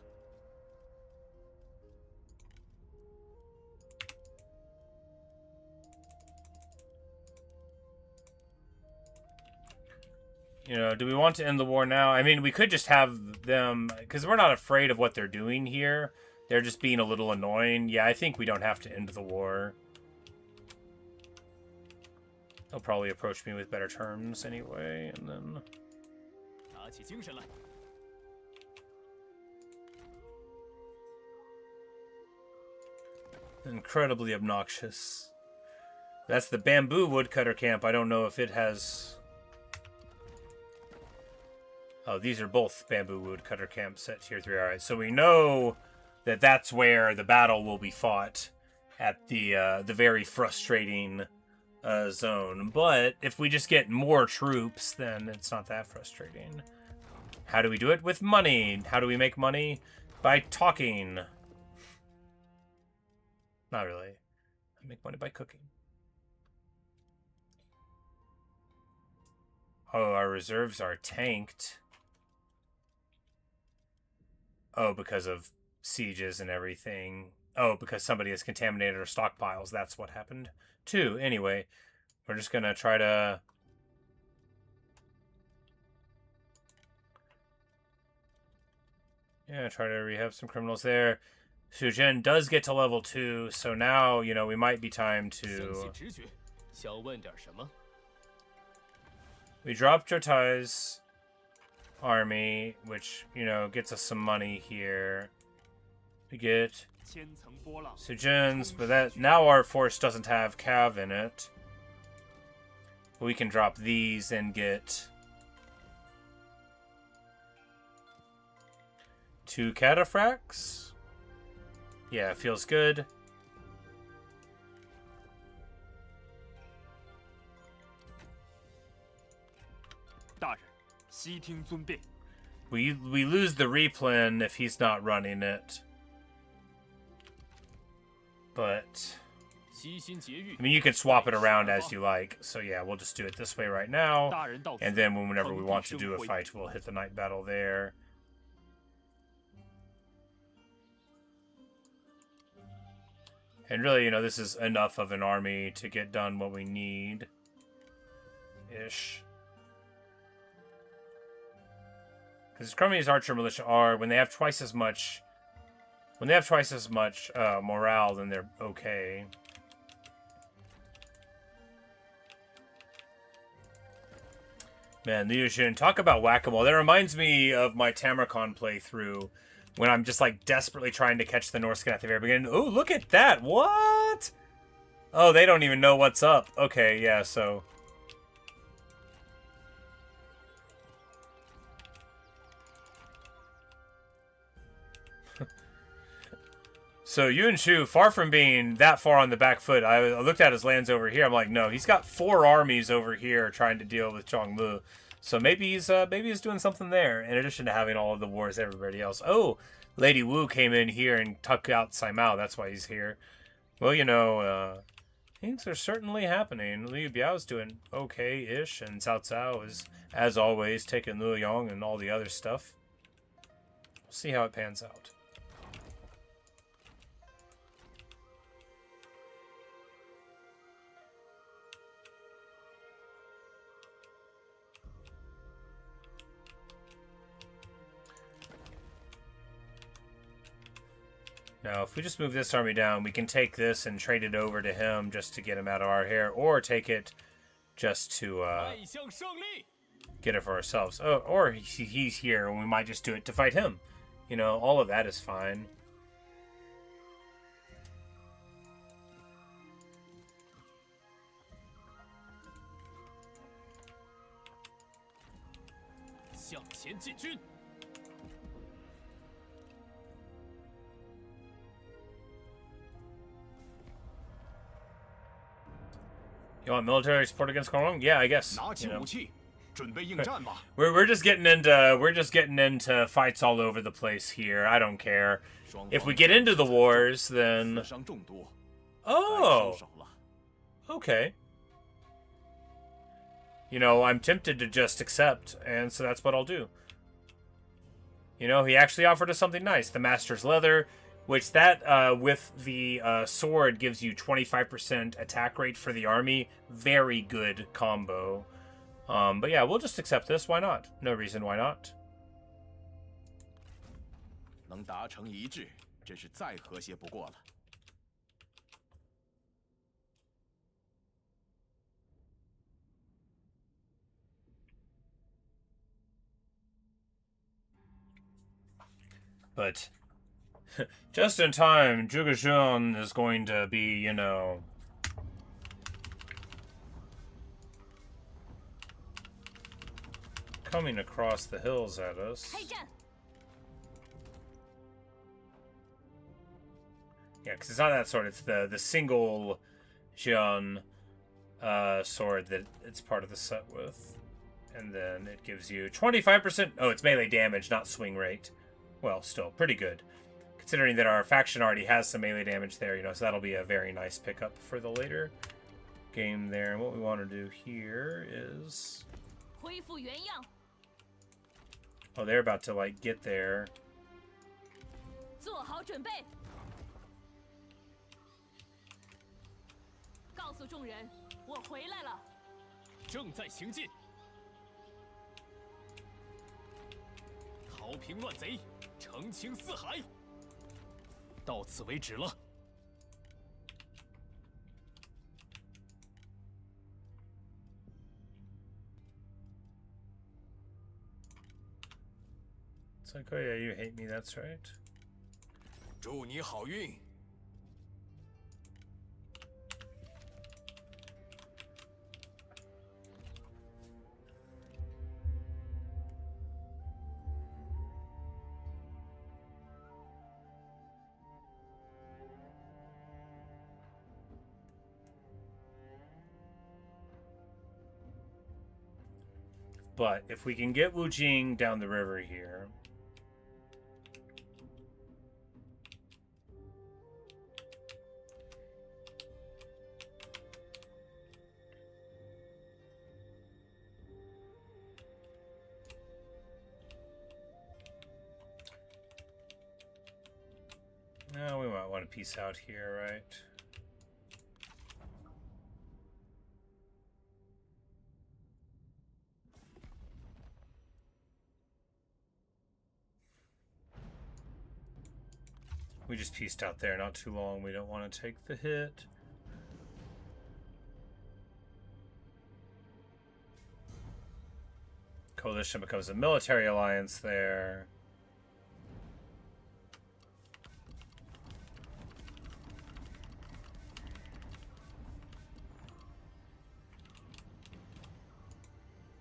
You know, do we want to end the war now? I mean, we could just have them... Because we're not afraid of what they're doing here. They're just being a little annoying. Yeah, I think we don't have to end the war. They'll probably approach me with better terms anyway, and then... 打起精神来。 Incredibly obnoxious. That's the bamboo woodcutter camp. I don't know if it has... Oh, these are both bamboo woodcutter camps at tier 3. Alright, so we know that that's where the battle will be fought at the very frustrating zone. But if we just get more troops, then it's not that frustrating. How do we do it? With money. How do we make money? By talking. Not really. I make money by cooking. Oh, our reserves are tanked. Oh, because of sieges and everything. Oh, because somebody has contaminated our stockpiles. That's what happened, too. Anyway, we're just going to try to... Yeah, try to rehab some criminals there. Zhuge Xuan does get to level 2, so now, you know, we might be time 相 to... 信直觉，想问点什么？ We dropped Jotai's army, which, you know, gets us some money here. We get 千层波浪。 Zhuge Xuan's, but that now our force doesn't have cav in it. We can drop these and get 2 cataphracts. Yeah, feels good. 大人，悉听尊便。 We lose the replen if he's not running it. But 悉心节欲 I。mean, you can swap it around as you like. So yeah, we'll just do it this way right now. 大人到此， And then whenever we want to 腾地 do a 生辉 fight, we'll hit the night battle there. And really, you know, this is enough of an army to get done what we need. Ish. Because Chromius Archer Militia are, when they have twice as much... When they have twice as much morale, then they're okay. Man, Liu Xun, talk about whack-a-mole. That reminds me of my Tamarcon playthrough, when I'm just, like, desperately trying to catch the Norscan at the very beginning. Oh, look at that! What? Oh, they don't even know what's up. Okay, yeah, so... So Yuan Shu, far from being that far on the back foot, I looked at his lands over here. I'm like, no, he's got 4 armies over here trying to deal with Zhongmu. So maybe he's doing something there, in addition to having all of the wars everybody else. Oh, Lady Wu came in here and took out Saimao. That's why he's here. Well, you know, things are certainly happening. Liu Biao's doing okay-ish, and Cao Cao is, as always, taking Luoyang and all the other stuff. We'll see how it pans out. Now, if we just move this army down, we can take this and trade it over to him just to get him out of our hair, or take it just to 迈向胜利。 get it for ourselves. Oh, or he's here, and we might just do it to fight him. You know, all of that is fine. 向前进军。 You want military support against Kong? Yeah, I guess. 拿起 you know. 武器，准备应战吧。 We're just getting into fights all over the place here. I don't care. 双 If we 方 get into the wars, 死 then 伤众多，败 oh, 伤少了。 okay. you know, I'm tempted to just accept, and so that's what I'll do. You know, he actually offered us something nice. The Master's Leather, which that, with the sword, gives you 25% attack rate for the army. Very good combo. But yeah, we'll just accept this. Why not? No reason why not. 能达成一致，真是再和谐不过了。 But just in time, Zhuge Xuan is going to be, you know, coming across the hills at us. Yeah, because it's not that sword, it's the single Xian sword that it's part of the set with. And then it gives you 25%. Oh, it's melee damage, not swing rate. Well, still, pretty good. Considering that our faction already has some melee damage there, you know, so that'll be a very nice pickup for the later game there. And what we want to do here is... Oh, they're about to, like, get there. 做好准备。告诉众人，我回来了。正在行进。逃平乱贼，澄清四海。到此为止了。 It's like, oh yeah, you hate me, that's right. 祝你好运。 But if we can get Wu Jing down the river here... No, we might want to peace out here, right? We just pieced out there not too long. We don't want to take the hit. Coalition becomes a military alliance there.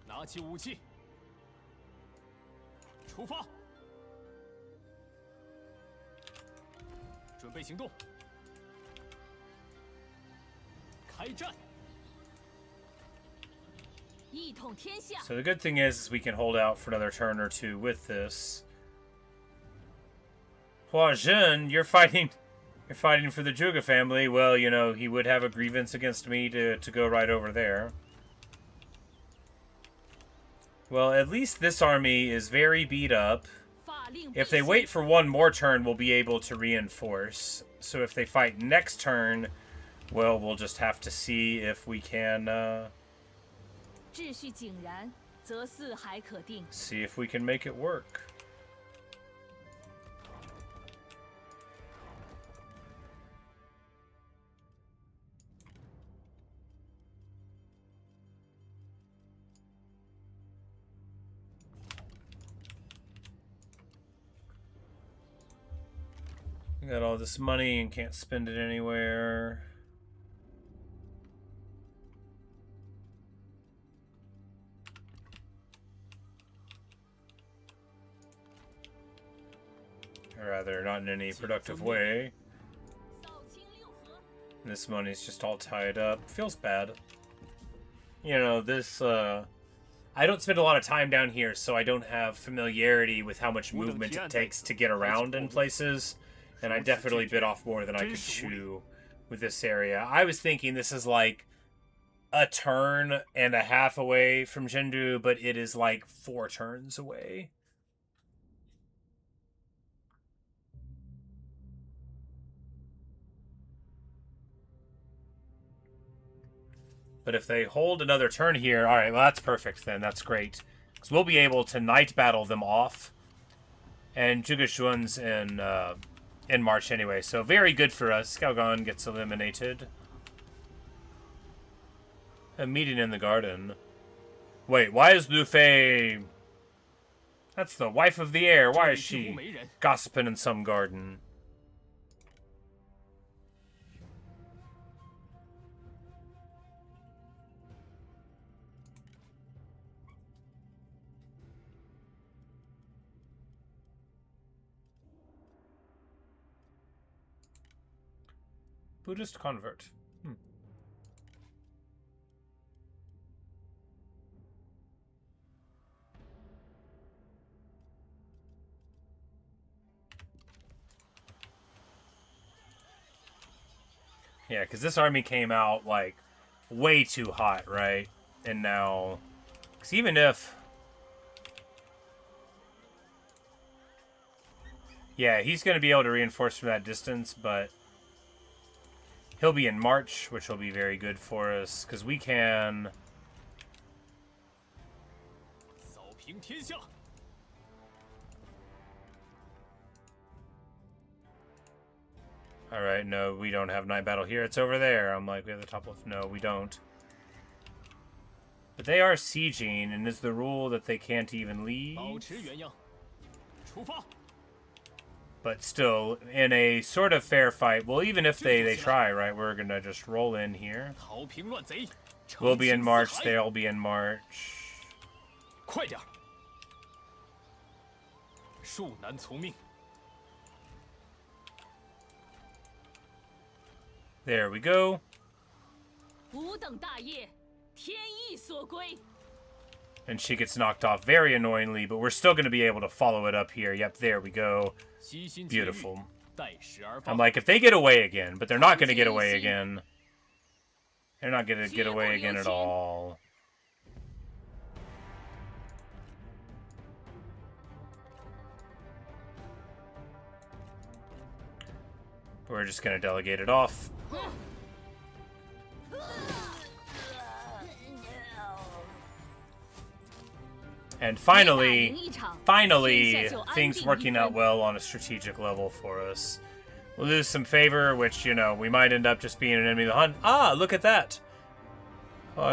拿起武器，出发。 准备行动，开战！ 一统天下。 So the good thing is we can hold out for another turn or two with this. Hua Jin, you're fighting for the Zhuge family. Well, you know, he would have a grievance against me to go right over there. Well, at least this army is very beat up. If they wait for one more turn, we'll be able to reinforce. So if they fight next turn, well, we'll just have to see if we can, see if we can make it work. Got all this money and can't spend it anywhere. Or rather, not in any productive way. And this money's just all tied up. Feels bad. You know, this, I don't spend a lot of time down here, so I don't have familiarity with how much movement it takes to get around in places. And I definitely bit off more than I could chew with this area. I was thinking this is like a turn and a half away from Jindu, but it is like 4 turns away. But if they hold another turn here, all right, well, that's perfect then. That's great. Because we'll be able to night battle them off. And Zhuge Xuan's in March anyway, so very good for us. Galgon gets eliminated. A meeting in the garden. Wait, why is Lu Fei... That's the wife of the heir. Why is she gossiping in some garden? Buddhist convert. Yeah, because this army came out, like, way too hot, right? And now... Because even if... Yeah, he's going to be able to reinforce from that distance, but... He'll be in March, which will be very good for us, because we can... Alright, no, we don't have night battle here. It's over there. I'm like, we have the top left. No, we don't. But they are sieging, and is the rule that they can't even leave? But still, in a sort of fair fight, well, even if they try, right, we're going to just roll in here. We'll be in March, they'll be in March. There we go. And she gets knocked off very annoyingly, but we're still going to be able to follow it up here. Yep, there we go. Beautiful. I'm like, if they get away again, but they're not going to get away again. They're not going to get away again at all. We're just going to delegate it off. And finally, things working out well on a strategic level for us. We'll lose some favor, which, you know, we might end up just being an enemy of the hunt. Ah, look at that!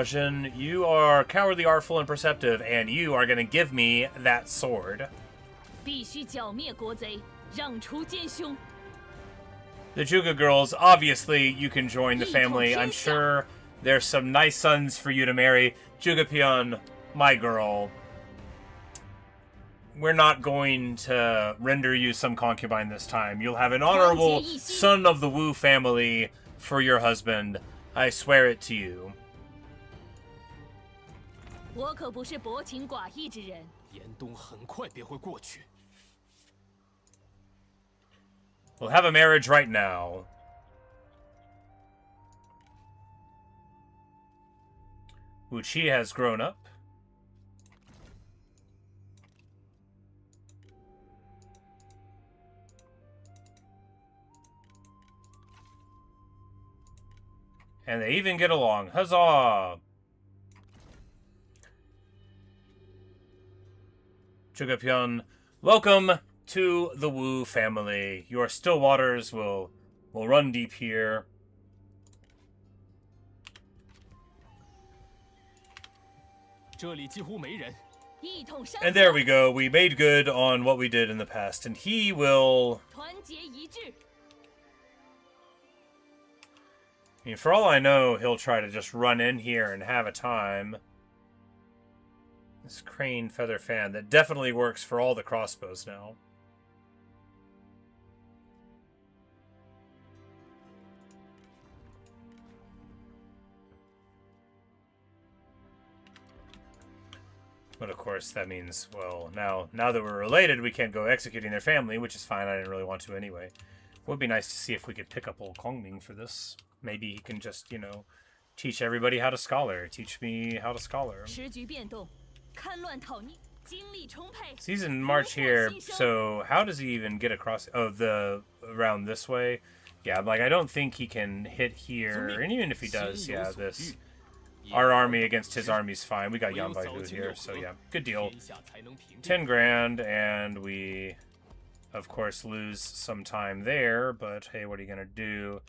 Jin, you are cowardly, artful, and perceptive, and you are going to give me that sword. The Zhuge girls, obviously, you can join the family. I'm sure there's some nice sons for you to marry. Zhuge Pion, my girl. We're not going to render you some concubine this time. You'll have an honorable son of the Wu family for your husband. I swear it to you. We'll have a marriage right now. Wu Qi has grown up. And they even get along. Huzzah! Zhuge Pion, welcome to the Wu family. Your still waters will run deep here. And there we go. We made good on what we did in the past, and he will... I mean, for all I know, he'll try to just run in here and have a time. This crane feather fan, that definitely works for all the crossbows now. But of course, that means, well, now that we're related, we can't go executing their family, which is fine. I didn't really want to anyway. Would be nice to see if we could pick up old Kongming for this. Maybe he can just, you know, Teach everybody how to scholar. Teach me how to scholar. 时局变动，看乱讨逆，精力充沛。 So he's in March here, so how does he even get across? Oh, around this way? Yeah, I'm like, I don't think he can hit here. And even if he does, yeah, our army against his army's fine. We got Yan Baihu here, so yeah, good deal. 10 grand, and we, of course, lose some time there, but hey, what are you gonna do?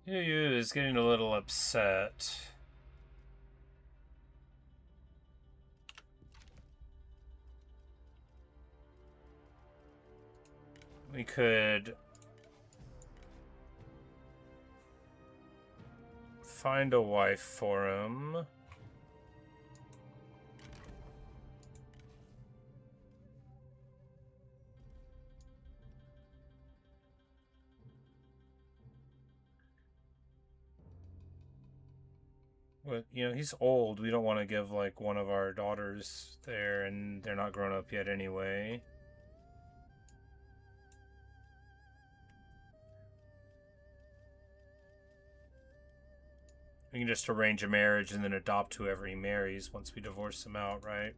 Yu is getting a little upset. We could find a wife for him. But, you know, he's old. We don't want to give, like, one of our daughters there, and they're not grown up yet anyway. We can just arrange a marriage and then adopt whoever he marries once we divorce him out, right?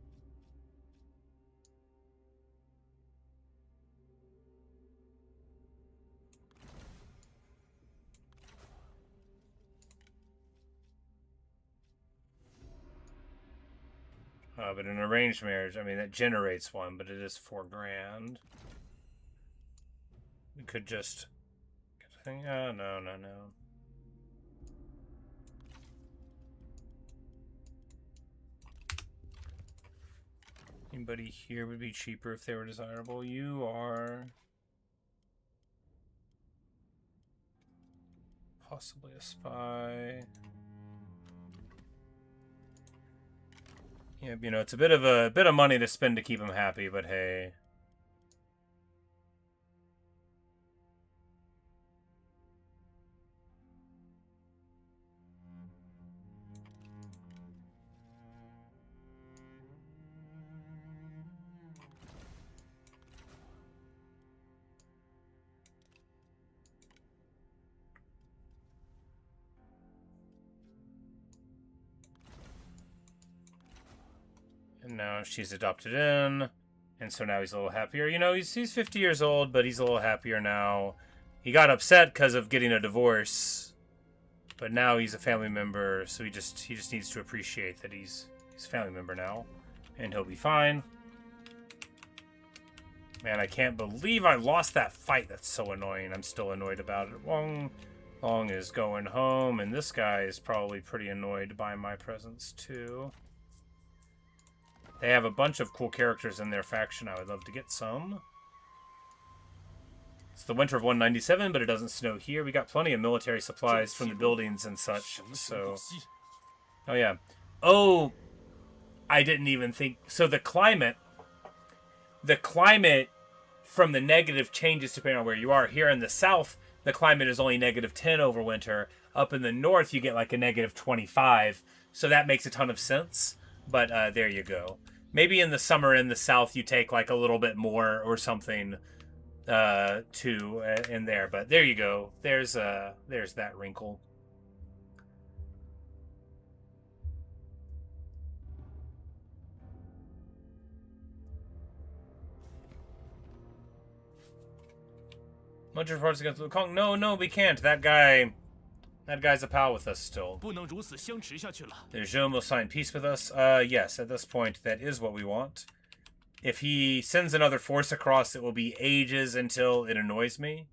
But an arranged marriage, I mean, that generates one, but it is 4 grand. We could just get a thing. Oh, no. Anybody here would be cheaper if they were desirable. You are possibly a spy. Yeah, you know, it's a bit of money to spend to keep him happy, but hey. And now she's adopted in, and so now he's a little happier. You know, he's 50 years old, but he's a little happier now. He got upset because of getting a divorce, but now he's a family member, so he just needs to appreciate that he's a family member now, and he'll be fine. Man, I can't believe I lost that fight. That's so annoying. I'm still annoyed about it. Long is going home, and this guy is probably pretty annoyed by my presence too. They have a bunch of cool characters in their faction. I would love to get some. It's the winter of 197, but it doesn't snow here. We got plenty of military supplies from the buildings and such, so... Oh, yeah. Oh, I didn't even think... So the climate from the negative changes depending on where you are. Here in the south, the climate is only -10 over winter. Up in the north, you get like a -25. So that makes a ton of sense. But there you go. Maybe in the summer in the south you take like a little bit more or something too in there. But there you go. There's that wrinkle. Much reports against Lu Kong. No, we can't. That guy's a pal with us still. The Zhou will sign peace with us. Yes, at this point, that is what we want. If he sends another force across, it will be ages until it annoys me.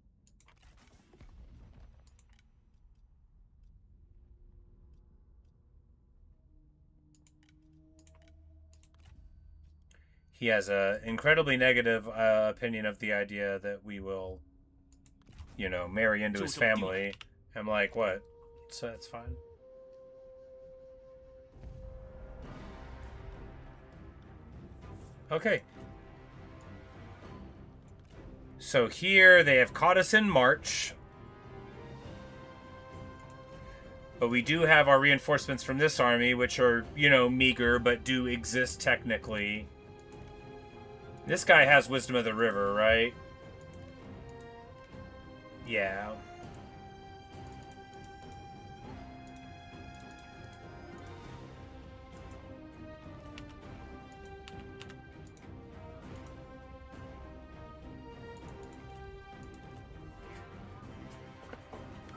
He has an incredibly negative opinion of the idea that we will, you know, marry into his family. I'm like, what? So that's fine. Okay. So here they have caught us in March. But we do have our reinforcements from this army, which are, you know, meager, but do exist technically. This guy has Wisdom of the River, right? Yeah.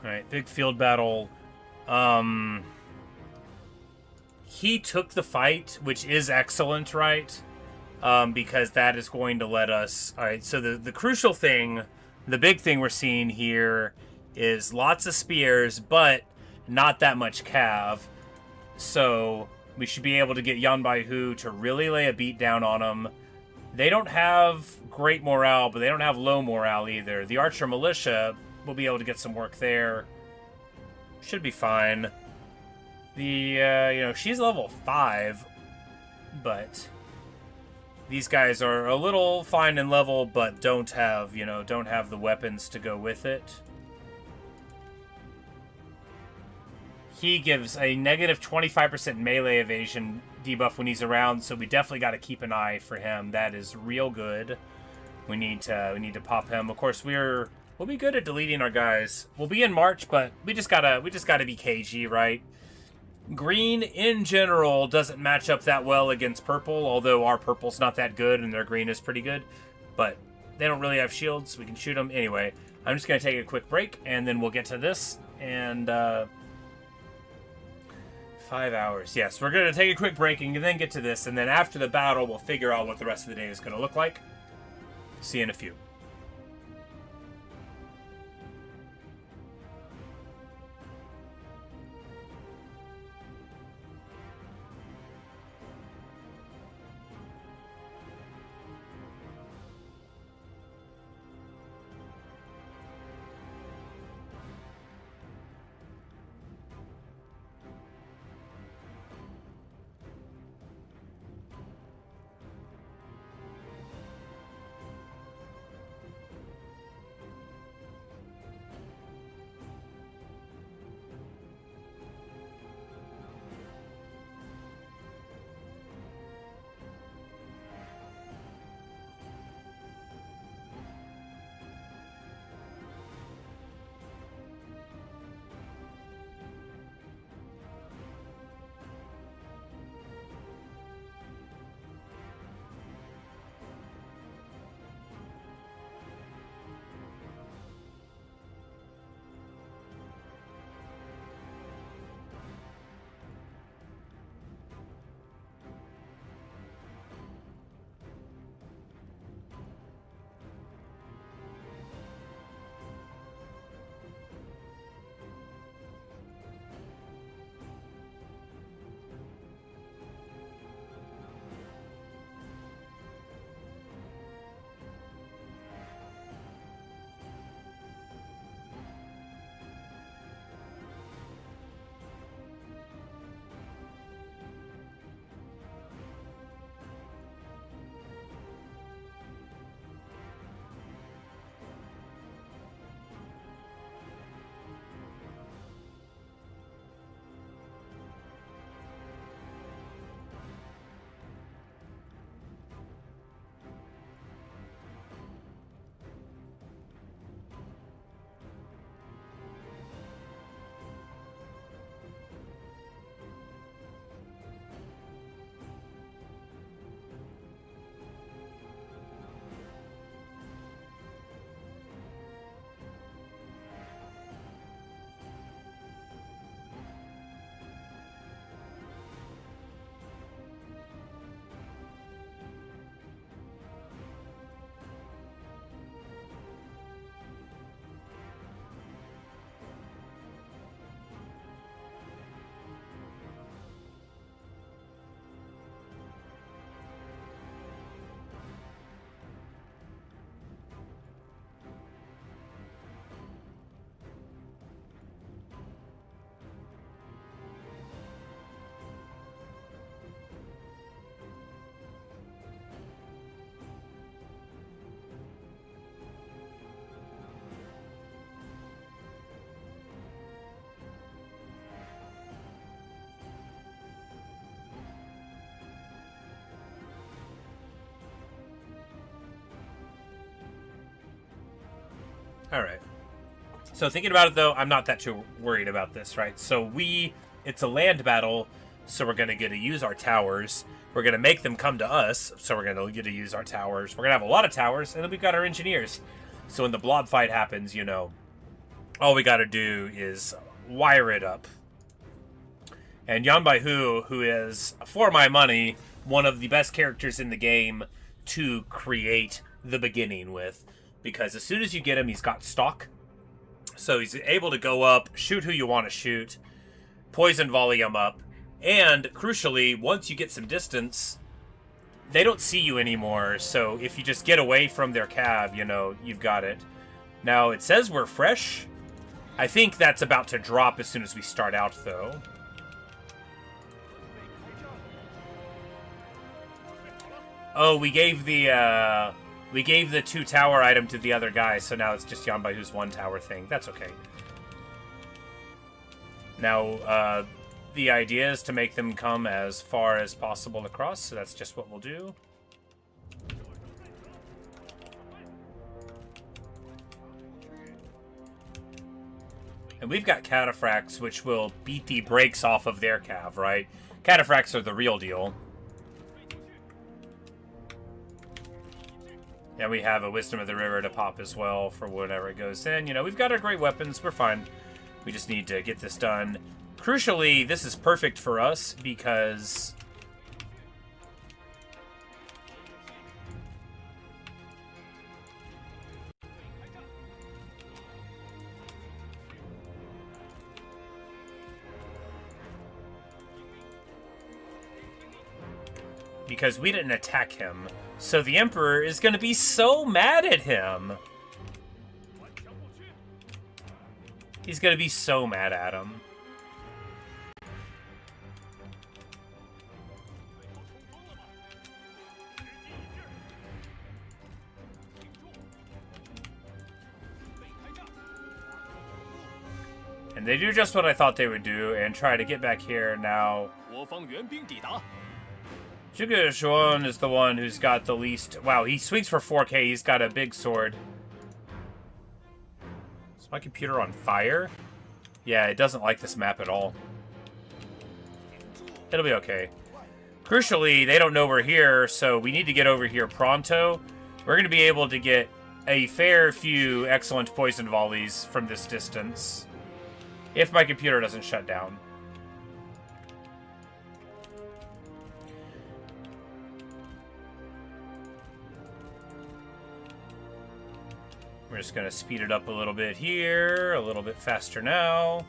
Alright, big field battle. He took the fight, which is excellent, right? Because that is going to let us... Alright, so the crucial thing, the big thing we're seeing here is lots of spears, but not that much cav. So we should be able to get Yan Baihu to really lay a beat down on them. They don't have great morale, but they don't have low morale either. The Archer Militia will be able to get some work there. Should be fine. The, you know, she's level 5, but these guys are a little fine in level, but don't have, you know, don't have the weapons to go with it. He gives a negative 25% melee evasion debuff when he's around, so we definitely got to keep an eye for him. That is real good. We need to pop him. Of course, we'll be good at deleting our guys. We'll be in March, but we just gotta be cagey, right? Green in general doesn't match up that well against purple, although our purple's not that good and their green is pretty good. But they don't really have shields, so we can shoot them. Anyway, I'm just gonna take a quick break and then we'll get to this. And 5 hours. Yes, we're gonna take a quick break and then get to this, and then after the battle we'll figure out what the rest of the day is gonna look like. See you in a few. Alright. So thinking about it, though, I'm not that too worried about this, right? So it's a land battle, so we're going to get to use our towers. We're going to make them come to us, so we're going to get to use our towers. We're going to have a lot of towers, and then we've got our engineers. So when the blob fight happens, you know, all we got to do is wire it up. And Yan Baihu, who is, for my money, one of the best characters in the game to create the beginning with. Because as soon as you get him, he's got stock. So he's able to go up, shoot who you want to shoot, poison volley him up. And, crucially, once you get some distance, they don't see you anymore. So if you just get away from their cav, you know, you've got it. Now, it says we're fresh. I think that's about to drop as soon as we start out, though. Oh, we gave the 2-tower item to the other guy, so now it's just Yan Baihu's 1-tower thing. That's okay. Now, the idea is to make them come as far as possible across, so that's just what we'll do. And we've got cataphracts, which will beat the brakes off of their cav, right? Cataphracts are the real deal. And we have a Wisdom of the River to pop as well for whenever it goes in. You know, we've got our great weapons. We're fine. We just need to get this done. Crucially, this is perfect for us because... because we didn't attack him. So the Emperor is going to be so mad at him. He's going to be so mad at him. And they do just what I thought they would do and try to get back here now. Zhuge Xuan is the one who's got the least... Wow, he swings for 4K. He's got a big sword. Is my computer on fire? Yeah, it doesn't like this map at all. It'll be okay. Crucially, they don't know we're here, so we need to get over here pronto. We're going to be able to get a fair few excellent poison volleys from this distance. If my computer doesn't shut down. We're just going to speed it up a little bit here, a little bit faster now.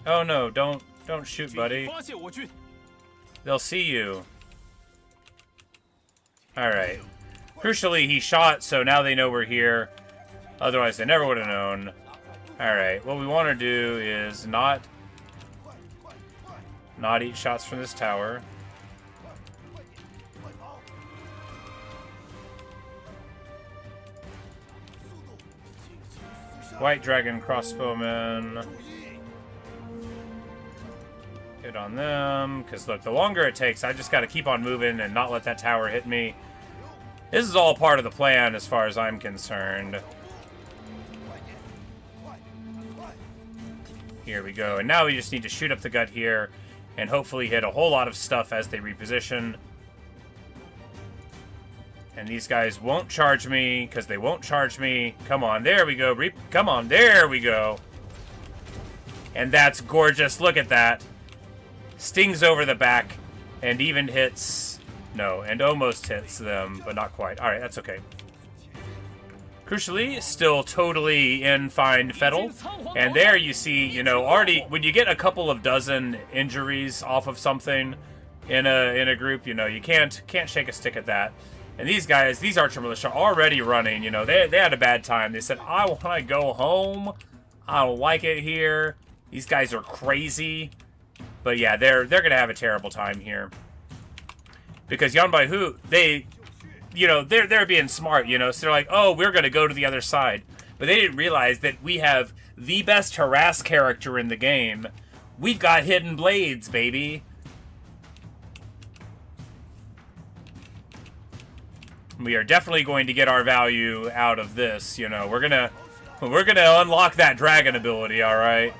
Oh no, don't shoot, buddy. They'll see you. Alright. Crucially, he shot, so now they know we're here. Otherwise, they never would have known. Alright, what we want to do is not eat shots from this tower. White Dragon crossbowmen. Hit on them. Because, look, the longer it takes, I just got to keep on moving and not let that tower hit me. This is all part of the plan as far as I'm concerned. Here we go. And now we just need to shoot up the gut here and hopefully hit a whole lot of stuff as they reposition. And these guys won't charge me, because they won't charge me. Come on, there we go. Come on, there we go. And that's gorgeous. Look at that. Stings over the back, and even hits... No, and almost hits them, but not quite. Alright, that's okay. Crucially, still totally in fine fettle. And there you see, you know, already... When you get a couple of dozen injuries off of something in a group, you know, you can't shake a stick at that. And these guys, these archer militia, are already running. You know, they had a bad time. They said, I want to go home. I don't like it here. These guys are crazy. But yeah, they're going to have a terrible time here. Because Yan Baihu, you know, they're being smart, you know. So they're like, oh, we're going to go to the other side. But they didn't realize that we have the best harass character in the game. We've got hidden blades, baby. We are definitely going to get our value out of this. You know, we're gonna unlock that dragon ability. All right.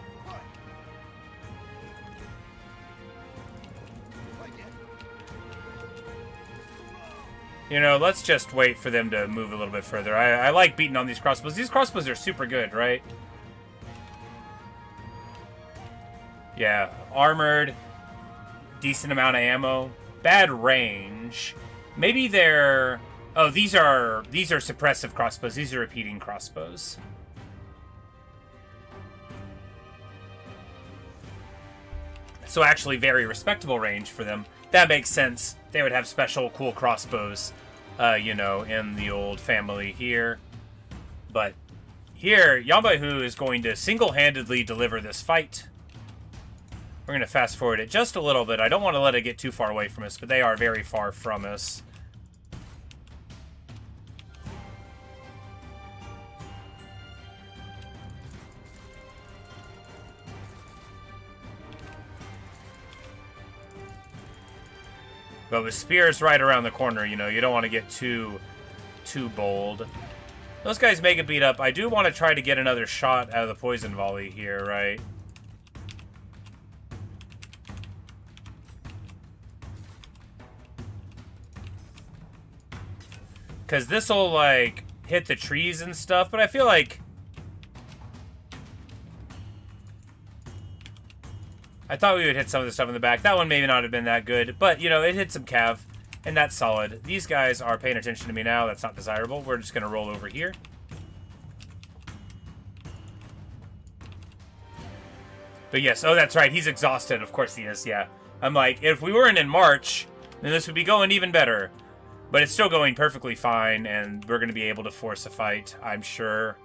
You know, let's just wait for them to move a little bit further. I like beating on these crossbows. These crossbows are super good, right? Yeah, armored, decent amount of ammo, bad range. Maybe they're... Oh, these are suppressive crossbows. These are repeating crossbows. So actually very respectable range for them. That makes sense. They would have special cool crossbows, you know, in the old family here. But here, Yan Baihu is going to single-handedly deliver this fight. We're going to fast forward it just a little bit. I don't want to let it get too far away from us, but they are very far from us. But with spears right around the corner, you know, you don't want to get too bold. Those guys may get beat up. I do want to try to get another shot out of the poison volley here, right? Because this will, like, hit the trees and stuff, but I feel like... I thought we would hit some of the stuff in the back. That one may not have been that good, but, you know, it hit some cav, and that's solid. These guys are paying attention to me now. That's not desirable. We're just going to roll over here. But yes, oh, that's right. He's exhausted. Of course he is, yeah. I'm like, if we weren't in March, then this would be going even better. But it's still going perfectly fine, and we're going to be able to force a fight, I'm sure.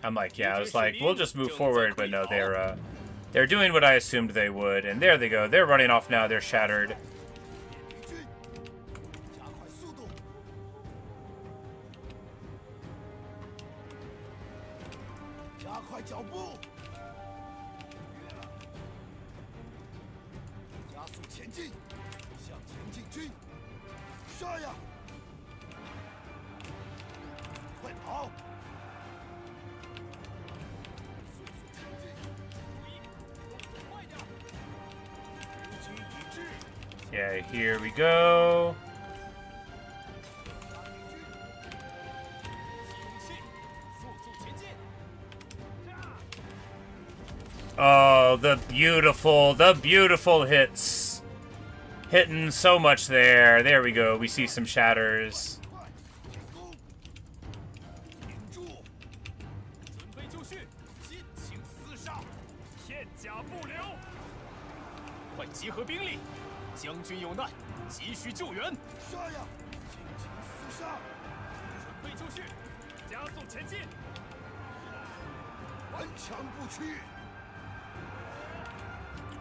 I'm like, yeah, I was like, we'll just move forward, but no, they're doing what I assumed they would, and there they go. They're running off now. They're shattered. Yeah, here we go. Oh, the beautiful hits. Hitting so much there. There we go. We see some shatters.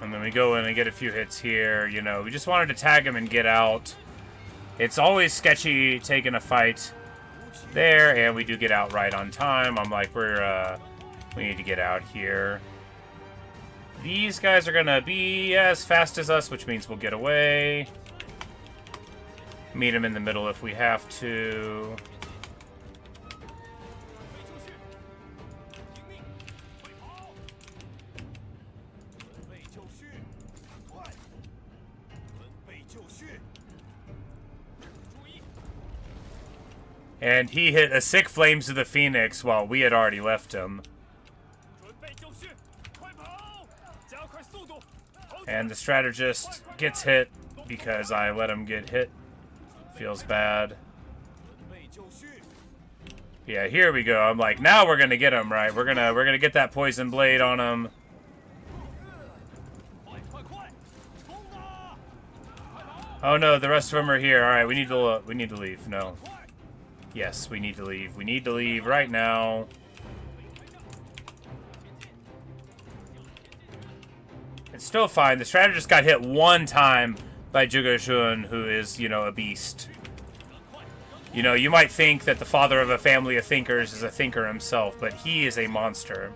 And then we go in and get a few hits here. You know, we just wanted to tag him and get out. It's always sketchy taking a fight there, and we do get out right on time. I'm like, we need to get out here. These guys are gonna be as fast as us, which means we'll get away. Meet them in the middle if we have to. And he hit a sick Flames of the Phoenix while we had already left him. And the strategist gets hit because I let him get hit. Feels bad. Yeah, here we go. I'm like, now we're gonna get him, right? We're gonna get that poison blade on him. Oh no, the rest of them are here. All right, we need to leave. No. Yes, we need to leave. We need to leave right now. It's still fine. The strategist got hit one time by Zhuge Xuan, who is, you know, a beast. You know, you might think that the father of a family of thinkers is a thinker himself, but he is a monster.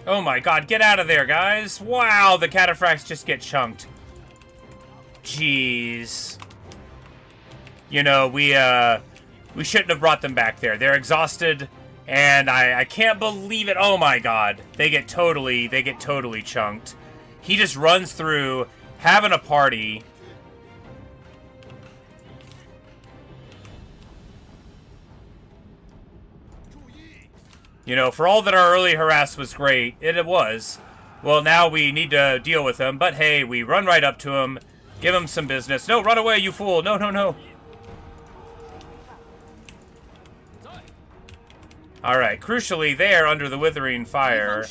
Oh my god, get out of there, guys. Wow, the cataphracts just get chunked. Jeez. You know, we shouldn't have brought them back there. They're exhausted, and I can't believe it. Oh my god. They get totally chunked. He just runs through, having a party. You know, for all that our early harass was great, it was. Well, now we need to deal with him. But hey, we run right up to him, give him some business. No, run away, you fool. No, no, no. Alright, crucially, they're under the withering fire.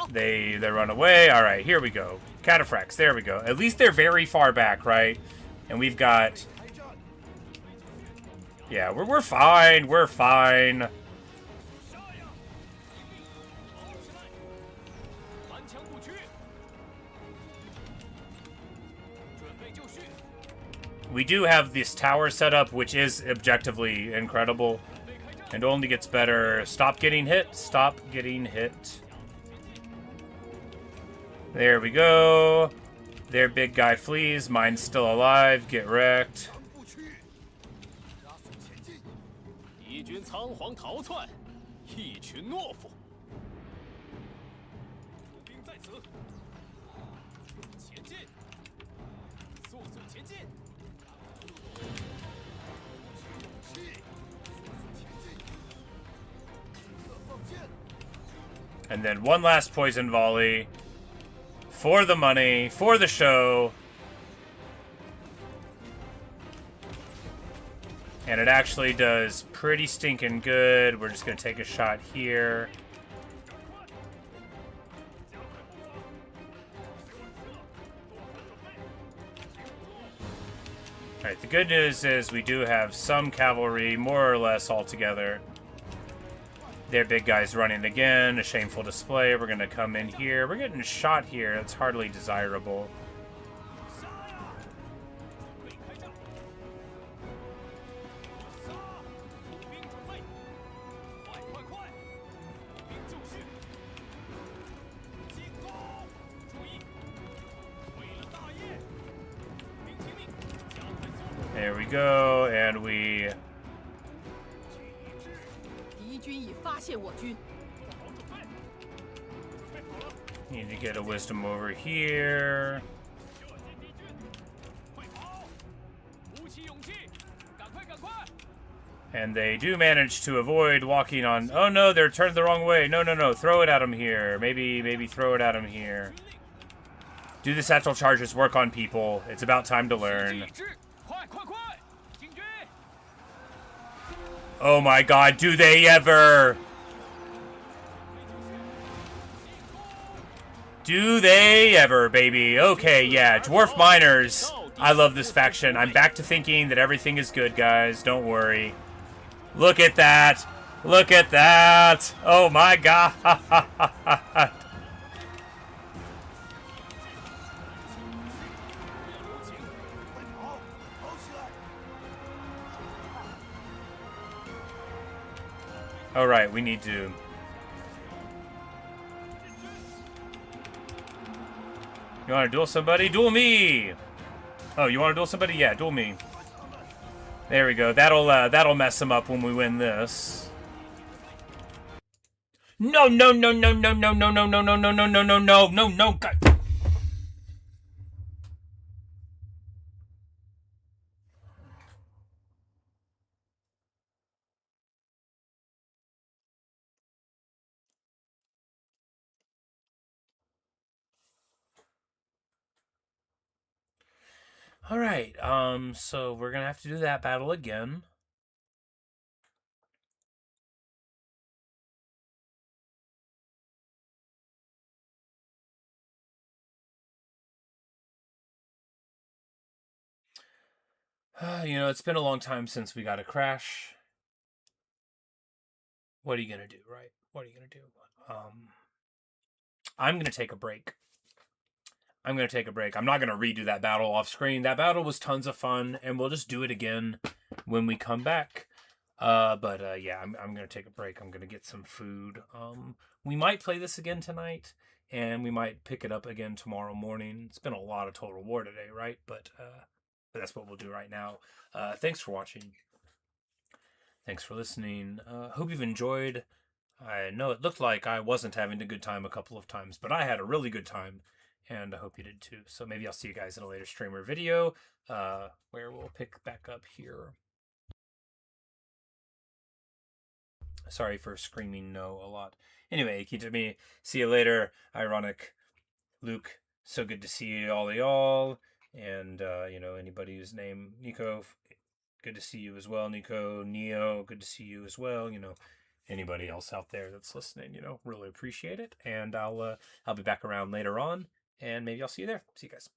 They run away. Alright, here we go. Cataphracts, there we go. At least they're very far back, right? And we've got... Yeah, we're fine. We're fine. We do have this tower set up, which is objectively incredible. And only gets better. Stop getting hit. Stop getting hit. There we go. Their big guy flees. Mine's still alive. Get wrecked. And then one last poison volley. For the money. For the show. And it actually does pretty stinking good. We're just going to take a shot here. Alright, the good news is we do have some cavalry, more or less all together. Their big guy's running again. A shameful display. We're going to come in here. We're getting shot here. That's hardly desirable. There we go, and we... Need to get a wisdom over here. And they do manage to avoid walking on... Oh no, they're turned the wrong way. No, no, no. Throw it at them here. Maybe throw it at them here. Do the satchel charges work on people? It's about time to learn. Oh my god, do they ever? Do they ever, baby? Okay, yeah, Dwarf Miners. I love this faction. I'm back to thinking that everything is good, guys. Don't worry. Look at that. Look at that. Oh my god. Alright, we need to... You want to duel somebody? Duel me! Oh, you want to duel somebody? Yeah, duel me. There we go. That'll mess them up when we win this. No, no, no, no, no, no, no, no, no, no, no, no, no, no, no, no, no, God. Alright, so we're gonna have to do that battle again. You know, it's been a long time since we got a crash. What are you gonna do, right? What are you gonna do? I'm gonna take a break. I'm going to take a break. I'm not going to redo that battle off screen. That battle was tons of fun, and we'll just do it again when we come back. Yeah, I'm gonna take a break. I'm gonna get some food. We might play this again tonight, and we might pick it up again tomorrow morning. It's been a lot of Total War today, right? But that's what we'll do right now. Thanks for watching. Thanks for listening. Hope you've enjoyed. I know it looked like I wasn't having a good time a couple of times, but I had a really good time, and I hope you did too. So maybe I'll see you guys in a later stream or video, where we'll pick back up here. Sorry for screaming no a lot. Anyway, keep to me. See you later. Ironic. Luke, so good to see all y'all. And, anybody whose name Nico, good to see you as well. Nico, Neo, good to see you as well. Anybody else out there that's listening, really appreciate it. And I'll be back around later on, and maybe I'll see you there. See you guys.